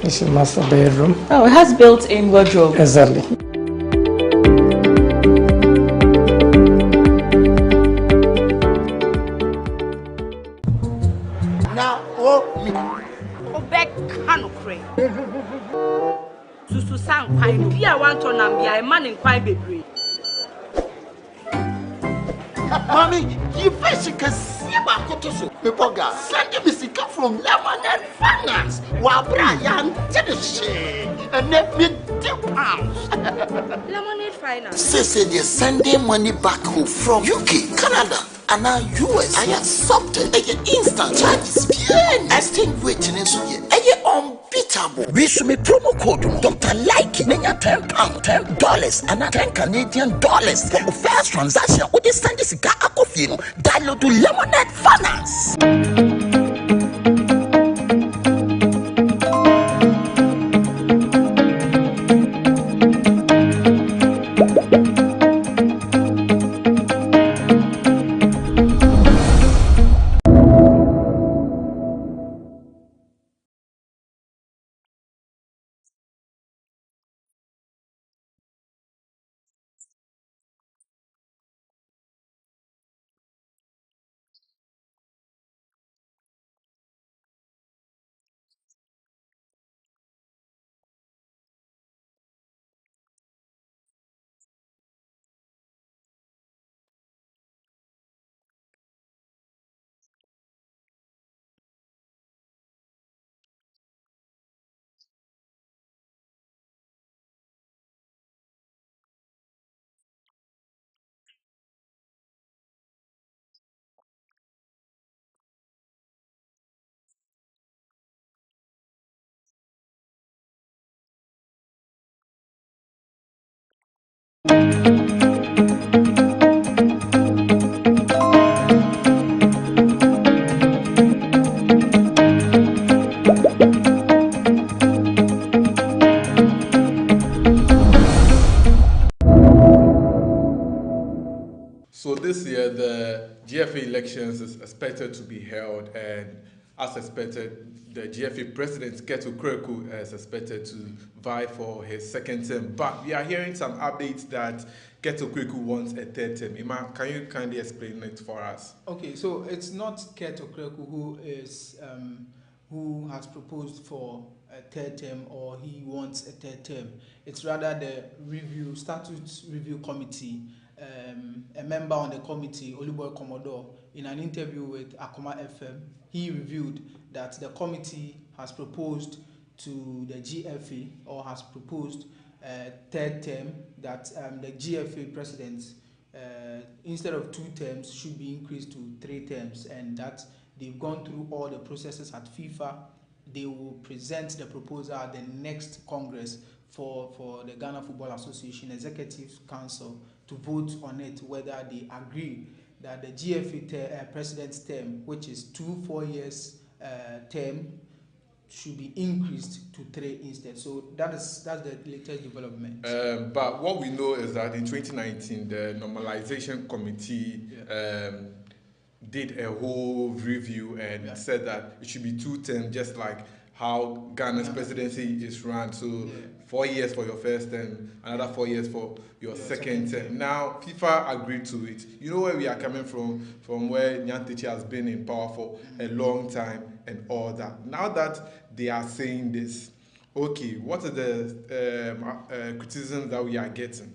This is master bedroom. Oh, it has built-in wardrobe. Exactly. Now, oh, me. Obek Hanukre. Susu sang kwai bia wanto na bia e man in kwai bebre. Mommy, you fish can see my cotoso. People got sending me sika from Lemonade Finance. While Brian did the shit and let me £2. Lemonade Finance. Say they're sending money back home from UK, Canada, and now US. I accepted a instant charges. Exchange rate in Suya. A unbeatable. We should be promo code Dr. Like Nanya £10, $10, and $10 Canadian dollars for the first transaction. What is send this guy a coffee? Download to Lemonade Finance. So this year, the GFA elections is expected to be held, and as expected, the GFA president, Keto Kweku, is expected to vie for his second term. But we are hearing some updates that Keto Kweku wants a third term. Ima, can you kindly explain it for us? Okay, so it's not Keto Kweku who has proposed for a third term, or he wants a third term. It's rather the statute review committee. A member on the committee, Oluboy Commodore, in an interview with Akoma FM, he revealed that the committee has proposed to the GFA, or has proposed a third term, that the GFA president, instead of 2 terms, should be increased to 3 terms, and that they've gone through all the processes at FIFA. They will present the proposal at the next Congress for the Ghana Football Association Executive Council to vote on it, whether they agree that the GFA president's term, which is 2 4-year term, should be increased to 3 instead. So that's the latest development. But what we know is that in 2019, the normalization committee did a whole review and said that it should be 2 terms, just like how Ghana's presidency is run. So 4 years for your first term, another 4 years for your second term. Now, FIFA agreed to it. You know where we are coming from where Nyantichi has been in power for a long time and all that. Now that they are saying this, okay, what are the criticisms that we are getting?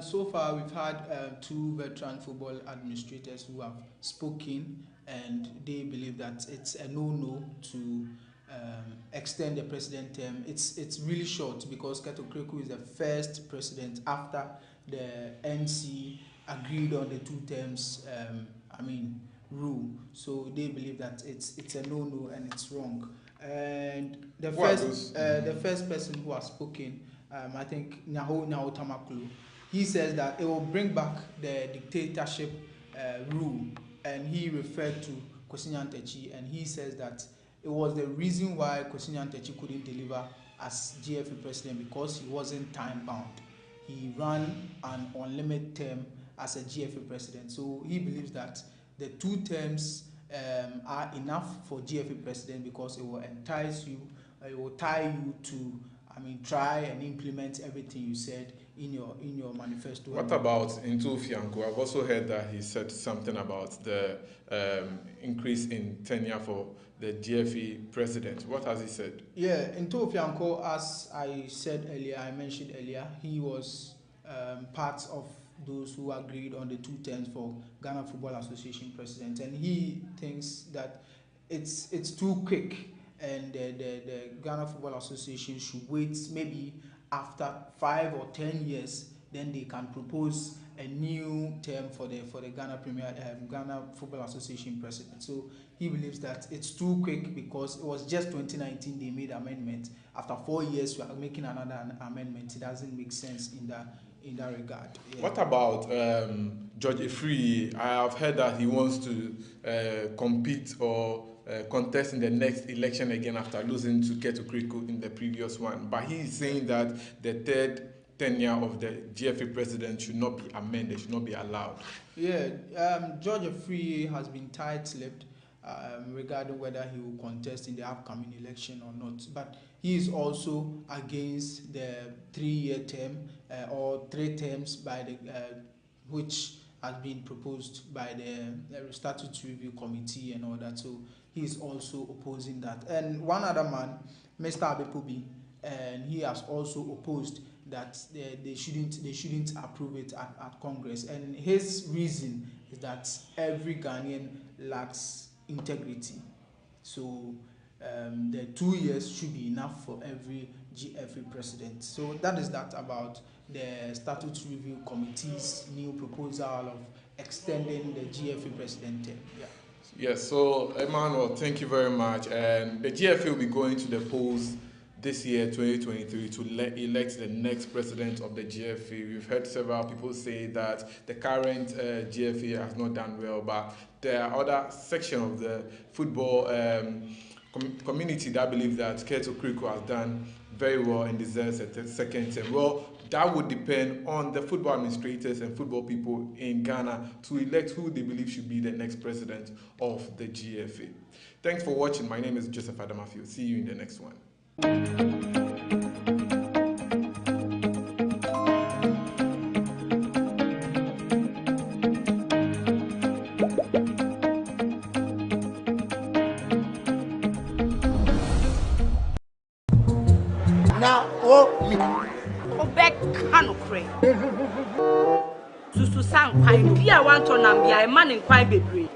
So far, we've had 2 veteran football administrators who have spoken, and they believe that it's a no-no to extend the president term. It's really short, because Keto Kweku is the first president after the NC agreed on the 2 terms rule. So they believe that it's a no-no and it's wrong. And the first person who has spoken, I think Nyaho Tamakulu, he says that it will bring back the dictatorship rule, and he referred to Kwesi Nyantakyi, and he says that it was the reason why Kwesi Nyantakyi couldn't deliver as GFA president, because he wasn't time bound. He ran an unlimited term as a GFA president. So he believes that the 2 terms are enough for GFA president, because it will entice you, it will tie you to, try and implement everything you said in your manifesto. What about Nto Fianko? I've also heard that he said something about the increase in tenure for the GFA president. What has he said? Yeah, Nto Fianko, as I mentioned earlier, he was part of those who agreed on the 2 terms for Ghana Football Association president, and he thinks that it's too quick, and the Ghana Football Association should wait maybe after 5 or 10 years, then they can propose a new term for the Ghana Ghana Football Association president. So he believes that it's too quick, because it was just 2019 they made amendment. After 4 years, we are making another amendment. It doesn't make sense in that regard. Yeah. What about George Efree? I have heard that he wants to compete or contest in the next election again after losing to Keto Kweku in the previous one. But he is saying that the 3rd tenure of the GFA president should not be amended, should not be allowed. Yeah, George Efree has been tight-lipped regarding whether he will contest in the upcoming election or not. But he is also against the 3-year term or 3 terms by the which has been proposed by the Statute Review Committee and all that. So he is also opposing that. And one other man, Mr. Abepubi, and he has also opposed that they shouldn't approve it at Congress. And his reason is that every Ghanaian lacks integrity. So the 2 years should be enough for every GFA president. So that is that about the Statute Review Committee's new proposal of extending the GFA president term. Yeah. Yes, so Emmanuel, thank you very much. And the GFA will be going to the polls this year, 2023, to elect the next president of the GFA. We've heard several people say that the current GFA has not done well, but there are other sections of the football community that believe that Keto Kriko has done very well and deserves a second term. Well, that would depend on the football administrators and football people in Ghana to elect who they believe should be the next president of the GFA. Thanks for watching. My name is Joseph Adamafiu. See you in the next one. Now, oh, me. Back canocre. Susu sang pine, be a want on and be a man in quite baby.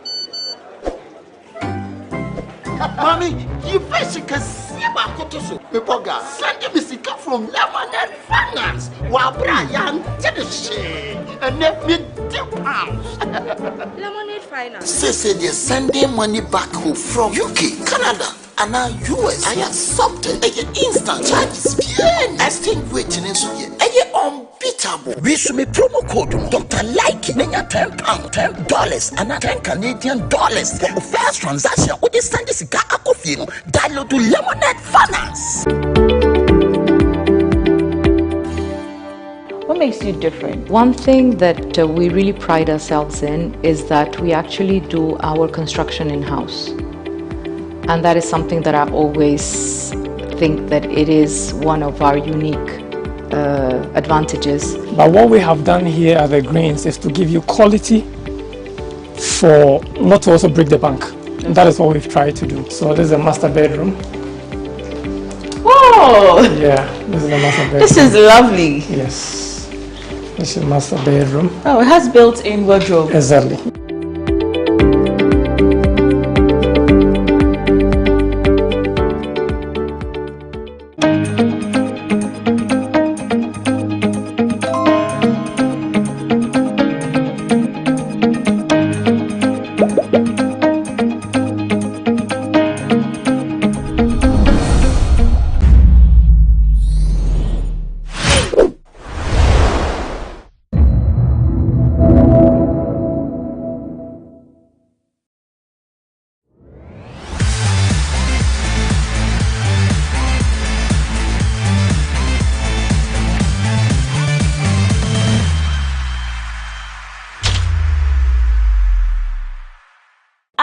Mommy, you basically see about Kotoso. People got sending me sick from Lemonade Finance while Brian did the shit and let me £2. Lemonade Finance. Say they're sending money back home from UK, Canada, and now US. I accepted a instant charges. Extinguishing in so unbeatable. We should be promo code Dr. Like £10, $10, and $10 Canadian for the first transaction. What is send this guy coffee? Download to Lemonade Finance. What makes you different? One thing that we really pride ourselves in is that we actually do our construction in-house. And that is something that I always think that it is one of our unique advantages. But what we have done here at the Greens is to give you quality for not to also break the bank. And that is what we've tried to do. So this is a master bedroom. Whoa! Yeah, this is the master bedroom. This is lovely. Yes. This is master bedroom. Oh, it has built-in wardrobe. Exactly.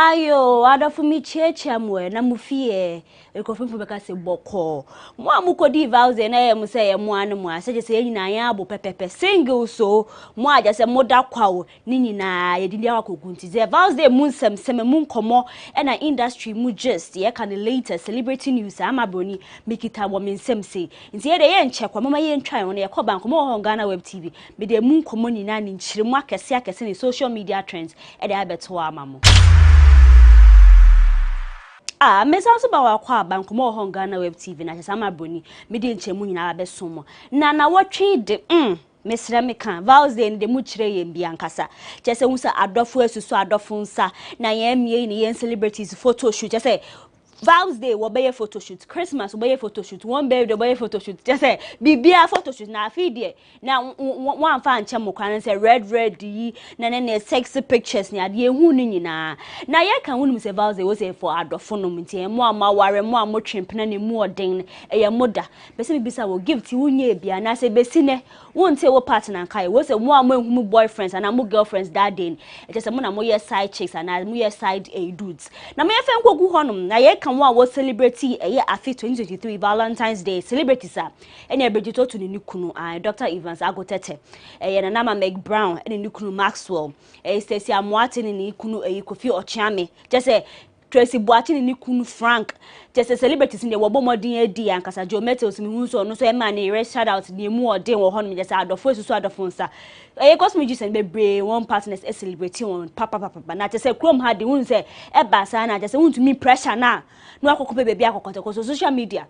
Ayo, adafo mi cheche mwe na mufie ekofimfo beka se boko mo amukodi vows na ye mu se ye mo anu mo ase se nyina ya abo pepepe single so mo aja se moda kwawo ni nyina ye dindi akogunti ze vows de mu nsem mu nkomo na industry mu just ye kan later celebrity news amabroni mikita bo mensem se nti ye de ye nchekwa mama ye ntwan won ye koba nkomo ho GhanaWeb TV be de mu nkomo nyina ni nchiremu akese ni social media trends e de abeto amamo. Me also ba wakwa bank mo ho GhanaWeb TV na chama broni me de nchemu nyina abesomo na watwe de mesra me kan vows de de mu kire ye bia nkasa chese hu sa adofo asusu adofo nsa na ye mie ni ye celebrities photo shoot chese Vows Day will be a photo shoot, Christmas will be a photo shoot, one birthday will be a photo shoot. Just say, be a photo shoot. Now, feed ye. Now, one fan chamo can say red, na then sexy pictures near the wooing na. Now, ya can win Mr. Vows Day was a for adophonomy, more maware, more chimpany, more ding, a mother. Bessie Bisa will give to you, be and I say, Bessine, won't say what partner and Kai was a one who boyfriends and I'm girlfriends that day. It is a more side chicks and I'm more side dudes. Now, may I think what go on? Now, Kamwa was celebrity a year after 2023 Valentine's Day celebrity sir. And a to the Nukunu Dr. Evans Agotete, a Nama Meg Brown and Nukunu Maxwell, a Stacy Amwatin in Ikunu a Kofi Ochame, just a Tracy Boatin in Nikunu Frank, just a celebrities in the Wabomodin D and Casajo Metals in Muso, no so man, a rest shout out near more day or honey just out of first to the phone sir. A cosmologist and baby one partners a celebrity on Papa, but not just a chrome had the wound say, Ebasana just want to me pressure now. No, I could be a social media.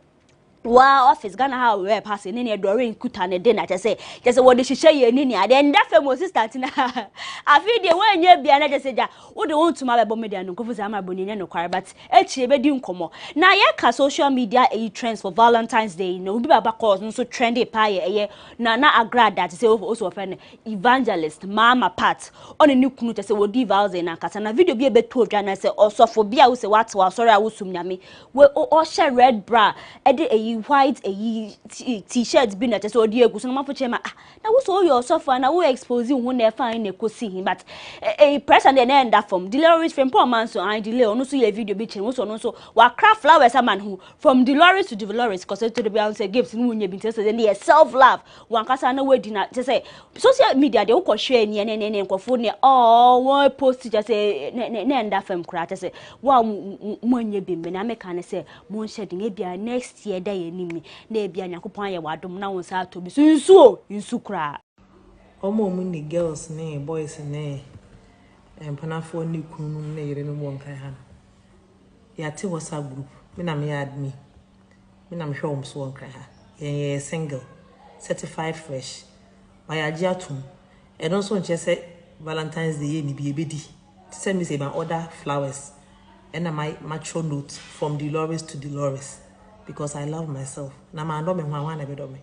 Wow, office Ghana how we pass in any during kuta dinner just say what they share ye nini then that famous starting I feel the way you be another say that what they want to my media no confuse am abonine no kware but echi be di nkomo na ye ka social media trends for Valentine's Day no bi baba cause no so trendy pa ye na agrad that say also offend evangelist mama pat on ni kunu just say wo di vows na kasa na video bi e beto odwa na say osofo bia wo say what sorry awusum nyame we o share red bra e de white t-shirt bi na tese odi egu so na mafo chema na wo so yourself na wo expose hu na fine na kosi him but press and then end that from Dolores from poor man so I delay ono so ye video bi chen wo so no so wa craft flowers a man who from Dolores to Dolores cause to the be say gifts nu nya bi tese then self love wan kasa na we di na tese social media de wo ko hwe ni ne nkofo ne wo post just say ne end that from kra tese wa mo nya bi me na me kan say mo shedding e bia next year enimi na ebia nyakopon ye wadom na won sa to bi so nsu kra omo mu ni girls ne boys ne empanafo ni kunu ne yire no mo nkan ha ya te WhatsApp group me na me admin me na me hwe so nkan ha ye single certified fresh my agiatum e don so nche say Valentine's Day ni bi ebedi send me say my order flowers and my mature note from Dolores to Dolores because I love myself. Na ma ndo me ho anwa na be do me.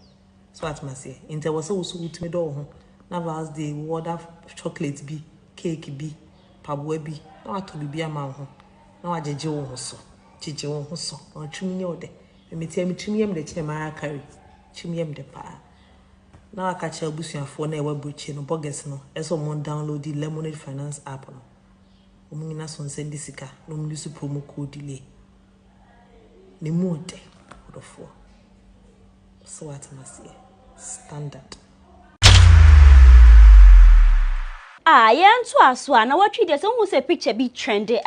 So at my say, inte was so with me do ho. Na was the order chocolate bi, cake bi, pabwe bi. Na to bi bia ma ho. Na wa jeje wo ho so. Jeje wo ho so. O twimi ne ode. Me tie me twimi yem de che ma carry. Twimi yem de pa. Na wa ka che abusuafo na e wa broche no bogus no. Eso mo download the Lemonade Finance app no. Omu nyina so send sika. No mu use promo code delay. Ni mode. So what must say standard yentu aso na watwi de se hu se picture bi trendy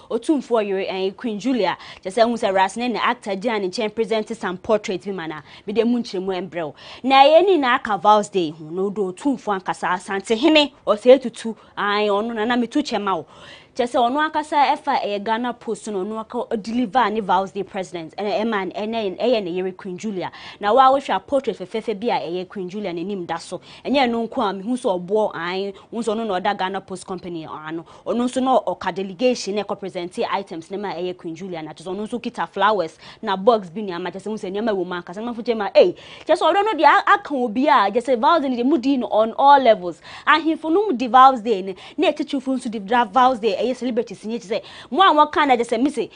otumfo yere Queen Julia just say hu se rasne ne actor Diane chen present some portrait bi mana bi de mu nchiremu embrel na ye ni na aka vows day hu no do otumfo ankasa asante hene o se tutu ono na metu chema wo just ono akasa efa Ghana Post no ono aka deliver ni vows day president man ne yere Queen Julia na wa hwa portrait fefefe bi Queen Julia nanim da so enye no nko am hu so obo unso no oda Ghana Post company ano ono so no oka delegation e ko present items ne ma Queen Julia na to ono so kita flowers na box bi ni ama just hu se ne ma wo man kasa ma fuje ma just ono no dia aka obi just vows ni de mudi on all levels ahimfo no mu vows day ne na etichufu nso de vows day celebrities ni say mo an kan na just say me say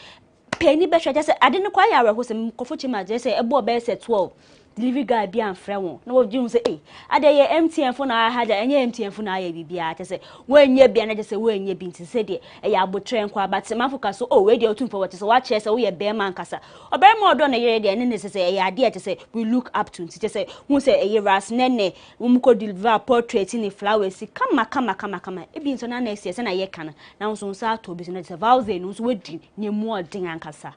penny be just say ade ne kwa ya re ho se mkofo chima just say ebo be say 12 delivery guy bi amfra won na wo djum say ade ye MTN fo na haja enye MTN fo na ya bibia just say wenye bia na just say wenye bi nti say de ya abotre nkwa but mafuka so we dey otum for what say wa che say we ye be man kasa obe mo odo na yere de ne say ya ade just say we look up to nti just say hu say ye ras nene wo ko deliver portrait ni flowers kama e bi nso na na say na ye kana na nso nsa to bi so na say vows no nso wedi nyemu odin ankasa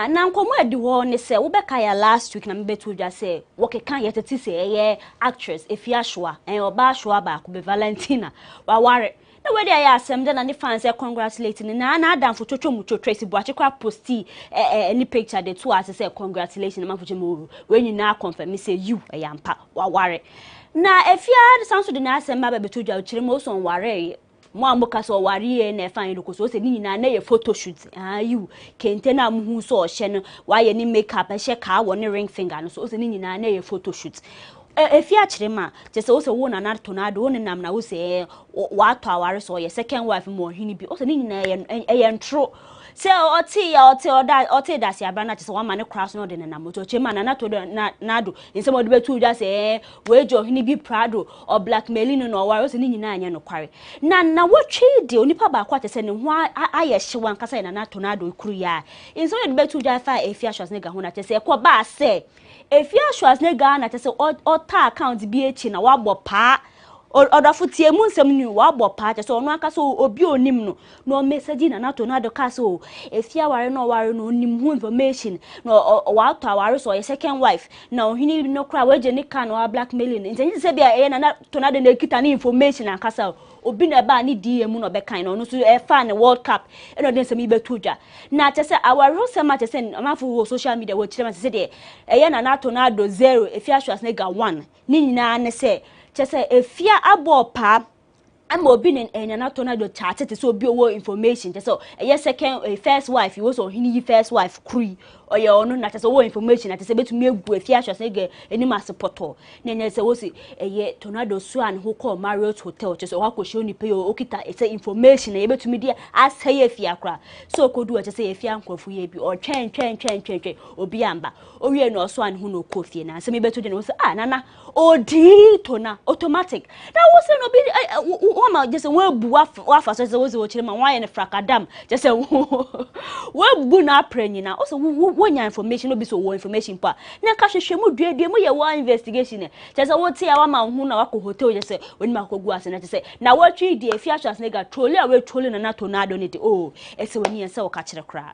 na nkomo edi ho ne se wo beka ya last week na mbetu dwa se wo kekan yeteti se actress Efiashua oba ashua ba ko be Valentina wa ware na we dey asem de na ne fans congratulating na adam for twotwo Tracy Boache kwa posti any picture de to as say congratulations na mafuche mo we nyina confirm say you yampa wa ware na Efia sanso de na asem ba betu dwa chire mo so ware mo amoka so ware na fan yi so se ni nyina na ye photo shoot you kente na muhu so ohye no wa ye ni makeup ehye ka wo ne ring finger no so se ni nyina na ye photo shoot Efia chirema je se wo se wo na tornado ne nam na wo se wa to aware so ye second wife mo hini bi o se ni nyina ye ntro se oti da se abana che se wa mane cross no de na moto chema na to na do inse mo de betu dwa se we jo hini bi prado or blackmailing no wa se ni nyina anya no kware na wo twi de onipa ba kwa che se ne ho aye hyewa nkasa na tornado ikuru ya inse mo de betu dwa fa Efia Schwarzenegger ho na che se ko ba se Efia Schwarzenegger na che se ota account bi echi na wa bo pa Odafo tie mu nsem ni wa bo pa che so ono aka so obi onim no no message na na to na do ka so efia ware no onim hu information no wa to aware so your second wife na ohini no kra wa je ni ka no blackmailing nti se bia na na to na de na kita ni information aka sa obi na ba ni DM no be kan no no so e fa ne World Cup e no de nsem ibetu dwa na che se aware so ma che se amafo social media wo kire ma se de na to na do 0 efia Schwarzenegger 1 ni nyina ne se chese efia abopa am obi ne na to na do chat te so obi owo information chese second first wife you also hini first wife kru oye ono na chese owo information na chese betumi egu efia hwase ge enim asepoto na nya se wo si tornado so an ho call Marriott Hotel chese o akoshe oni pay okita ese information na betumi dia aseye efia kra so kodu chese efia nkrofu ye bi o twen obi amba owie no so an ho no kofie na se me betu de no se nana odi to na automatic na wo se no bi wama just we bu wafa so we wo chire ma wan ye ne frakadam just we bu na aprenyi na also wonya information no bi so wo information pa na ka hwehwe mu duadua mu ye wa investigation just wo tie wa ma hu na wa ko hotel just oni ma ko gu ase na just na wo twi die Efia Schwarzenegger trolley a we trolley na tornado ne de ese woni ense wo ka kire kra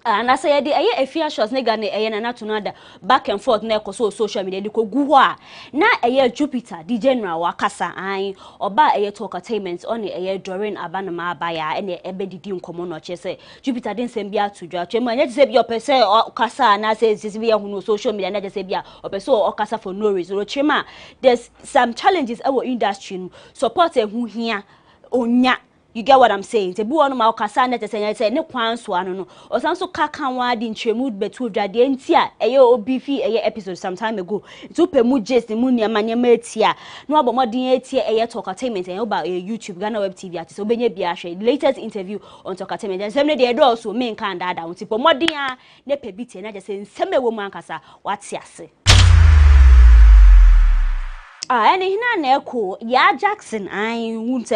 and I say Efia Schwarzenegger ne na tornado back and forth na ekoso social media de ko gu ho a na Jupiter the general wakasa an oba talkatainment on during abanama abaya ene ebedidi nkomo no chese Jupiter den sem bia tudwa twema nya se bia opese okasa na se bia hu social media na se bia opese okasa for no reason chema there's some challenges our industry support hu hia onya. You get what I'm saying? Te buo no ma okasa na say ne kwan so ano no. Osan so kaka wa di ntremu betu dwade ntia obi fi episode some time ago. Itu pe mu just mu nia manya matia. No abomodin etia talkatainment ba YouTube GhanaWeb TV ati so benye bia hwe latest interview on talkatainment. Nsem ne de do so me nkan dada unti pomodin a ne pe bi tie na je say nsem ewo mu ankasa wati ase. And hina na eko ya Jackson I won't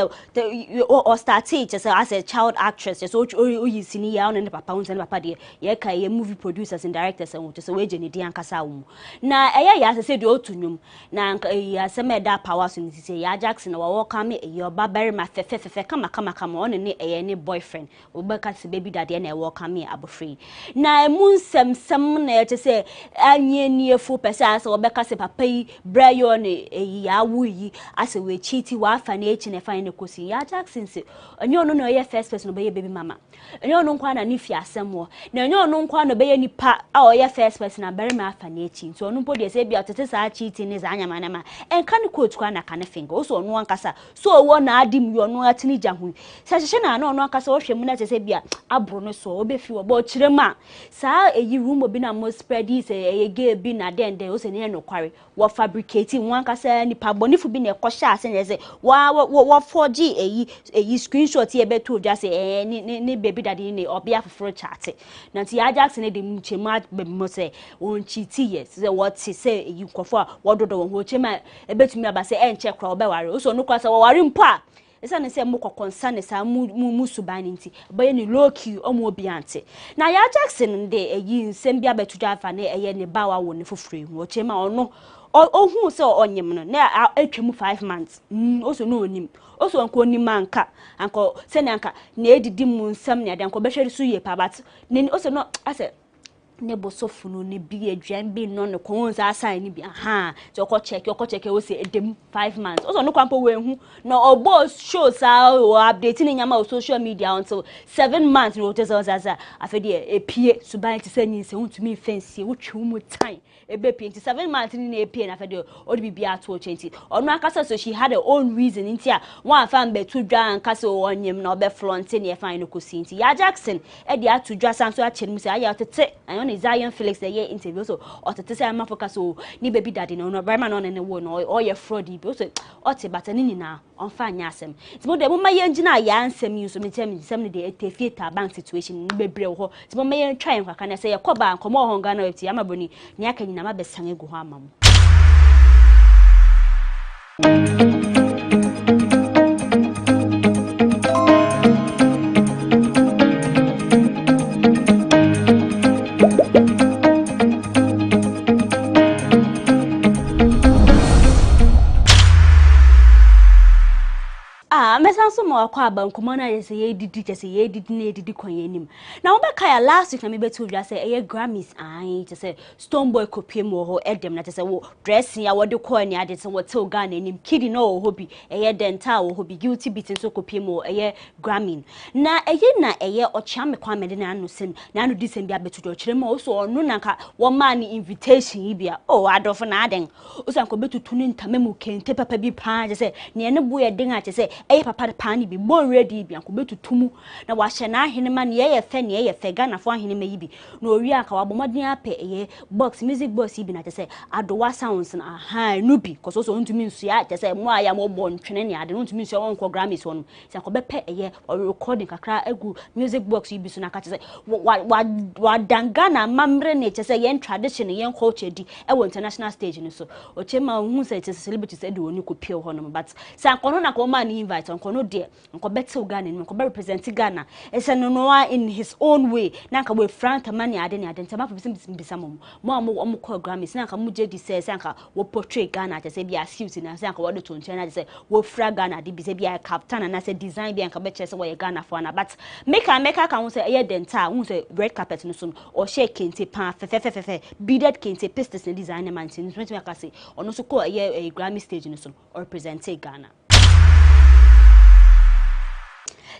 or started just as a child actress just you see ya on the papa won papa de ye ka ye movie producers and directors and just we jeni di ankasa wo na ya say de otunum na ya se me da power so ni say ya Jackson wo ka me ye oba very ma fefe kama on ne ne boyfriend obeka se baby daddy na wo ka me abofree na emu nsem na ye say anye niefo pese as obeka se papa yi brayo ne ya wuyi ase we cheati wa afa na echi na fa ne kosi ya Jackson se onye ono no ye first person no be baby mama onye ono nkwa na nifi asemo na onye ono nkwa no be ye nipa a o ye first person na bere ma afa na echi so ono mpo de se bia otete sa cheati ne za anya manama enka ne quote kwa na ka ne finger so ono ankasa so wo na adim yo ono atini gya hu sa hyehye na na ono ankasa wo hwe mu na se bia abro no so obefi wo bo kire ma sa eyi room obi na mo spread is ge bi na den o se ne no kware wo fabricate wo ankasa nipa bonifu bi na ekosha ase ne ze wa 4G eyi screenshot ye beto dwa se ne baby daddy ne obia foforo chat na ti ya Jackson de mchema be mo se won chiti yes se what se eyi nkofo a wododo wo chema ebetumi aba se enche kra obeware so no kwa se wo ware mpo a esa ne se mo concern sa mu subani nti baye ni low key omo obi ante na ya Jackson de eyi nsem bia beto dwa fa ne eye ne bawa wo ne foforo wo chema ono ohu se onyem no na atwemu 5 months oso no onim oso anko onim anka anko se ne anka na edidi mu nsam ne adanko behwere so ye pa but ne oso no ase ne bosofu no ne bi aduan bi no ne konza assign ni bi so okọ check o se edem 5 months oso no kwampo we hu na obo show sa o update ni nyama o social media until 7 months no te zaza afedi epie suban ti sanyi se huntumi fence wo twu mu time ebe 27 months ni na epie na afedi o de bibia to 20 ono akasa so she had her own reason nti a wan fa mbetu dwa ankasa o onyem na obe front ni e fa no kosi nti ya Jackson e de atu dwa sanso a chenmu se aya tete on Zion Felix the year interview so otete say ma focus so ni baby daddy no brema no ne wo no o ye fraudy bi so ote bata ni nyina on fa anya asem ti mo de mo maye ngina ya ansem yi so me tem ne de etefita bank situation ni bebre wo ti mo maye try nkaka na say ye koba nkomo ho GhanaWeb TV amaboni ni aka nyina ma besan egu ho amam. mesanso ma akwa abankomo na yese ye didi kese ye didi na didi kwan yanim na obeka ya last week na me betu dwa say eye Grammys an kese Stoneboy kopiem wo ho edem na kese wo dressing ya wode ko ani ade se wo tel Ghana nim kidi no wo hobi eye dental wo hobi guilty beat so kopiem wo eye Grammy na eye na eye ochia me kwa mede na anu sen na anu disem bia betu do kire ma wo so onu na nka wo ma ni invitation yi bia oh adofo na aden usan ko betu tunu ntame mu kente papa bi pa kese ne ne bo ye den a kese eye papa de pa ni bi mo ready bi anko betutumu na wa hye na ahene ma ne ye fe ne ye fe Ghana fo ahene ma yi bi na ori aka wa bomoden ape eye box music box yi bi na kese adowa sounds na aha no bi koso so ntumi nsu ya kese mo aya mo bo ntwene ne ade ntumi nsu won ko Grammys won se anko bepe eye recording kakra egu music box yi bi so na ka kese wa dangana mamre ne kese yen tradition yen culture di e wo international stage ni so o chema hu se kese celebrities e de oni ko pie ho no but se anko no na ko ma ni invite anko no de anko betel Ghana ni anko be represent Ghana ese no no in his own way na anka we front mani ade ni ade ntama bisa mo mo call Grammys na anka mu je di se anka wo portray Ghana te se bia suit na se anka wo de tonche na se wo fra Ghana de bi se bia captain na se design bia anka be che se wo ye Ghana for na but make ka hu se eye dental hu se red carpet no so o share kente pa fe beaded kente pistes na design man tin so me aka se ono so call eye Grammy stage no so or represent Ghana.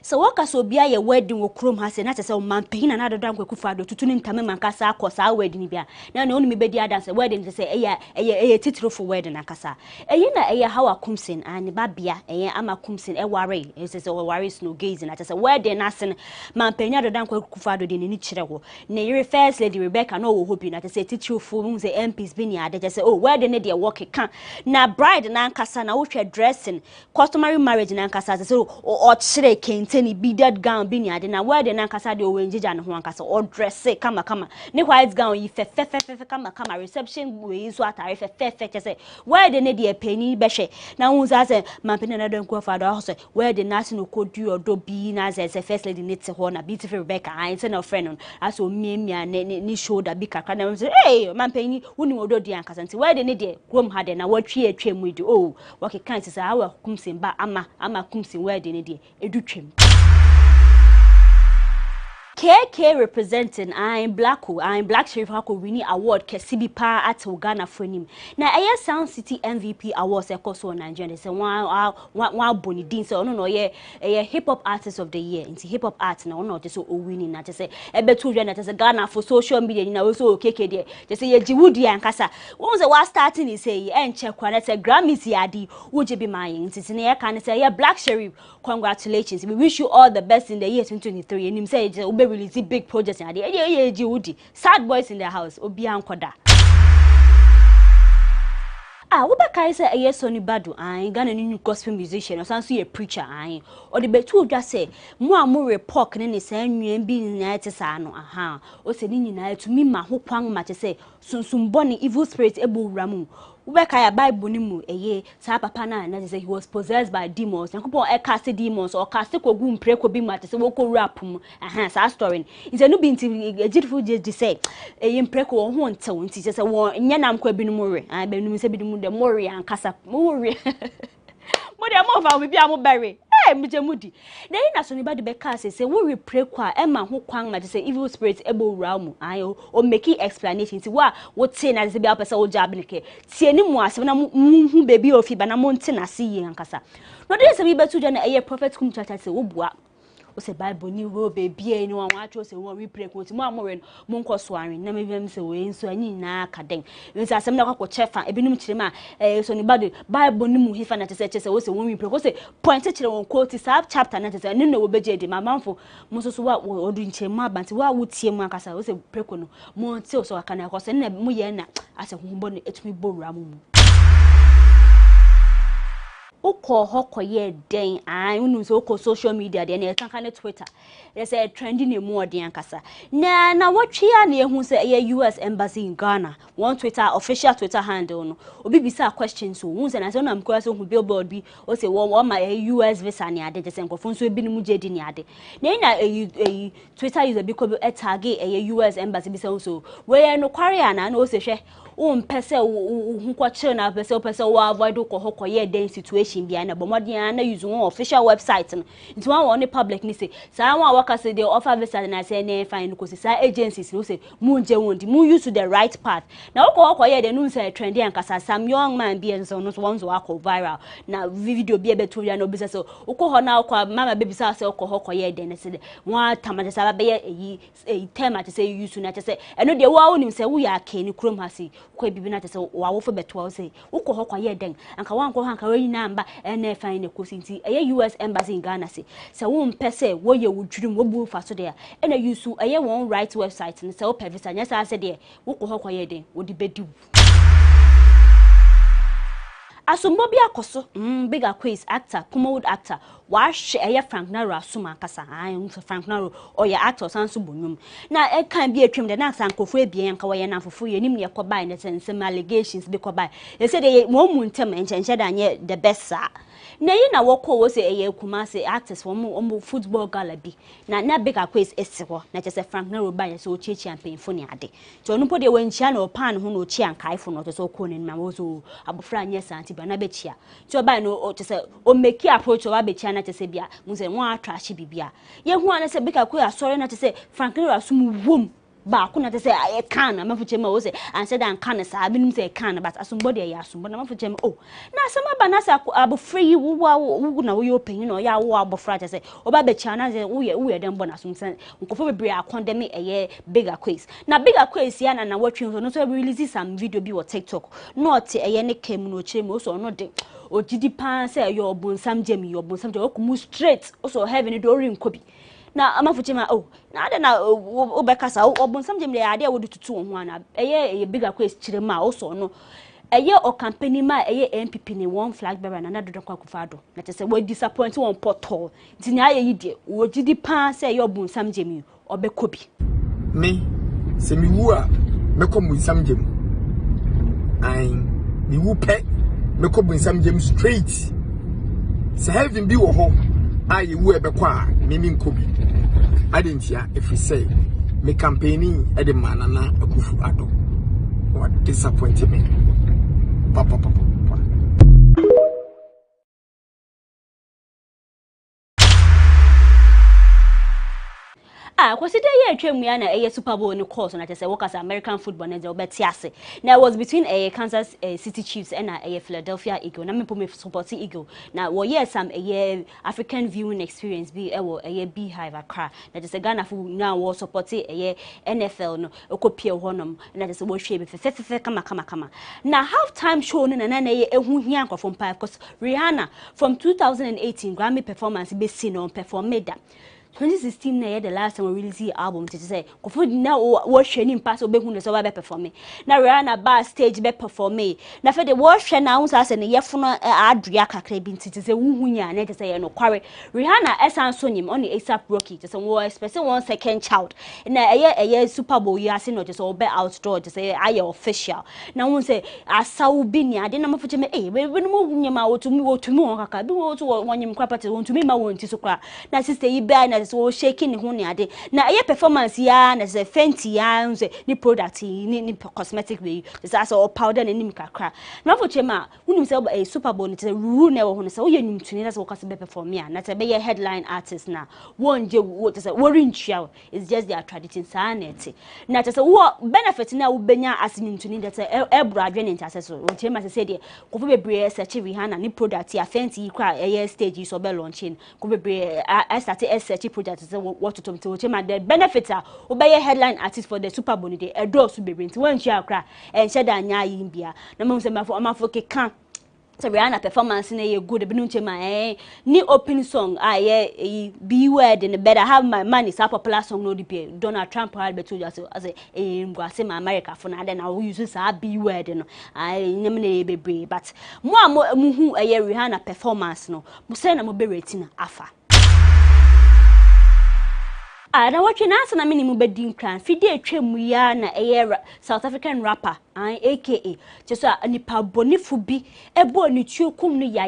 So waka so bia ye wedding wo krom ha se na tese o manpahin na adodo anko do tutu ni ntame mankasa akosa wedding bia na na onimi bedi adanse wedding tese eye titiro for wedding akasa na eye hawa kumsen ani babia eye ama kumsen e ware tese o ware snow gaze na tese wedding na sen manpahin adodo anko do de ni kire ho na yire first lady Rebecca no wo hobi na tese titiro for mu se MPs bi ni ade tese o wedding ne de work kan na bride na ankasa na wo hwe dressing customary marriage na ankasa tese o chire kente ni beaded gown bi ni ade na where de na nkasa de owenjija ne ho ankasa o dress kama ne white gown yi fe kama reception we so atare fe kese where de ne de peni be hwe na hu za se mampeni na don ko fa do ho where de na se no kodu odo bi na ze first lady ne te ho na beautiful Rebecca I say no friend on aso miemia ni shoulder bi kakra na say hey mampeni woni odo di ankasa nti where de ne de krom ha de na watwe atwam di oh wakekan se sa awa kumsin ba ama kumsin where de ne de edu twam KK representing I'm Black Sheriff Hako winning award kesibi pa at Ghana for him. Na eye Sound City MVP awards ekoso Nigeria say one boni din say no ye hip hop artist of the year into hip hop art na no just o winning na just say ebetu dwa na just Ghana for social media na we so KK there just say ye jiwudi ankasa won say what starting is say enche kwa na say Grammys yadi woje bi man into na ye kan say ye Black Sheriff congratulations we wish you all the best in the year 2023 and him say release big projects and the sad boys in the house obi ankoda wo ba kai say eye Sony Badu Ghana new gospel musician o sanso ye preacher o de betu odwa say mo amu report ne say nwien bi na ete sa no o se ni nyina etumi ma ho kwan ma te say sunsun boni evil spirit ebo wuramu Ubeka ya Bible ni mu sa papa na say he was possessed by demons. Yankopon cast demons or cast ko gu mpre ko bi mu ate say wo ko rap mu. Sa story. Nti no bi nti ejidful je say mpre ko ho ntew nti say wo nya nam kwa bi no mu re. Ba no se bi mu de mo re ankasa. Mo re. Mo de mo fa bi am bury. Mujemudi. Then na Sony Badu beka say we pray kwa ema ho kwan ma say evil spirits ebo wura mu o make explanation ti wa wo te na say be apesa wo jabnike tie ni mu asem na mu baby ofi ba na mo nte na se yi ankasa no dey say be betu je na prophet kum church say wo bua o say Bible ni wo baby ni wan atwo say wo we pray ko ti mo amore mo nko so anwen na me bem say we nso anyi na akaden nti asem na kwakọ chefa ebinum kire ma Sony Badu Bible ni mu hifa na te say wo say wo we pray ko say point kire won quote sa chapter na te say ni na wo beje de mamamfo mo so wa odu nche mu abanti wa wo tie mu akasa wo say pray ko no mo nti o so aka na ko say na mo ye na ase huhumbo no etumi bowura mu Oko hoko ye den unu so oko social media de na etanka ne Twitter they say trending emu odi ankasa na watwe ya na ehun say ye US embassy in Ghana one Twitter official Twitter handle no obi bisa questions so won say na say na mkwa so hu billboard bi o say wo ma US visa ni ade say nkofo so ebi ni mu jedi ni ade na Twitter user bi ko bi tag US embassy bi say so we no kware na o say hwe pese hu kwa chire na pese wo avoid ko hoko ye den situation information behind a bombardier use one official website and it's one the public ni say someone workers say they offer visa and I say na fine because say agencies no say munje wondi mu use to the right path na okọ ye de no say trendy and kasa some young man be and so no one so akọ viral na video be beto ya no be say okọ ho na okọ mama baby say okọ ho koye de na say one tamate say be e term at say use na say eno de wa onim say wo ya ka ni krom ha say ko bibi na say wa wo fo beto say okọ ho koye den anka wan ko hanka we na mba na fine ne ko sinti US embassy in Ghana say wo mpese wo ye wudwurum wo bu fa so de na use one right website and say open visa nya say de wo ko ho koye den wo di bedi Asumbo bi akoso bigger quiz actor Kumawood actor wash Frank Naro asuma kasa Frank Naro or your actor sanso bonum na e kan bi atwem de na sankofo ebien ka woye na fofo ye nim ye kobai na some allegations be kobai they say they mo mu ntem enchenche da nye the best sir na yi na woko wo say eye kuma say actors wo football gala bi na bigger quiz esi ho na say Frank Naro ba ye so chechi campaign fo ni ade to no pode we nchia na opan ho no chi ankai fo no to so ko ni na wo so abofra nye santi ba na be chia to ba no to say o make approach o ba be chia na to say bia mu say won atrash bibia ye hu an say bigger quiz asori na to say Frank Naro asum wom ba kuna te say I can na mafuche ma wo say and say dan kan sa binum say can but asumbo de ya asumbo na mafuche ma oh na sama ba na say abofree wo na wo yo panyin no ya wo abofra te say oba be cha na say wo ye den bo na asum say nkofo bebre akondem eye bigger quiz na bigger quiz ya na watching so no so release some video bi on TikTok not eye ne kem no chire mo so no de ogidi pan say your bonsam jemi okumu straight also heaven do rin kobi na amafuche ma oh na ade na obekasa obonsam jemi de ade wodu tutu ho ana eye bigger quiz chire ma also no eye o company ma eye MPP ni one flag bearer na dodo kwa kufado na tese we disappoint one portal tinya ye yide ogidi pan say your bonsam jemi obekobi me se mi wu a meko bonsam jemi ai mi wu pe meko bonsam jemi straight se heaven bi wo ho aye wu ebekwa a mimi nkobi adentia if we say me campaigning e de manana akufu ado what disappointed me papa consider ye atwam ya na eye Super Bowl ni course na tese workers American football na de obetiase na was between Kansas City Chiefs and Philadelphia Eagles na me po me support Eagle na wo ye some African viewing experience bi wo Beehive Accra na tese Ghana fu na wo support NFL no okopie honom na tese wo hwe be fefe kama na half time show no na ye ehu hia nkofo mpa because Rihanna from 2018 Grammy performance be seen on perform made 2016 na the last time we release the album to say kofo na wo hwe ni mpa so be hu no so ba perform na Rihanna ba stage be perform na fe de wo hwe na hu sa se ne yefo no adua kakra bi nti say hu nya na te say no kware Rihanna esan so nyim on the ASAP Rocky to say wo expect one second child na eye Super Bowl ya se no to say be outdoor to say aye official na hu say asaw bi ni ade na mafoche me we no mo hu nya ma wo tumi won kaka bi wo to wonyim kwa pate won tumi ma won ti so kwa na sister yi be na so shaking ho ne ade na eye performance ya na say fenty ya nse ni product ni cosmetic way say so powder na nim kakra na foche ma hunim say Super Bowl ni say rule na wo ho say wo ye nyumtuni na say wo kase be perform ya na say be headline artist na wonje wo say wo rinchia it's just their tradition sanity na say wo benefit na wo benya as nyumtuni that say ebro adwe ne ntase so wo chema say de kofo bebre search Rihanna ni product ya fenty kwa eye stage so be launching ko bebre start search project say what to chema the benefit wo be headline artist for the Super Bowl ni de edo so bebre nti wan chia akra enche da nya yi bia na mo say mafo keka so Rihanna performance na ye good be no chema ni open song be word in better have my money so popular song no be Donald Trump had be told you as go say my America for na then I will use say be word no nyem na bebre but mo hu Rihanna performance no mo say na mo be rating afa na watching us na minimum bedding clan fide atwam ya na South African rapper aka just nipa bonifu bi ebo ni tuokum no ya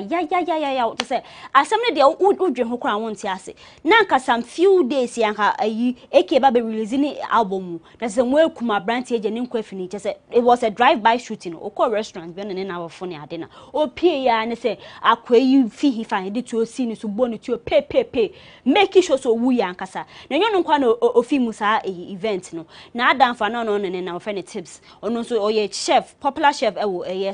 to say asem ne de udwe ho kra wonte ase na nka some few days yanka ayi aka ba be releasing album na say mo ekuma brand age ne nkwa fini just say it was a drive by shooting okọ restaurant be ne na wofo ne ade na o pie ya ne say akwa yi fi hi fa de to si ni so bo ne to pe make sure so wu ya nkasa na nyo nkwa no ofi musa event no na adamfa no ne na ofene tips ono so chef, popular chef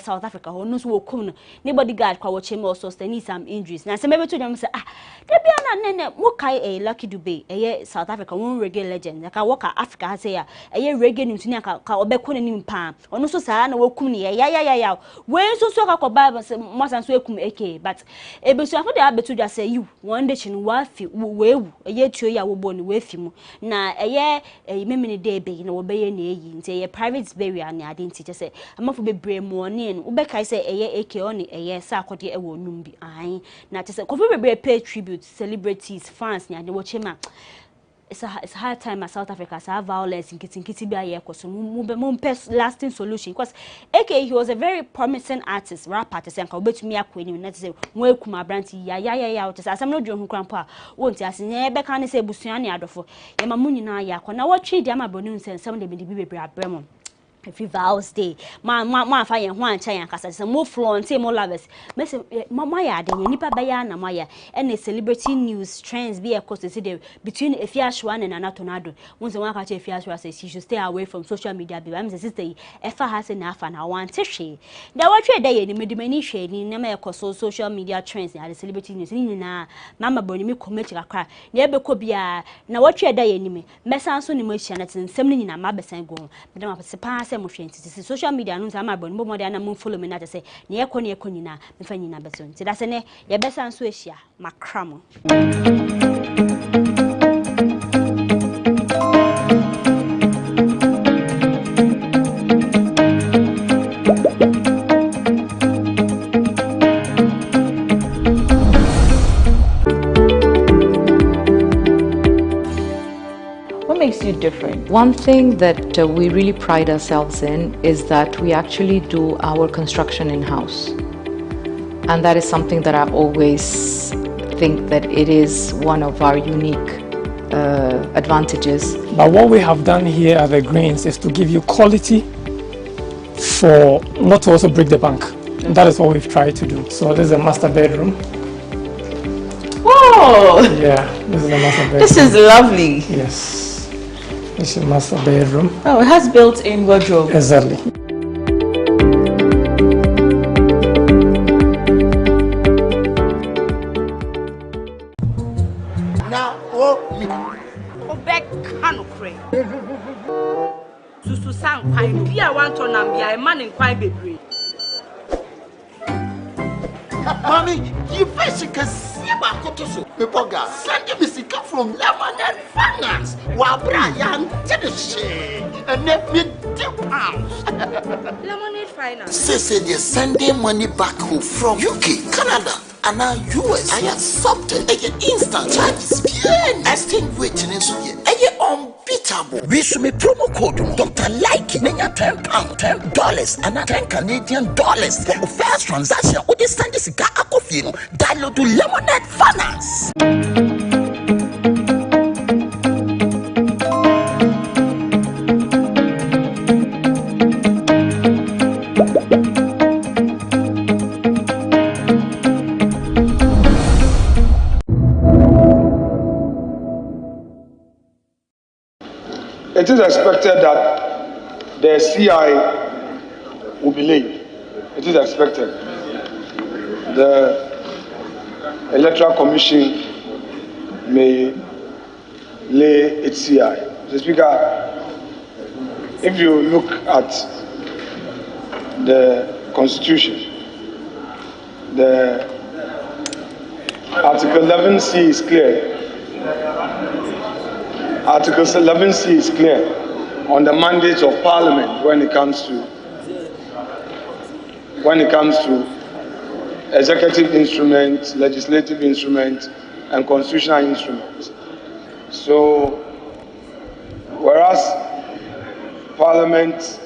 South Africa who knows wo kum no bodyguard kwa watch him also need some injuries na say maybe to them say they be na nene mo kai Lucky Dube South Africa one reggae legend ka work Africa ha say reggae nim tuni ka obeko nim pa ono so saa na wo kum ni ya we so ka Bible say mo san so ekum AK but ebesu afo de abetu just say you one day chin wa fi we tuo ya wo bo ni we fi mu na memini dey be na wo be ye na eyi nti private burial ni ade nti say amafo bebre money no ubeka say AK on sa akode ewo num bi na say kofi bebre pay tribute celebrities fans ni ade wo chema it's a hard time at South Africa so violence in kitty be aye so mo lasting solution because AK he was a very promising artist rapper to say nka obetumi akwani na say mo ekuma branch ya to say asem no dwo hu krampo wonti ase nya be kan say busua ne adofo ye ma munyina ya akọ na wo twi dia ma bonu nsem de bi bebre abremo every vows day ma fa yen ho ancha yan kasa se mo flaunt mo lovers me se ma ya de nipa ba ya na ma ya and celebrity news trends be a cost say between Efiashwa and Nana Tornado once one ka che Efiashwa say she should stay away from social media be am say sister efa ha se na afa na want hwe da watwe da ye ni medimani hwe ni na ma ekoso social media trends and celebrity news ni na mama boni mi comment kakra na ebe ko bia na watwe da ye ni me mesan so ni mo hia na tensem ni na ma besan go me ma se pa social media no sama bon bo modern na follow me na say na ekọ nyina me fa nyina beso nti da se ne ye besa so ehia makram. Makes you different? One thing that we really pride ourselves in is that we actually do our construction in-house, and that is something that I always think that it is one of our unique advantages. But what we have done here at the Greens is to give you quality for not to also break the bank, and that is what we've tried to do. So this is a master bedroom. Whoa! Yeah, this is a master bedroom. This is lovely. Yes. This is master bedroom. Oh, it has built-in wardrobe. Exactly. Now, back cano cray. Susu sang pine, Pia want to Nambia, a man in quite bebre. Mommy, you basically see my cotoso. Pepoga, send me sick from Lemonade Finance. While Brian did the shit and let me £2. Lemonade Finance. Say they sending money back home from UK, Canada, and now US. I accepted instant charges. Exchange rate in Suya. Unbeatable. We should make promo code Dr. Like £10, $10, and $10 Canadian for the first transaction. What is Sandy Cigar Akofino? Download to Lemonade Finance. It is expected that the CI will be laid. It is expected. The Electoral Commission may lay its CI. Mr. Speaker, if you look at the Constitution, the Article 11C is clear. Article 11C is clear on the mandate of Parliament when it comes to executive instruments, legislative instruments, and constitutional instruments. So whereas Parliament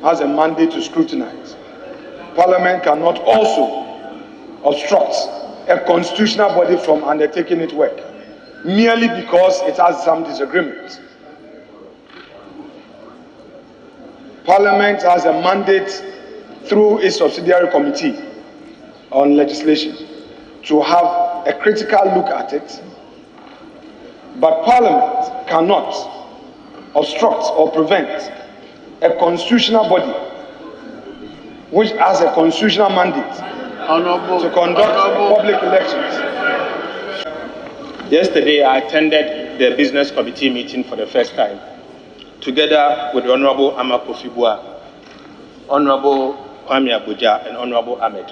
has a mandate to scrutinize. Parliament cannot also obstruct a constitutional body from undertaking its work merely because it has some disagreements. Parliament has a mandate through its subsidiary committee on legislation to have a critical look at it, but Parliament cannot obstruct or prevent a constitutional body which has a constitutional mandate to conduct public elections. Yesterday, I attended the business committee meeting for the first time, together with the Honorable Ama Kofi-Boa, Honorable Kwame Abuja, and Honorable Ahmed.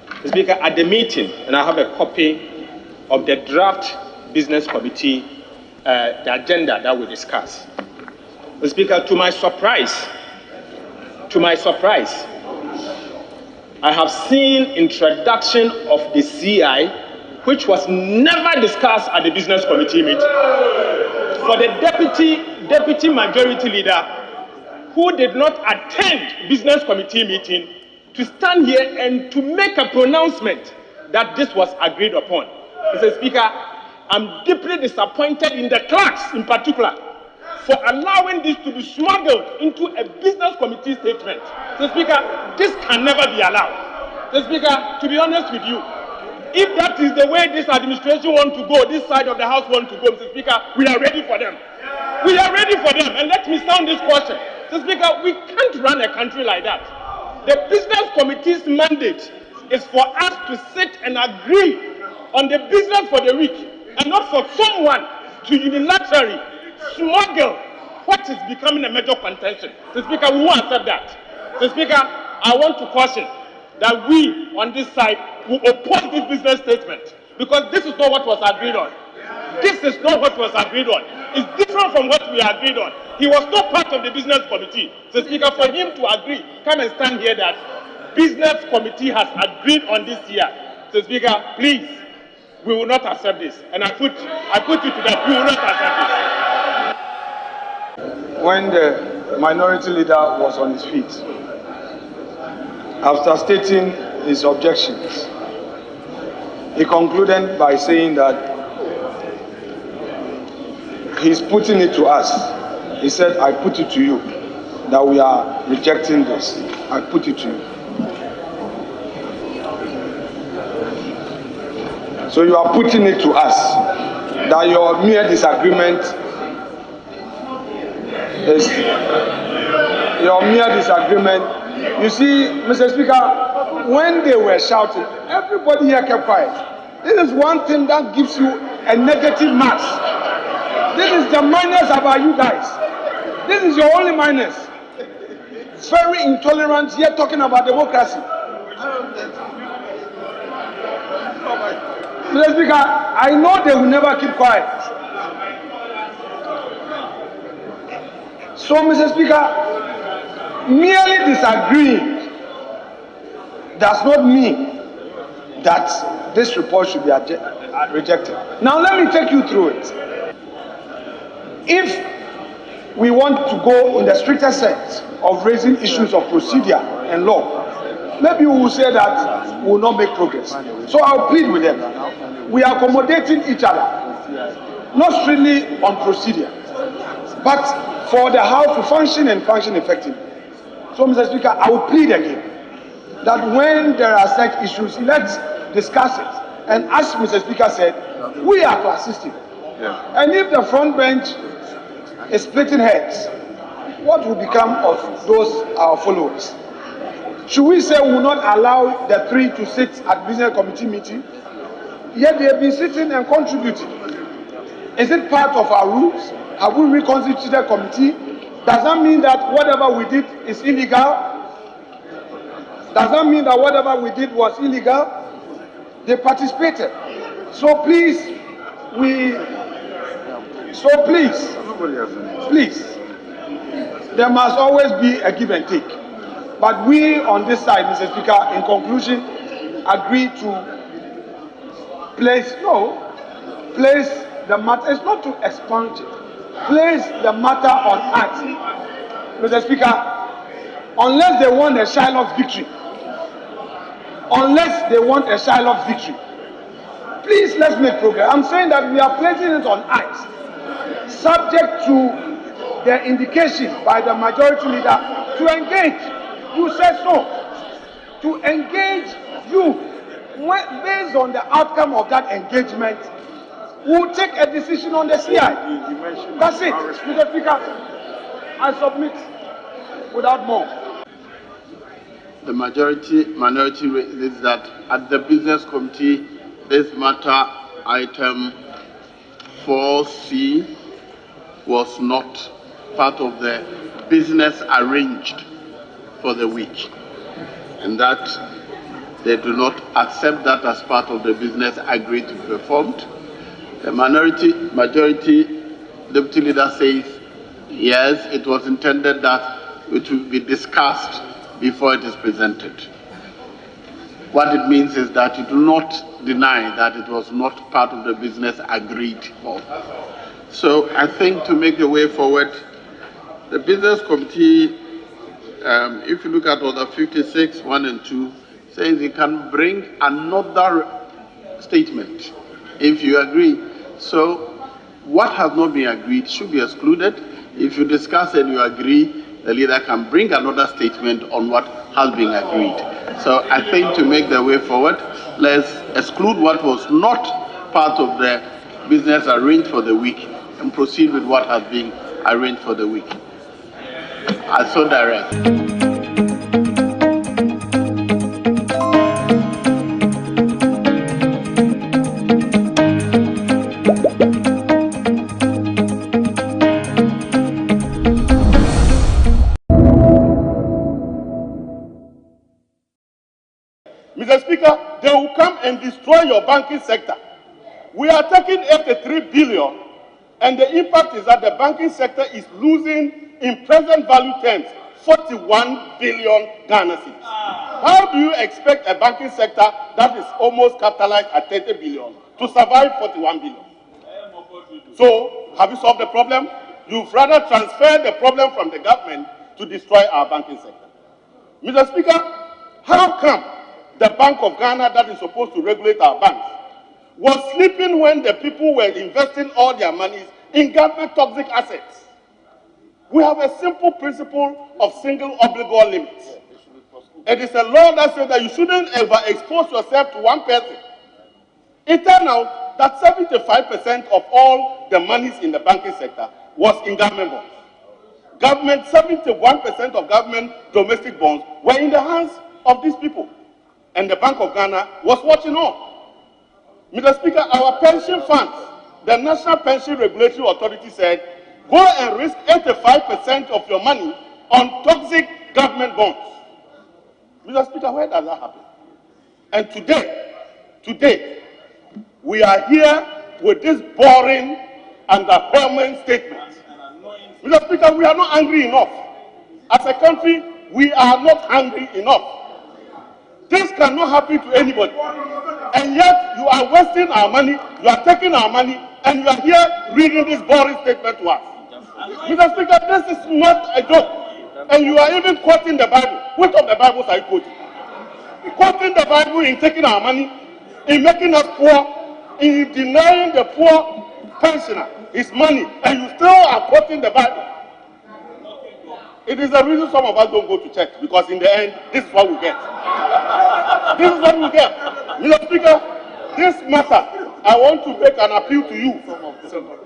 Mr. Speaker, at the meeting, and I have a copy of the draft business committee, the agenda that we discussed. Mr. Speaker, to my surprise, I have seen introduction of the CI, which was never discussed at the business committee meeting. For the deputy majority leader, who did not attend business committee meeting, to stand here and to make a pronouncement that this was agreed upon. Mr. Speaker, I'm deeply disappointed in the clerks in particular for allowing this to be smuggled into a business committee statement. Mr. Speaker, this can never be allowed. Mr. Speaker, to be honest with you, if that is the way this administration wants to go, this side of the house wants to go, Mr. Speaker, we are ready for them. We are ready for them. And let me sound this question. Mr. Speaker, we can't run a country like that. The business committee's mandate is for us to sit and agree on the business for the week, and not for someone to unilaterally smuggle what is becoming a major contention. Mr. Speaker, we won't accept that. Mr. Speaker, I want to caution that we on this side will oppose this business statement, because this is not what was agreed on. This is not what was agreed on. It's different from what we agreed on. He was not part of the business committee. So, Speaker, for him to agree, come and stand here that business committee has agreed on this year. So, Speaker, please, we will not accept this. And I put you to that. We will not accept this. When the minority leader was on his feet, after stating his objections, he concluded by saying that he's putting it to us. He said, I put it to you that we are rejecting this. I put it to you. So you are putting it to us that your mere disagreement is your mere disagreement. You see, Mr. Speaker, when they were shouting, everybody here kept quiet. This is one thing that gives you a negative marks. This is the minus about you guys. This is your only minus. Very intolerant, yet talking about democracy. Mr. Speaker, I know they will never keep quiet. So, Mr. Speaker, merely disagreeing does not mean that this report should be rejected. Now, let me take you through it. If we want to go in the stricter sense of raising issues of procedure and law, maybe we will say that we will not make progress. So I'll plead with them. We are accommodating each other, not strictly on procedure, but for the House to function and function effectively. So, Mr. Speaker, I will plead again that when there are such issues, let's discuss it. And as Mr. Speaker said, we are to assist him. Yeah. And if the front bench is splitting heads, what will become of those our followers? Should we say we will not allow the three to sit at business committee meeting? Yet they have been sitting and contributing. Is it part of our rules? Have we reconstituted a committee? Does that mean that whatever we did is illegal? Does that mean that whatever we did was illegal? They participated. So please, please, there must always be a give and take. But we on this side, Mr. Speaker, in conclusion, agree to place the matter. It's not to expunge it. place the matter on ice. Mr. Speaker, unless they want a Shiloh victory, please let's make progress. I'm saying that we are placing it on ice, subject to the indication by the majority leader to engage. You said so. To engage you. Based on the outcome of that engagement, we'll take a decision on the CI. That's it. Mr. Speaker, I submit without more. The minority is that at the business committee, this matter item 4C was not part of the business arranged for the week, and that they do not accept that as part of the business agreed to be performed. The majority deputy leader says, yes, it was intended that it will be discussed before it is presented. What it means is that you do not deny that it was not part of the business agreed for. So I think to make the way forward, the business committee, if you look at order 56, 1 and 2, says you can bring another statement if you agree. So what has not been agreed should be excluded. If you discuss and you agree, the leader can bring another statement on what has been agreed. So I think to make the way forward, let's exclude what was not part of the business arranged for the week and proceed with what has been arranged for the week. I so direct. Mr. Speaker, they will come and destroy your banking sector. We are taking 83 billion, and the impact is that the banking sector is losing, in present value terms, 41 billion Ghana cedis. How do you expect a banking sector that is almost capitalized at 30 billion to survive 41 billion? So, have you solved the problem? You've rather transferred the problem from the government to destroy our banking sector. Mr. Speaker, how come the Bank of Ghana, that is supposed to regulate our banks, was sleeping when the people were investing all their monies in government toxic assets? We have a simple principle of single obligor limit. It is a law that says that you shouldn't ever expose yourself to one person. It turned out that 75% of all the monies in the banking sector was in government bonds. 71% of government domestic bonds were in the hands of these people. And the Bank of Ghana was watching on. Mr. Speaker, our pension funds, the National Pension Regulatory Authority said, go and risk 85% of your money on toxic government bonds. Mr. Speaker, where does that happen? And today, we are here with this boring and underwhelming statement. Mr. Speaker, we are not angry enough. As a country, we are not hungry enough. This cannot happen to anybody. And yet, you are wasting our money, you are taking our money, and you are here reading this boring statement to us. Mr. Speaker, this is not a joke. And you are even quoting the Bible. Which of the Bibles are you quoting? Quoting the Bible in taking our money, in making us poor, in denying the poor pensioner his money, and you still are quoting the Bible. It is the reason some of us don't go to church, because in the end, this is what we get. This is what we get. Mr. Speaker, this matter, I want to make an appeal to you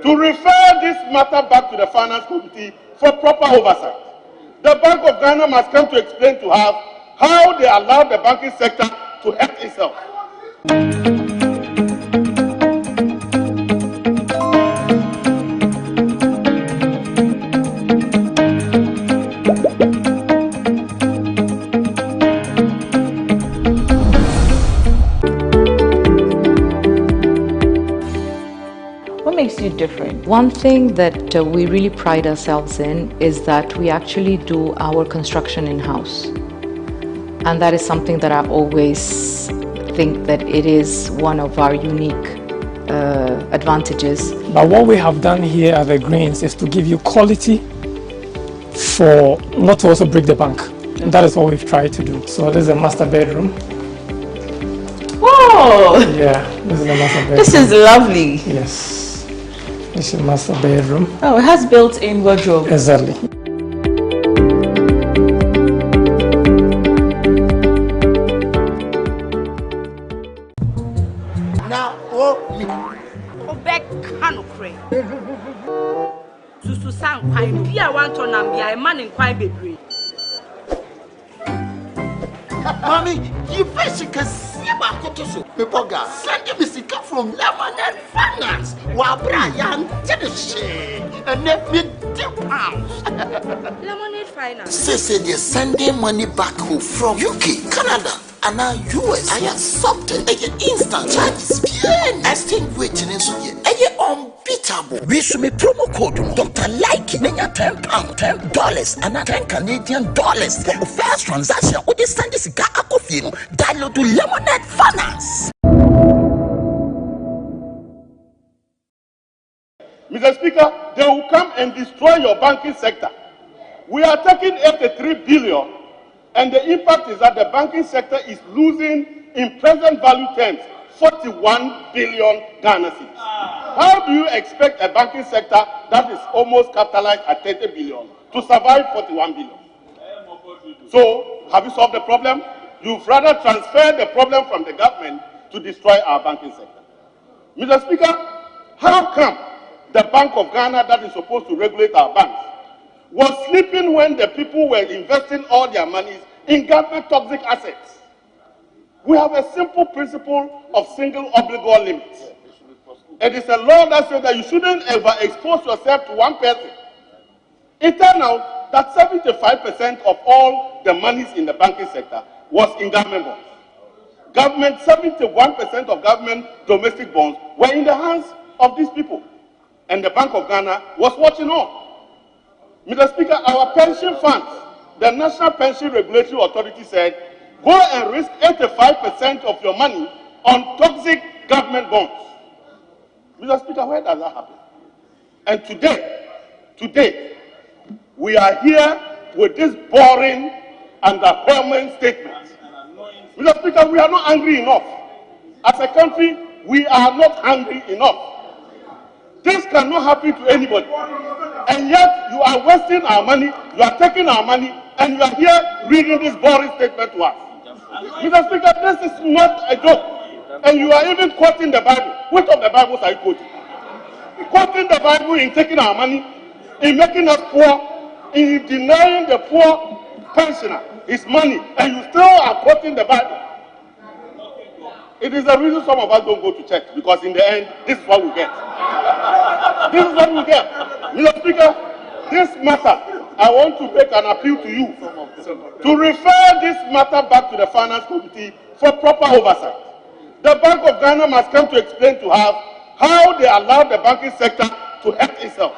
to refer this matter back to the Finance Committee for proper oversight. The Bank of Ghana must come to explain to us how they allowed the banking sector to help itself. Makes you different? One thing that we really pride ourselves in is that we actually do our construction in-house, and that is something that I always think that it is one of our unique advantages. But what we have done here at the Greens is to give you quality for not to also break the bank. And that is what we've tried to do. So this is a master bedroom. Whoa! Yeah, this is the master bedroom. This is lovely. Yes. This is master bedroom. Oh, it has built-in wardrobe. Exactly. Now, oh, me. Obek Hanukre. Susu Sang Pine, be a one ton and be a man in quite bebre. Mommy, you basically see about Kotoso. People got sending me sick from Lemonade Finance. While Brian did the shit and let me £10. Lemonade Finance. Say they're sending money back home from UK, Canada, and now US. I accepted a instant charges. Extinguishing in Suya. Unbeatable. We should be promo code Dr. Like £10, $10, and $10 Canadian for the first transaction. Would you send this guy a coffee? Download to Lemonade Finance. Mr. Speaker, they will come and destroy your banking sector. We are taking 83 billion, and the impact is that the banking sector is losing, in present value terms, 41 billion Ghana cedis. How do you expect a banking sector that is almost capitalized at 30 billion to survive 41 billion? So, have you solved the problem? You've rather transferred the problem from the government to destroy our banking sector. Mr. Speaker, how come the Bank of Ghana, that is supposed to regulate our banks, was sleeping when the people were investing all their monies in government toxic assets? We have a simple principle of single obligor limit. It is a law that says that you shouldn't ever expose yourself to one person. It turned out that 75% of all the monies in the banking sector was in government bonds. 71% of government domestic bonds were in the hands of these people. And the Bank of Ghana was watching on. Mr. Speaker, our pension funds, the National Pension Regulatory Authority said, go and risk 85% of your money on toxic government bonds. Mr. Speaker, where does that happen? And today, we are here with this boring and underwhelming statement. Mr. Speaker, we are not angry enough. As a country, we are not hungry enough. This cannot happen to anybody. And yet, you are wasting our money, you are taking our money, and you are here reading this boring statement to us. Mr. Speaker, this is not a joke. And you are even quoting the Bible. Which of the Bibles are you quoting? Quoting the Bible in taking our money, in making us poor, in denying the poor pensioner his money, and you still are quoting the Bible. It is the reason some of us don't go to church, because in the end, this is what we get. This is what we get. Mr. Speaker, this matter, I want to make an appeal to you to refer this matter back to the Finance Committee for proper oversight. The Bank of Ghana must come to explain to us how they allowed the banking sector to help itself.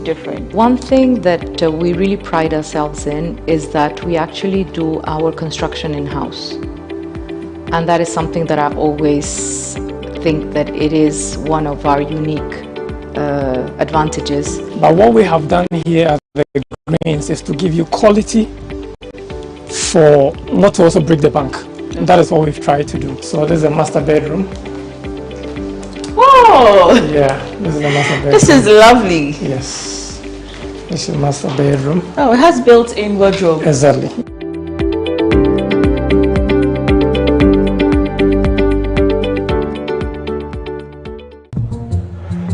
Different. One thing that we really pride ourselves in is that we actually do our construction in-house, and that is something that I always think that it is one of our unique advantages. But what we have done here at the Greens is to give you quality for not to also break the bank, and that is what we've tried to do. So this is a master bedroom. Whoa! Yeah, this is the master bedroom. This is lovely. Yes, this is master bedroom. Oh, it has built-in wardrobe. Exactly.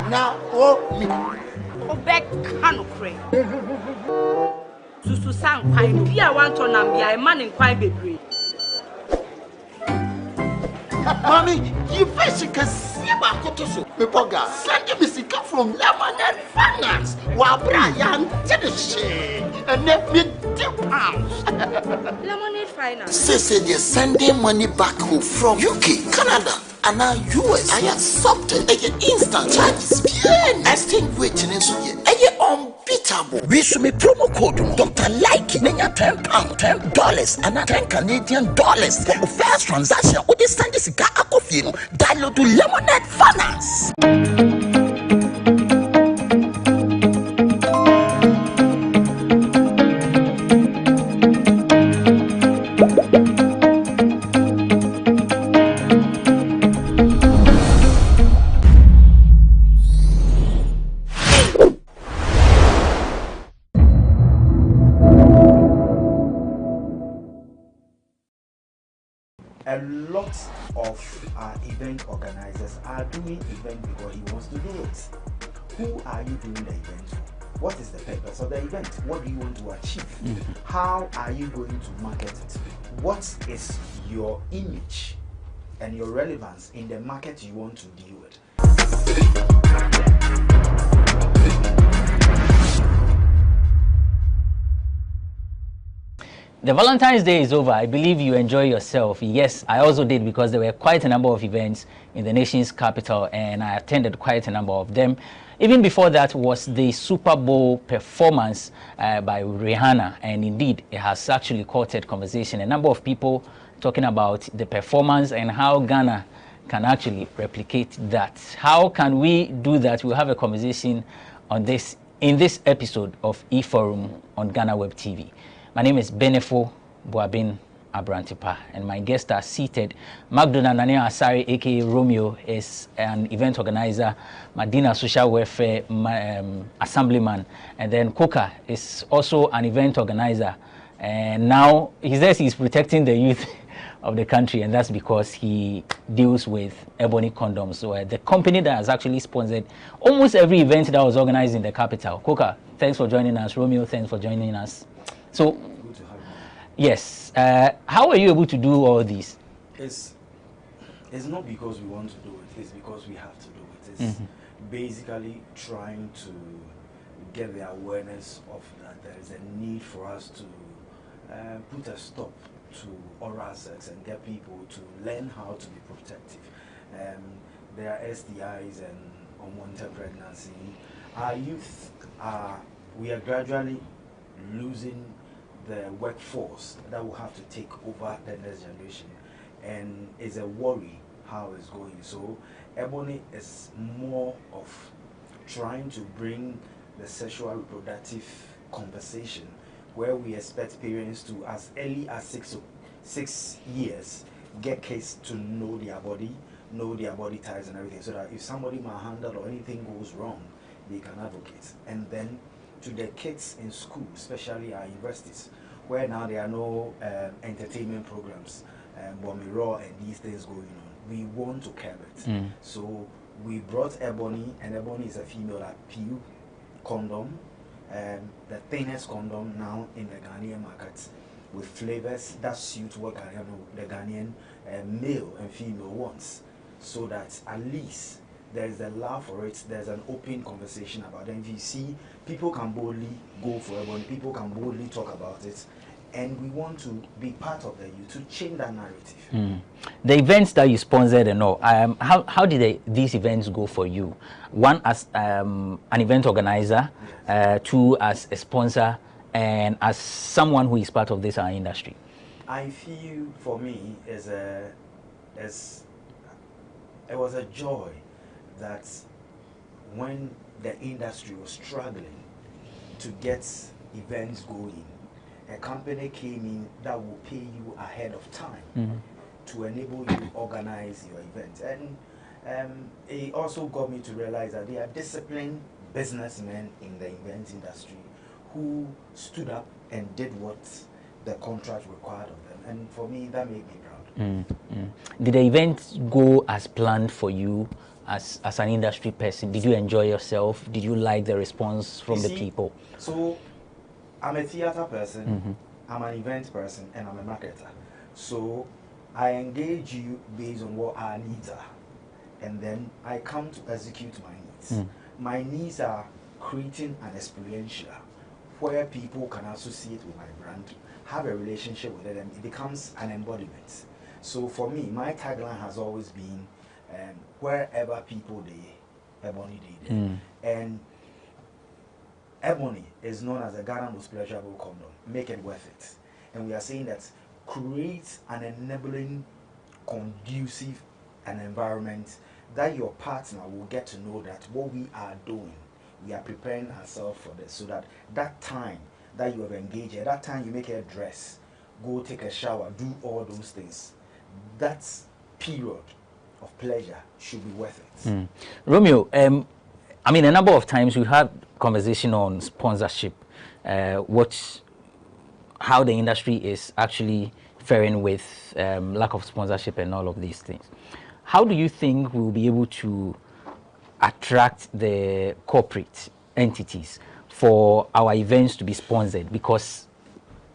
Now, oh, me. Obek Hanukre. Susu Sang Pine, be a one ton and be a man in quite bebre. Mommy, you basically see about Kotoso. People got sending me sick from Lemonade Finance. While Brian did the shit and let me Lemonade Finance. Say they're sending money back home from UK, Canada, and now US. I accepted a instant charges. Extinguishing in so unbeatable. We should make promo code Dr. Like Nenya £10, $10, and $10 Canadian dollars for the first transaction. What is send this guy coffee? Download to Lemonade Finance. A lot of our event organizers are doing event because he wants to do it. Who are you doing the event for? What is the purpose of the event? What do you want to achieve? How are you going to market it? What is your image and your relevance in the market you want to deal with? The Valentine's Day is over. I believe you enjoy yourself. Yes, I also did, because there were quite a number of events in the nation's capital and I attended quite a number of them. Even before that was the Super Bowl performance by Rihanna, and indeed it has actually courted conversation. A number of people talking about the performance and how Ghana can actually replicate that. How can we do that? We'll have a conversation on this in this episode of eForum on GhanaWeb TV. My name is Benefo Boabin Abrantipa, and my guests are seated. Magdona Nania Asari, aka Romeo, is an event organizer. Madina Social Welfare Assemblyman, and then Koka is also an event organizer. And now he says he's protecting the youth of the country, and that's because he deals with Ebony Condoms. So the company that has actually sponsored almost every event that was organized in the capital. Koka, thanks for joining us. Romeo, thanks for joining us. So, good to have you. Yes, how are you able to do all these? It's not because we want to do it, it's because we have to do it. It's basically trying to get the awareness of that there is a need for us to put a stop to oral sex and get people to learn how to be protective. There are STIs and unwanted pregnancy. Our youth we are gradually losing the workforce that will have to take over the next generation, and it's a worry how it's going. So Ebony is more of trying to bring the sexual reproductive conversation where we expect parents to, as early as 6 years, get kids to know their body types and everything, so that if somebody malhandled or anything goes wrong, they can advocate. And then to the kids in school, especially our universities, where now there are no entertainment programs, Bomiraw and these things going on. We want to curb it. So we brought Ebony, and Ebony is a female PU condom, the thinnest condom now in the Ghanaian market, with flavors that suit what the Ghanaian male and female wants, so that at least there's a love for it, there's an open conversation about it. And if you see, people can boldly go for Ebony, people can boldly talk about it, and we want to be part of the youth to change that narrative. The events that you sponsored and all, how did these events go for you? One, as an event organizer, two, as a sponsor, and as someone who is part of this industry. I feel for me it was a joy that when the industry was struggling to get events going, a company came in that will pay you ahead of time to enable you to organize your event. And it also got me to realize that there are disciplined businessmen in the event industry who stood up and did what the contract required of them. And for me, that made me proud. Did the event go as planned for you as an industry person? Did you enjoy yourself? Did you like the response from the people? So I'm a theater person, I'm an event person, and I'm a marketer. So I engage you based on what our needs are, and then I come to execute my needs. My needs are creating an experiential where people can associate with my brand, have a relationship with it, and it becomes an embodiment. So for me, my tagline has always been, wherever people they, Ebony they. And Ebony is known as the Ghana most pleasurable condom. Make it worth it. And we are saying that create an enabling, conducive an environment that your partner will get to know that what we are doing, we are preparing ourselves for this, so that that time that you have engaged, at that time you make a dress, go take a shower, do all those things, that period of pleasure should be worth it. Romeo, I mean, a number of times we had conversation on sponsorship, how the industry is actually faring with lack of sponsorship and all of these things. How do you think we'll be able to attract the corporate entities for our events to be sponsored? Because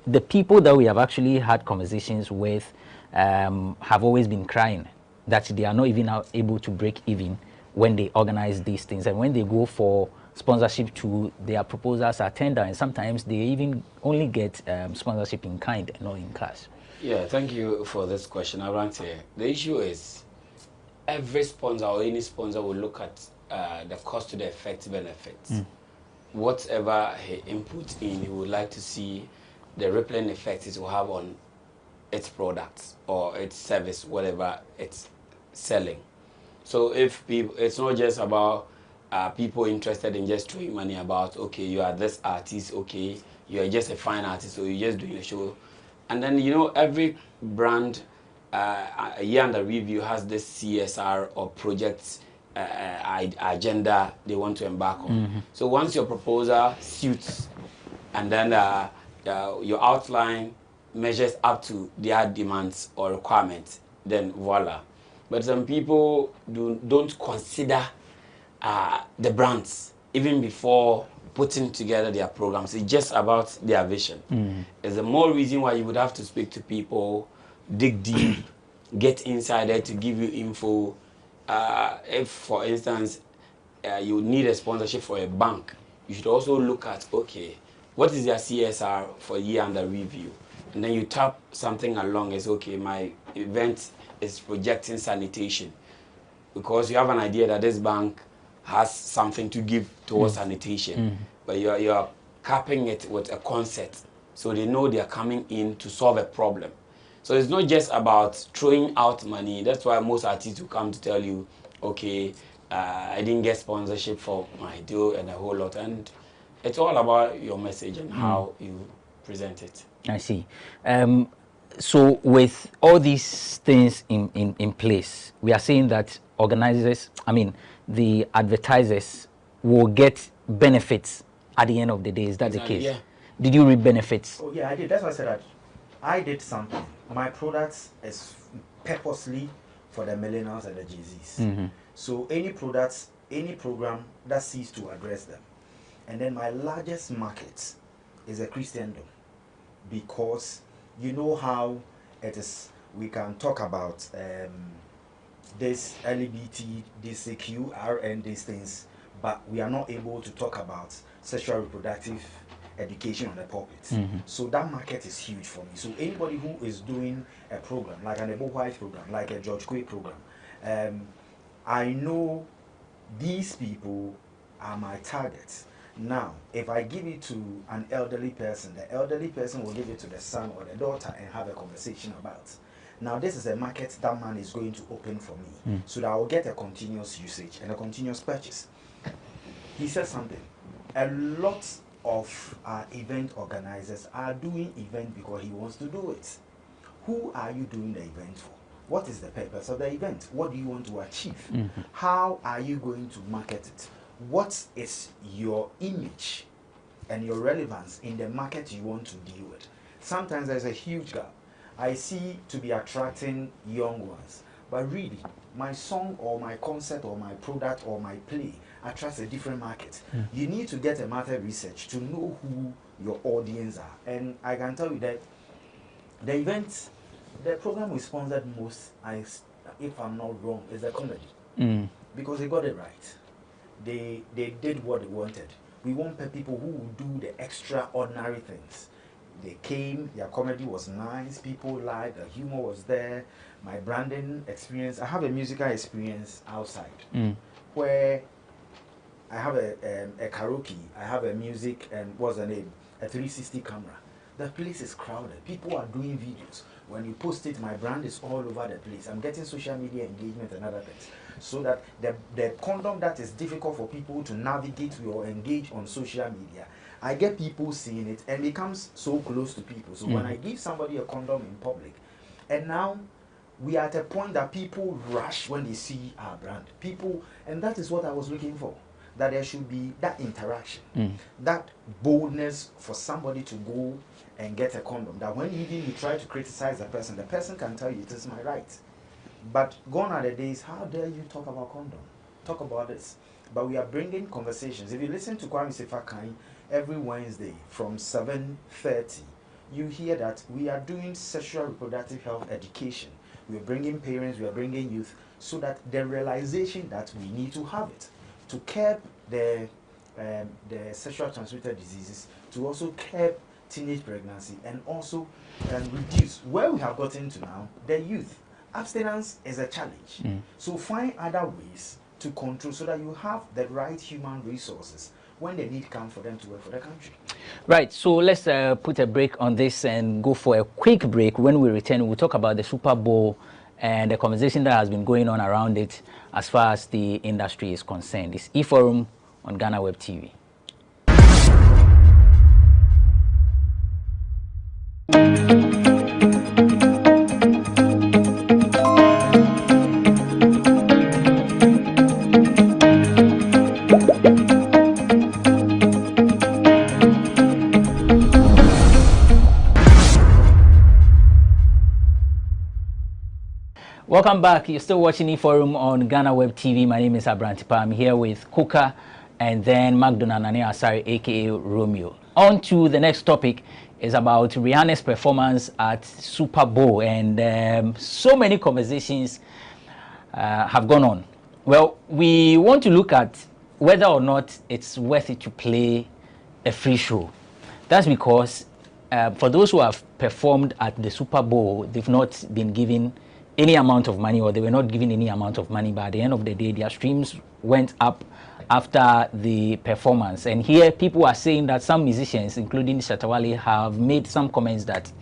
the people that we have actually had conversations with have always been crying that they are not even able to break even when they organize these things, and when they go for sponsorship to their proposals are tender, and sometimes they even only get sponsorship in kind and not in cash. Yeah, thank you for this question, Arante. The issue is every sponsor or any sponsor will look at the cost to the effect benefits. Whatever he inputs in, he would like to see the rippling effect it will have on its products or its service, whatever it's selling. So if people, it's not just about people interested in just throwing money about, okay, you are this artist, okay, you are just a fine artist, so you're just doing a show. And then, you know, every brand a year under review has this CSR or project agenda they want to embark on. So once your proposal suits and then your outline measures up to their demands or requirements, then voila. But some people don't consider the brands even before putting together their programs. It's just about their vision. There's a more reason why you would have to speak to people, dig deep, get inside there to give you info. If, for instance, you need a sponsorship for a bank, you should also look at, okay, what is their CSR for year under review? And then you tap something along as, okay, my event is projecting sanitation, because you have an idea that this bank has something to give towards sanitation, but you're capping it with a concept, so they know they are coming in to solve a problem. So it's not just about throwing out money. That's why most artists will come to tell you, okay, I didn't get sponsorship for my deal and a whole lot. And it's all about your message and how you present it. I see. So with all these things in place, we are saying that organizers, I mean, the advertisers will get benefits at the end of the day. Is that the case? Yeah. Did you reap benefits? Oh yeah, I did. That's why I said that I did something. My product is purposely for the millennials and the Jay-Zs. So any products, any program that seeks to address them. And then my largest market is a Christendom, because you know how it is. We can talk about this LGBT, this QRN, these things, but we are not able to talk about sexual reproductive education on the pulpit. So that market is huge for me. So anybody who is doing a program, like an Ebo White program, like a George Quay program, I know these people are my targets. Now, if I give it to an elderly person, the elderly person will give it to the son or the daughter and have a conversation about. Now, this is a market that man is going to open for me, so that I will get a continuous usage and a continuous purchase. He said something. A lot of event organizers are doing event because he wants to do it. Who are you doing the event for? What is the purpose of the event? What do you want to achieve? How are you going to market it? What is your image and your relevance in the market you want to deal with? Sometimes there's a huge gap. I see to be attracting young ones, but really, my song or my concert or my product or my play attracts a different market. You need to get a market research to know who your audience are. And I can tell you that the event, the program we sponsored most, if I'm not wrong, is a comedy. Because they got it right. They did what they wanted. We want people who will do the extraordinary things. They came, their comedy was nice, people liked, the humor was there. My branding experience, I have a musical experience outside where I have a karaoke, I have a music, and what's the name? A 360 camera. The place is crowded. People are doing videos. When you post it, my brand is all over the place. I'm getting social media engagement and other things. So that the condom that is difficult for people to navigate or engage on social media, I get people seeing it and it becomes so close to people. So when I give somebody a condom in public, and now we are at a point that people rush when they see our brand. People, and that is what I was looking for. That there should be that interaction, that boldness for somebody to go and get a condom. That when even you try to criticize the person can tell you it is my right. But gone are the days, how dare you talk about condom? Talk about this. But we are bringing conversations. If you listen to Kwame Sefakai every Wednesday from 7:30, you hear that we are doing sexual reproductive health education. We are bringing parents, we are bringing youth, so that the realization that we need to have it to curb the sexual transmitted diseases, to also curb teenage pregnancy, and also reduce where we have gotten to now, the youth. Abstinence is a challenge. So find other ways to control so that you have the right human resources when the need comes for them to work for the country. Right, so let's put a break on this and go for a quick break. When we return, we'll talk about the Super Bowl and the conversation that has been going on around it as far as the industry is concerned. It's eForum on GhanaWeb TV. Welcome back. You're still watching eForum on GhanaWeb TV. My name is Abrantipa. I'm here with Kuka and then Magdona Nane Asari, aka Romeo. On to the next topic is about Rihanna's performance at Super Bowl, and so many conversations have gone on. Well, we want to look at whether or not it's worth it to play a free show. That's because for those who have performed at the Super Bowl, they've not been given any amount of money, or they were not given any amount of money, but at the end of the day, their streams went up after the performance. And here people are saying that some musicians, including Shatawale, have made some comments that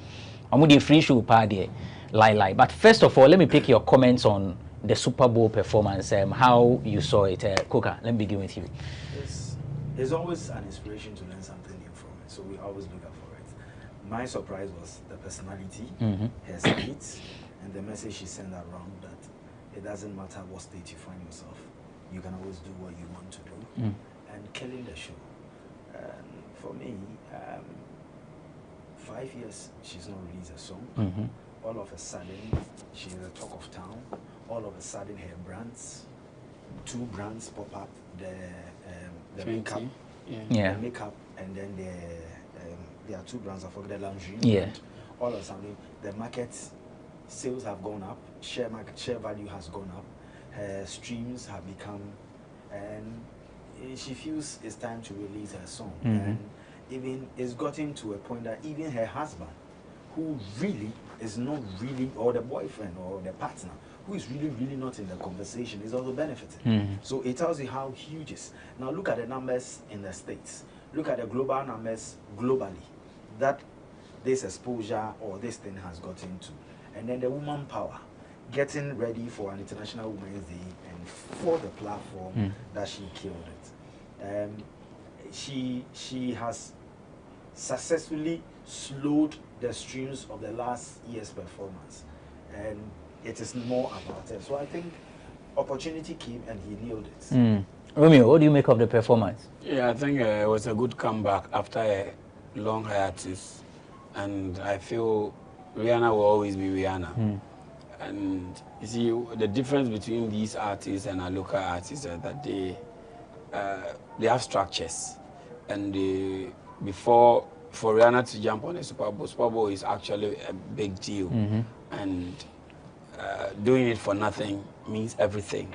Amudi free show party lie. But first of all, let me pick your comments on the Super Bowl performance, how you saw it. Kuka, let me begin with you. It's always an inspiration to learn something new from it, so we always look out for it. My surprise was the personality, her speech, and the message she sent around that it doesn't matter what state you find yourself, you can always do what you want to do, and killing the show. For me, 5 years she's not released a song. All of a sudden, she's the talk of town. All of a sudden, her brands, 2 brands pop up: the makeup, the makeup, and then there are 2 brands. I forget the lingerie. All of a sudden, the market sales have gone up, share value has gone up, her streams have become, and she feels it's time to release her song. And even it's gotten to a point that even her husband, who really is not really, or the boyfriend or the partner, who is really not in the conversation, is also benefiting. So it tells you how huge it is. Now look at the numbers in the States. Look at the global numbers globally that this exposure or this thing has gotten to. And then the woman power, getting ready for an International Women's Day and for the platform that she killed it. She has successfully slowed the streams of the last year's performance, and it is more about it. So I think opportunity came and he nailed it. Romeo, what do you make of the performance? Yeah, I think it was a good comeback after a long hiatus, and I feel Rihanna will always be Rihanna. And you see, the difference between these artists and our local artists is that they have structures, and for Rihanna to jump on a Super Bowl is actually a big deal, and doing it for nothing means everything.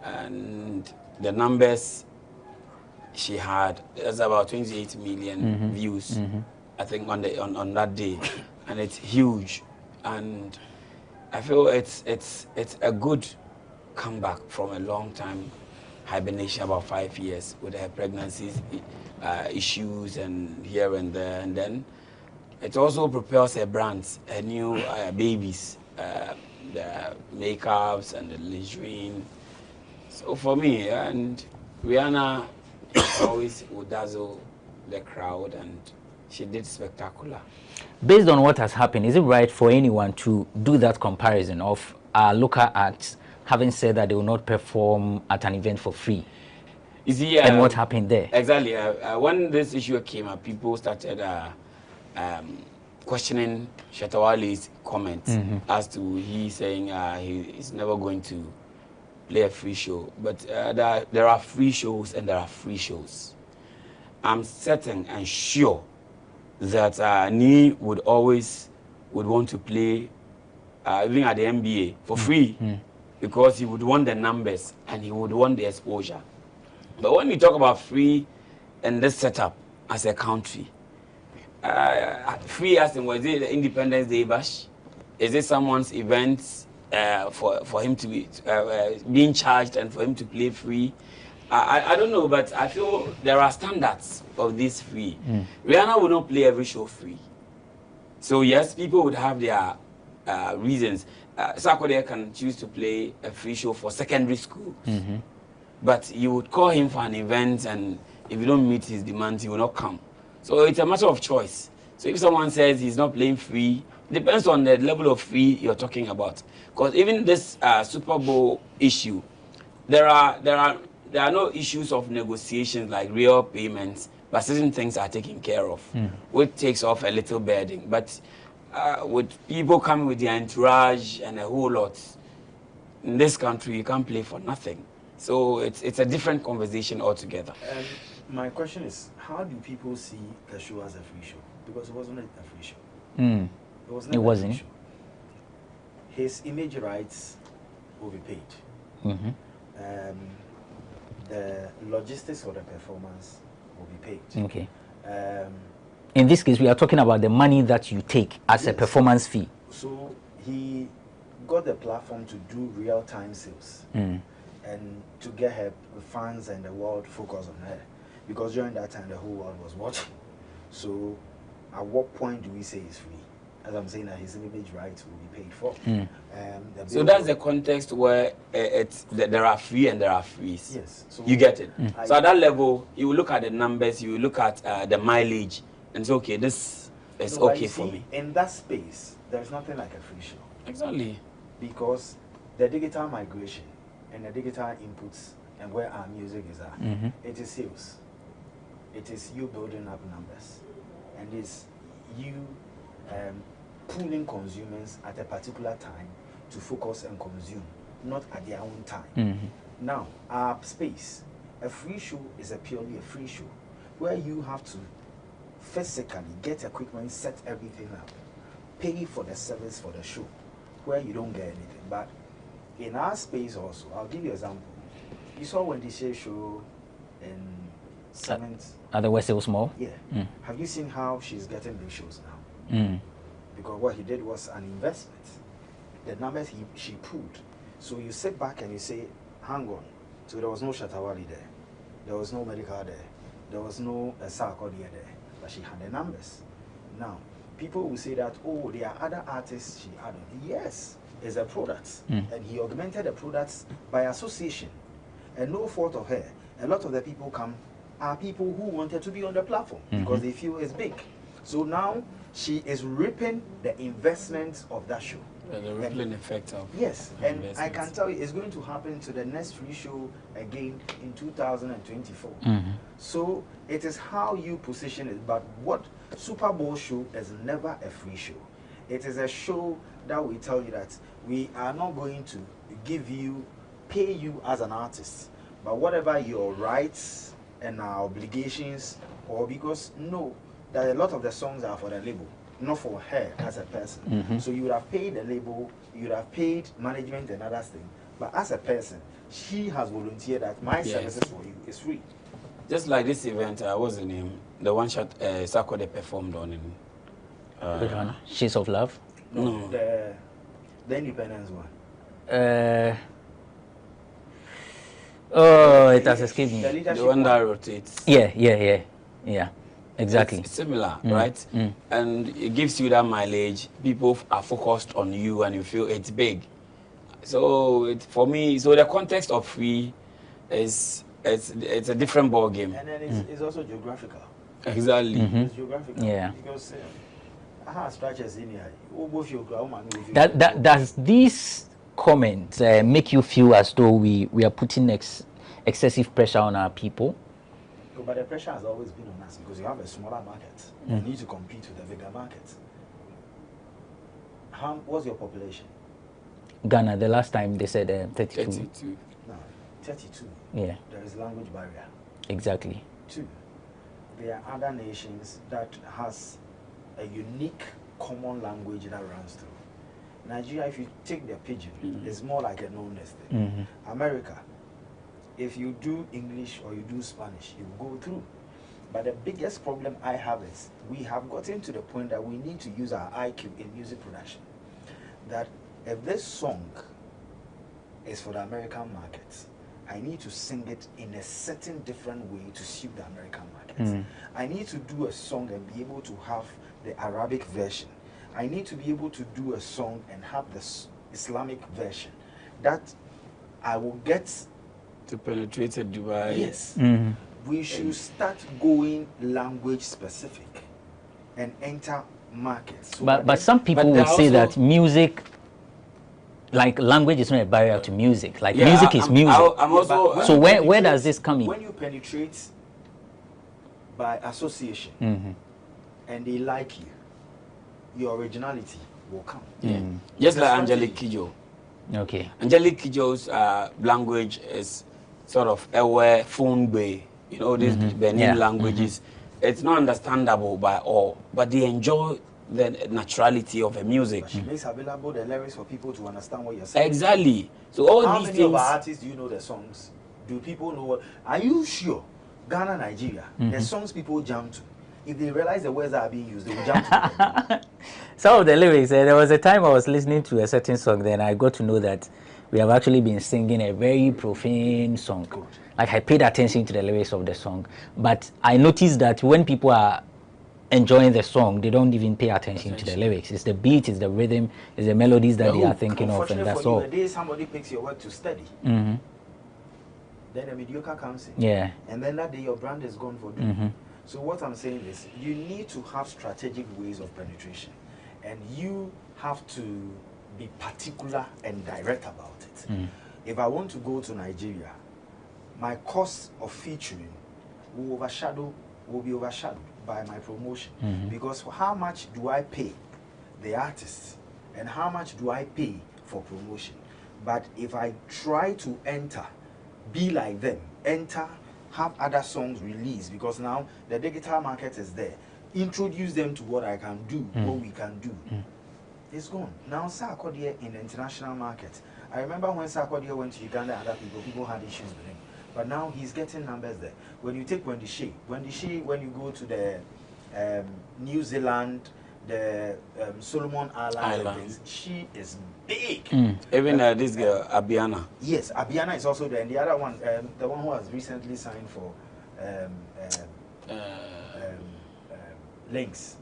And the numbers she had, there's about 28 million views, I think, on that day, and it's huge. And I feel it's a good comeback from a long time hibernation, about 5 years, with her pregnancies issues and here and there, and then it also propels her brands, her new babies, the makeups and the lingerie. So for me, and Rihanna always would dazzle the crowd, and she did spectacular. Based on what has happened, is it right for anyone to do that comparison of our local acts having said that they will not perform at an event for free? You see, and what happened there? Exactly. When this issue came up, people started questioning Shatawale's comments as to he saying he's never going to play a free show. But there are free shows and there are free shows. I'm certain and sure that Ni would always want to play even at the NBA for free because he would want the numbers and he would want the exposure. But when we talk about free and this setup as a country, free as in, was it the Independence Day bash? Is it someone's event for him to be being charged and for him to play free? I don't know, but I feel there are standards of this free. Rihanna will not play every show free. So yes, people would have their reasons. Sarkodie can choose to play a free show for secondary school. But you would call him for an event, and if you don't meet his demands, he will not come. So it's a matter of choice. So if someone says he's not playing free, it depends on the level of free you're talking about. Because even this Super Bowl issue, there are no issues of negotiations like real payments, but certain things are taken care of, which takes off a little burden. But with people coming with their entourage and a whole lot, in this country, you can't play for nothing. So it's a different conversation altogether. My question is, how do people see the show as a free show? Because it wasn't a free show. It was never a free show. His image rights will be paid. The logistics for the performance will be paid. Okay. In this case, we are talking about the money that you take as a performance fee. So he got the platform to do real-time sales and to get her fans and the world focused on her. Because during that time, the whole world was watching. So at what point do we say it's free? As I'm saying, that his image rights will be paid for. So that's the context where there are free and there are frees. Yes. So you get it? So at that level, you will look at the numbers, you will look at the mileage, and say, okay, this is okay for me. In that space, there's nothing like a free show. Exactly. Because the digital migration and the digital inputs and where our music is at, it is sales. It is you building up numbers. And it's you pulling consumers at a particular time to focus and consume, not at their own time. Now, our space, a free show is purely a free show, where you have to physically get equipment, set everything up, pay for the service for the show, where you don't get anything. But in our space also, I'll give you an example. You saw when the show in Cement. Otherwise, it was small. Yeah. Have you seen how she's getting big shows now? Because what he did was an investment. The numbers she pulled. So you sit back and you say, hang on. So there was no Shatawale there. There was no Medical there. There was no Sarkodie there. But she had the numbers. Now, people will say that, oh, there are other artists she added. Yes, it's a product. And he augmented the products by association. And no fault of her. A lot of the people are people who wanted to be on the platform because they feel it's big. So now she is reaping the investment of that show. The rippling effect of and I can tell you it's going to happen to the next free show again in 2024. So it is how you position it. But what Super Bowl show is never a free show. It is a show that we tell you that we are not going to pay you as an artist, but whatever your rights and our obligations, or because that a lot of the songs are for the label, not for her as a person. So you would have paid the label, you would have paid management and other things, but as a person, she has volunteered that my services for you is free. Just like this event, what's the name? The one shot Sarkodie performed on in. Which one? Shades of Love? No. The Independence one. Oh, it has escaped me. The one that rotates. Yeah. Exactly. It's similar, right? And it gives you that mileage. People are focused on you, and you feel it's big. So for me, so the context of free is it's a different ball game. And then it's also geographical. Exactly. It's geographical. Yeah. Because structures in here. Does these comments make you feel as though we are putting excessive pressure on our people? But the pressure has always been on us because you have a smaller market. You need to compete with a bigger market. What's your population? Ghana, the last time they said 32. 32. No, 32. Yeah. There is language barrier. Exactly. 2. There are other nations that has a unique common language that runs through. Nigeria, if you take their pidgin, it's more like a known thing. America, if you do English or you do Spanish, you go through. But the biggest problem I have is we have gotten to the point that we need to use our IQ in music production. That if this song is for the American market, I need to sing it in a certain different way to suit the American market. I need to do a song and be able to have the Arabic version. I need to be able to do a song and have the Islamic version. That I will get to penetrate Dubai. Yes. We should start going language specific and enter markets. So but some people will say that music, like language is not a barrier to music. Like music is music. So where does this come in? When you penetrate by association and they like you, your originality will come. Just like Angelique Kidjo. Okay. Angelique Kidjo's language is sort of Ewe, Funbe, you know, these Benin languages. It's not understandable by all, but they enjoy the naturality of the music. But she makes available the lyrics for people to understand what you're saying. Exactly. So all How these many things. of our artists do you know the songs? Do people know what? Are you sure? Ghana, Nigeria, the songs people jump to. If they realize the words that are being used, they will jump to them. Some of the lyrics, there was a time I was listening to a certain song, then I got to know that we have actually been singing a very profane song. Good. Like I paid attention to the lyrics of the song, but I noticed that when people are enjoying the song, they don't even pay attention to the lyrics. It's the beat, it's the rhythm, it's the melodies that they are thinking of, and that's all. The day somebody picks your work to study, then a mediocre comes in. Yeah. And then that day your brand is gone for good. So what I'm saying is you need to have strategic ways of penetration, and you have to be particular and direct about it. If I want to go to Nigeria, my cost of featuring will be overshadowed by my promotion. Because how much do I pay the artists and how much do I pay for promotion? But if I try to enter, be like them, have other songs released, because now the digital market is there, introduce them to what I can do, what we can do. It's gone. Now Sarkodie in the international market. I remember when Sarkodie went to Uganda and other people had issues with him. But now he's getting numbers there. When you take Wendy Shea, when you go to the New Zealand, the Solomon Islands, she is big. Even this girl, Abiana. Yes, Abiana is also there. And the other one, the one who has recently signed for Links.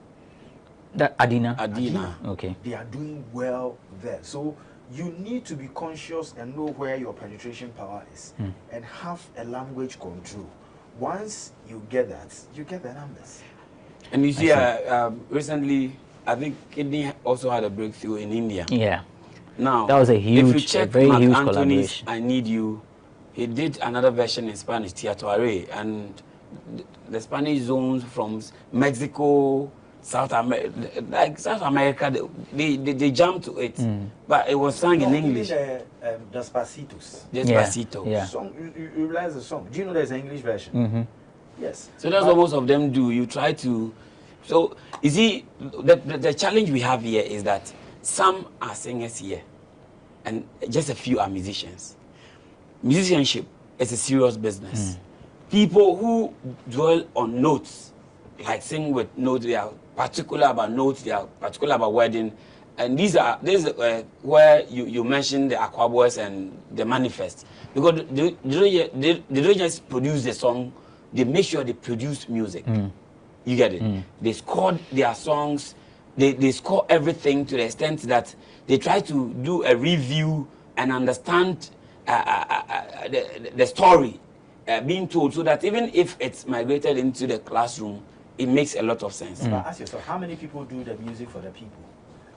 That Adina. Okay. They are doing well there. So you need to be conscious and know where your penetration power is and have a language control. Once you get that, you get the numbers. And you see, recently, I think Kidney also had a breakthrough in India. Yeah. Now, that was a if you huge, check very Mark huge Anthony's collaboration. I Need You, he did another version in Spanish, Teatro, and the Spanish zones from Mexico, South America, they jumped to it, but it was sung in English. Despacitos. Despacito. Yeah. Song, you realize the song. Do you know there's an English version? Yes. So that's what most of them do. You try to. So you see, the challenge we have here is that some are singers here, and just a few are musicians. Musicianship is a serious business. people who dwell on notes, like sing with notes, they are particular about notes, they are particular about wording. And this is where you mentioned the Aquaboys and the Manifest. Because they don't just produce the song, they make sure they produce music. You get it? They score their songs, they score everything to the extent that they try to do a review and understand the story being told, so that even if it's migrated into the classroom, it makes a lot of sense. But ask yourself, how many people do the music for the people?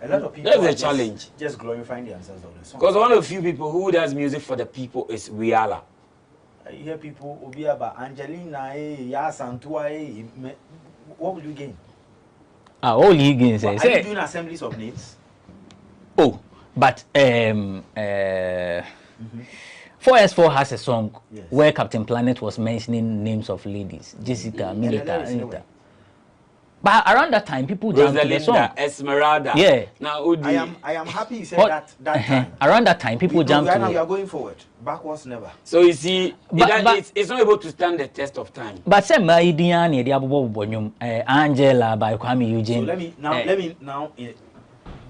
A lot of people. That's a challenge. Just glorifying the ancestors of the song. Because one of the few people who does music for the people is Riala. I hear people will be about Angelina, Yasantua. What will you gain? All you gain is Are you doing assemblies of names? Oh, but 4S4 has a song where Captain Planet was mentioning names of ladies, Jessica, Milita, Anita. But around that time, people jumped to the song. Esmeralda. Yeah. Now, I am happy you said that time. Around that time, people jumped to now it. you are going forward. Backwards never. So you see, it's not able to stand the test of time. But say Angela by Kwame Eugene. So let me now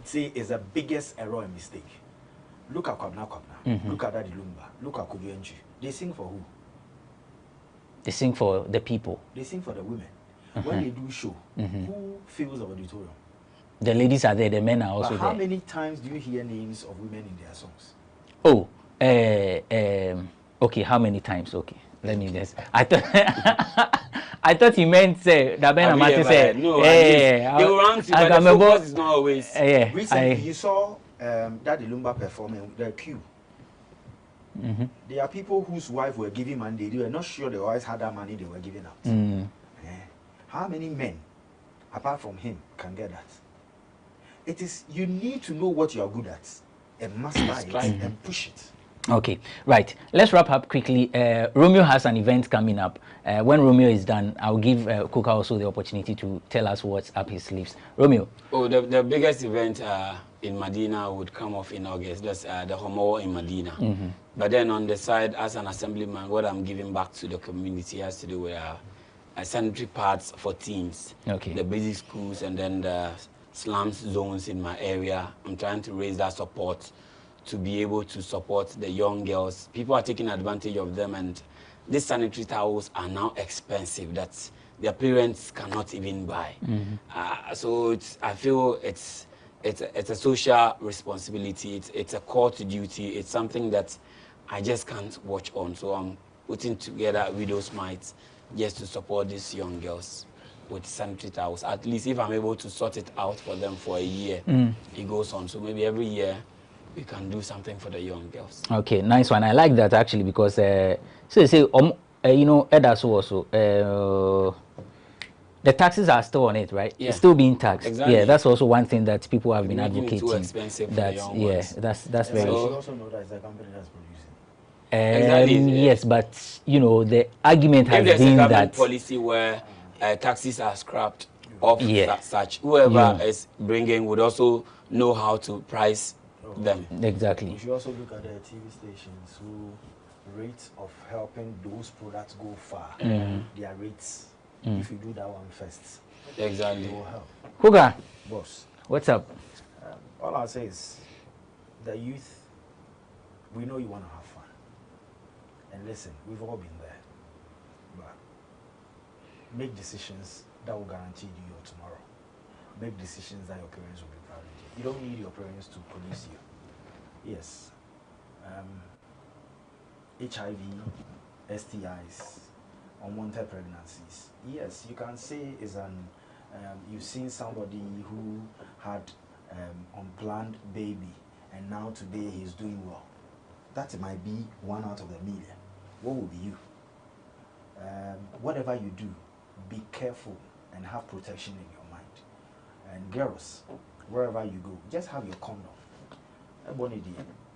say is the biggest error and mistake. Look at Kwabna. Look at Daddy Lumba. Look at Kubienji. They sing for who? They sing for the people. They sing for the women. When they do show, who fills the auditorium? The ladies are there, the men are also but there. How many times do you hear names of women in their songs? Oh, okay, how many times? Okay, let me just. I thought he meant say that Ben Amati said. No, they will run to, but the focus is not always. Recently, you saw Daddy Lumba performing the queue. There are people whose wives were giving money. They were not sure the wives had that money they were giving out. How many men, apart from him, can get that? It is, you need to know what you are good at and master it and push it. Okay, right. Let's wrap up quickly. Romeo has an event coming up. When Romeo is done, I'll give Kuka also the opportunity to tell us what's up his sleeves. Romeo. Oh, the biggest event in Medina would come off in August. That's the Homo in Medina. But then on the side, as an assemblyman, what I'm giving back to the community has to do with sanitary pads for teens, the basic schools, and then the slums zones in my area. I'm trying to raise that support to be able to support the young girls. People are taking advantage of them, and these sanitary towels are now expensive that their parents cannot even buy. So I feel it's a social responsibility. It's a court duty. It's something that I just can't watch on. So I'm putting together Widow's Mites just to support these young girls with sanitary towels. At least if I'm able to sort it out for them for a year, it goes on. So maybe every year we can do something for the young girls. Okay, nice one. I like that actually because you know, Edaso also the taxes are still on it, right? Yeah. It's still being taxed. Exactly. Yeah, that's also one thing that people have been advocating. Too expensive for that, the young yeah, ones. that's So very. you also know that it's a company that's producing. Yes, but you know the argument has if there's been a government that policy where taxes are scrapped off such, whoever is bringing would also know how to price them. Exactly. We should also look at the TV stations who rates of helping those products go far. Their rates. If you do that one first, exactly, it will help. Kuga, Boss, what's up? All I'll say is, the youth, we know you want to have fun. And listen, we've all been there. But make decisions that will guarantee you your tomorrow. Make decisions that your parents will be proud of you. You don't need your parents to police you. Yes. HIV, STIs, unwanted pregnancies. Yes, you can say is you've seen somebody who had unplanned baby and now today he's doing well. That might be 1 out of a million. What will be you? Whatever you do, be careful and have protection in your mind. And girls, wherever you go, just have your condom.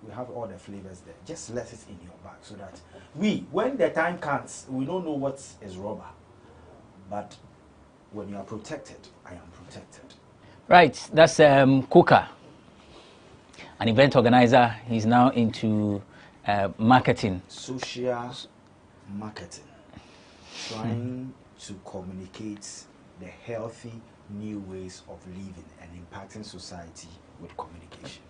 We have all the flavors there. Just let it in your bag so that when the time comes, we don't know what is rubber. But when you are protected, I am protected. Right, that's Kuka, an event organizer. He's now into marketing. Social marketing. trying to communicate the healthy new ways of living and impacting society with communication.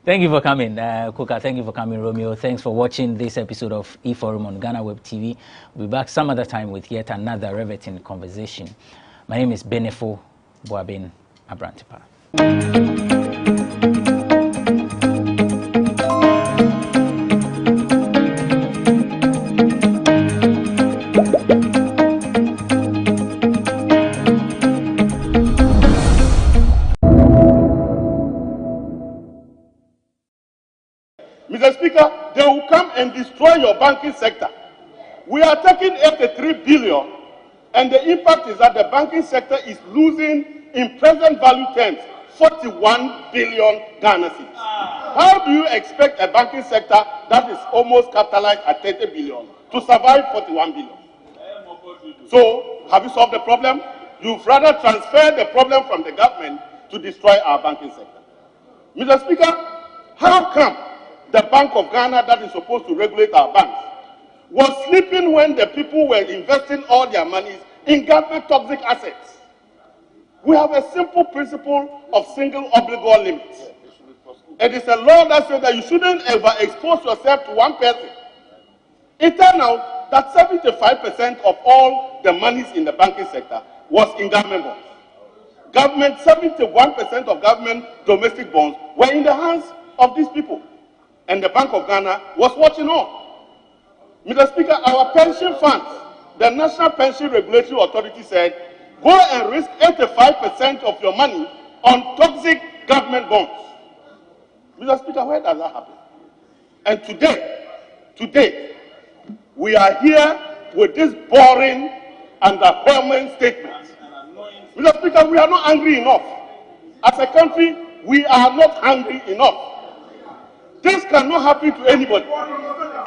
Thank you for coming, Kuka. Thank you for coming, Romeo. Thanks for watching this episode of eForum on GhanaWeb TV. We'll be back some other time with yet another riveting conversation. My name is Benefo Boabin Abrantipa. Mr. Speaker, they will come and destroy your banking sector. We are taking 83 billion, and the impact is that the banking sector is losing, in present value terms, 41 billion Ghana cedis. How do you expect a banking sector that is almost capitalized at 30 billion to survive 41 billion? So, have you solved the problem? You've rather transferred the problem from the government to destroy our banking sector. Mr. Speaker, how come the Bank of Ghana, that is supposed to regulate our banks, was sleeping when the people were investing all their monies in government toxic assets? We have a simple principle of single obligor limit. It is a law that says that you shouldn't ever expose yourself to one person. It turned out that 75% of all the monies in the banking sector was in government bonds. 71% of government domestic bonds were in the hands of these people. And the Bank of Ghana was watching on. Mr. Speaker, our pension funds, the National Pension Regulatory Authority said, go and risk 85% of your money on toxic government bonds. Mr. Speaker, where does that happen? And today, we are here with this boring and underwhelming statement. Mr. Speaker, we are not angry enough. As a country, we are not hungry enough. This cannot happen to anybody.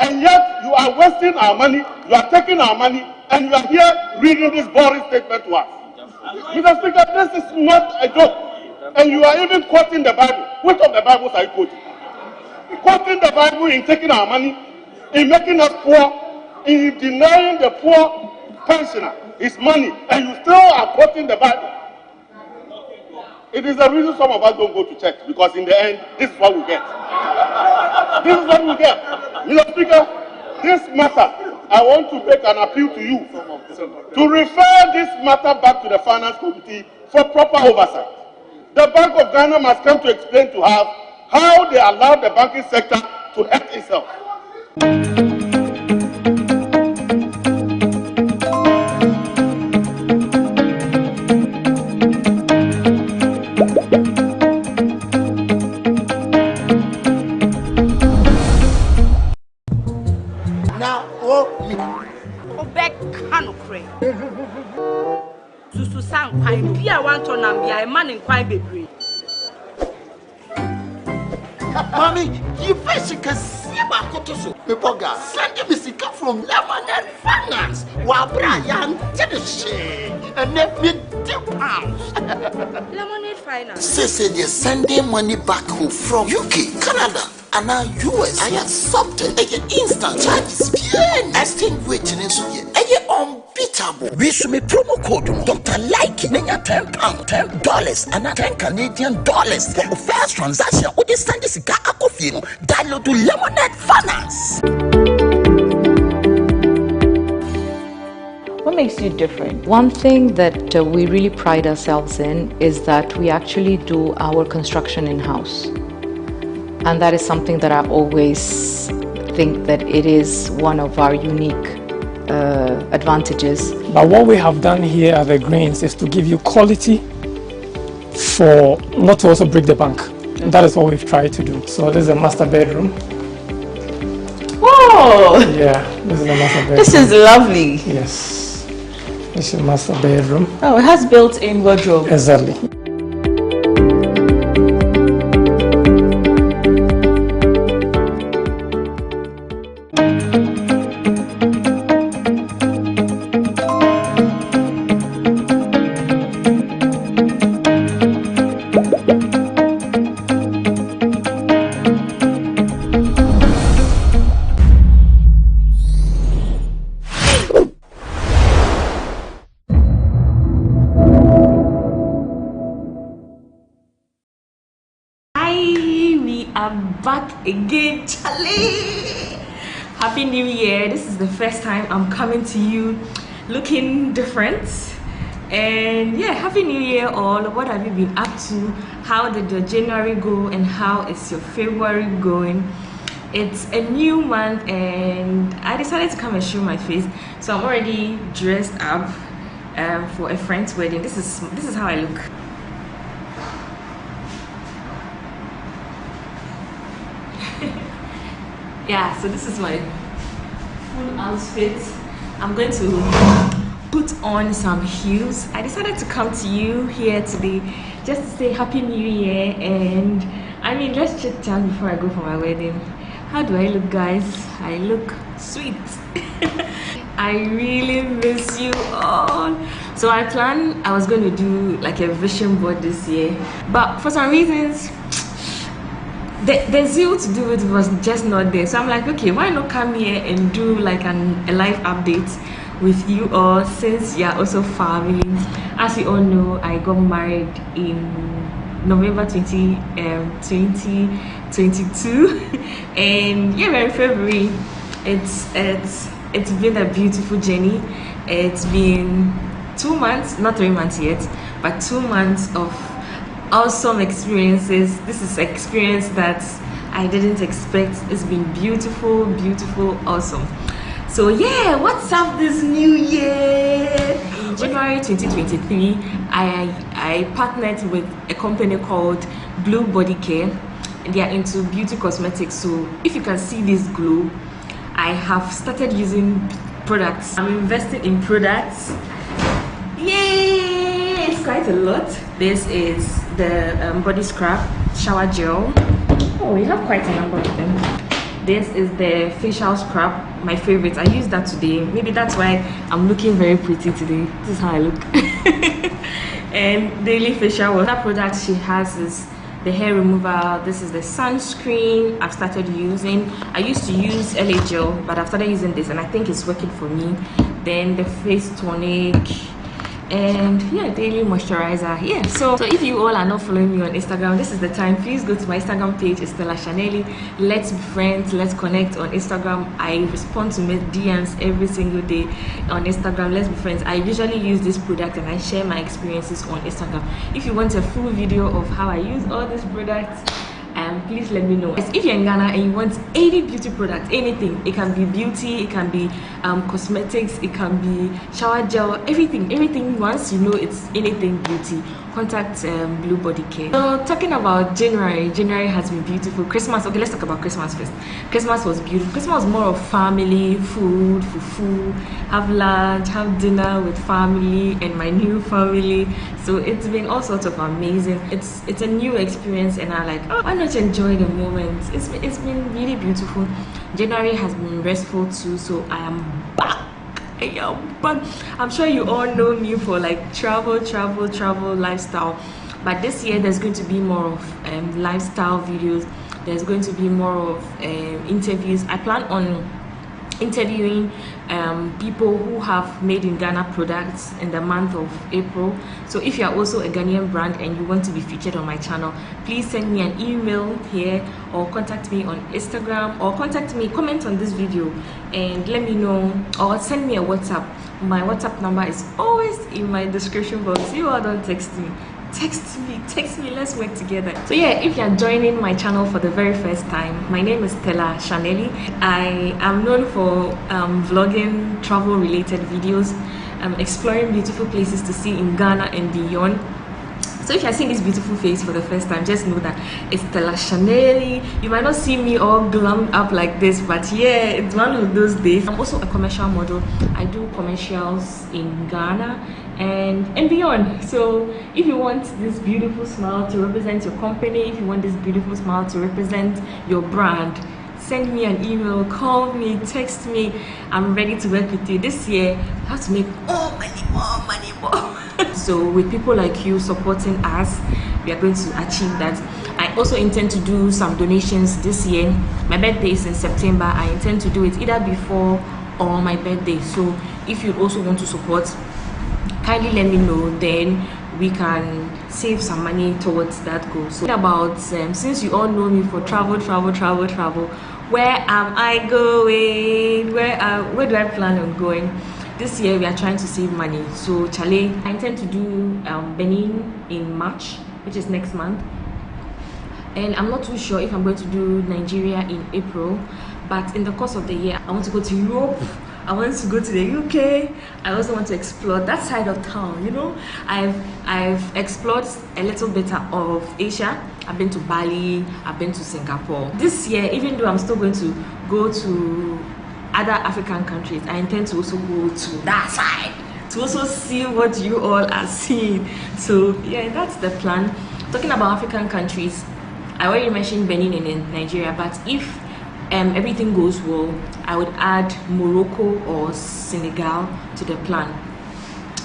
And yet, you are wasting our money, you are taking our money, and you are here reading this boring statement to us. Mr. Speaker, this is not a joke. And you are even quoting the Bible. Which of the Bibles are you quoting? Quoting the Bible in taking our money, in making us poor, in denying the poor pensioner his money, and you still are quoting the Bible. It is the reason some of us don't go to church, because in the end, this is what we get. This is what we get. Mr. Speaker, this matter, I want to make an appeal to you to refer this matter back to the Finance Committee for proper oversight. The Bank of Ghana must come to explain to us how they allowed the banking sector to help itself. Mommy, you first can see my cotoso. The boga send me sick from Lemonade Finance. While Brian did the shit and let me £2. Lemonade Finance. Say they sending money back home from UK, Canada, and now US. I accepted a instant charges. Extinguishing unbeatable. We should make promo code Dr. Like £10, $10, and $10 Canadian for the first transaction. What is send this guy download to Lemonade Finance. What makes you different? One thing that we really pride ourselves in is that we actually do our construction in-house. And that is something that I've always think that it is one of our unique advantages. But what we have done here at the Greens is to give you quality for not to also break the bank. And that is what we've tried to do. So this is a master bedroom. Whoa! Yeah, this is a master bedroom. This is lovely. Yes. This is a master bedroom. Oh, it has built-in wardrobe. Exactly. I'm back again, Charlie. Happy New Year. This is the first time I'm coming to you looking different. And yeah, Happy New Year all. What have you been up to? How did your January go and how is your February going? It's a new month and I decided to come and show my face. So I'm already dressed up for a friend's wedding. This is how I look. Yeah, so this is my full outfit. I'm going to put on some heels. I decided to come to you here today just to say Happy New Year, and I mean, let's chit chat before I go for my wedding. How do I look, guys? I look sweet. I really miss you all. So I planned I was going to do like a vision board this year, but for some reasons the zeal to do it was just not there. So I'm like, okay, why not come here and do like a live update with you all, since you're also family. As you all know, I got married in November 2022 and yeah, we're in February. It's been a beautiful journey. It's been 2 months, not 3 months yet, but 2 months of awesome experiences. This is experience that I didn't expect. It's been beautiful, awesome. So yeah, what's up this new year? In January 2023, I partnered with a company called Glow Body Care. They are into beauty cosmetics. So if you can see this glow, I have started using products. I'm investing in products. Yay! It's quite a lot. This is the body scrub shower gel. Oh, we have quite a number of them. This is the facial scrub, my favorite. I used that today. Maybe that's why I'm looking very pretty today. This is how I look. And daily facial wash. That product she has is the hair remover. This is the sunscreen I've started using. I used to use LA gel, but I've started using this and I think it's working for me. Then the face tonic, and yeah, daily moisturizer. Yeah, so if you all are not following me on Instagram, this is the time. Please go to my Instagram page, Estella Chanelli. Let's be friends, let's connect on Instagram. I respond to my DMs every single day on Instagram. Let's be friends. I usually use this product and I share my experiences on Instagram. If you want a full video of how I use all these products, please let me know. If you're in Ghana and you want any beauty product, anything, it can be beauty, it can be cosmetics, it can be shower gel, everything. Once you know it's anything beauty, contact Blue Body Care. So talking about January has been beautiful. Christmas, okay, let's talk about Christmas first. Christmas was beautiful. Christmas was more of family, food, fufu, have lunch, have dinner with family and my new family. So it's been all sorts of amazing. It's a new experience and I'm like, oh, why not enjoy the moment? It's been really beautiful. January has been restful too, so I am back. But I'm sure you all know me for like travel lifestyle, but this year there's going to be more of lifestyle videos. There's going to be more of interviews. I plan on interviewing people who have made in Ghana products in the month of April. So if you are also a Ghanaian brand and you want to be featured on my channel, please send me an email here or contact me on Instagram, or comment on this video and let me know, or send me a WhatsApp. My WhatsApp number is always in my description box. You all don't text me. Text me, let's work together. So yeah, if you're joining my channel for the very first time, my name is Stella Chanelli. I am known for vlogging travel related videos, exploring beautiful places to see in Ghana and beyond. So if you're seeing this beautiful face for the first time, just know that it's Stella Chanelli. You might not see me all glammed up like this, but yeah, it's one of those days. I'm also a commercial model. I do commercials in Ghana and beyond. So if you want this beautiful smile to represent your company, if you want this beautiful smile to represent your brand, send me an email, call me, text me. I'm ready to work with you. This year I have to make more money. So with people like you supporting us, we are going to achieve that. I also intend to do some donations this year. My birthday is in September. I intend to do it either before or my birthday. So if you also want to support, kindly let me know. Then we can save some money towards that goal. So about since you all know me for travel, where am I going? Where do I plan on going? This year we are trying to save money. So Chale, I intend to do Benin in March, which is next month. And I'm not too sure if I'm going to do Nigeria in April, but in the course of the year I want to go to Europe, I want to go to the UK, I also want to explore that side of town, you know. I've explored a little bit of Asia. I've been to Bali, I've been to Singapore. This year, even though I'm still going to go to other African countries, I intend to also go to that side to also see what you all are seeing. So yeah, that's the plan. Talking about African countries, I already mentioned Benin and Nigeria, but if everything goes well, I would add Morocco or Senegal to the plan.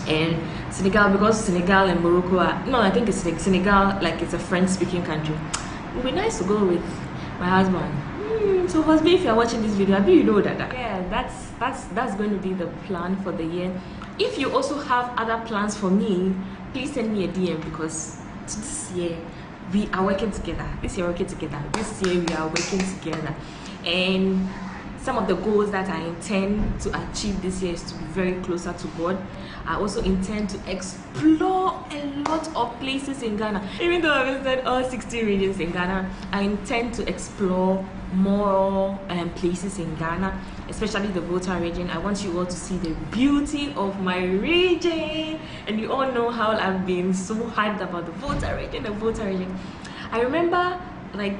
And Senegal, because Senegal and Morocco are, no, I think it's like Senegal, like it's a French-speaking country. It would be nice to go with my husband. So husband, if you're watching this video, I bet you know that. Yeah, that's going to be the plan for the year. If you also have other plans for me, please send me a DM, because this year we are working together. This year we're working together. This year we are working together. And some of the goals that I intend to achieve this year is to be very closer to God. I also intend to explore a lot of places in Ghana. Even though I've visited all 60 regions in Ghana, I intend to explore more places in Ghana, especially the Volta region. I want you all to see the beauty of my region. And you all know how I've been so hyped about the Volta region. I remember, like,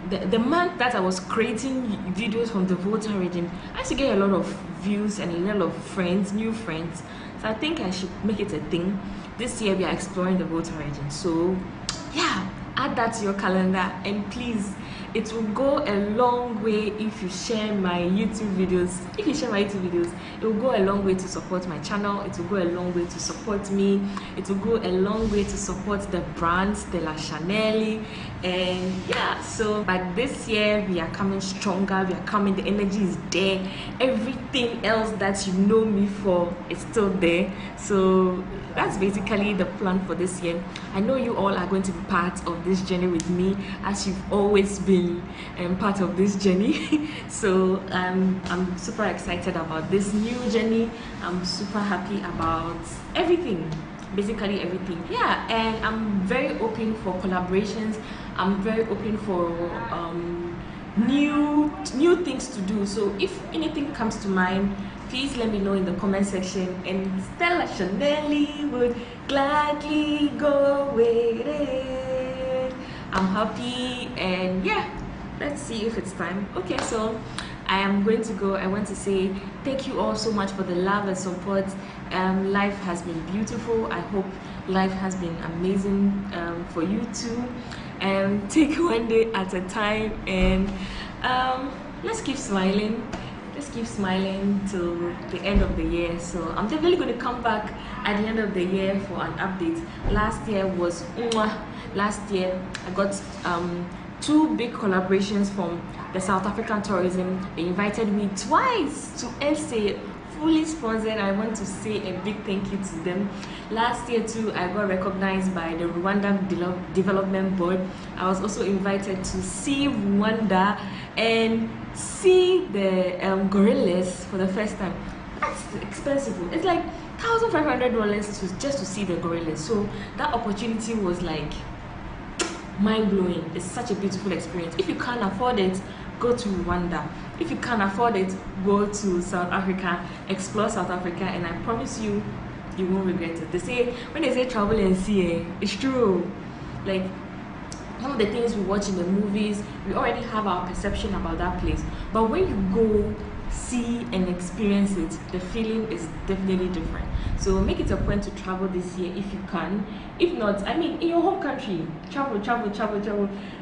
the month that I was creating videos from the Volta region, I used to get a lot of views and a lot of friends, new friends. So I think I should make it a thing. This year we are exploring the Volta region. So yeah, add that to your calendar, and please, it will go a long way if you share my YouTube videos. If you share my YouTube videos, it will go a long way to support my channel. It will go a long way to support me. It will go a long way to support the brand Stella Chanel. And yeah, so but this year we are coming stronger. We are coming, the energy is there. Everything else that you know me for is still there. So that's basically the plan for this year. I know you all are going to be part of this journey with me, as you've always been part of this journey. So I'm super excited about this new journey. I'm super happy about everything, basically everything. Yeah, and I'm very open for collaborations. I'm very open for new things to do. So if anything comes to mind, please let me know in the comment section, and Stella Chanel would gladly go with it. I'm happy, and yeah, let's see if it's time. Okay, so I am going to go. I want to say thank you all so much for the love and support. Life has been beautiful. I hope life has been amazing for you too. Take one day at a time, and let's keep smiling. Let's keep smiling till the end of the year. So I'm definitely going to come back at the end of the year for an update. Last year was last year I got 2 big collaborations from the South African tourism. They invited me twice to SA, fully sponsored. I want to say a big thank you to them. Last year too, I got recognized by the Rwanda Development Board. I was also invited to see Rwanda and see the gorillas for the first time. That's expensive. It's like $1,500 just to see the gorillas. So that opportunity was like mind-blowing. It's such a beautiful experience. If you can't afford it, go to Rwanda. If you can't afford it, go to South Africa, explore South Africa, and I promise you, you won't regret it. They say, when they say travel and see, it's true. Like, some of the things we watch in the movies, we already have our perception about that place, but when you go see and experience it, the feeling is definitely different. So make it a point to travel this year if you can. If not, I mean, in your home country, travel.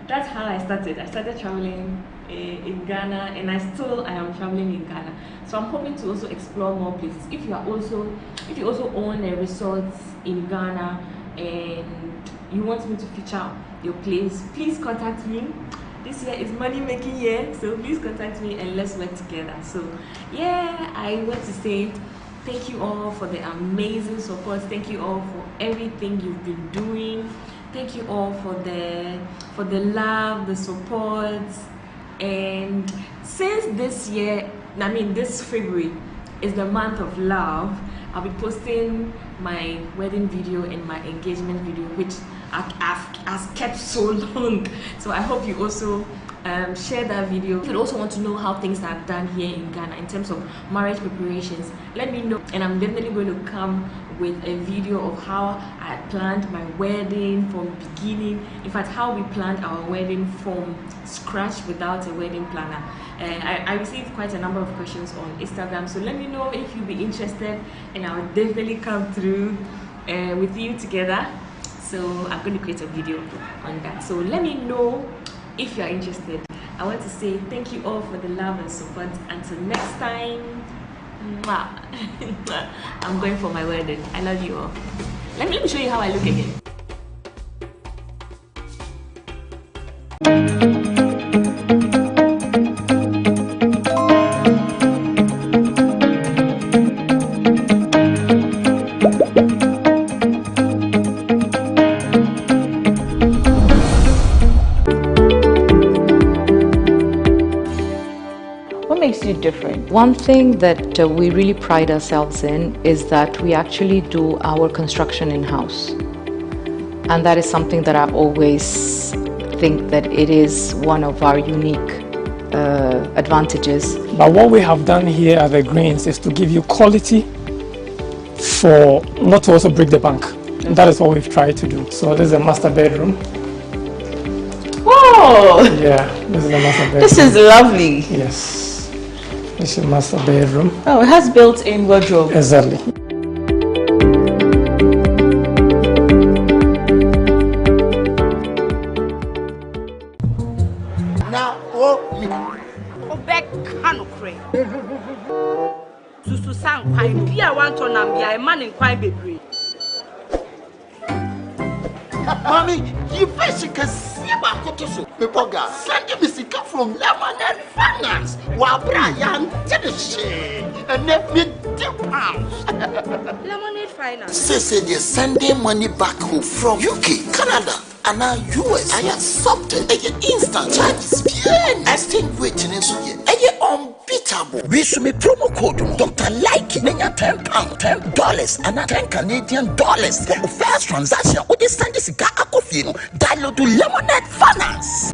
That's how I started. I started traveling in Ghana, and I am traveling in Ghana. So I'm hoping to also explore more places. If you also own a resort in Ghana and you want me to feature your place, please contact me. This year is money making year, so please contact me and let's work together. So yeah, I want to say Thank you all for the amazing support. Thank you all for everything you've been doing. Thank you all for the love, the support. And since this year, this February is the month of love, I'll be posting my wedding video and my engagement video, which has kept so long. So I hope you also share that video. If you also want to know how things are done here in Ghana in terms of marriage preparations, let me know, and I'm definitely going to come with a video of how I planned my wedding from beginning. In fact, how we planned our wedding from scratch without a wedding planner. I received quite a number of questions on Instagram, so let me know if you'll be interested, and I'll definitely come through with you together. So I'm going to create a video on that. So let me know if you are interested. I want to say thank you all for the love and support. Until next time, I'm going for my wedding. I love you all. Let me show you how I look again. Different. One thing that we really pride ourselves in is that we actually do our construction in-house, and that is something that I've always think that it is one of our unique advantages. But what we have done here at the Greens is to give you quality for not to also break the bank, and that is what we've tried to do. So this is a master bedroom. Whoa! Yeah, this is a master bedroom. This is lovely. Yes. This is master bedroom. Oh, it has built-in wardrobe. Exactly. Now, back canocre. Susu sang quite be a want to Nambia, a man in quite baby. Mommy, you first can see about Kotoso. Pepoga, send me sick from Lemonade Finance. While Brian did the shade and let me £10. Lemonade Finance. Say they're sending money back home from UK, Canada, and now US. I accepted a instant charges. Extinguishing in Suya. Unbeatable. We should make promo code Dr. Like Nanya £10, $10, and $10 Canadian for the first transaction. With this Sunday cigar, download to Lemonade Finance.